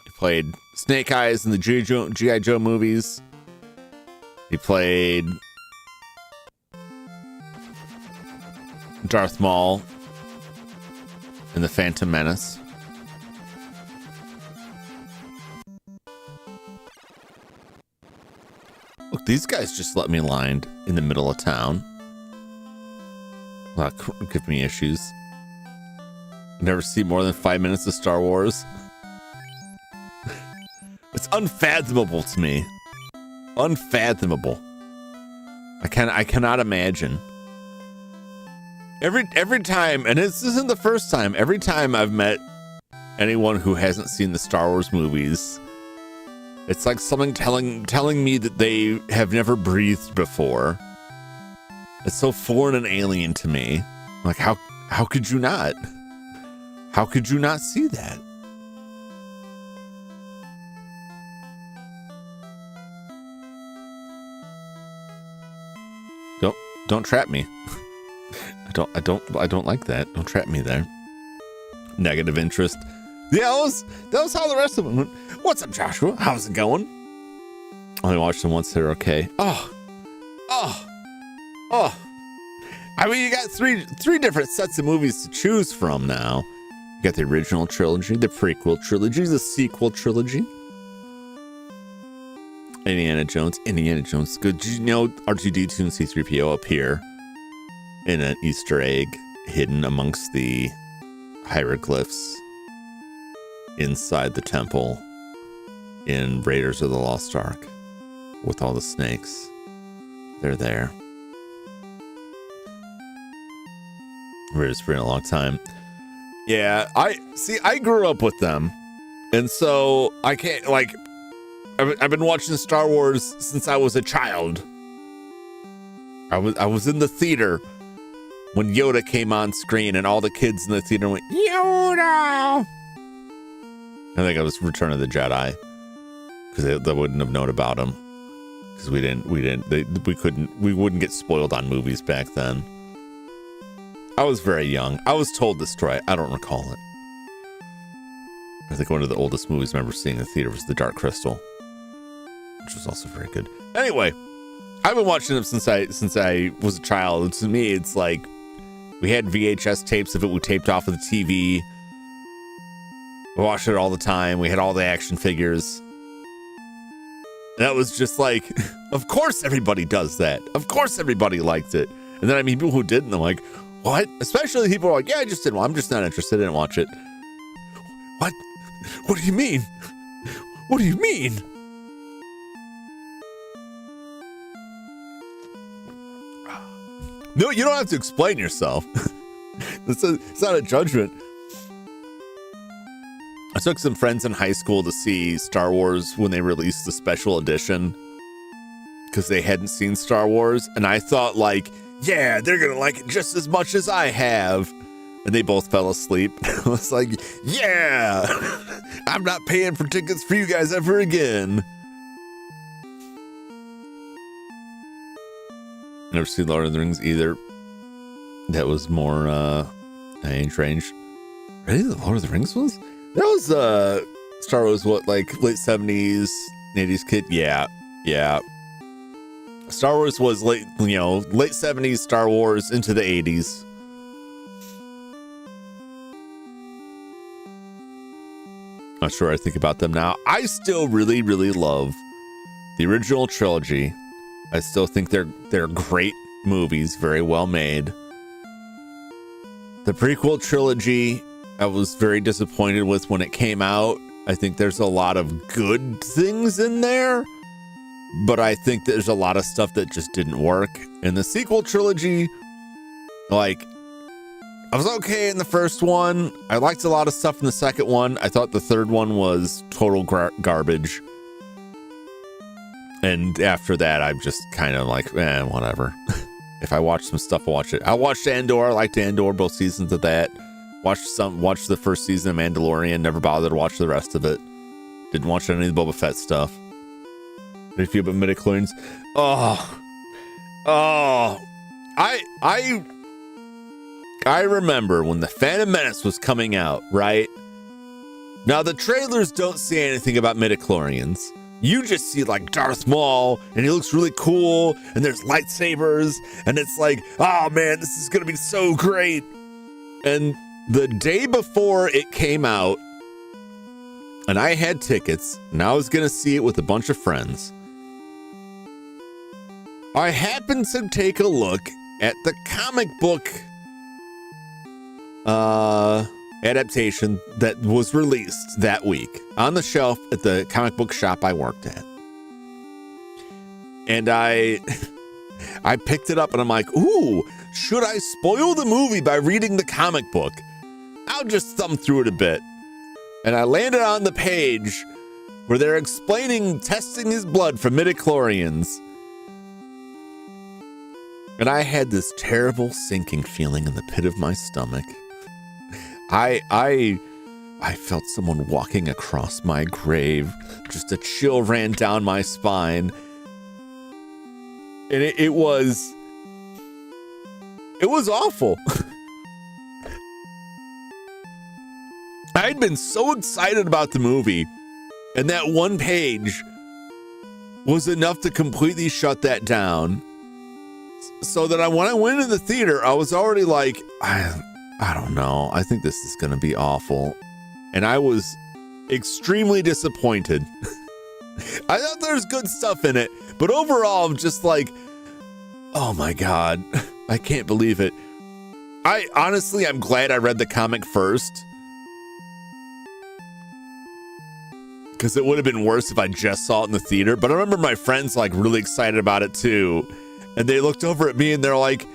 He played Snake Eyes in the G.I. Joe movies. He played Darth Maul in The Phantom Menace. Look, these guys just let me land in the middle of town. Give me issues. Never see more than 5 minutes of Star Wars. It's unfathomable to me. Unfathomable. I cannot imagine. Every time, and this isn't the first time, every time I've met anyone who hasn't seen the Star Wars movies, it's like something telling me that they have never breathed before. It's so foreign and alien to me. Like, how could you not? How could you not see that? Don't trap me. I don't like that. Don't trap me there. Negative interest. Yeah, that was how the rest of them went. What's up, Joshua? How's it going? I only watched them once. They're okay. Oh. I mean, you got three different sets of movies to choose from now. You got the original trilogy, the prequel trilogy, the sequel trilogy. Indiana Jones. Good. Did you know R2-D2 and C-3PO appear in an Easter egg hidden amongst the hieroglyphs inside the temple in Raiders of the Lost Ark with all the snakes? They're there. Raiders for a long time. Yeah, I grew up with them, and so I can't, like, I've been watching Star Wars since I was a child. I was in the theater when Yoda came on screen, and all the kids in the theater went, Yoda! I think it was Return of the Jedi, because they wouldn't have known about him, because we wouldn't get spoiled on movies back then. I was very young. I was told this story. I don't recall it. I think one of the oldest movies I remember seeing in the theater was The Dark Crystal, which was also very good. Anyway, I've been watching them since I was a child. And to me, it's like we had VHS tapes of it. We taped off of the TV. We watched it all the time. We had all the action figures. And that was just like, of course everybody does that. Of course everybody liked it. And then I mean, people who didn't, I'm like, what? Especially people are like, yeah, I just didn't. I'm just not interested. I didn't watch it. What? What do you mean? What do you mean? No, you don't have to explain yourself. It's not a judgment. I took some friends in high school to see Star Wars when they released the special edition because they hadn't seen Star Wars, and I thought, like, yeah, they're gonna like it just as much as I have. And they both fell asleep. I was like, yeah, I'm not paying for tickets for you guys ever again. Never seen Lord of the Rings either. That was more age range. Really? The Lord of the Rings was? That was Star Wars, what, like late 70s, 80s kid? Yeah. Star Wars was late 70s Star Wars into the 80s. Not sure I think about them now. I still really, really love the original trilogy. I still think they're great movies, very well made. The prequel trilogy, I was very disappointed with when it came out. I think there's a lot of good things in there, but I think there's a lot of stuff that just didn't work. In the sequel trilogy, like, I was okay in the first one. I liked a lot of stuff in the second one. I thought the third one was total garbage. And after that, I'm just kind of like, whatever. If I watch some stuff, I'll watch it. I watched Andor. I liked Andor, both seasons of that. Watched the first season of Mandalorian. Never bothered to watch the rest of it. Didn't watch any of the Boba Fett stuff. What do you feel about midichlorians? I remember when the Phantom Menace was coming out, right? Now the trailers don't say anything about midichlorians. You just see like Darth Maul, and he looks really cool, and there's lightsabers, and it's like, oh man, this is gonna be so great. And the day before it came out, and I had tickets, and I was gonna see it with a bunch of friends, I happened to take a look at the comic book adaptation that was released that week on the shelf at the comic book shop I worked at. And I picked it up and I'm like, ooh, should I spoil the movie by reading the comic book? I'll just thumb through it a bit. And I landed on the page where they're explaining testing his blood for midichlorians. And I had this terrible sinking feeling in the pit of my stomach. I felt someone walking across my grave. Just a chill ran down my spine. And it was awful. I'd been so excited about the movie, and that one page was enough to completely shut that down. So that when I went to the theater, I was already like, I don't know. I think this is going to be awful. And I was extremely disappointed. I thought there's good stuff in it, but overall, I'm just like, oh my God, I can't believe it. I'm glad I read the comic first. Because it would have been worse if I just saw it in the theater. But I remember my friends like really excited about it too. And they looked over at me and they're like,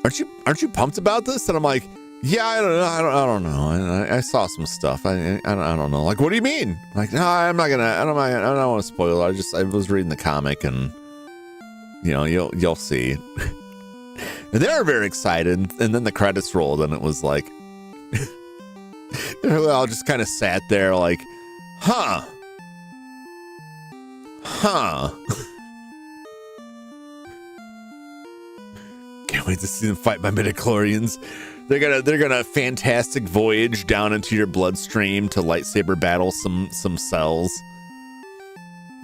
aren't you pumped about this? And I'm like, yeah, I don't know. And I saw some stuff. I don't know. Like, what do you mean? Like, no, I don't want to spoil it. I was reading the comic and, you know, you'll see. And they were very excited. And then the credits rolled and it was like, they all just kind of sat there like, huh. Can't wait to see them fight my midichlorians. They're gonna fantastic voyage down into your bloodstream to lightsaber battle some cells.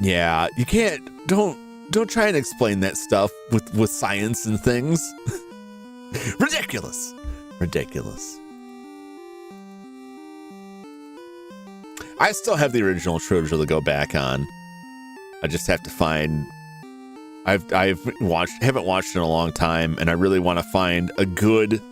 Yeah, you don't try and explain that stuff with science and things. Ridiculous. I still have the original trilogy to go back on. I just have to find. haven't watched it in a long time, and I really want to find a good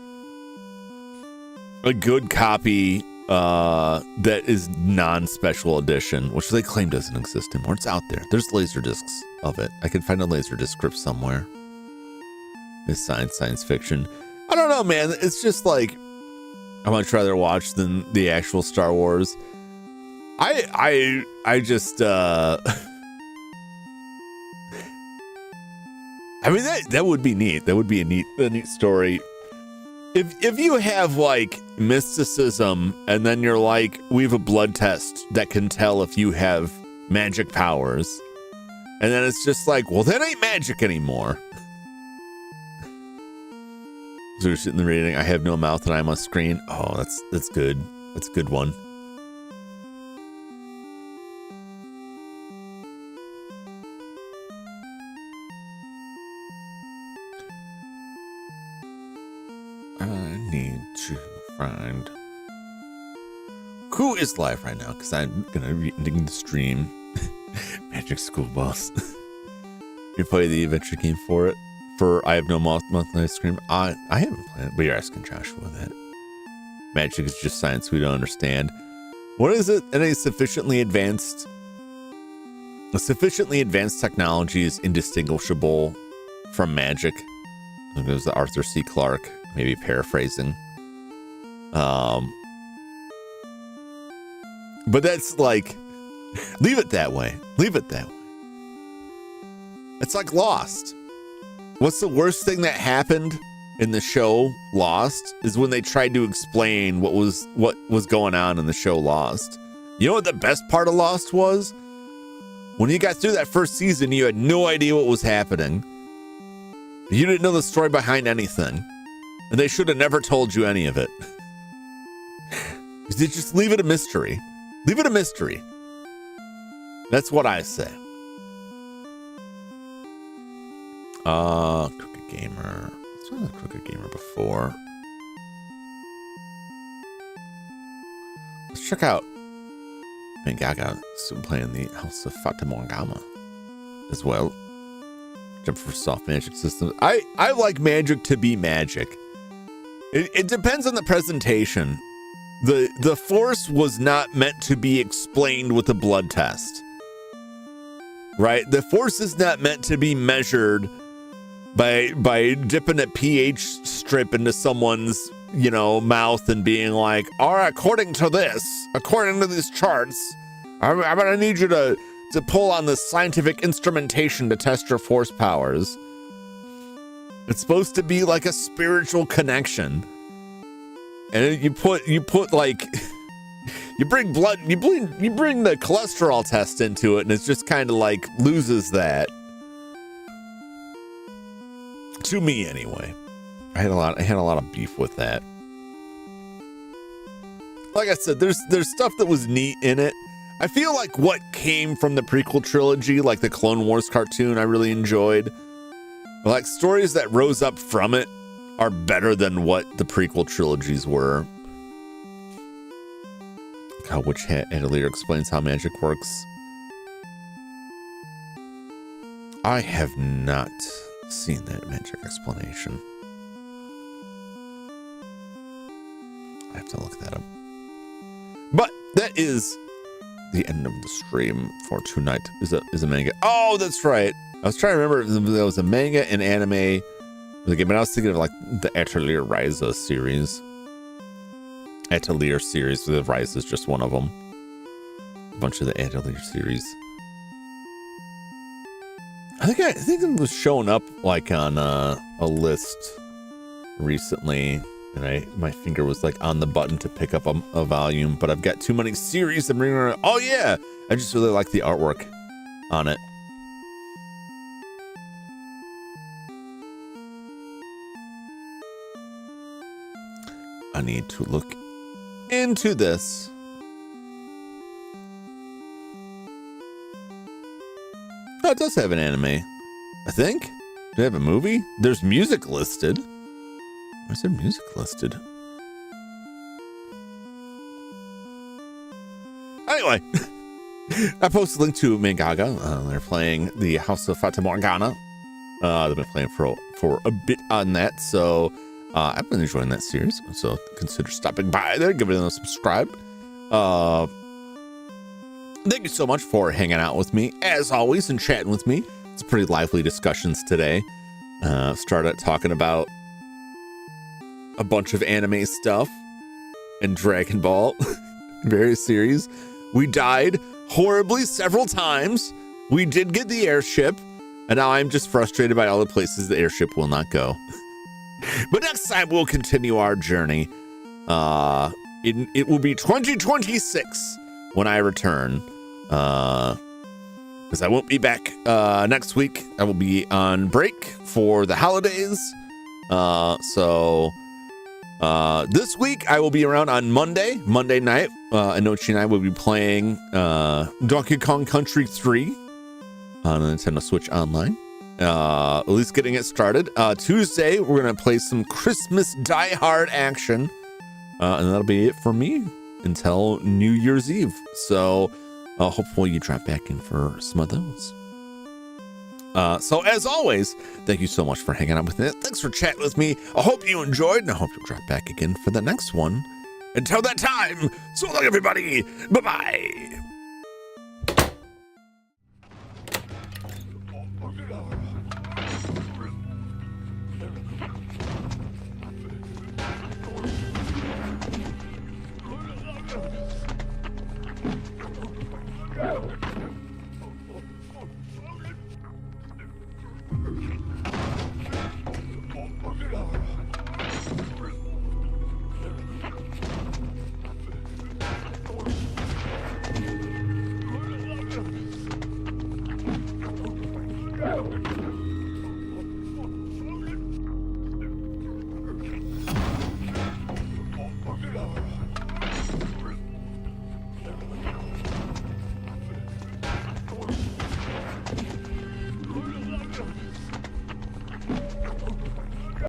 copy that is non-special edition, which they claim doesn't exist anymore. It's out there. There's laser discs of it. I can find a laser disc script somewhere. It's science fiction. I don't know, man. It's just like I much rather watch than the actual Star Wars. I just I mean that would be neat. That would be a neat story. If you have like mysticism and then you're like, we have a blood test that can tell if you have magic powers, and then it's just like, well, that ain't magic anymore. So you're sitting there reading, I have no mouth and I must scream. Oh, that's good. That's a good one. I need to find who is live right now, because I'm gonna be ending the stream. Magic School Boss. You play the adventure game for it? For I have no mouth and I scream. I haven't played it, but you're asking Joshua that. Magic is just science we don't understand. What is it? Any sufficiently advanced technology is indistinguishable from magic. I think it was the Arthur C. Clarke, maybe paraphrasing. But that's like, leave it that way. It's like Lost. What's the worst thing that happened in the show Lost is when they tried to explain what was going on in the show Lost. You know what the best part of Lost was? When you got through that first season, you had no idea what was happening. You didn't know the story behind anything. And they should have never told you any of it. Just leave it a mystery. Leave it a mystery. That's what I say. Crooked Gamer. Let's try the Crooked Gamer before. Let's check out Gaga still playing the House of Fatamorgana as well. Jump for soft magic systems. I like magic to be magic. It depends on the presentation. The force was not meant to be explained with a blood test. Right? The force is not meant to be measured by dipping a pH strip into someone's, mouth and being like, all right, according to these charts, I'm gonna need you to pull on this scientific instrumentation to test your force powers. It's supposed to be like a spiritual connection. And you put like, you bring blood, you bring the cholesterol test into it, and it's just kind of like loses that. To me, anyway. I had a lot of beef with that. Like I said, there's stuff that was neat in it. I feel like what came from the prequel trilogy, like the Clone Wars cartoon, I really enjoyed. But like stories that rose up from it are better than what the prequel trilogies were. Which Adelaide explains how magic works. I have not seen that magic explanation. I have to look that up. But that is the end of the stream for tonight. Is a manga. Oh, that's right. I was trying to remember if there was a manga and anime. But I was thinking of like the Atelier Ryza series. Atelier series. The Ryza is just one of them. A bunch of the Atelier series. I think it was showing up like on a list recently, and my finger was like on the button to pick up a volume, but I've got too many series. Oh yeah, I just really like the artwork on it. I need to look into this. Oh, it does have an anime, I think. Do they have a movie? There's music listed. Where's there music listed? Anyway, I posted a link to Mangaga. They're playing the House of Fatamorgana. They've been playing for a bit on that, so I've been enjoying that series. So consider stopping by there, giving them a subscribe. Thank you so much for hanging out with me, as always, and chatting with me. It's pretty lively discussions today. Started talking about a bunch of anime stuff and Dragon Ball, various series. We died horribly several times. We did get the airship, and now I'm just frustrated by all the places the airship will not go. But next time we'll continue our journey. It will be 2026 when I return. Because I won't be back next week. I will be on break for the holidays. So this week I will be around on Monday night. Anochi and I will be playing Donkey Kong Country 3 on the Nintendo Switch Online. At least getting it started. Tuesday we're gonna play some Christmas Die Hard action, and that'll be it for me until New Year's Eve. So hopefully you drop back in for some of those. So as always, thank you so much for hanging out with me. Thanks for chatting with me. I hope you enjoyed, and I hope you'll drop back again for the next one. Until that time, so long everybody. Bye-bye.